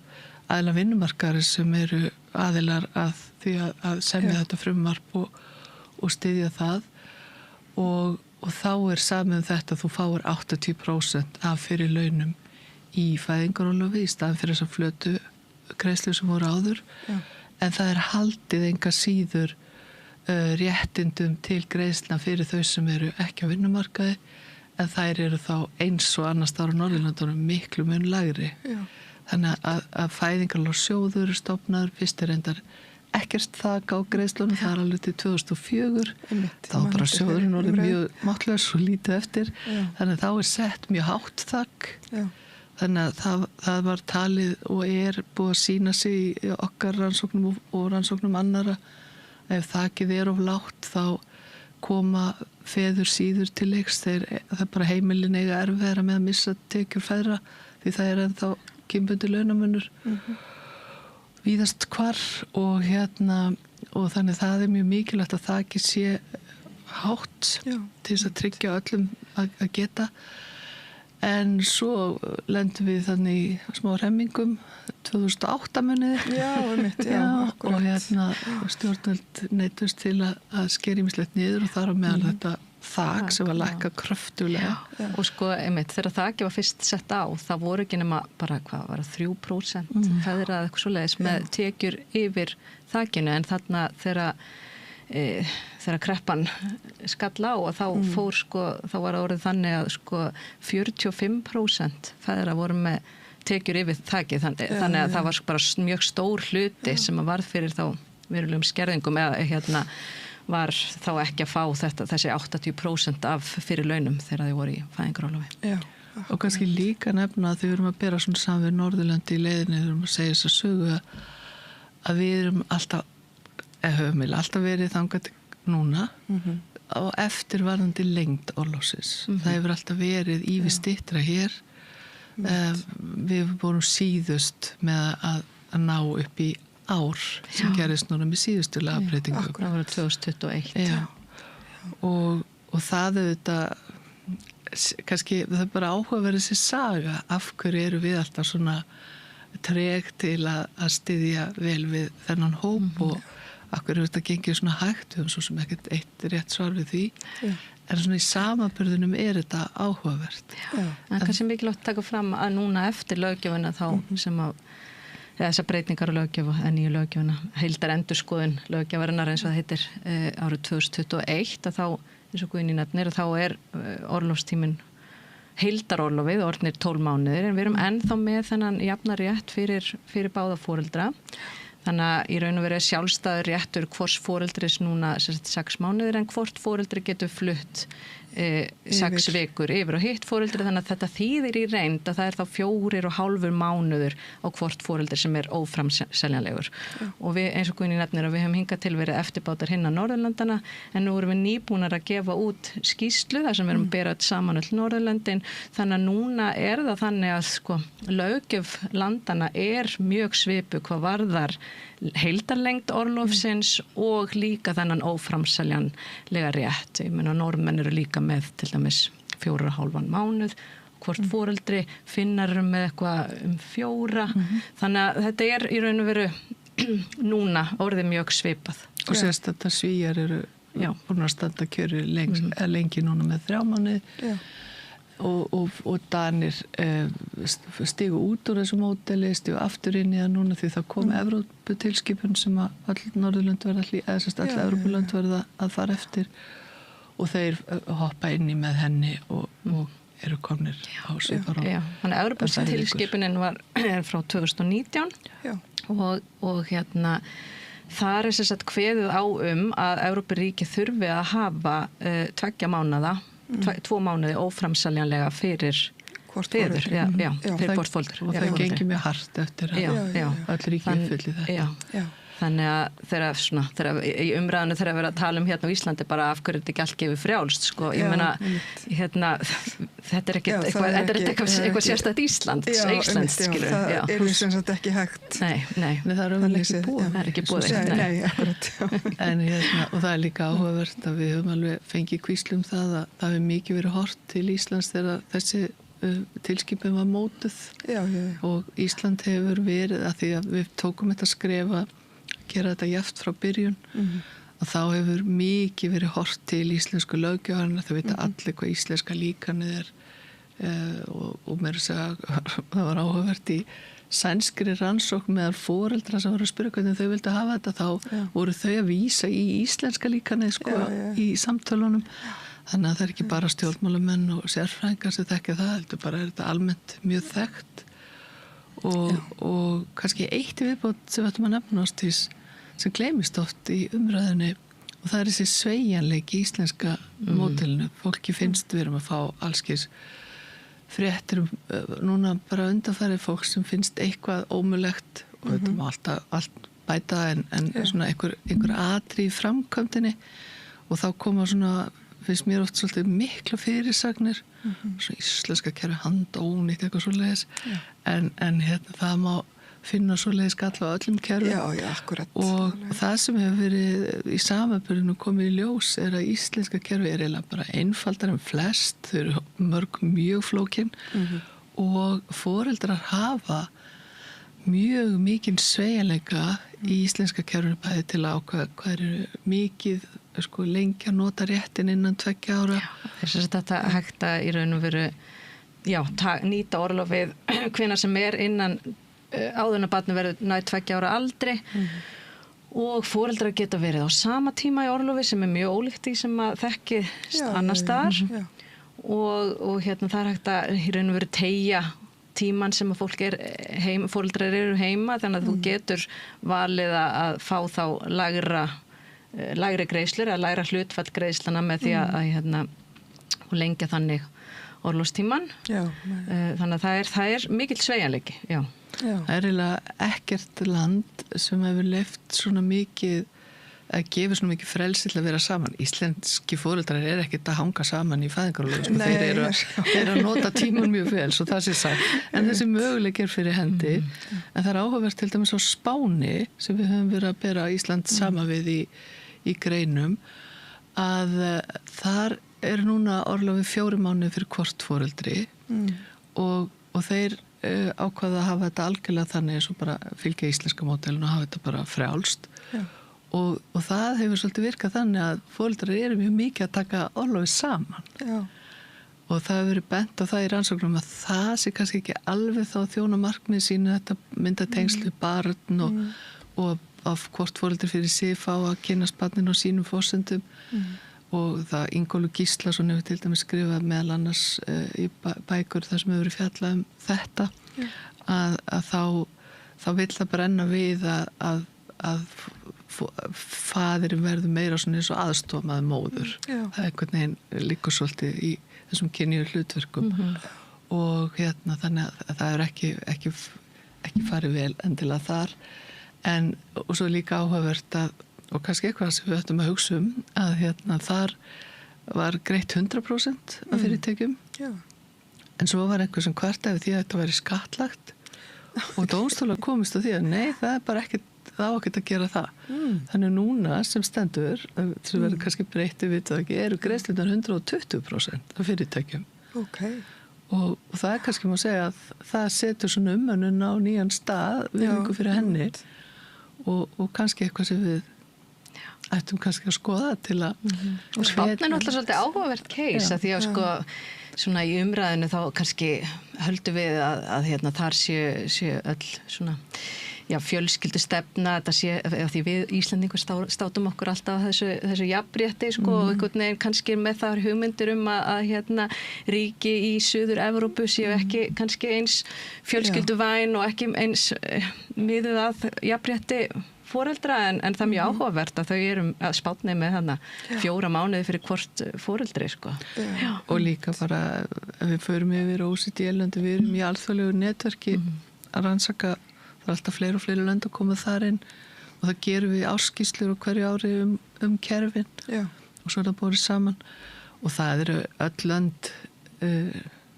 aðila vinnumarkaðar sem eru aðilar að því að semja þetta frumvarp og styðja það og þá samið þetta að þú fáir 80% af fyrir launum í fæðingarorlofi í staðan fyrir þessar flötu greiðslur sem voru áður. En það haldið enga síður réttindum til greiðslna fyrir þau sem eru ekki á vinnumarkaði en þær eru þá eins og annars staðar á Norðurlöndunum miklu mun lægri. Þannig að fæðingarorlofssjóður er stofnaður, fyrst reyndar ekkert þak á greiðslunum, það alveg til 2004. Þá bara sjóðurinn orðið mjög máttlaus og lítið eftir. Þannig að þá sett mjög hátt þak. Þannig að það var talið og búið að sýna sig í okkar rannsóknum og rannsóknum annara. Ef þakið of lágt þá koma feður síður til leiks. Það bara heimilin eiga erfiðara með að missa tekjur feðra því það ennþá kynbundinn launamunur. Víðast hvar og þannig það mjög mikilvægt að þakið sé hátt til þess að tryggja öllum að geta. En svo lendum við þannig í smá remmingum 2008 muniði. Og stjórnvöld neyddust til að skera ýmislegt niður og þar á meðal þetta þak sem var lækka kröftulega. Og sko, þegar þakið var fyrst sett á, það voru ekki nema bara, 3% feðra eða eitthvað svoleiðis með tekjur yfir þakinu en þarna þegar kreppan skall á og þá þá var orðið þannig að 45% feðra voru með tekjur yfir þakið þannig að það var bara mjög stór hluti sem að varð fyrir þá verulegum skerðingum eða var þá ekki að fá þessi 80% af fyrir launum þegar þau voru í fæðingarorlofi. Og kannski líka nefna að þau erum að bera svona saman við Norðurlandi í leiðinni, þau erum að segja þess að sögu að við erum höfum alltaf verið þangað núna og eftirvarðandi lengd orlofsins. Það hefur alltaf verið styttra hér. Við vorum síðust með að ná upp í ár sem gerist núna með síðustu lagabreytingu. Það var 2021. Og það kannski það bara áhugaverð þessi saga af hverju eru við alltaf svona treg til að styðja vel við þennan hóp og af hverju þetta gengið svona hægt, við höfum svo sem ekkert eitt rétt svar við því. En svona í samanburðunum þetta áhugavert. En kannski mikilvægt að taka fram að núna eftir löggjöfuna þá sem að þessar breytingar á löggjöf og nýju löggjöfuna, heildar endurskoðun löggjöfarinnar eins og það heitir árið 2021 að þá, eins og Guðný nefnir, að þá orlofstíminn heildarorlofið, orðnir 12 mánuðir, en við erum ennþá með þennan jafna rétt fyrir báða foreldra. Þannig að í raun og veru sjálfstæður réttur hvors foreldris núna 6 mánuðir en hvort foreldri getur flutt 6 vikur yfir og hitt foreldri þannig að þetta þýðir í reynd að það þá 4,5 mánuður á hvort foreldri sem óframseljanlegur. Og við eins og Guðný nefnir að við höfum hingað til verið eftirbátar hinna Norðurlandana en nú erum við nýbúnar að gefa út skýrslu þar sem við erum að bera saman öll Norðurlöndin þannig að núna það þannig að löggjöf landana mjög svipu hvað varðar heildarlengd orlofsins og líka þennan óframseljanlega rétt. Ég meina Norðmenn eru líka með til dæmis 4,5 mánuð, hvort foreldri finnar með eitthvað 4. Þannig að þetta í raun og veru núna orðið mjög svipað. Og sérst að Svíar eru búin að standa kjöri lengi núna með 3 mánuði. og Danir stigu út úr þessu módeli, stigu aftur inn í það núna því það kom Evróputilskipun sem að öll Norðurlönd verða öll Evrópulönd verða að fara eftir og þeir hoppa inn í með henni og eru komnir á svipar á. Þannig að Evróputilskipunin er frá 2019 og hérna þar sem sagt kveðið á að Evrópuríki þurfi að hafa 2 mánaða 2 mánuði óframseljanlega fyrir feður, fyrir hvort fólk og það gengur mjög hart eftir að öll ríki uppfylli þetta. Þannig að þegar í umræðinu þegar við að tala hérna á Íslandi bara af hverju þetta ekki allt gefið frjálst sko, ég meina hérna þetta er ekki eitthvað sérstætt Íslands skilur. Það er sem sagt ekki hægt. Nei, það er ekki búið. Það er ekki búið. Nei, akkurat. En hérna, og það er líka áhugavert að við höfum alveg fengið hvíslu það að það hefur mikið verið hort til Íslands þegar þessi tilskipun var mótuð og Ísland hefur verið að því að við tókum þetta skrefa gera þetta jafnt frá byrjun og þá hefur mikið verið hort til íslensku löggjöfarna, þau vita allir hvað íslenska líkanið og mér segja það var áhugavert í sænskri rannsókn meðal foreldra sem voru að spyrja hvernig þau vildu hafa þetta þá voru þau að vísa í íslenska líkanið sko í samtölunum þannig að það er ekki bara stjórnmálamenn og sérfræðingar sem þekkja það heldur bara er þetta almennt mjög þekkt og kannski eitt viðbót sem við ætlum að nefna sem gleymist oft í umræðinni og það er þessi sveigjanleiki í íslenska módelinu. Fólki finnst við erum að fá allskis fréttir núna bara undanfæri fólk sem finnst eitthvað ómulegt og þetta má allt bæta en svona einhver atri í framkvæmdinni og þá koma svona finnst mér oft svolítið mikla fyrirsagnir svona íslenska kerfi handónýtt eitthvað svoleiðis en hérna það má finna svoleiðis galla á öllum kerfum akkurat og það sem hefur verið í samanburðinu komið í ljós er að íslenska kerfi er eiginlega bara einfaldar en flest, þau eru mörg mjög flókin og foreldrar hafa mjög mikinn sveigjanleika í íslenska kerfinu bæði til að ákveða hvað eru mikið sko lengi að nota réttin innan 2 ára. Þess að þetta hægt að í raun og veru nýta orlofið hvenær sem er innan áður en að barnið verður nær 2 ára aldri og foreldrar geta verið á sama tíma í orlofi sem er mjög ólíkt í sem að þekkist annars staðar og hérna það er hægt að í raun og veru teygja tíman sem að fólk er heima, foreldrar eru heima þannig að þú getur valið að fá þá lægri greiðslur eða lægra hlutfall greiðslana með því að hérna og lengja þannig orlofstíman. Þannig að það er mikill sveigjanleiki. Það er eiginlega ekkert land sem hefur leyft svona mikið að gefa svona mikið frelsi til að vera saman. Íslenski foreldrar er ekkert að hanga saman í fæðingarorlofi. Sko. Þeir eru að nota tíman mjög vel, svo það sé sagt. En þessi möguleik er fyrir hendi. En það er áhugavert til dæmis á Spáni sem við höfum verið að bera Ísland sama við í greinum að þar er núna orlofi 4 mánuði fyrir hvort foreldri og þeir ákvaða að hafa þetta algjörlega þannig eins og bara fylgja íslenska módelinu og hafa þetta bara frjálst og það hefur svolítið virkað þannig að foreldrar eru mjög mikið að taka orlofi saman og það hefur verið bent á það í rannsóknum að það sé kannski ekki alveg þá þjóna markmið sínu þetta mynda tengslu barn og af hvort foreldri fyrir sig fá að kynnast barninu á sínum forsendum og það Ingólfur Gíslason hefur til dæmis skrifað meðal annars í bækur þar sem hefur verið fjallað þetta að þá vill það brenna við að faðirinn verður meira svona eins og aðstofmaður móður. Það er einhvern veginn líka svolítið í þessum kynjuðu hlutverkum og hérna þannig að það er ekki farið vel endilega þar og svo líka áhugavert og kannski eitthvað sem við ættum að hugsa að hérna þar var greitt 100% af fyrirtækjum en svo var einhver sem kvartaði því að þetta væri skattlagt og dómstólar komist á því að nei, það er bara ekkert það á ekkert að gera það. Þannig núna sem stendur, sem verður kannski breytti við það ekki, eru greiðslurnar 120% af fyrirtækjum. Og það er kannski má segja að það setur svona umönnun á nýjan stað við einhver fyrir henni og kannski eitthvað sem við ættum kannski að skoða til að og Spánn er náttúrulega svolítið áhugavert case að því að sko svona í umræðinu þá kannski höldum við að hérna þar séu öll svona fjölskyldu stefna, þetta sé því við Íslendingur státum okkur alltaf þessu jafnrétti sko og einhvern veginn kannski með það hugmyndir að hérna ríki í Suður Evrópu séu ekki kannski eins fjölskylduvæn og ekki eins miðuð að jafnrétti foreldra en það mjög áhugavert að þau eru að Spánni með þarna 4 mánuði fyrir hvort foreldri sko. Og líka bara ef við förum yfir OECD-löndi, við erum í alþjóðlegu netverki að rannsaka, það alltaf fleiri og fleiri lönd að koma þar inn og það gerum við áskýrslur á hverju ári kerfin og svo er það borið saman og það eru öll lönd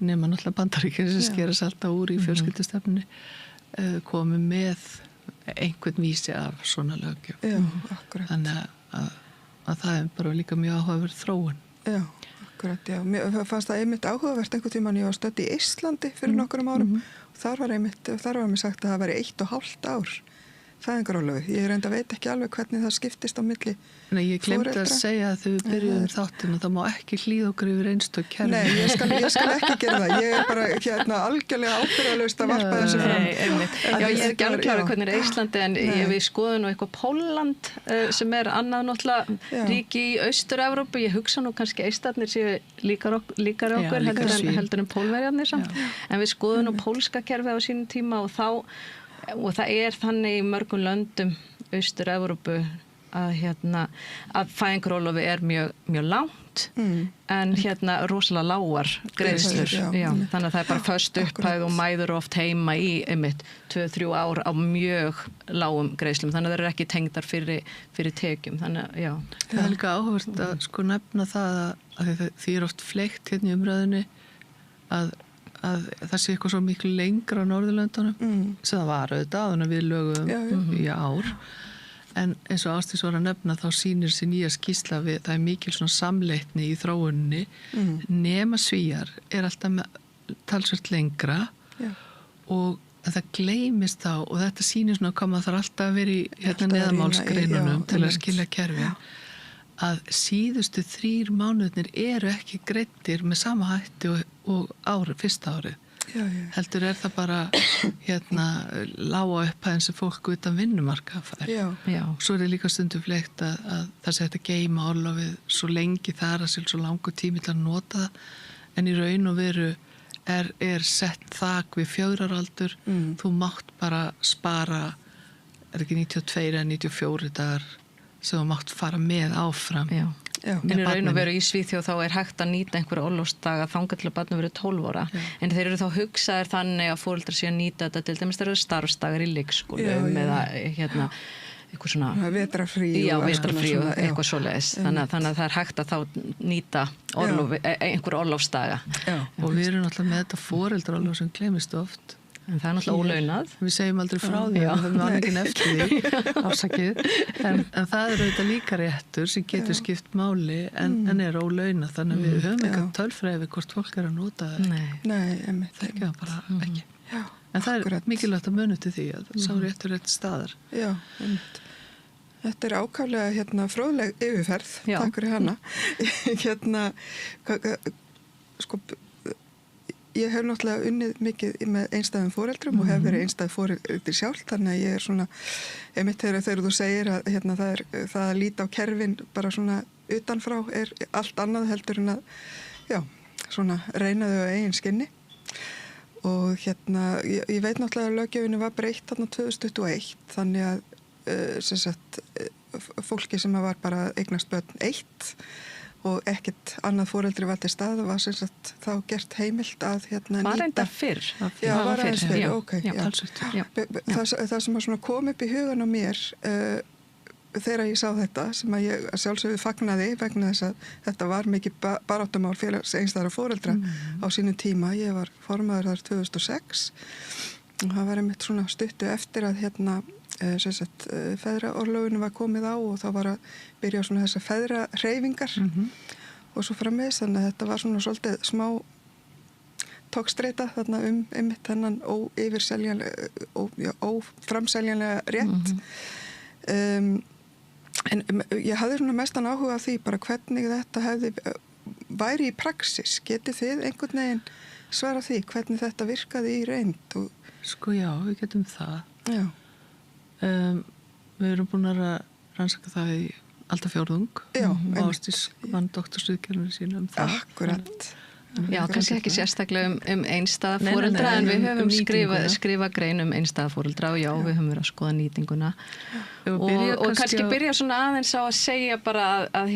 nema náttúrulega Bandaríkjun sem skerast alltaf úr í fjölskyldustefnunni komið með einhvern vísi af svona löggjöf. Akkurat. Þannig að það er bara líka mjög áhugaverð þróun. Já, akkurat, já. Mér fannst það einmitt áhugavert einhvern tímann ég var stödd í Íslandi fyrir nokkrum árum og þar var mér sagt að það væri 1,5 ár fæðingarorlofi. Ég reynda veit ekki alveg hvernig það skiptist á milli Nei, ég glemdi að segja að þegar við byrjuðum þáttinn það má ekki hlýða okkur yfir einstök kerfi. Nei, ég skal ekki gera það. Ég er bara algjörlega ábyrgðarlaust að varpa þessu fram. Já, ég er ekki alveg klára hvernig er Íslandi en við skoðum nú eitthvað Pólland sem er annað náttúrulega ríki í Austur-Evrópu. Ég hugsa nú kannski eistarnir séu líkar okkur heldur en Pólverjarnir samt. En við skoðum nú pólska kerfi á sínum tíma og það er þannig í mörgum löndum Austur-Evrópu að fæðingarorlofi er mjög langt en rosalega lágar greiðslur. Þannig að það er bara föst upphæð og mæður oft heima í 2-3 ár á mjög lágum greiðslum. Þannig að það eru ekki tengdar fyrir tekjum. Þannig að það er líka áhugavert að sko nefna það að því er oft fleikt hérna í umræðinni að það sé eitthvað svo miklu lengra á Norðurlöndunum sem það var auðvitað áður en við lögum í ár. En eins og Ásdís var að nefna þá sýnir sér nýja skýrsla við, það er mikil svona samleitni í þróuninni, nema Svíar er alltaf talsvert lengra og það gleymist þá og þetta sýnir svona hvað maður þarf alltaf að vera í neðamálsgreinunum til að skilja kerfin, að síðustu 3 mánuðnir eru ekki greiddir með sama hætti og fyrsta árið. Heldur er það bara lága upphæðin sem fólk utan vinnumarka fær. Svo er það líka stundum fleikt að það sé hægt að geyma orlofið svo lengi þar að sér svo langur tími til að nota það en í raun og veru er sett þak við 4 ára aldur. Þú mátt bara spara er ekki 92 eða 94 dagar sem þú mátt fara með áfram. En í raun og veru í Svíþjóð þá er hægt að nýta einhverja orlofsdaga þangað til að barnið verið 12 ára. En þeir eru þá hugsaðir þannig að foreldrar séu að nýta þetta til dæmis þeir eru starfsdagar í leikskólum eða eitthvað svona vetrarfrí og eitthvað svoleiðis. Þannig að það er hægt að þá nýta einhverja orlofsdaga. Og við erum alltaf með þetta foreldraorlof sem gleymist oft. En það er náttúrulega ólaunað. Við segjum aldrei frá því að við höfum annarkinn eftir því, afsakið. En það er auðvitað líka réttur sem getur skipt máli en er ólaunað. Þannig að við höfum eitthvað tölfræði við hvort fólk er að nota það. Nei, það er bara ekki. En það er mikilvægt að muna til því að sá réttur rétt staðar. Já, þetta er ákaflega fróðleg yfirferð. Takk fyrir hana. Ég hef náttúrulega unnið mikið með einstæðum foreldrum og hef verið einstæð foreldri sjálf, þannig að ég er svona, einmitt þegar þú segir að það að líta á kerfin bara svona utanfrá er allt annað heldur en að, svona reyna þau á eigin skinni. Og ég veit náttúrulega að löggjöfinni var breytt þarna 2021, þannig að fólki sem var bara eignast börn 1 og ekkert annað foreldri var til stað var sem sagt þá gert heimilt að nýta. Var reyndar fyrr. Já, var reyndar fyrr, ok. Það sem var kom upp í hugan á mér þegar ég sá þetta, sem að ég sjálfsögðu fagnaði vegna þess að þetta var mikið baráttumál félags einstæðra foreldra á sínum tíma. Ég var formaður þar 2006 og það var einmitt svona stuttu eftir að feðraorlofinu var komið á og þá var að byrja svona þessar feðrahreyfingar og svo framvegis, þannig að þetta var svona svolítið smá tókstreita þarna einmitt þennan óframseljanlega rétt. En ég hafði svona mestan áhuga á því bara hvernig þetta væri í praxis. Getið þið einhvern veginn svara því hvernig þetta virkaði í reynd? Sko já, við getum það. Já. Við erum búin að rannsaka það í aldarfjórðung. Já, Ásdís vann doktorsritgerðinu sína það. Akkurat. Já, kannski ekki sérstaklega einstæða foreldra, en við höfum skrifað grein einstæða foreldra og já, við höfum verið að skoða nýtinguna og kannski byrja svona aðeins á að segja bara að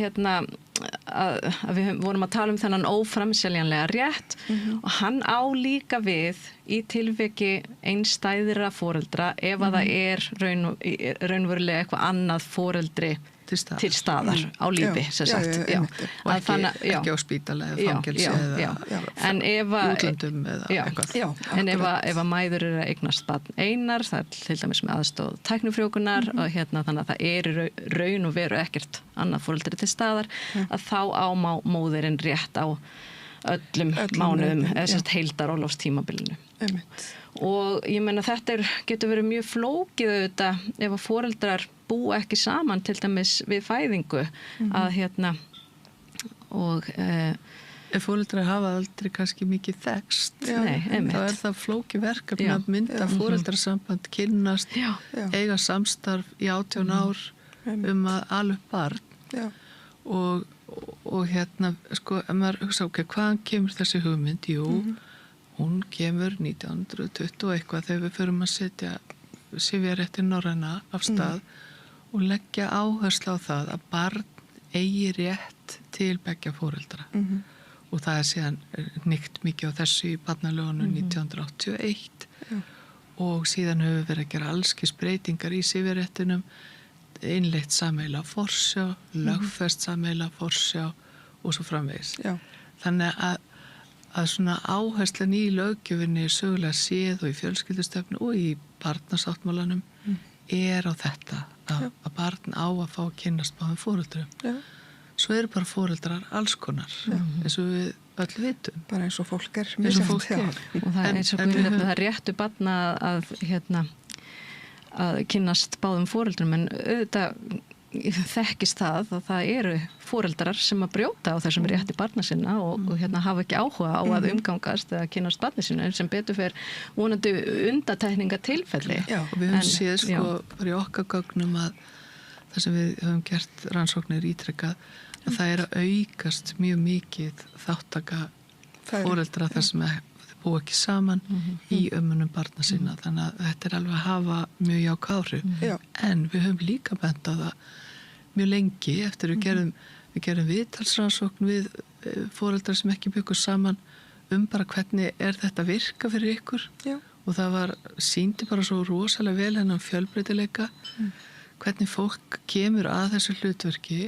við vorum að tala um þennan óframseljanlega rétt og hann á líka við í tilviki einstæðra foreldra ef að það er raunverulega eitthvað annað foreldri til staðar á lífi, sem sagt. Og ekki á spítala eða fangelsi eða útlöndum eða eitthvað. En ef að mæður eru að eignast barn einar, það er til dæmis með aðstoð tæknifrjókunar og þannig að það er raun og veru ekkert annað foreldri til staðar, að þá á móðirinn rétt á öllum mánuðum, eða sérst heildarorlofstímabilinu. Og ég meina þetta getur verið mjög flókið auðvitað ef að foreldrar búa ekki saman til dæmis við fæðingu að og ef foreldrar hafa aldrei kannski mikið þekkst þá er það flókið verkefni að mynda foreldrasamband, kynnast, eiga samstarf í 18 ár að ala upp barn og sko, ef maður hugsa hvaðan kemur þessi hugmynd? Jú, hún kemur 1920 og eitthvað þegar við förum að setja sifjarétti norræna af stað og leggja áherslu á það að barn eigi rétt til beggja foreldra og það er síðan nýtt mikið á þessu í barnalögunum 1981 og síðan höfum við verið að gera allskis breytingar í sifjaréttinum, innleitt sameiginlega forsjá, lögfest sameiginlega forsjá og svo framvegis. Þannig að svona áherslan í löggjöfinni sögulega séð og í fjölskyldustefnu og í barnasáttmálanum er á þetta að barn á að fá að kynnast báðum foreldrum. Svo eru bara foreldrar alls konar eins og við öll vitum. Bara eins og fólk er. Og það er eins og það réttu barna að kynnast báðum foreldrum, en auðvitað þekkist það að það eru foreldrar sem að brjóta á þessum rétti barna sinna og hafa ekki áhuga á að umgangast eða kynast barni sinna sem betur fer vonandi undatekninga tilfelli. Og við höfum séð sko bara í okkar gögnum að það sem við höfum gert rannsóknir ítrekkað að það er að aukast mjög mikið þáttaka foreldra þar sem þau búa ekki saman í umönnum barna sinna, þannig að þetta er alveg að hafa mjög jákvæð áhrif. En við höfum líka bent á það mjög lengi eftir við gerum viðtalsrannsókn við foreldrar sem ekki byggur saman bara hvernig er þetta virka fyrir ykkur og það sýndi bara svo rosalega vel hennan fjölbreytileika hvernig fólk kemur að þessu hlutverki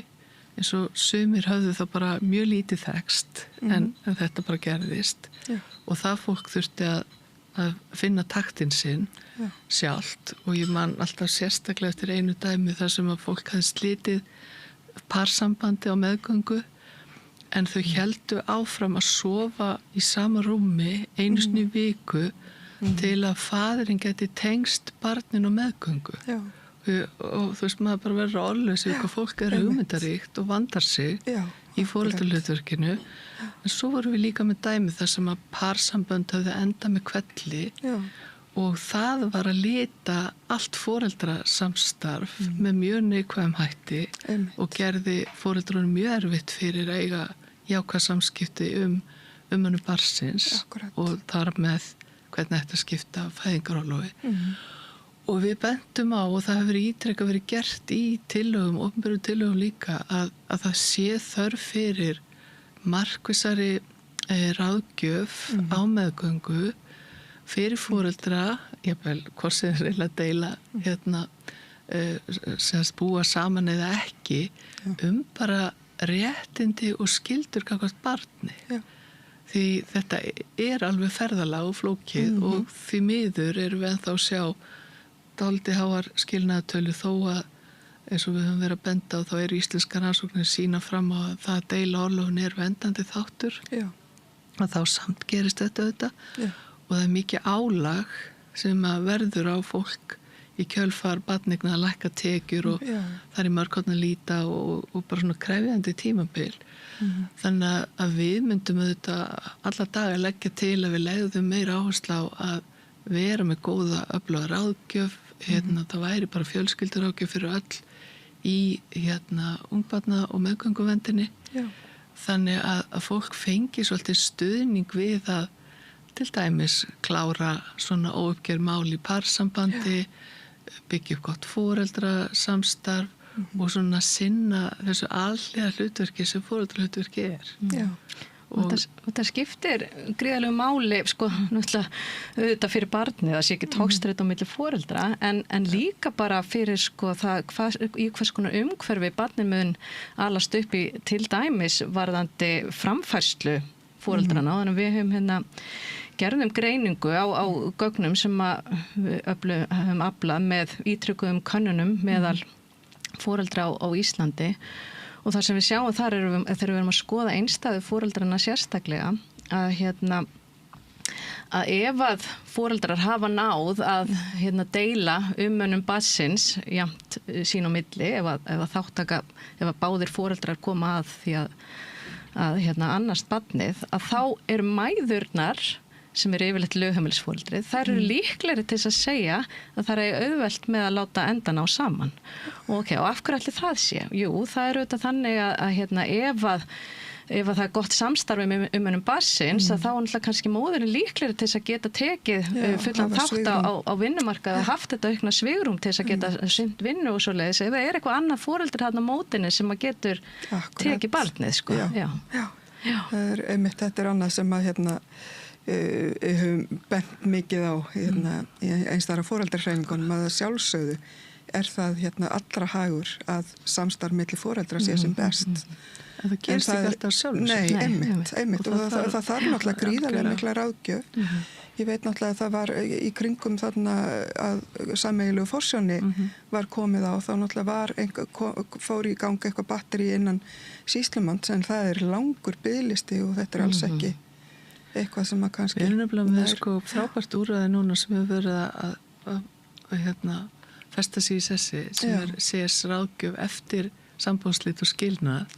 eins og sumir höfðu þá bara mjög lítið þekkst en þetta bara gerðist og það fólk þurfti að finna taktinn sinn sjálft og ég man alltaf sérstaklega eftir einu dæmi þar sem að fólk hafði slitið parsambandi á meðgöngu en þau héldu áfram að sofa í sama rúmi einu sinni í viku til að faðirinn geti tengst barnin og meðgöngu og þú veist maður bara verður að orðlaus við hvað fólk er hugmyndaríkt og vandar sig í foreldrahlutverkinu en svo vorum við líka með dæmi þar sem að parsambönd hafði enda með kvelli og það var að lita allt foreldrasamstarf með mjög neikvæðum hætti og gerði foreldrunum mjög erfitt fyrir að eiga jákvæð samskipti önnu barnsins og þar með hvernig þetta skipta fæðingarorlofi og við bentum á og það hefur ítrekka verið gert í tillögum, opinberum tillögum líka að það sé þörf fyrir markvissari ráðgjöf á meðgöngu fyrir foreldra, jafnvel hvort sem er að deila sem búa saman eða ekki bara réttindi og skyldur gagnvart barni því þetta er alveg ferðalag og flókið og því miður erum við ennþá að sjá dálítið háar skilnaðartölu þó að eins og við höfum verið að benda og þá eru íslenska rannsóknir sína fram á að það að deila orlofun er vendandi þáttur og þá samt gerist þetta og það er mikið álag sem að verður á fólk í kjölfar barnigna að lækka tekjur og það er í mörg horn að líta og bara svona krefjandi tímabil. Þannig að við myndum auðvitað alla daga leggja til að við legðum meira áherslu á að vera með góða öfluga ráðgjöf, það væri bara fjölskylduráðgjöf fyrir öll í ungbarna og meðgönguvendinni. Þannig að fólk fengi svolítið stuðning við að til dæmis klára svona óuppgerð mál í parsambandi, byggja upp gott foreldrasamstarf og svona sinna þessu alhliða hlutverki sem foreldrahlutverki er. Og það skiptir gríðarlegu máli, sko, náttúrulega auðvitað fyrir barnið, það sé ekki tókstreitt á milli foreldra, en líka bara fyrir, sko, það, í hvers konar umhverfi barnið mun alast upp í til dæmis varðandi framfærslu foreldrana, þannig að við höfum gerðum greiningu á gögnum sem við höfum aflað með ítrykkuðum könnunum meðal foreldra á Íslandi. Og það sem við sjáum þar þegar við erum að skoða einstæðu foreldrana sérstaklega að ef að foreldrar hafa náð að deila umönnum barnsins jafnt sín á milli ef að báðir foreldrar koma að því að annast barnið, að þá eru mæðurnar sem eru yfirleitt lögheimilisforeldrið, þær eru líklegri til þess að segja að það er auðvelt með að láta endan á saman. Og af hverju ætli það sé? Jú, það er auðvitað þannig að ef það er gott samstarfi með umönnum barnsins, að þá er náttúrulega kannski móðurinn líklegri til þess að geta tekið fullan þátt á vinnumarkað og haft þetta aukna svigrúm til þess að geta sinnt vinnu og svoleiðis. Ef það er eitthvað annað foreldri þarna á mótinni sem að getur tekið barnið, sko. Það er einmitt, þetta er annað sem að höfum bent mikið á í einstæðra foreldrahreyfingunum að sjálfsögðu er það allra hagur að samstarf milli foreldra sé sem best. En það gerist ekki alltaf sjálfsögðu. Nei, einmitt og það þarf náttúrulega gríðarlega mikla ráðgjöf. Ég veit náttúrulega að það var í kringum þarna að sameiginlegu forsjóni var komið á, þá náttúrulega fór í gang eitthvað batteri innan sýslumanns, en það er langur biðlisti og þetta er alls ekki eitthvað sem að kannski... Við erum nefnilega með frábært úrræði núna sem hefur verið að festa sig í sessi, sem er CS ráðgjöf eftir sambúðslit og skilnað,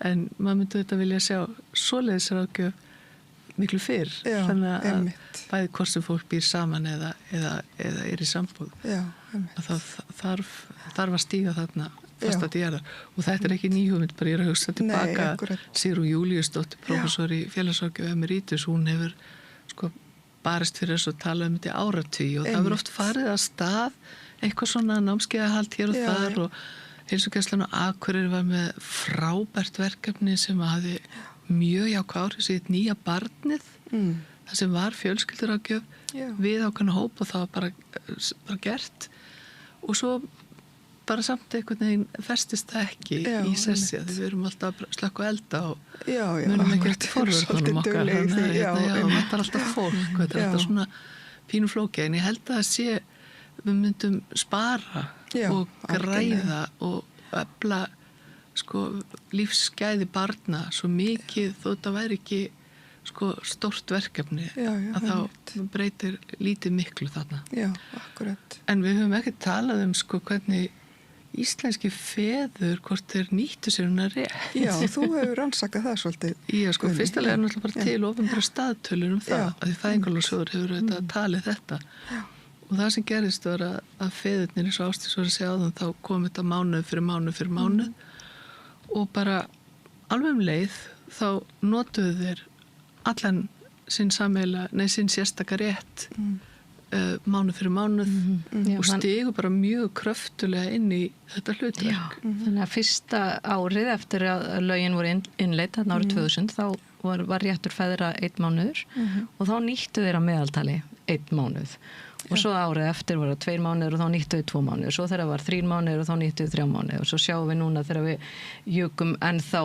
en maður myndi þetta vilja sjá svoleiðis ráðgjöf miklu fyrr, þannig að bæði hvort sem fólk býr saman eða er í sambúð. Það þarf að stíga þarna fast að gera. Og þetta er ekki nýhugmynd, bara ég er að hugsa tilbaka Sigrún Júlíusdóttir, prófessor í félagsráðgjöf emeritus, hún hefur barist fyrir þessu að tala þetta áratugi og það verður oft farið að stað eitthvað svona námskeiðahald hér og þar og Heilsugæslan á Akureyri var með frábært verkefni sem hafði mjög jákvæð áhrif sitt nýja barnið, það sem var fjölskylduráðgjöf við ákveðna hóp og það var bara gert og svo bara samt einhvern veginn festist það ekki í sessi því við erum alltaf að slökka elda og munum ekki eftir forvörðunum okkar þetta er alltaf fólk, þetta er alltaf svona pínu flóki, en ég held að það sé við myndum spara og græða og öfla lífsgæði barna svo mikið þó þetta væri ekki stórt verkefni að þá breytir lítið miklu þarna. En við höfum ekki talað hvernig íslenski feður, hvort þeir nýttu sér hana rétt. Já, þú hefur rannsakað það svolítið. Já, fyrstulega er náttúrulega bara til opinbera staðtölur það, að því Fæðingarorlofssjóður hefur auðvitað talið þetta. Og það sem gerist var að feðurnir, eins og Ásdís var að segja áðan, þá kom þetta mánuð fyrir mánuð og bara alveg leið þá notuðu þeir allan sinn sérstaka rétt mánuð fyrir mánuð og stigu bara mjög kröftulega inn í þetta hlutverk. Þannig að fyrsta árið eftir að lögin voru innleitt þarna árið 2000 þá var réttur feðra 1 mánuður og þá nýttu þeir að meðaltali 1 mánuð og svo árið eftir voru 2 mánuður og þá nýttu við 2 mánuður, svo þegar var 3 mánuður og þá nýttu við 3 mánuður og svo sjáum við núna þegar við jukum ennþá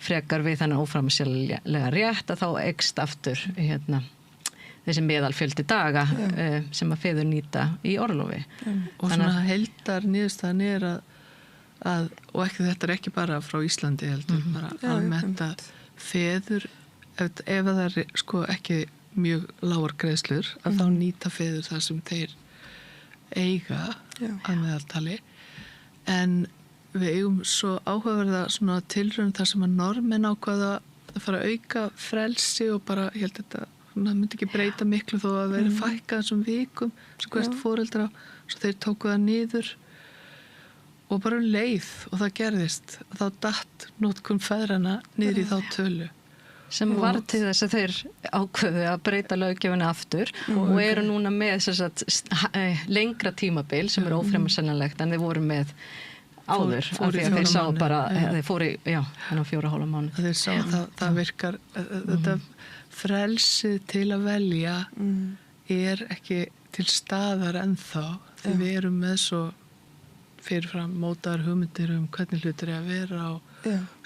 frekar við þannig óframseljanlega rétt að þá eykst aftur þessi meðalfjöldi daga sem að feður nýta í orlofi. Og svona heildar niðurstaðan er að og ekki þetta er ekki bara frá Íslandi heldur, bara almennt að feður, ef það er ekki mjög lágar greiðslur, að þá nýta feður það sem þeir eiga að meðaltali. En við eigum svo áhugaverða svona tilraun þar sem að Norðmenn ákvaða að fara að auka frelsi og bara, ég held þetta, það myndi ekki breyta miklu þó að vera fækka þessum vikum sem hvert foreldra, svo þeir tóku það niður og bara leið og það gerðist. Þá datt notkun feðrana niður í þá tölu. Sem var til þess að þeir ákveðu að breyta löggjöfuna aftur og eru núna með lengra tímabil sem er ófremsannlegt en þeir voru með áður af því að þeir sá bara, þeir fóru þennan 4,5 mánuð. Þeir sá það virkar, þetta frelsið til að velja er ekki til staðar ennþá því við erum með svo fyrirfram mótaðar hugmyndir hvernig hlutir er að vera og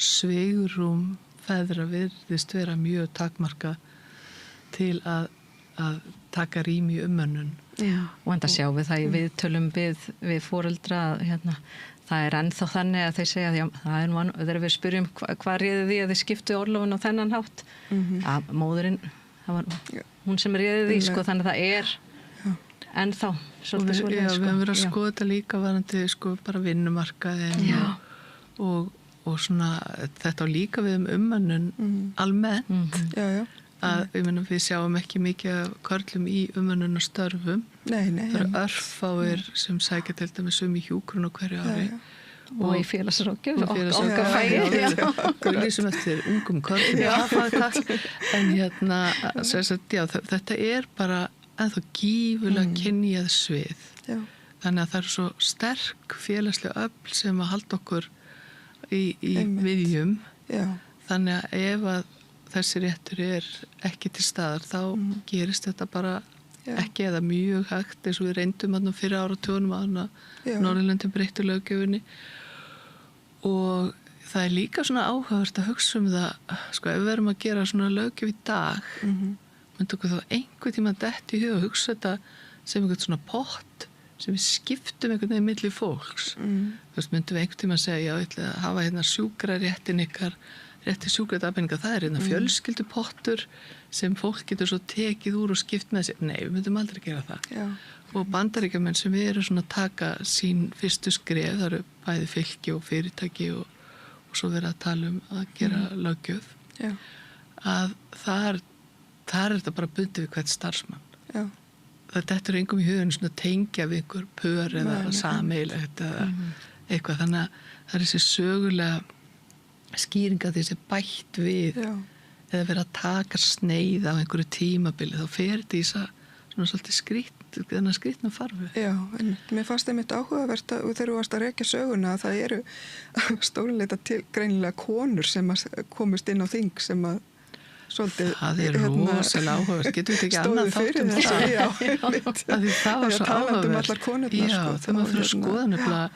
svigrúm feðra virðist vera mjög takmarkað til að taka rými í umönnun. Og enda sjáum við það í viðtölum við foreldra það er ennþá þannig að þeir segja að þegar við spyrjum hvað réði því að þið skiptu orlofun á þennan hátt að móðurinn, það var hún sem réði því, sko, þannig að það er ennþá svolítið svolítið. Við höfum verið að skoða þetta líka varandi bara vinnumarkaðin og svona þetta á líka við umönnun almennt að við sjáum ekki mikið af körlum í umönnunarstörfum. Það eru örfáir sem sækja til dæmis í hjúkrun á hverju ári og í félagsráðgjöf okkar fæi við lýsum eftir ungum körlum en þetta er bara ennþá gífurlega kynjað svið þannig að það er svo sterk félagslega öfl sem að halda okkur í viðjum þannig að ef að þessi réttur er ekki til staðar þá gerist þetta bara ekki eða mjög hægt eins og við reyndum fyrir áratugum að Norðurlöndin breyttu löggjöfinni og það er líka svona áhugavert að hugsa það sko ef við verum að gera svona löggjöf í dag myndi okkur þá einhver tíma dett í hug að hugsa þetta sem einhvern svona pott sem við skiptum einhvern veginn milli fólks þú veist myndum við einhvern tíma að segja ég ætla að hafa sjúkraréttin ykkar rétti sjúkradagpenninga, það er fjölskyldupottur sem fólk getur svo tekið úr og skipt með sér. Nei, við myndum aldrei gera það. Og bandaríkjamenn sem við erum svona að taka sín fyrstu skref, það eru bæði fylki og fyrirtæki og svo verið að tala að gera löggjöf, að það er þetta bara bundið við hvert starfsmann. Þetta er engum í huginu svona tengja við einhver pör eða sameilegt eða eitthvað, þannig að það er þessi sögulega skýringa því sem bætt við eða verið að taka sneið af einhverju tímabili þá fer þetta í svona svolítið skrýtna farfi. Já, en mér fannst einmitt áhugavert að þegar þú varst að rekja söguna að það eru stórinleita til greinilega konur sem komist inn á þing sem að svolítið það er rosalega áhugavert, getur við ekki annað þátt um það? Já, það var svo áhugavert allar konurnar, þegar maður fyrir að skoða nefnilega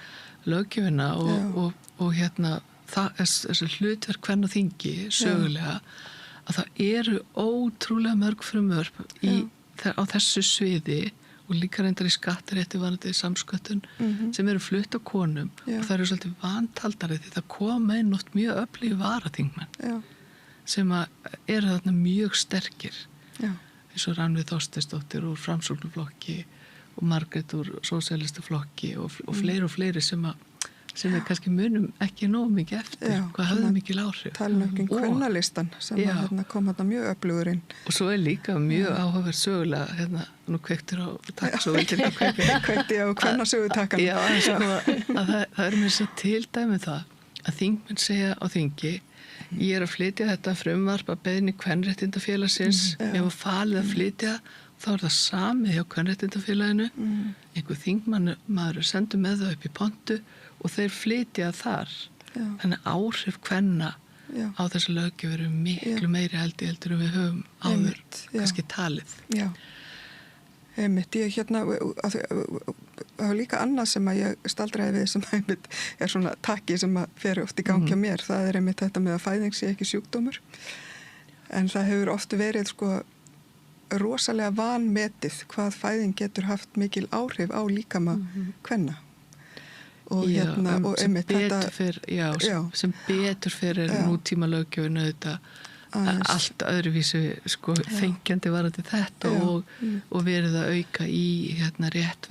löggjöfina og þessi hlutverk kvenna þingi sögulega að það eru ótrúlega mörg frumvörp á þessu sviði og líka reyndar í skattarétti varandi samsköttun sem eru flutt á konum og það eru svolítið vantaldari því það koma inn oft mjög öflugir varaþingmenn sem eru þarna mjög sterkir eins og Rannveig Þorsteinsdóttir úr Framsóknarflokki og Margrét úr Sósíalistaflokki og fleiri sem við kannski munum ekki nóg mikið eftir hvað höfðu mikil áhrif. Tala um kvennalistan sem kom mjög öflugur inn. Og svo er líka mjög áhugaverð sögulega, nú kveiktur á takk svo vel til að kveikti á kvennasögutakkan. Já, það er mér svo til dæmi það að þingmenn segja á þingi ég er að flytja þetta frumvarp að beiðni kvenréttindafélagsins ef að falið að flytja þá er það samið hjá kvenréttindafélaginu einhver þingmaður sendur með það upp í pontu og þeir flytja þar þannig áhrif kvenna á þessu löggjöf eru miklu meiri heldur en við höfum áður kannski talið. Já, einmitt, það var líka annað sem að ég staldraði við sem einmitt er svona takki sem að fer oft í gangi á mér, það er einmitt þetta með að fæðing sé ekki sjúkdómur en það hefur oft verið rosalega vanmetið hvað fæðing getur haft mikil áhrif á líkama kvenna og og einmitt sem betur fyrir nútíma löggjöfin auðvitað allt öðruvísi þengjandi varandi þetta og verið að auka í rétt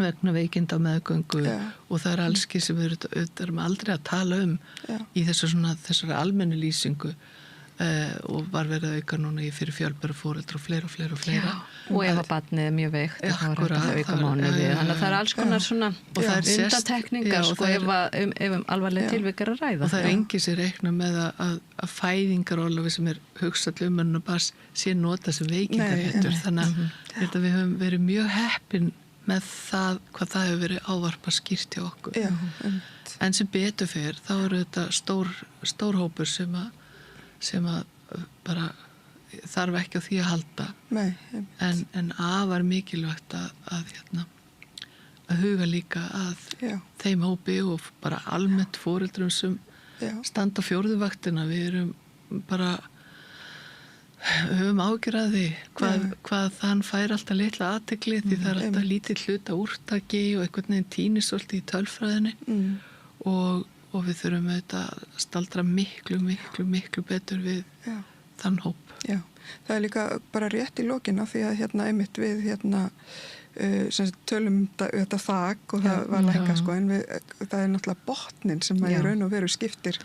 vegna veikinda á meðgöngu og það allski sem við erum aldrei að tala í þessari almennu lýsingu og var verið að auka núna fyrir fjölbæra foreldra og fleira. Og ef að barnið er mjög veikt, þá er þetta að auka mánuði. Þannig að það er alls konar svona undantekningar ef alvarleg tilvik er að ræða. Og það er enginn sem reikna með að fæðingarorlofi sem er hugsað umönnun og barns sé nota sem veikindaréttur. Þannig að við höfum verið mjög heppin með það hvað það hefur verið ávarpa skýrt hjá okkur. En sem betur fyrir, þá eru þetta stór hópur sem að bara þarf ekki á því að halda. Nei, en afar mikilvægt að huga líka að þeim hópi og bara almennt foreldrum sem standa á fjórðuvaktina. Við erum bara höfum ágjör að því hvað þann fær alltaf litla athygli því það er alltaf lítið hluta úrtaki og einhvern veginn týnisvolti í tölfræðinni og við þurfum auðvitað að staldra miklu betur við þann hóp. Já, það er líka bara rétt í lokina því að einmitt við tölum þetta þak og það var lækka sko en það er náttúrulega botnin sem að í raun og veru skiptir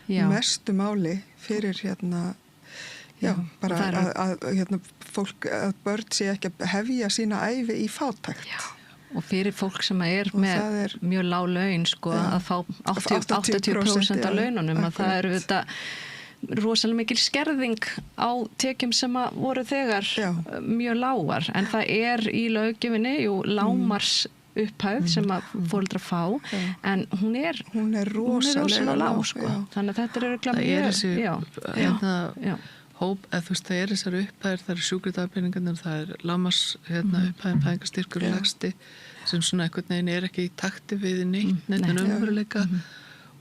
mestu máli fyrir bara að fólk, að börn sé ekki að hefja sína ævi í fátækt. Og fyrir fólk sem er með mjög lág laun sko, að fá 80% af laununum að það eru þetta rosalega mikil skerðing á tekjum sem að voru þegar mjög lágar en það er í löggjöfinni lágmars upphæð sem að foreldrar fá en hún er rosalega lág sko. Þannig að þetta er örugglega hóp, eða það er þessar upphæðir, það er sjúkradagpeningarnir, það er lágmars upphæðin, fæðingarstyrkur og lægsti sem svona einhvern veginn er ekki í takti við neitt umveruleika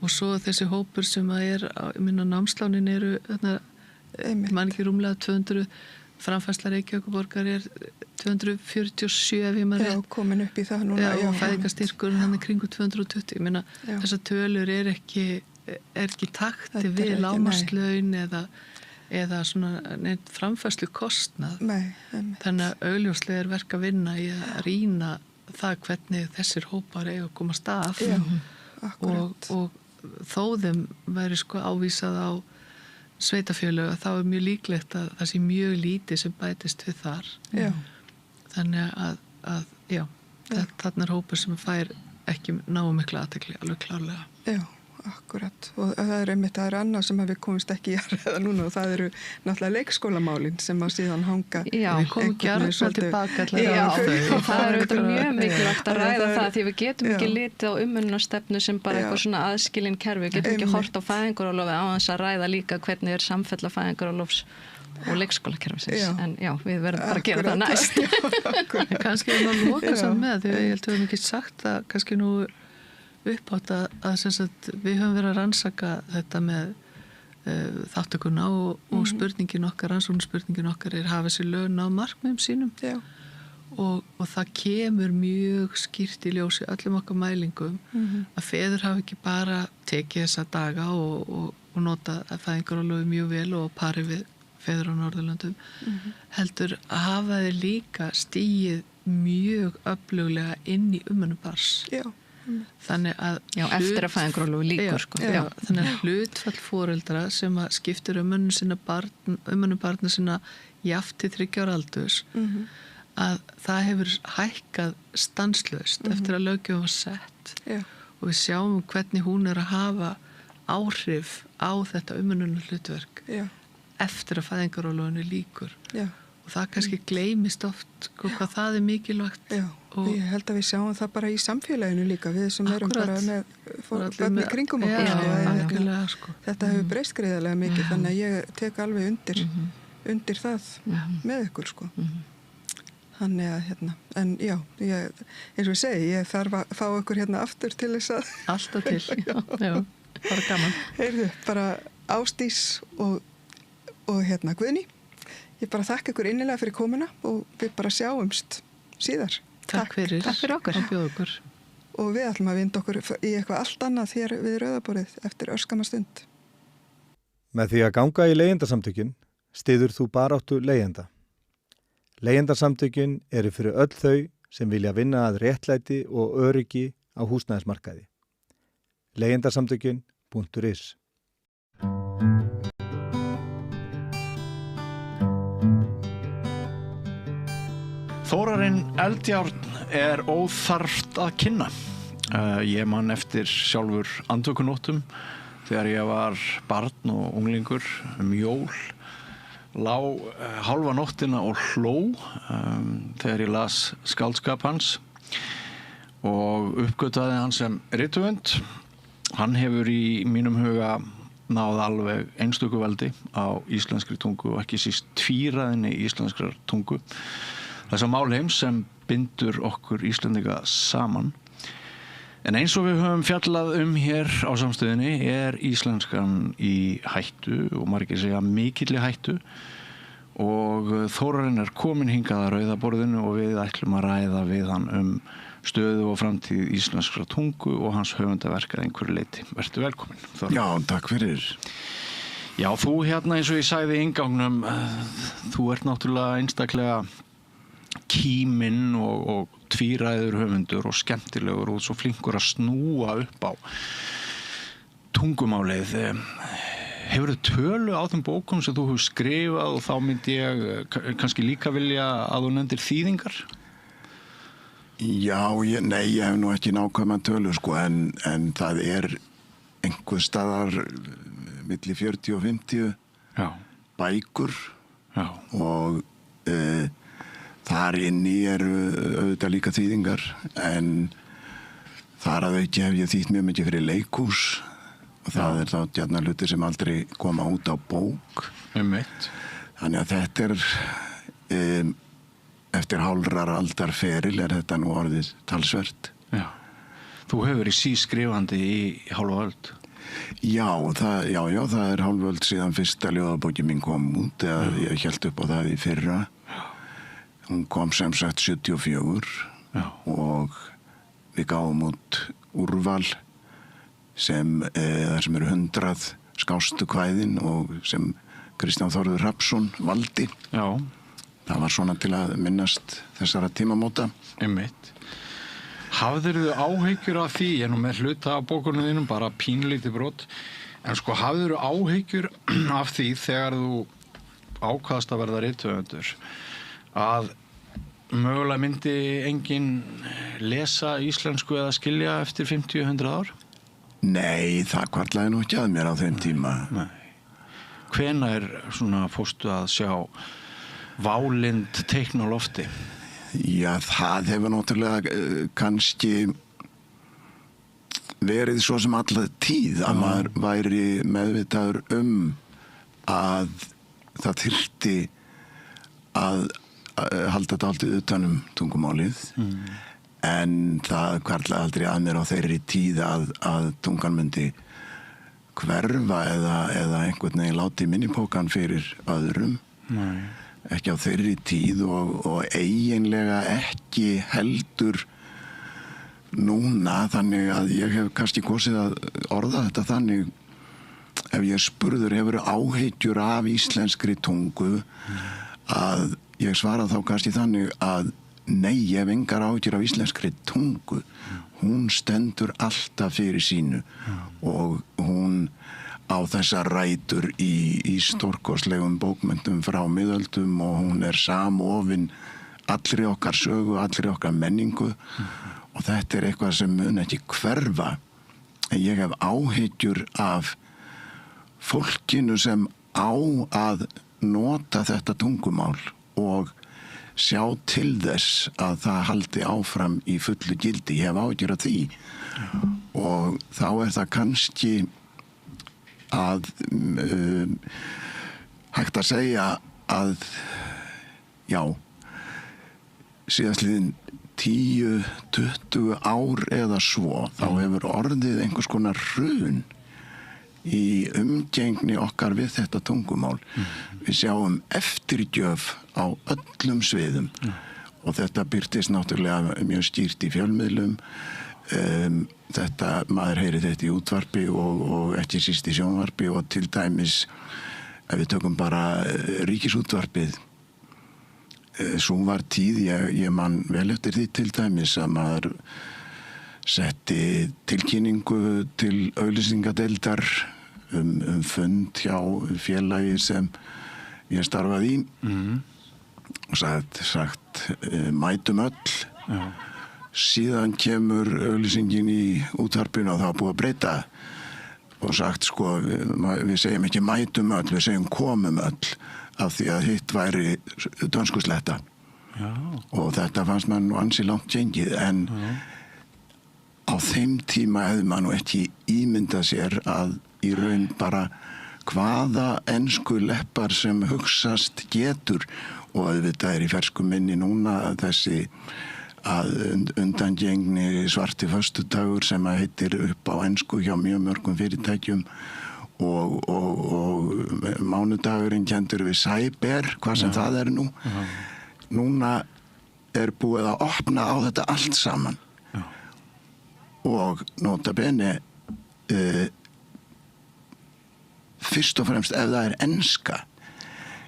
og svo þessi hópur sem að er minna námslánin eru mann ekki rúmlega 200 framfærsla Reykjavíkurborgar er 247 ef ég maður komin upp í það núna og fæðingarstyrkur hann er kringu 220 ég meina þessar tölur er ekki takti við lágmarslaun eða svona neitt framfærslu kostnað. Þannig að augljóslega er verk að vinna í að rýna það hvernig þessir hópar eiga að komast af og þó þeim væri sko ávísað á sveitafélög þá er mjög líklegt að það sé mjög lítið sem bætist við þar. Þannig að þarna er hópur sem fær ekki náu mikla athygli alveg klárlega. Já. Akkurat og það er einmitt annað sem við komumst ekki í að ræða núna og það eru náttúrulega leikskólamálin sem að síðan hanga við komum gjarnan tilbaka og það er auðvitað mjög mikilvægt að ræða það því við getum ekki litið á umönnunarstefnu sem bara eitthvað svona aðskilin kerfi við getum ekki hort á fæðingarorlofi á þess að ræða líka hvernig er samfella fæðingarorlofs og leikskólakerfisins en við verðum bara að gera það næst kannski er maður loka saman með því ég held að við hefum ekki sagt að kannski nú uppátt að við höfum verið að rannsaka þetta með þáttökuna og spurningin okkar, rannsóknarspurningin okkar er hafa þessi lögn á markmiðum sínum og það kemur mjög skýrt í ljósi öllum okkar mælingum að feður hafa ekki bara tekið þessa daga og nota fæðingarorlofi mjög vel og pari við feður á Norðurlöndum heldur að hafa þeir líka stigið mjög öfluglega inn í umönnun barns. Þannig að eftir að fæðingarorlofi líkur sko. Þannig að hlutfall foreldra sem að skiptir umönnun barna sinna jafnt til 30 ára aldurs að það hefur hækkað stanslaust eftir að löggjöfin var sett og við sjáum hvernig hún er að hafa áhrif á þetta umönnunar hlutverk eftir að fæðingarorlofinu líkur og það kannski gleymist oft hvað það er mikilvægt og ég held að við sjáum það bara í samfélaginu líka við sem erum bara með börn í kringum okkur þetta hefur breyst greiðarlega mikið þannig að ég tek alveg undir það með ykkur sko þannig að en já, eins og ég segi ég þarf að fá ykkur aftur til þess að alltaf til, bara gaman heyrðu, bara Ásdís og Guðný ég bara þakka ykkur innilega fyrir komuna og við bara sjáumst síðar. Takk fyrir okkur. Og við ætlum að vinda okkur í eitthvað allt annað hér við Rauðaborðið eftir örskamma stund. Með því að ganga í leigjendasamtökin styður þú baráttu leigjenda. Leigjendasamtökin eru fyrir öll þau sem vilja vinna að réttlæti og öryggi á húsnæðismarkaði. Leigjendasamtökin.is Þórarinn Eldjárn er óþarft að kynna. Ég man eftir sjálfur andvökunóttum þegar ég var barn og unglingur jól. Lá hálfa nóttina og hló þegar ég las skáldskap hans og uppgötvaði hann sem rithöfund. Hann hefur í mínum huga náð alveg einstöku veldi á íslenskri tungu og ekki síst tvíræðinni íslenskrar tungu. Þessa málheims sem bindur okkur Íslendinga saman. En eins og við höfum fjallað hér á samstöðinni er íslenskan í hættu og margir segja mikilli hættu og Þórarinn er komin hingað að rauða borðinu og við ætlum að ræða við hann stöðu og framtíð íslenskra tungu og hans höfundaverk að einhverju leyti. Vertu velkomin, Þórarinn. Já, takk fyrir. Já, þú eins og ég sagði í inngangnum, þú ert náttúrulega einstaklega kíminn og tvíræður höfundur og skemmtilegur og svo flinkur að snúa upp á tungumálið. Hefurðu tölu á þeim bókum sem þú hefur skrifað og þá myndi ég kannski líka vilja að þú nefndir þýðingar? Já, nei, ég hef nú ekki nákvæma tölu en það er einhver staðar milli 40 og 50 bækur og þar inni eru auðvitað líka þýðingar en þar að auki hef ég þýtt mjög mikið fyrir leikhús og það er þá gjarna hlutir sem aldrei koma út á bók. Þannig að þetta er eftir hálfrar aldar feril er þetta nú orðið talsvert. Já. Þú hefur verið sískrifandi í hálfa öld. Já, það er hálfa öld síðan fyrsta ljóðabókin mín kom út eða ég hélt upp á það í fyrra. Hún kom sem sagt 74 og við gáum út úrval þar sem eru 100 skástu kvæðin og sem Kristján Þórður Hrafnsson valdi. Já. Það var svona til að minnast þessara tímamóta. Einmitt. Hafðirðu áhyggjur af því, ég nú með hluta af bókunum þínum, bara pínlítið brot, en hafðirðu áhyggjur af því þegar þú ákvaðst að verða rithöfundur að mögulega myndi enginn lesa íslensku eða skilja eftir 50-100 ár? Nei, það hvarflaði nú ekki að mér á þeim tíma. Nei. Hvenær fórstu að sjá válind teikn á lofti? Já, það hefur náttúrulega kannski verið svo sem alla tíð að maður væri meðvitaður að það þyrfti að halda dálítið utanum tungumálið en það hvarflaði aldrei að mér á þeirri tíð að tungan myndi hverfa eða einhvern veginn láti minnipókan fyrir öðrum. Nei. Ekki á þeirri tíð og eiginlega ekki heldur núna, þannig að ég hef kannski kosið að orða þetta þannig ef ég spurður hefur áhyggjur af íslenskri tungu að ég svara þá kannski þannig að nei, ég hef engar áhyggjur af íslenskri tungu. Hún stendur alltaf fyrir sínu og hún á þessar rætur í stórkostlegum bókmenntum frá miðöldum og hún er samofin allri okkar sögu, allri okkar menningu og þetta er eitthvað sem mun ekki hverfa. En ég hef áhyggjur af fólkinu sem á að nota þetta tungumál og sjá til þess að það haldi áfram í fullu gildi. Ég hef áhyggjur af því og þá er það kannski að hægt að segja að já, síðastliðin 10-20 ár eða svo þá hefur orðið einhvers konar hrun í umgengni okkar við þetta tungumál. Við sjáum eftirgjöf á öllum sviðum og þetta birtist náttúrulega mjög skýrt í fjölmiðlum. Þetta, maður heyri þetta í útvarpi og ekki síst í sjónvarpi og til dæmis ef við tökum bara ríkisútvarpið svo var tíð, ég man vel eftir því til dæmis að maður setti tilkynningu til auglýsingadeildar fund hjá félagi sem ég starfaði í og sagt mætum öll. Síðan kemur auglýsingin í útvarpinu og það var búið að breyta og sagt sko, við segjum ekki mætum öll, við segjum komum öll af því að hitt væri dönskusletta. Og þetta fannst mann nú ansi langt gengið en á þeim tíma hefði mann nú ekki ímyndað sér að í raun bara hvaða ensku leppar sem hugsast getur og auðvitað í fersku minni núna þessi að undangengni svarti föstudagur sem að heitir upp á ensku hjá mjög mörgum fyrirtækjum og mánudagurinn kendur við cyber, hvað sem það er nú. Núna er búið að opna á þetta allt saman og nota bene fyrst og fremst ef það er enska.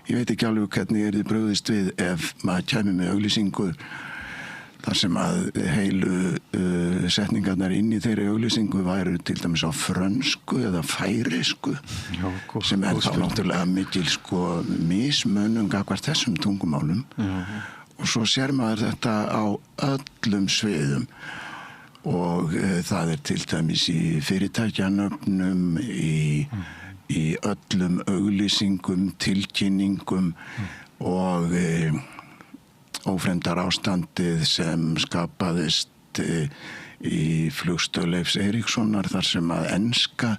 Ég veit ekki alveg hvernig þið brugðist við ef maður kæmi með auglýsingu þar sem að heilu setningarnar inn í þeirri auglýsingu væru til dæmis á frönsku eða færisku sem er þá náttúrulega mikil sko mismunum gagnvart þessum tungumálum og svo sér maður þetta á öllum sviðum og það er til dæmis í fyrirtækjanöfnum í öllum auglýsingum, tilkynningum og ófremdar ástandið sem skapaðist í flugstöð Leifs Eiríkssonar þar sem að enska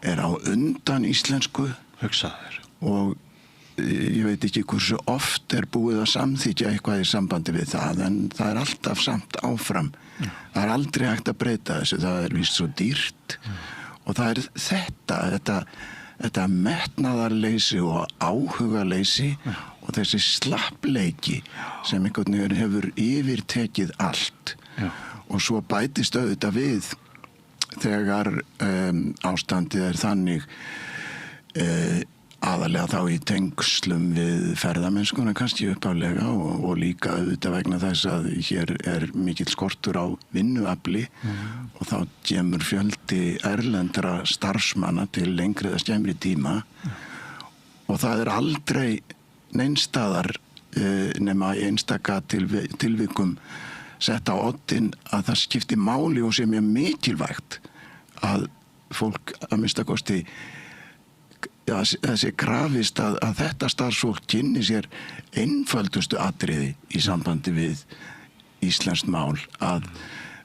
er á undan íslensku hugsaður og ég veit ekki hversu oft er búið að samþykja eitthvað í sambandi við það en það er alltaf samt áfram það er aldrei hægt að breyta þessu það er víst svo dýrt og það er þetta metnaðarleysi og áhugaleysi og þessi slappleiki sem einhvern veginn hefur yfirtekið allt og svo bætist auðvitað við þegar ástandið er þannig aðalega þá í tengslum við ferðamennskuna kannski uppálega og líka auðvitað vegna þess að hér er mikill skortur á vinnuafli og þá kemur fjöldi erlendra starfsmanna til lengri eða skemmri tíma og það er aldrei neinstaðar nema í einstaka tilvikum sett á oddinn að það skipti máli og sé mjög mikilvægt að fólk að minnstakosti þessi krafist að þetta starfsfólk kynni sér einföldustu atriði í sambandi við íslenskt mál að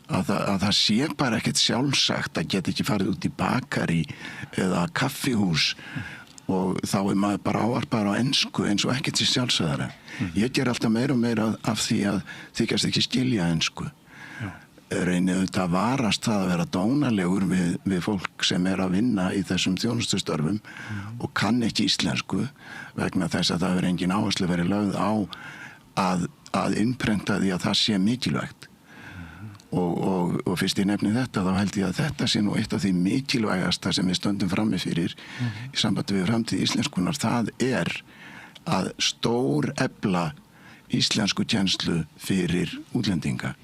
það sé bara ekkert sjálfsagt að geta ekki farið út í bakari eða kaffihús og þá er maður bara ávarpar á ensku eins og ekkert sér sjálfsagðara. Ég ger alltaf meira og meira af því að þykjast ekki skilja ensku. Reynið auðvitað að varast það að vera dónalegur við fólk sem er að vinna í þessum þjónustustörfum og kann ekki íslensku vegna þess að það er engin áherslu verið lögð á að innprenta því að það sé mikilvægt og fyrst ég nefni þetta þá held ég að þetta sé nú eitt af því mikilvægasta sem við stöndum frammi fyrir í sambandi við framtíð íslenskunar það er að stór efla íslensku kennslu fyrir útlendinga.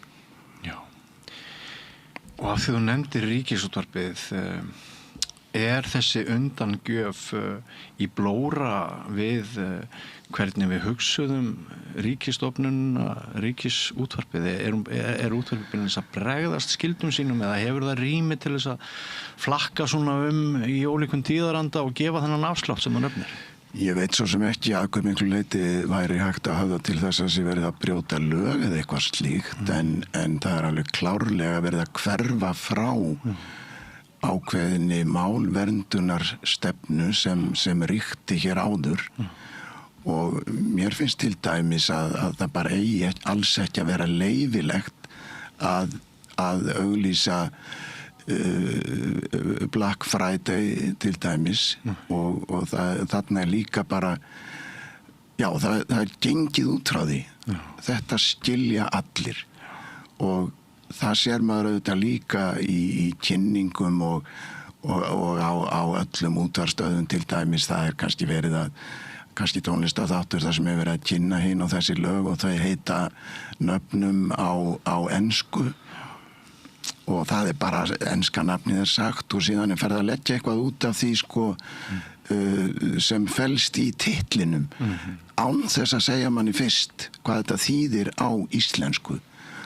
Og af því þú nefndir Ríkisútvarpið, er þessi undangjöf í blóra við hvernig við hugsuðum ríkisstofnunina, Ríkisútvarpið? Er útvarpið að bregðast skildum sínum eða hefur það rými til þess að flakka svona í ólíkum tíðaranda og gefa þennan afslátt sem þú nefnir? Ég veit svo sem ekki að hver miklu leyti væri hægt að höfða til þess að sé verið að brjóta lög eða eitthvað slíkt en það er alveg klárlega verið að hverfa frá ákveðinni málverndunar stefnu sem ríkti hér áður og mér finnst til dæmis að það bara eigi alls ekki að vera leyfilegt að auglýsa Black Friday til dæmis og þarna er líka bara það er gengið út frá því þetta skilja allir og það sér maður auðvitað líka í kynningum og á öllum útvarpsstöðvum til dæmis það er kannski verið að kannski tónlistarþáttur þar sem hefur verið að kynna hinn og þessi lög og þau heita nöfnum á ensku og það bara enska nafnið sagt og síðan ferð að leggja eitthvað út af því sko sem felst í titlinum án þess að segja manni fyrst hvað þetta þýðir á íslensku.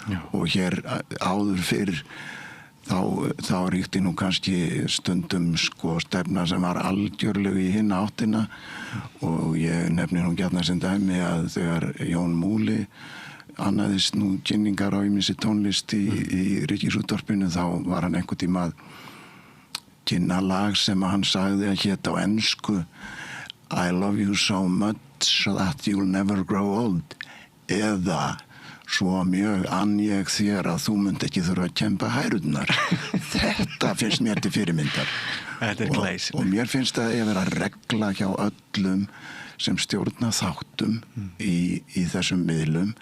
Já. Og hér áður fyrr þá ríkti nú kannski stundum sko stefna sem var algjörlega í hina áttina og ég nefni nú gjarna sem dæmi að þegar Jón Múli annaðist nú kynningar á ýmissi tónlist í Ríkisútvarpinu þá var hann einhvern tíma að kynna lag sem hann sagði að hét á ensku I love you so much that you'll never grow old eða svo mjög ann ég þér að þú munt ekki þurfa að kempa hærurnar. Þetta finnst mér til fyrirmyndar. Þetta glæs. Og mér finnst það að vera regla hjá öllum sem stjórna þáttum í þessum miðlum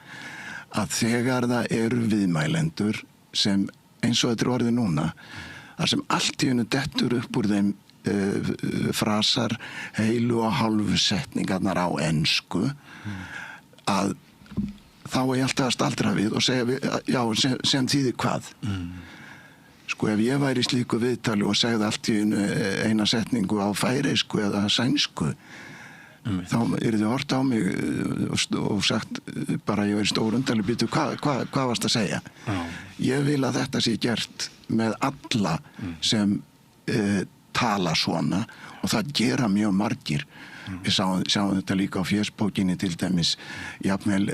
að þegar það eru viðmælendur sem eins og þetta er orðið núna að sem allt í hennu dettur upp úr þeim frasar heilu og hálfu setningarnar á ensku að þá ég alltaf að staldra við og segja já, sem þýðir hvað sko ef ég væri í slíku viðtali og segði allt í eina setningu á færeysku eða sænsku þá þið hort á mig og sagt bara ég verið stór undarleg býtu hvað varst að segja ég vil að þetta sé gert með alla sem tala svona og það gera mjög margir. Við sjáum þetta líka á fésbókinni til dæmis jafnvel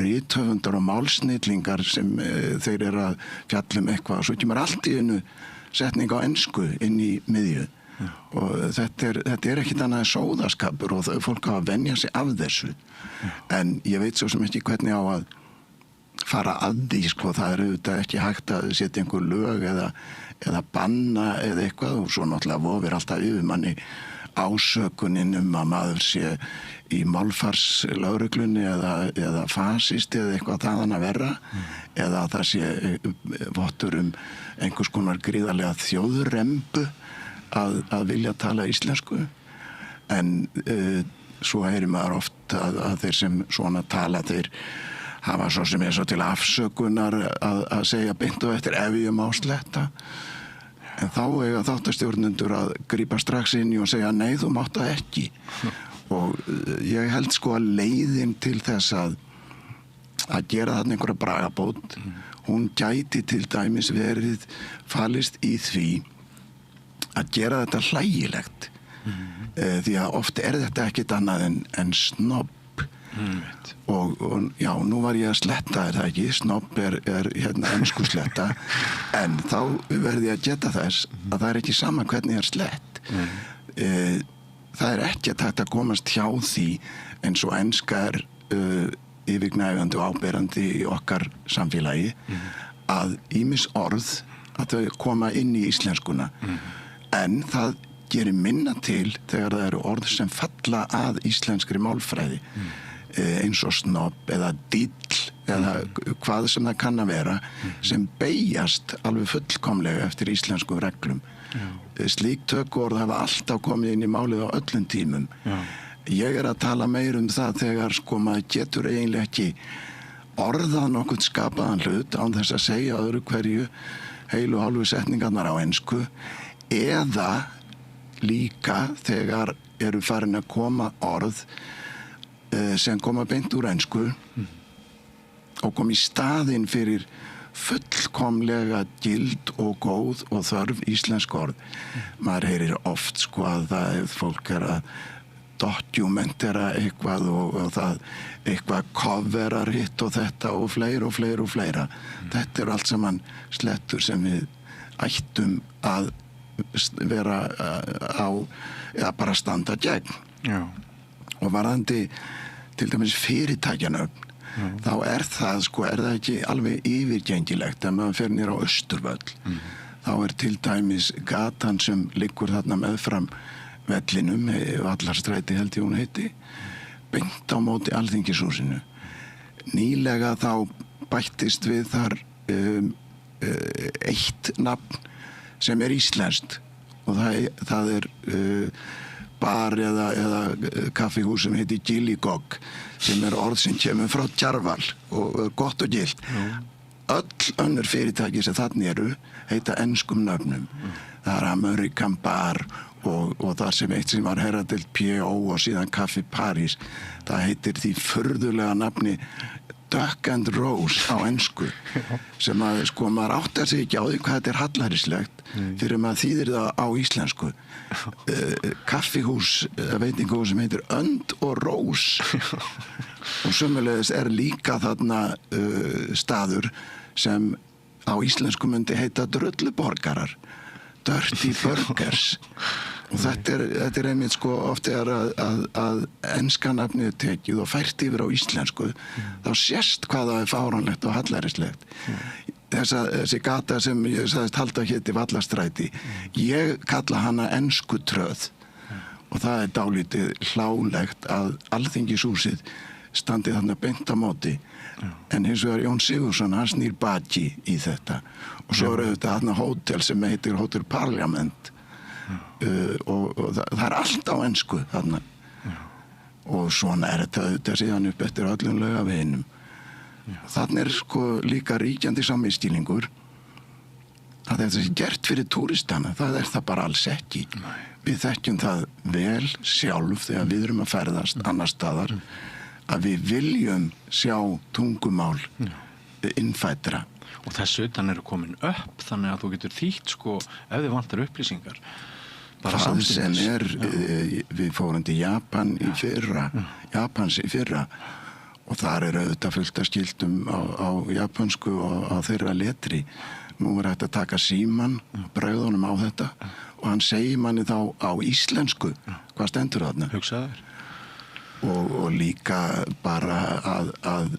rithöfundar og málsnillingar sem þeir eru að fjalla eitthvað og svo kemur allt í einu setning á ensku inn í miðju og þetta er ekkit annað sóðaskapur og fólk á að venja sig af þessu en ég veit svo sem ekki hvernig á að fara að því sko það auðvitað ekki hægt að setja einhver lög eða banna eða eitthvað og svo náttúrulega vofir alltaf yfir manni ásökunin að maður sé í málfarslögreglunni eða fasisti eða eitthvað þaðan að vera eða það sé vottur einhvers konar gríðarlega þjóðrembu að vilja tala íslensku en svo heyrir maður oft að þeir sem svona tala þeir hafa svo sem svo til afsökunar að segja beint og eftir ef ég má sletta en þá eiga þáttastjórnendur að grípa strax inn í og segja nei þú mátt það ekki og ég held sko að leiðin til þess að gera þarna einhverja bragabót hún gæti til dæmis verið falist í því að gera þetta hlægilegt því að oft er þetta ekkit annað en snobb og já, nú var ég að sletta það ekki, snobb er hérna ensku sletta en þá verði ég að geta þess að það er ekki sama hvernig er slett það er ekki að hægt að komast hjá því eins og enska er yfirgnæfandi og áberandi í okkar samfélagi að ýmis orð að þau koma inn í íslenskuna en það gerir minna til þegar það eru orð sem falla að íslenskri málfræði eins og snobb eða dill eða hvað sem það kann að vera sem beigjast alveg fullkomlega eftir íslenskum reglum. Slík tökuorð hafa alltaf komið inn í málið á öllum tímum. Ég er að tala meir það þegar sko maður getur eiginlega ekki orðað nokkuð skapaðan hlut án þess að segja öðru hverju heilu og hálfu setningarnar á ensku eða líka þegar eru farin að koma orð sem koma beint úr ensku og kom í staðinn fyrir fullkomlega gild og góð og þörf íslensk orð. Maður heyrir oft sko að það ef fólk er að dokumentera eitthvað og það eitthvað coverar hitt og þetta og fleira. Þetta er allt saman slettur sem við ættum að vera á eða bara standa gegn. Já. Og varðandi til dæmis fyrirtækjanöfn þá er það ekki alveg yfirgengilegt að maður fer niður á Austurvöll þá er til dæmis gatan sem liggur þarna meðfram vellinum Vallarstræti held ég hún heiti beint á móti Alþingishúsinu nýlega þá bættist við þar eitt nafn sem er íslenskt og það er bar eða kaffihús sem heitir Gilligog, sem orð sem kemur frá Djarval og gott og gilt. Öll önnur fyrirtæki sem þannig eru heita enskum nöfnum. Það American Bar og það sem eitt sem var Herradelt P.O. og síðan Kaffi París. Það heitir því furðulega nafni Duck and Rose á ensku, sem að maður áttar sig ekki á því hvað þetta hallærislegt fyrir maður þýðir það á íslensku. Kaffihús, veitingahús sem heitir Önd og Rós og sömulegis líka þarna staður sem á íslensku myndi heita Drulluborgarar, Dirty Burgers. Og þetta einmitt oft að enska nafnið er tekið og fært yfir á íslensku, þá sést hvað það er fáránlegt og hallærislegt. Þessi gata sem ég sagðist halda héti Vallastræti, ég kalla hana ensku tröð og það er dálítið hlálegt að Alþingishúsið standi þarna beint á móti, en hins vegar Jón Sigurðsson, hann snýr baki í þetta og svo þetta þarna hótel sem heitir Hótel Parliament og það er allt á ensku þarna og svona þetta síðan upp eftir öllum Laugaveginum. Þarna líka ríkjandi samviskilningur að þetta sé gert fyrir túristana, það það bara alls ekki. Við þekkjum það vel sjálf þegar við erum að ferðast annar staðar að við viljum sjá tungumál innfæddra. Og þessu utan eru komin upp þannig að þú getur þýtt ef þið vantar upplýsingar. Það sem við fórum til Japans í fyrra og þar auðvitað fullt af skiltum á japansku og á þeirra letri. Nú hægt að taka síman, bregðunum á þetta og hann segir manni þá á íslensku hvað stendur þarna. Hugsaður. Og líka bara að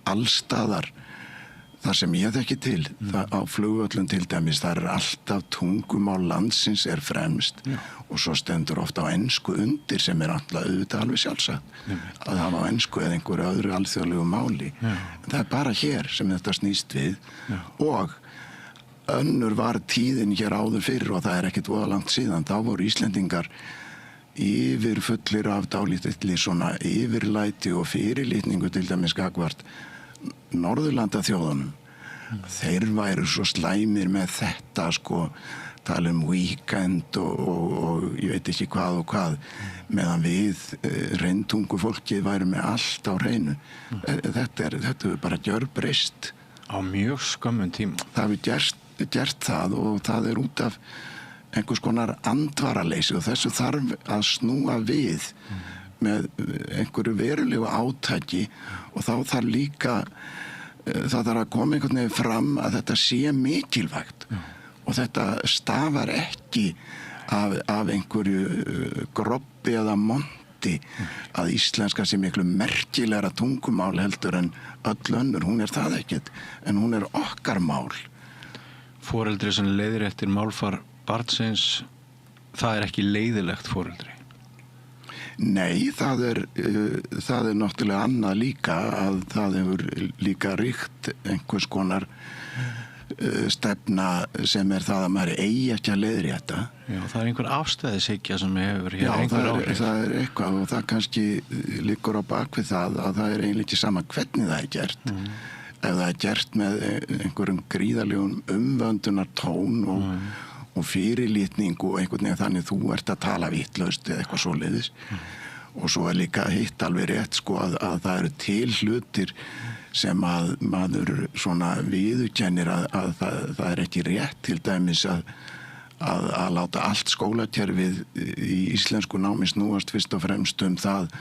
allstaðar þar sem ég þekki til, á flugvöllum til dæmis, þar alltaf tungumál landsins fremst og svo stendur ofta á ensku undir sem alltaf auðvitað alveg sjálfsagt að hafa á ensku eða einhverju öðru alþjóðlegu máli. En það bara hér sem þetta snýst við og önnur var tíðin hér áður fyrir og það ekkert voða langt síðan. Þá voru Íslendingar yfirfullir af dálítið svona yfirlæti og fyrirlitningu til dæmis gagnvart Norðurlanda þjóðunum. Þeir væru svo slæmir með þetta tala weekend og ég veit ekki hvað og hvað meðan við reyntungu fólkið væru með allt á hreinu. Þetta er bara gjörbreyst á mjög skömmun tíma. Það hefur gert það og það er út af einhvers konar andvaraleysi og þessu þarf að snúa við með einhverju verulegu átaki og þá þarf líka það þarf að koma einhvern veginn fram að þetta sé mikilvægt og þetta stafar ekki af einhverju groppi eða monti að íslenska sé miklu merkilegra tungumál heldur en öll önnur, hún það ekkert en hún okkar mál. Foreldri sem leiðir eftir málfar barnsins, það ekki leiðilegt foreldri? Nei, það er náttúrulega annað líka að það hefur líka ríkt einhvers konar stefna sem það að maður eigi ekki að leiðrétta. Já, það einhver afstæðishyggja sem hefur hér einhver áhrif. Já, það eitthvað og það kannski liggur á bakvið það að það eiginlega ekki sama hvernig það gert. Ef það gert með einhverjum gríðarlegum umvöndunartón og fyrirlitning og einhvern veginn þannig þú að tala vitlaust eða eitthvað svoleiðis og svo líka hitt alveg rétt að það eru til hlutir sem að maður svona viðurkennir að það ekki rétt til dæmis að láta allt skólakerfið í íslensku námi snúast fyrst og fremst það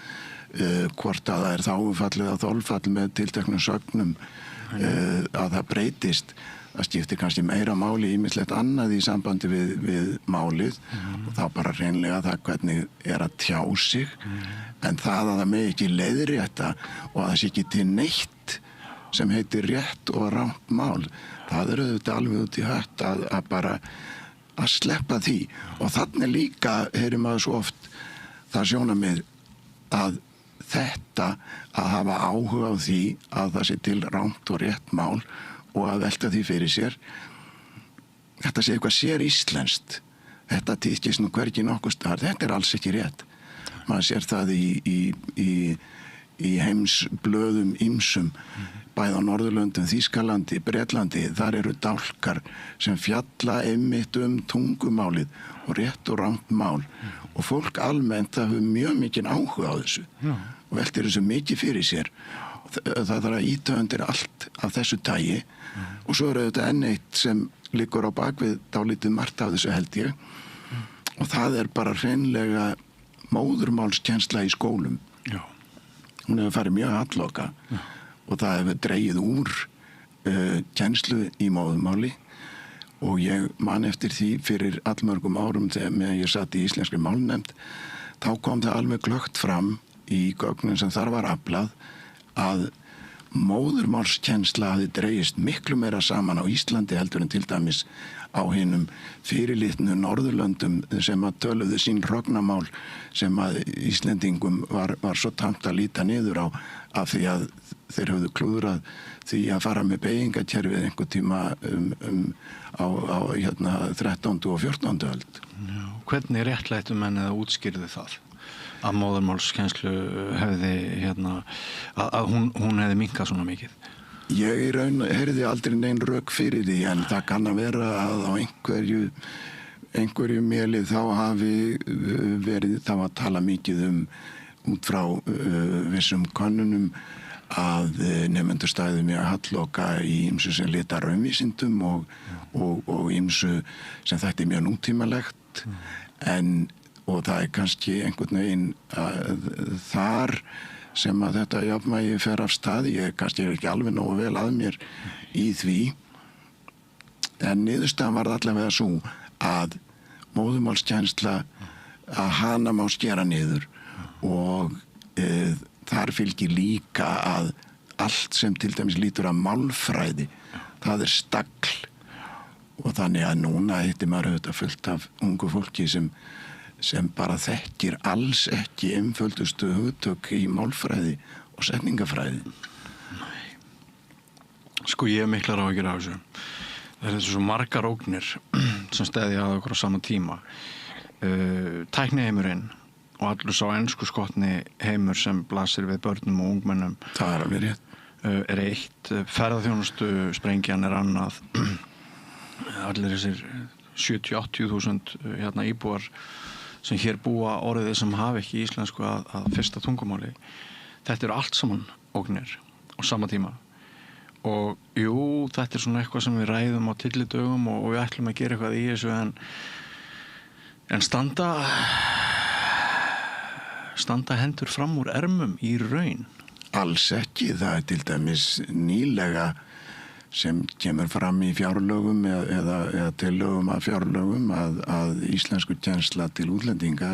hvort að það þágufall eða þolfall með tilteknum sögnum að það breytist. Það skiptir kannski meira máli ýmislegt annað í sambandi við málið og þá bara hreinlega það hvernig að tjá sig en það að það megi ekki leiðrétta og að það sé ekki til neitt sem heitir rétt og rangt mál það auðvitað alveg út í hött að bara að sleppa því og þannig líka heyrir maður svo oft það sjónarmið að þetta að hafa áhuga á því að það sé til rangt og rétt mál og að velta því fyrir sér þetta sé eitthvað sér íslenskt þetta tíðkist nú hvergi nokkuð staðar, þetta alls ekki rétt. Maður sér það í heimsblöðum ýmsum, bæði á Norðurlöndum, Þýskalandi, Bretlandi, þar eru dálkar sem fjalla einmitt tungumálið og rétt og rangt mál og fólk almennt það hefur mjög mikinn áhuga á þessu og veltir þessu mikið fyrir sér. Það þarf að ýta undir allt af þessu tagi og svo þetta enn eitt sem liggur á bakvið dálítið margt af þessu held ég og það bara hreinlega móðurmálskennsla í skólum. Já. Hún hefur farið mjög halloka og það hefur dregið úr kennslu í móðurmáli og ég man eftir því fyrir allmörgum árum þegar ég satt í íslenskri málnefnd þá kom það alveg glöggt fram í gögnum sem þar var aflað að móðurmálskennsla hafði dregist miklu meira saman á Íslandi heldur en til dæmis á hinum fyrirlitnu Norðurlöndum sem að töluðu sín hrognamál sem að Íslendingum var svo tamt að líta niður á af því að þeir höfðu klúðrað því að fara með beygingakerfið einhver tíma á 13. og 14. öld. Já, hvernig réttlættu menn eða útskýrðu það? Að móðurmálskennslu hefði að hún hefði minnkað svona mikið? Ég í raun heyrði aldrei nein rök fyrir því en það kann að vera að á einhverju meli þá hafi verið þá að tala mikið út frá vissum könnunum að nemendur stæðu mjög halloka í ýmsu sem lita raunvísindum og ýmsu sem þetta mjög nútímalegt og það kannski einhvern veginn þar sem að þetta jafnvægi fer af stað. Ég kannski ekki alveg nógu vel að mér í því en niðurstaðan var allavega svo að móðurmálskennsla að hana má skera niður og þar fylgir líka að allt sem til dæmis lítur að málfræði það stagl og þannig að núna hittir maður auðvitað fullt af ungu fólki sem bara þekkir alls ekki einföldustu hugtök í málfræði og setningafræði. Sko ég hef miklar áhyggjur af þessu. Það eru svo margar ógnir sem steðja að okkur á sama tíma. Tækniheimurinn og allur sá ensku skotni heimur sem blasir við börnum og ungmennum. Það alveg rétt. Eitt. Ferðaþjónustu sprengjan annað. Allir þessir 70-80.000 íbúar sem hér búa orðið sem hafa ekki íslensku að fyrsta tungumáli. Þetta eru allt saman ógnir á sama tíma. Og jú, þetta svona eitthvað sem við ræðum á tyllidögum og við ætlum að gera eitthvað í þessu en standa hendur fram úr ermum í raun. Alls ekki, það til dæmis nýlega sem kemur fram í fjárlögum eða tillögum að fjárlögum að íslensku kennsla til útlendinga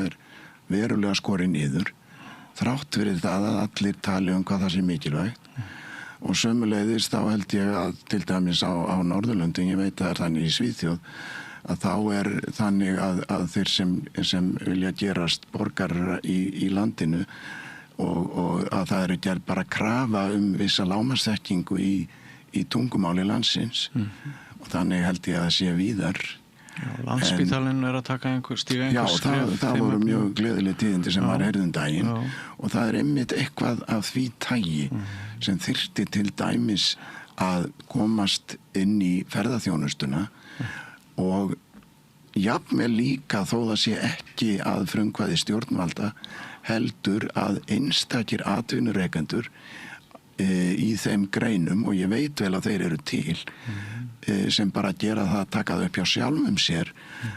verulega skorið niður þrátt fyrir það að allir tali hvað það sé mikilvægt og sömuleiðis þá held ég að til dæmis á Norðurlöndum, ég veit að það þannig í Svíþjóð að þá þannig að þeir sem vilja gerast borgarar í landinu og að það gerð bara krafa vissa lágmarksþekkingu í tungumáli landsins og þannig held ég að það sé víðar. Landspítalinn að taka stíga einhver skref. Já, það voru mjög gleðileg tíðindi sem var heyrðum daginn og það einmitt eitthvað af því tagi sem þyrfti til dæmis að komast inn í ferðaþjónustuna og jafnvel líka þó það sé ekki að frumkvæði stjórnvalda heldur að einstakir atvinnurekendur í þeim greinum og ég veit vel að þeir eru til sem bara gera það að taka það upp hjá sjálfum sér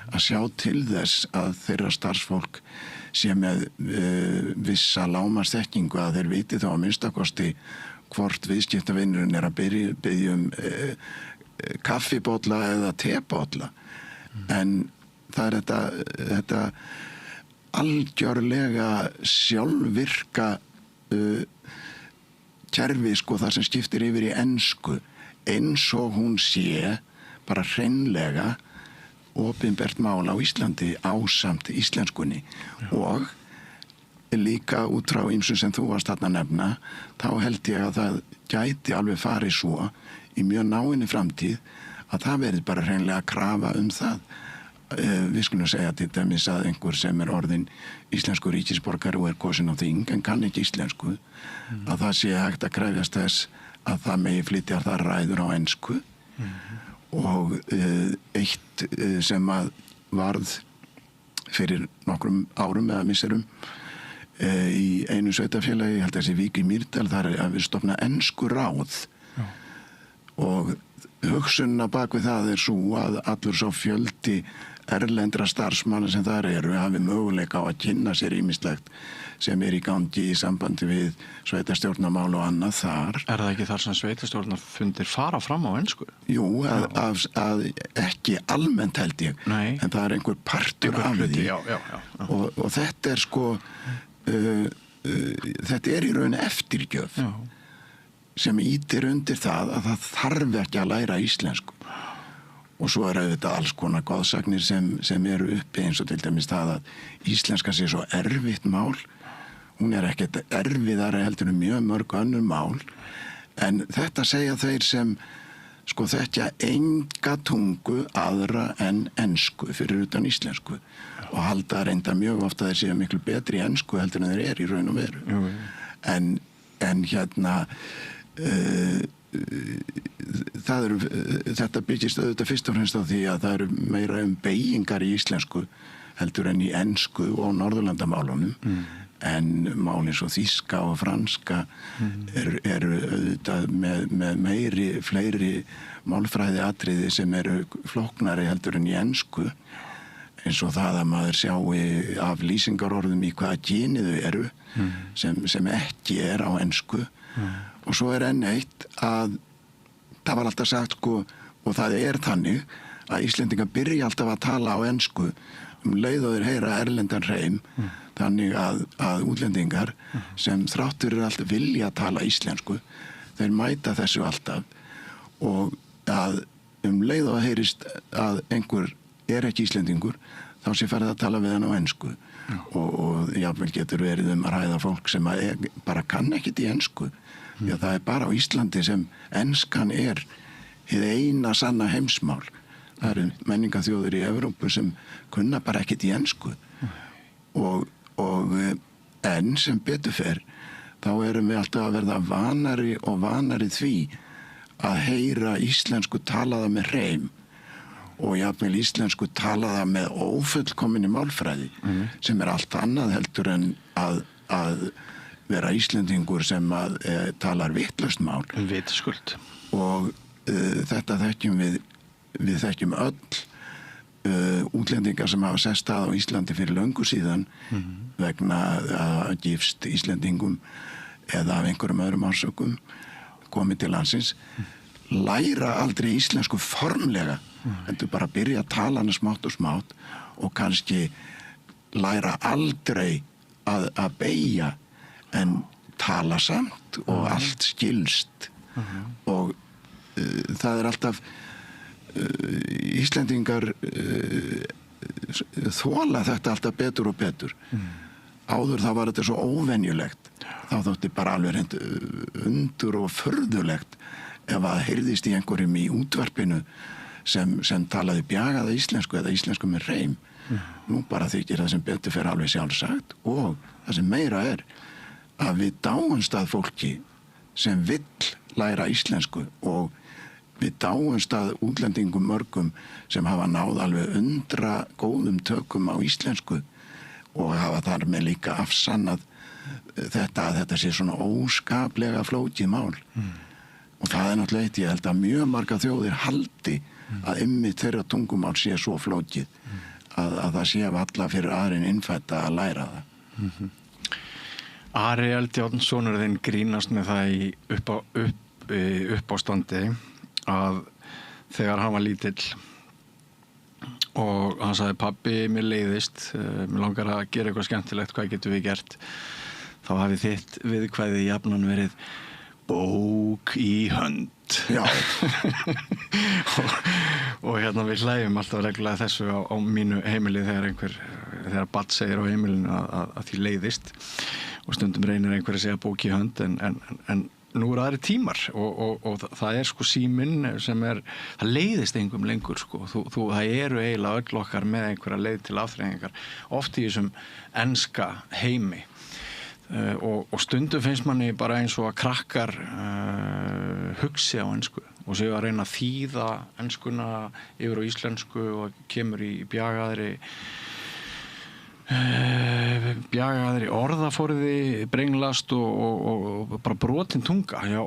að sjá til þess að þeirra starfsfólk sé með vissa lágmarksþekkingu að þeir viti þá að minnstakosti hvort viðskiptavinurinn að biðja kaffibolla eða tebolla en það þetta algjörlega sjálfvirka kerfi það sem skiptir yfir í ensku eins og hún sé bara hreinlega opinbert mál á Íslandi ásamt íslenskunni og líka út frá ýmsu sem þú varst þarna nefna þá held ég að það gæti alveg farið svo í mjög náinni framtíð að það verði bara hreinlega að krafa það við skulum segja til dæmis að einhver sem orðin íslensku ríkisborgari og kosinn á þing en kann ekki íslensku, að það sé hægt að krefjast þess að það megi flytja þar ræður á ensku. Og eitt sem að varð fyrir nokkrum árum eða misserum í einu sveitafélagi, ég held að þessi Vík í Mýrdal, þar að við stofna ensku ráð. Og hugsunna bak við það svo að allur svo fjöldi erlendra starfsmanna sem þar eru hafi möguleika á að kynna sér ýmislegt sem í gangi í sambandi við sveitarstjórnarmál og annað þar. Það ekki þar sem sveitarstjórnarfundir fara fram á ensku? Jú, að ekki almennt held ég. Nei. En það einhver partur af því. Já. Og þetta sko þetta í raun eftirgjöf. Já. Sem ýtir undir það að það þarf ekki að læra íslensku. Og svo auðvitað alls konar goðsagnir sem eru uppi, eins og til dæmis það að íslenska sé svo erfitt mál. Hún ekkert erfiðari heldur mjög mörg önnur mál. En þetta segja þeir sem sko þekkja enga tungu aðra en ensku fyrir utan íslensku. Og halda reynda mjög ofta þeir séu miklu betri í ensku heldur en þeir í raun og veru. En hérna þetta byggist auðvitað fyrst og fremst á því að það eru meira beygingar í íslensku heldur en í ensku og norðurlandamálunum. En málin svo þýska og franska eru auðvitað með fleiri málfræði atriði sem eru flóknari heldur en í ensku, eins og það að maður sjáu af lýsingarorðum í hvaða kyni þau eru sem ekki á ensku. Og svo enn eitt að það var alltaf sagt sko, og það þannig að Íslendingar byrja alltaf að tala á ensku leið og þeir heyra erlendan hreim, þannig að útlendingar sem þráttur alltaf vilja að tala íslensku, þeir mæta þessu alltaf, og að leið og heyrist að einhver ekki Íslendingur, þá sé farið að tala við hann á ensku. Og jafnvel getur verið að ræða fólk sem bara kann ekkert í ensku. Já, það bara á Íslandi sem enskan hið eina sanna heimsmál. Það eru menningarþjóðir í Evrópu sem kunna bara ekkert í ensku. En sem betur fer, þá erum við alltaf að verða vanari og vanari því að heyra íslensku talaða með hreim og jafnvel íslensku talaða með ófullkominni málfræði sem allt annað heldur en að vera Íslendingur sem talar vitlaust mál. Vitaskuld. Og þetta þekkjum við þekkjum öll útlendingar sem hafa sest að á Íslandi fyrir löngu síðan vegna að gifst Íslendingum eða af einhverjum öðrum ársökum komið til landsins, læra aldrei íslensku formlega, heldur bara byrja að tala hana smátt og smátt og kannski læra aldrei að beygja en tala samt og allt skilst. Og það alltaf Íslendingar þola þetta alltaf betur og betur. Áður þá var þetta svo óvenjulegt, þá þótti bara alveg undur og furðulegt ef að heyrðist í einhverjum í útvarpinu sem talaði bjagaða íslensku eða íslensku með hreim. Nú bara þykir það sem betur fer alveg sjálfsagt, og það sem meira að við dáumst að fólki sem vill læra íslensku, og við dáumst að útlendingum mörgum sem hafa náð alveg undra góðum tökum á íslensku og hafa þar með líka afsannað að þetta sé svona óskaplega flókið mál. Og það náttúrulega eitt, ég held að mjög marga þjóðir haldi að einmitt þeirra tungumál sé svo flókið að það sé alla fyrir aðrin innfætta að læra það. Ari Eldjárn, sonur þinn, grínast með það upp á standi að þegar hann var lítill og hann sagði: pabbi, mér leiðist, mér langar að gera eitthvað skemmtilegt, hvað getum við gert? Þá hafi þitt viðkvæði jafnan verið bók í hönd. Já. og hérna við hlægjum alltaf reglulega þessu á mínu heimili þegar barn segir á heimilinu að því leiðist, og stundum reynir einhver að segja bók í hönd, en nú aðri tímar og það sko síminn sem það leiðist engum lengur sko. Það eru eiginlega öll okkar með einhverja leið til afþreyingar oft í þessum enska heimi og stundum finnst manni bara eins og að krakkar hugsi á ensku og séu að reyna að þýða enskuna yfir á íslensku og kemur í bjagaðri orðaforði brenglast og bara brotin tunga hjá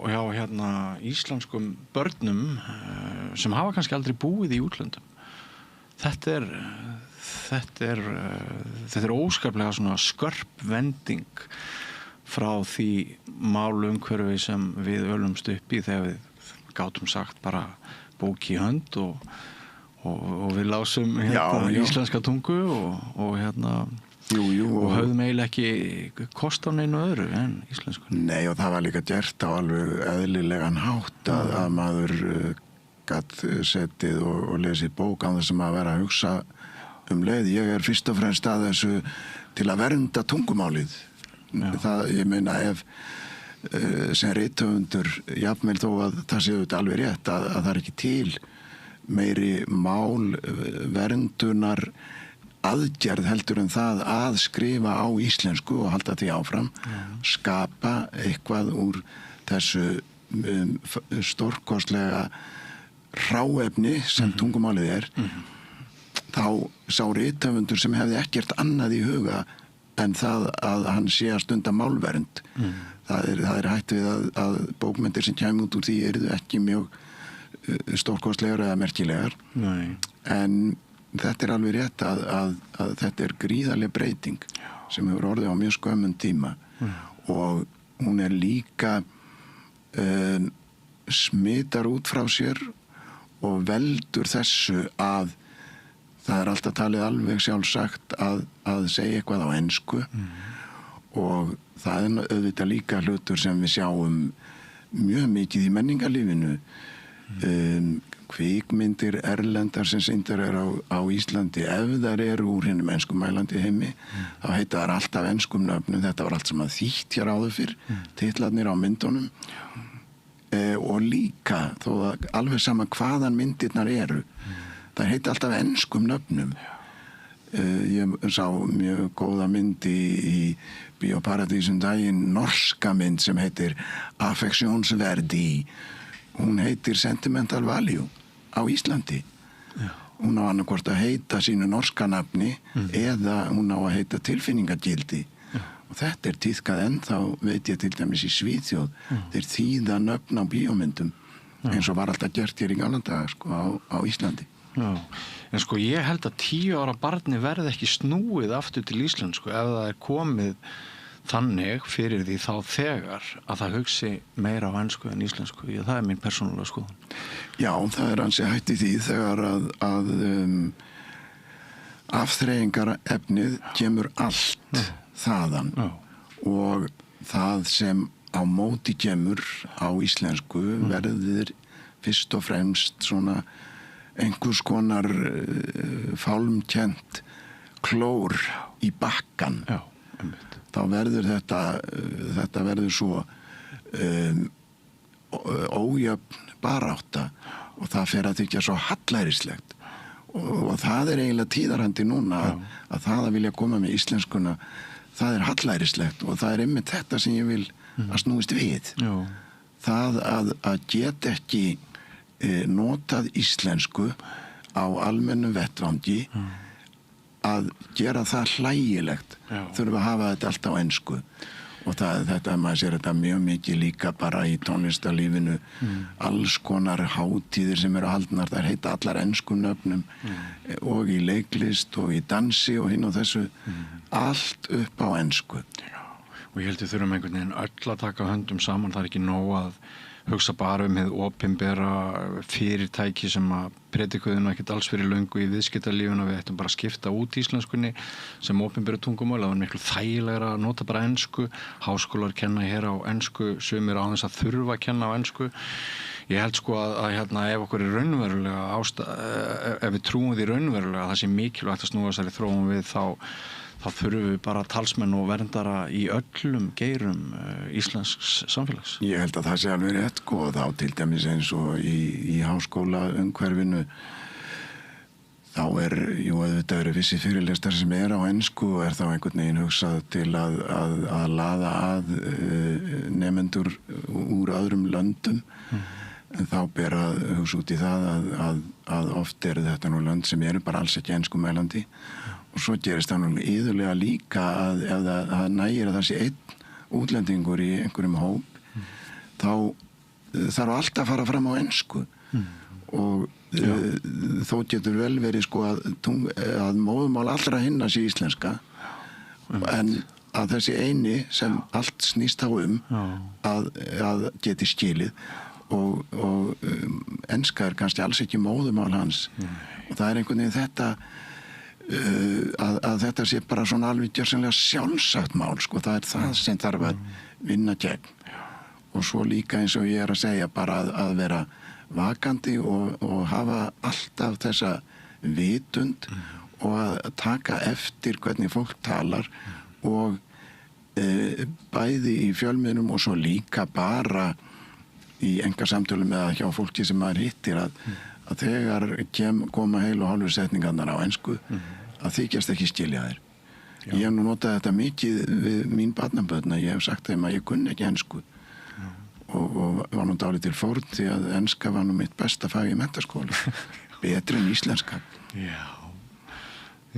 íslenskum börnum sem hafa kannski aldrei búið í útlöndum. Þetta er óskaplega svona skörp vending frá því málumhverfi sem við ölumst upp í þegar við gátum sagt bara bók í hönd og við lásum íslenska tungu og og höfðum eiginlega ekki kost á neinu öðru en íslensku. Nei, og það var líka gert á alveg eðlilegan hátt að maður gat setið og lesið bók án þess að maður vera að hugsa leið. Ég fyrst og fremst að þessu til að vernda tungumálið. Ég meina ef sem rithöfundur jafnvel þó að það séu þetta alveg rétt að það er ekki til meiri málverndunar aðgerð heldur en það að skrifa á íslensku og halda því áfram, skapa eitthvað úr þessu stórkostlega hráefni sem tungumálið þá sá rithöfundur sem hefði ekkert annað í huga en það að hann sé að stunda málvernd. Það er hætt við að bókmenntir sem kæmi út úr því eru ekki mjög stórkostlegar eða merkilegar. Nei. En þetta er alveg rétt að þetta er gríðarleg breyting sem hefur orðið á mjög skömmum tíma og hún er líka smitar út frá sér og veldur þessu að það er alltaf talið alveg sjálfsagt að segja eitthvað á ensku og það er auðvitað líka hlutur sem við sjáum mjög mikið í menningarlífinu. Kvikmyndir erlendar sem sýndar á Íslandi, ef þær eru úr hinum enskumælandi heimi, þá heita þær alltaf enskum nöfnum. Þetta var allt sem að þýtt hér áður fyrr, titlarnir á myndunum og líka, þó að alveg sama hvaðan myndirnar eru, það heita alltaf enskum nöfnum. Ég sá mjög góða mynd í Bíóparadísum daginn, norska mynd sem heitir Affektionsverdi. Hún heitir Sentimental Value á Íslandi. Hún á annarkvort að heita sínu norska nafni eða hún á að heita tilfinningagildi. Og þetta er tíðkað ennþá, veit ég til dæmis í Svíþjóð, þeir þýða nöfn á bíómyndum eins og var alltaf gert hér í gamla daga sko, á Íslandi. Já, en sko ég held að 10 ára barni verði ekki snúið aftur til íslensku ef það er komið þannig fyrir því þá þegar að það hugsi meira á ensku en íslensku. Það er mín persónulega skoðun. Já, það er ansi hætt í því þegar að afþreyingarefnið kemur allt þaðan og það sem á móti kemur á íslensku verður fyrst og fremst svona einhvers konar fálmkennt klór í bakkan. Já, þá verður þetta verður svo ójöfn barátta og það fer að þykja svo hallærislegt og það er eiginlega tíðarandi núna að það að vilja koma með íslenskuna, það er hallærislegt og það er einmitt þetta sem ég vil að snúist við. Það að geta ekki notað íslensku á almennum vettvangi að gera það hlægilegt þurfa að hafa þetta allt á ensku og þetta maður sér þetta mjög mikið líka bara í tónlistarlífinu alls konar hátíðir sem eru haldnar, þær heita allar enskum nöfnum og í leiklist og í dansi og hinn og þessu allt upp á ensku. Og ég held við þurfum einhvern veginn öll að taka höndum saman, það er ekki nóg að hugsa bara hið opinbera fyrirtæki sem að predikuðu ekkert alls fyrir löngu í viðskiptalífinu og við ættum bara að skipta út íslenskunni sem opinberu tungumál. Það var miklu þægilegra að nota bara ensku. Háskólar kenna hér á ensku, sumir á þess að þurfa að kenna á ensku. Ég held sko að ef okkur er raunverulega ef við trúum því raunverulega að það sé mikilvægt að snúa þessari þróun við þá þurfum við bara talsmenn og verndara í öllum geirum íslensks samfélags. Ég held að það sé alveg rétt, og þá til dæmis eins og í háskóla umhverfinu þá auðvitað eru vissi fyrirlestar sem á ensku og þá einhvern veginn hugsað til að laða að nemendur úr öðrum löndum, en þá ber að hugsa út í það að oft eru þetta nú lönd sem eru bara alls ekki enskumælandi, og svo gerist það nú iðulega líka að ef það nægir að það sé einn útlendingur í einhverjum hóp, þá þarf allt að fara fram á ensku, og þó getur vel verið sko að móðumál allra hinna sé íslenska, en að þessi eini sem allt snýst á að geti skilið, og enska kannski alls ekki móðumál hans, og það einhvern veginn þetta að þetta sé bara svona alveg gjörsamlega sjálfsagt mál, sko, það það sem þarf að vinna gegn, og svo líka eins og ég að segja bara að vera vakandi og hafa alltaf þessa vitund og að taka eftir hvernig fólk talar, og bæði í fjölmiðlum og svo líka bara í einkasamtölum eða hjá fólki sem maður hittir að þegar koma heil og hálfu setningarnar á ensku að þykjast ekki skilja þér. Ég hef nú notað þetta mikið við mín barnabörn, ég hef sagt þeim að ég kunni ekki ensku og var nú dálítil fórn því að enska var nú mitt besta fag í menntaskóla, betri en íslenska. Já,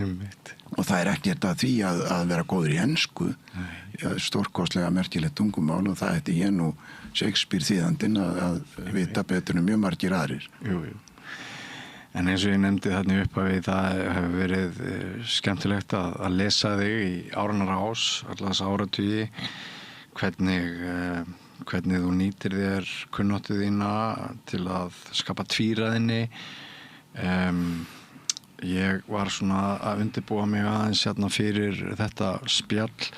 ég veit. Og það ekkert að því að vera góður í ensku, stórkostlega merkilegt tungumál, og það ég nú Shakespeare þýðandinn að vita betur en mjög margir aðrir. Jú. En eins og ég nefndi þarna upp að það hefur verið skemmtilegt að lesa þig í áranna rás, alla þessa áratugi, hvernig þú nýtir þér kunnáttu þína til að skapa tvíræðinni. Ég var svona að undirbúa mig aðeins hérna fyrir þetta spjall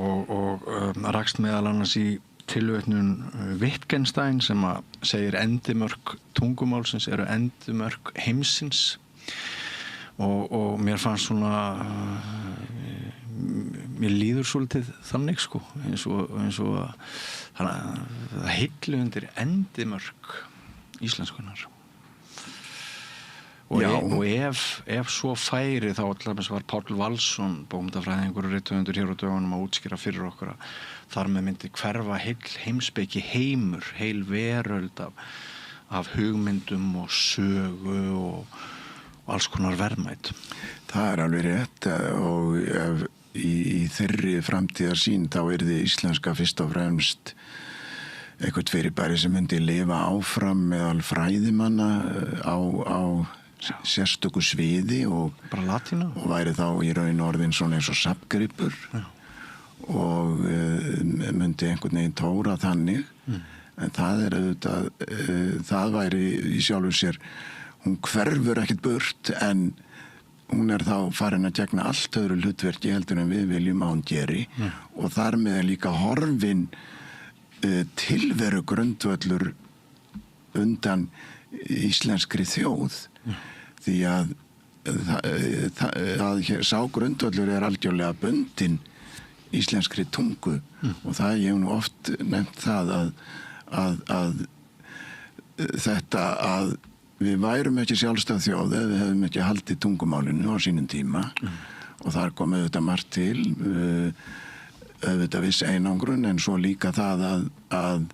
og rakst meðal annars í tilvitnun Wittgenstein sem að segir endimörk tungumálsins eru endimörk heimsins, og mér fannst svona mér líður svolítið þannig, sko, eins og það hillu undir endimörk íslenskunar. Og ef svo færi þá allavega var Páll Valsson, bókmennafræðingur og rithöfundur hér á dögunum að útskýra fyrir okkur að þar með myndi hverfa heimspeki heimur, heil veröld af hugmyndum og sögu og alls konar verðmæt. Það alveg rétt, og í þeirri framtíðarsýn þá yrði íslenska fyrst og fremst eitthvað fyrirbæri sem myndi lifa áfram meðal fræðimanna á sérstöku sviði og væri þá í raun orðin svona eins og safngripur og myndi einhvern veginn tóra þannig, en það auðvitað, það væri í sjálfu sér, hún hverfur ekkert burt, en hún þá farin að gegna allt öðru hlutverki heldur en við viljum að hún geri, og þar með líka horfin tilveru grundvöllur undan íslenskri þjóð, því að sá grundvöllur algjörlega bundinn íslenskri tungu, og það ég nú oft nefnt það að þetta að við værum ekki sjálfstæð þjóð ef við hefum ekki haldið tungumálinu á sínum tíma, og þar kom auðvitað margt til, auðvitað viss einangrun, en svo líka það að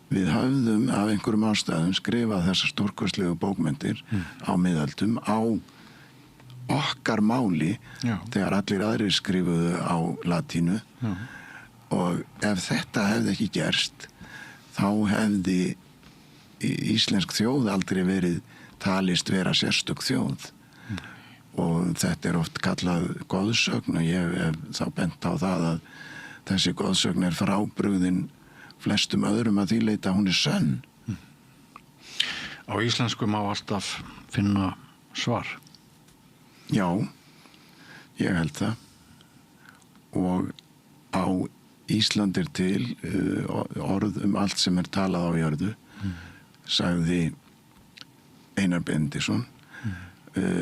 við höfðum af einhverjum ástæðum skrifað þessar stórkostlegu bókmenntir á miðöldum á okkar máli, þegar allir aðrir skrifuðu á latínu, og ef þetta hefði ekki gerst þá hefði íslensk þjóð aldrei verið talist vera sérstök þjóð, og þetta oft kallað goðsögn, og ég hef þá bent á það að þessi goðsögn frábrugðin flestum öðrum að því leita hún sönn. Á íslensku má alltaf finna svar. Já, ég held það, og á Ísland til orð allt sem talað á jörðu, sagði Einar Benediktsson.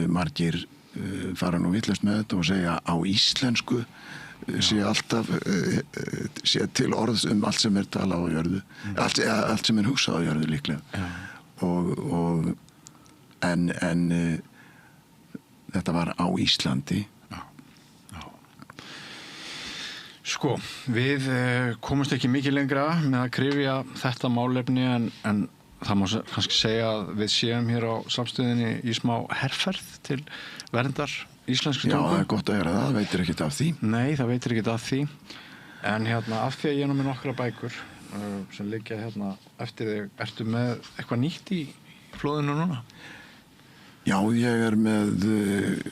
Margir fara nú vitlaust með þetta og segja á íslensku sé alltaf sé til orð allt sem talað á jörðu allt sem hugsað á jörðu líklega og en þetta var á Íslandi. Sko, við komumst ekki mikið lengra með að kryfja þetta málefni en það má kannski segja að við séum hér á samstöðinni í smá herferð til verndar íslenskri tungu. Já, það gott að gera það veitir ekkert af því. Nei, það veitir ekkert af því. En af því að ég er með nokkra bækur sem liggja eftir þig, ertu með eitthvað nýtt í flóðinu núna? Já, ég er með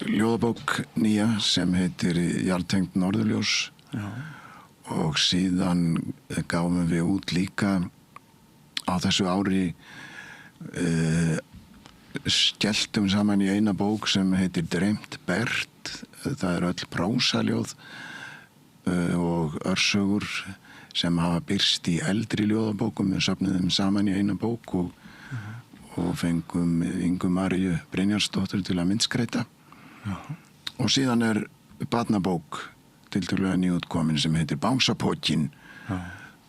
ljóðabók nýja sem heitir Jarðtengt norðurljós. Já. Og síðan gáfum við út líka á þessu ári skelltum saman í eina bók sem heitir Dreymt Bert. Það er öll prósaljóð og örsögur sem hafa birst í eldri ljóðabókum. Við söfnuðum saman í eina bók og fengum Ingu Maríu Brynjarsdóttur til að myndskreita. Og síðan er barnabók tiltölulega nýútkomin sem heitir Bánsapókin,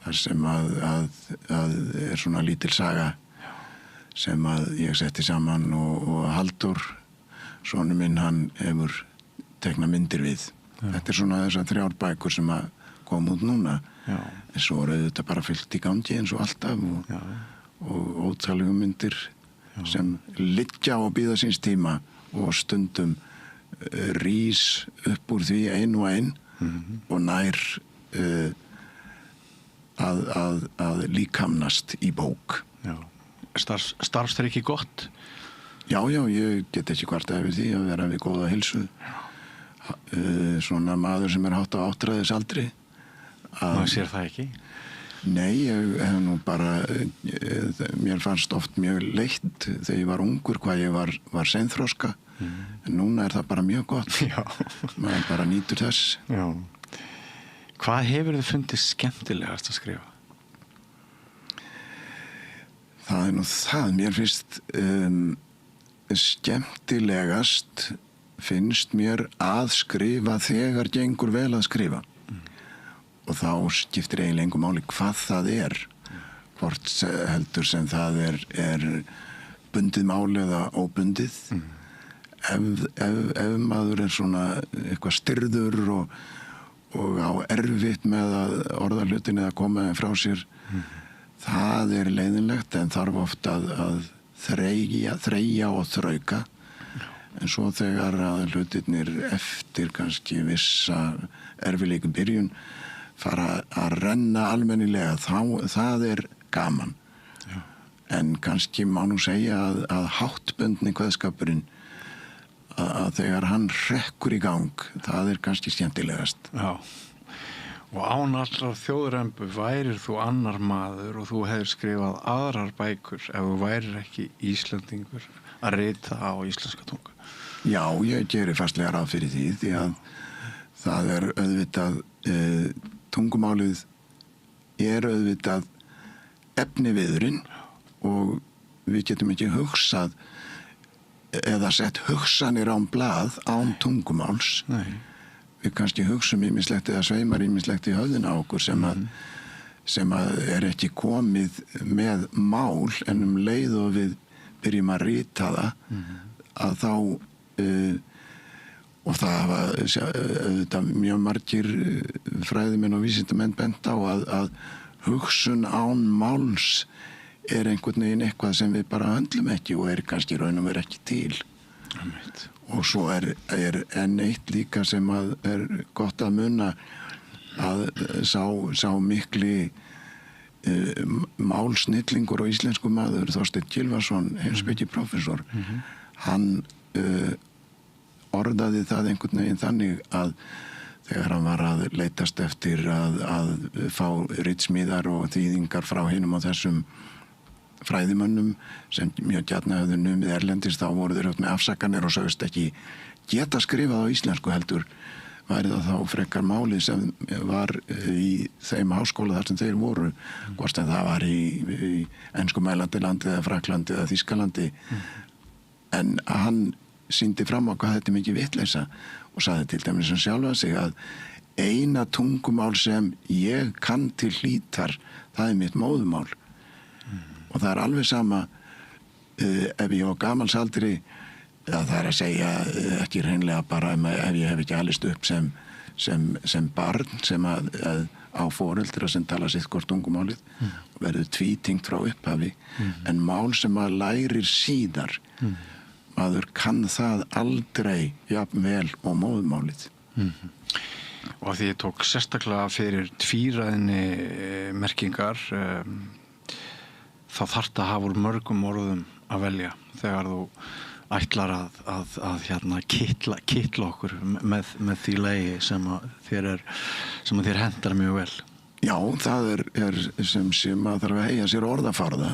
þar sem að er svona lítil saga sem að ég setti saman og Halldór, sonur minn, hann hefur teiknað myndir við. Þetta er svona þessar 3 bækur sem að koma út núna. En svo er þetta bara fyllt í gangi eins og alltaf og ótrúlega myndir sem liggja og bíða síns tíma og stundum rís upp úr því ein og ein og nær að líkamnast í bók. Starfst þér ekki gott? Já, ég get ekki kvartað yfir því að vera við góða heilsu. Svona maður sem er hátt á áttræðisaldri. Maður sér það ekki? Nei, ég hef nú bara, mér fannst oft mjög leitt þegar ég var ungur hvað ég var seinþroska. En núna er það bara mjög gott. Maður bara nýtur þess. Já. Hvað hefur þið fundið skemmtilegast að skrifa? Það er nú það. Mér finnst skemmtilegast finnst mér að skrifa þegar gengur vel að skrifa. Og þá skiptir eiginlega engu máli hvað það er. Hvort heldur sem það er bundið máli eða óbundið. Ef maður er svona eitthvað styrður og á erfitt með að orða hlutin eða koma frá sér, það er leiðinlegt en þarf oft að þreyja og þrauka. En svo þegar að hlutirnir eftir kannski vissa erfiðleikum byrjun fara að renna almennilega, það er gaman. En kannski má nú segja að háttbundni kveðskapurinn að þegar hann hrekkur í gang, það er kannski skemmtilegast. Já, og án allrar þjóðrembu værir þú annar maður og þú hefur skrifað aðrar bækur ef þú værir ekki Íslendingur að rita á íslenska tungu. Já, ég gerir fastlega ráð fyrir því að það er auðvitað, tungumálið er auðvitað efniviðurinn og við getum ekki hugsað eða sett hugsanir án blað án tungumáls. Nei. Við kannski hugsum ýmislegt eða sveimar ýmislegt í höfðina á okkur sem að er ekki komið með mál en leið og við byrjum að rita það að þá og það hafa mjög margir fræðimenn og vísindamenn bent á að hugsun án máls er einhvern veginn eitthvað sem við bara höndlum ekki og er kannski raun og veru ekki til. Og svo er enn eitt líka sem að er gott að muna að sá mikli málsnillingur og íslensku maður Þorsteinn Gylfason, heimspekiprófessor, hann orðaði það einhvern veginn þannig að þegar hann var að leitast eftir að fá ritsmíðar og þýðingar frá hinum og þessum fræðimönnum sem mjög gjarna höfðu numið erlendis, þá voru þeir með afsakanir og sögust ekki geta skrifað á íslensku heldur væri það þá frekar máli sem var í þeim háskóla þar sem þeir voru, hvort en það var í enskumælandi landi eða Fraklandi eða Þýskalandi. En hann sýndi fram á hvað þetta mikið vitleysa og sagði til dæmis sem sjálfa sig að eina tungumál sem ég kann til hlítar, það mitt móðumál. Og það alveg sama ef ég á gamalsaldri, það að segja ekki hreinlega bara ef ég hef ekki alist upp sem barn sem að á foreldra sem tala sitt hvort tungumálið og verður tvítengt frá upphafi en mál sem að lærir síðar maður kann það aldrei jafn vel og móðumálið. Og að því ég tók sérstaklega fyrir tvíræðinni merkingar þá þarft að hafa úr mörgum orðum að velja þegar þú ætlar að kitla okkur með því lagi sem þér hendar mjög vel. Já, það er sem maður þarf að heyja sér orðaforða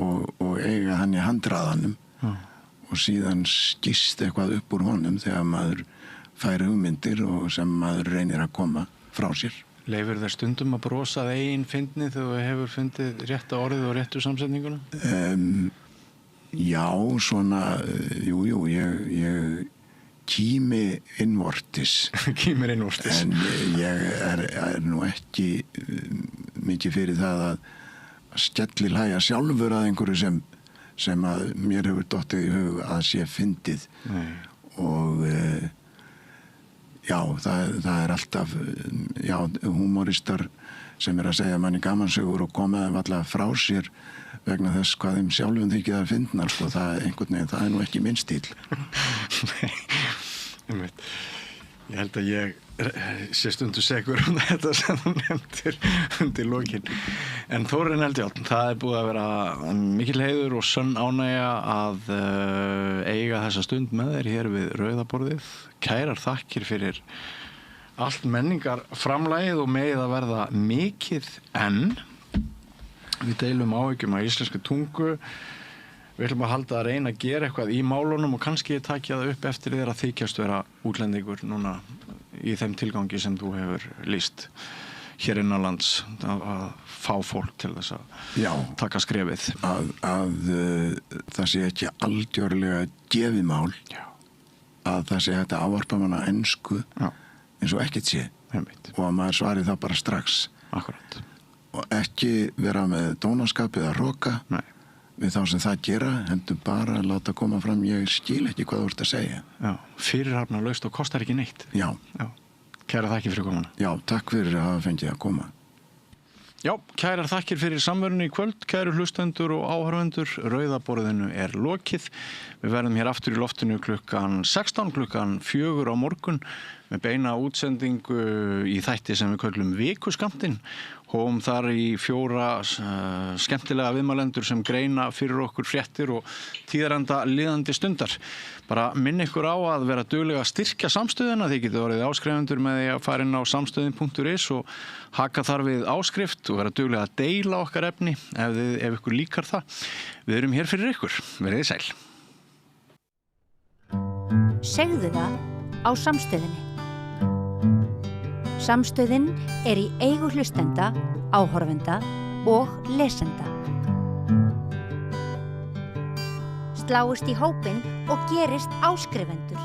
og eiga hann í handraðanum og síðan skýst eitthvað upp úr honum þegar maður fær hugmyndir og sem maður reynir að koma frá sér. Leifir þér stundum að brosa að eigin fyndni þegar þú hefur fundið rétta orðið og réttu samsetninguna? Já, svona, jú, ég kými innvortis. Kýmir innvortis. En ég er nú ekki mikið fyrir það að skellihlæja sjálfur að einhverju sem að mér hefur dottið í hug að sé fyndið. Nei. Og já, það er alltaf húmoristar sem að segja manni gamansögur og koma þeim alltaf frá sér vegna þess hvað þeim sjálfum þykir að fyndnar, sko, það er nú ekki minn stíl. Nei, ég held að ég sé stundu segur þetta sem þú nefndir undir lokin. En Þórarinn Eldjárn, það er búið að vera mikil heiður og sönn ánægja að eiga þessa stund með þér hér við Rauðaborðið. Kærar þakkir fyrir allt menningarframlagið og megið að verða mikið enn. Við deilum áhyggjum að íslenska tungu. Við ætlum að halda að reyna að gera eitthvað í málunum og kannski takja það upp eftir þér að þykjast vera útlendingur núna í þeim tilgangi sem þú hefur lýst hér innanlands að fá fólk til þess að taka skrefið. Að það sé ekki algjörlega gefið mál að það sé hægt að ávarpa manna ensku eins og ekkert sé og að maður svari það bara strax. Akkurat. Og ekki vera með dónaskap eða roka við þá sem það gera, heldur bara að láta koma fram, ég skil ekki hvað þú ert að segja. Já, fyrirhafnarlaust og kostar ekki neitt. Já. Kærar þakkir fyrir komuna. Já, takk fyrir að hafa fengið að koma. Já, kærar þakkir fyrir samverunni í kvöld, kæru hlustendur og áhorfendur. Rauðaborðinu er lokið. Við verðum hér aftur í loftinu klukkan 16, klukkan 4 á morgun með beina útsendingu í þætti sem við köllum Vikuskammtinn. Hóum þar í 4 skemmtilega viðmælendur sem greina fyrir okkur fréttir og tíðaranda líðandi stundar. Bara minn ykkur á að vera duglega að styrkja samstöðina. Þið getið orðið áskrifendur með því að fara inn á samstöðin.is og haka þar við áskrift og vera duglega að deila okkar efni ef ykkur líkar það. Við erum hér fyrir ykkur. Verið sæl. Segðu það á samstöðinni. Samstöðin er í eigu hlustenda, áhorfenda og lesenda. Sláist í hópinn og gerist áskrifendur.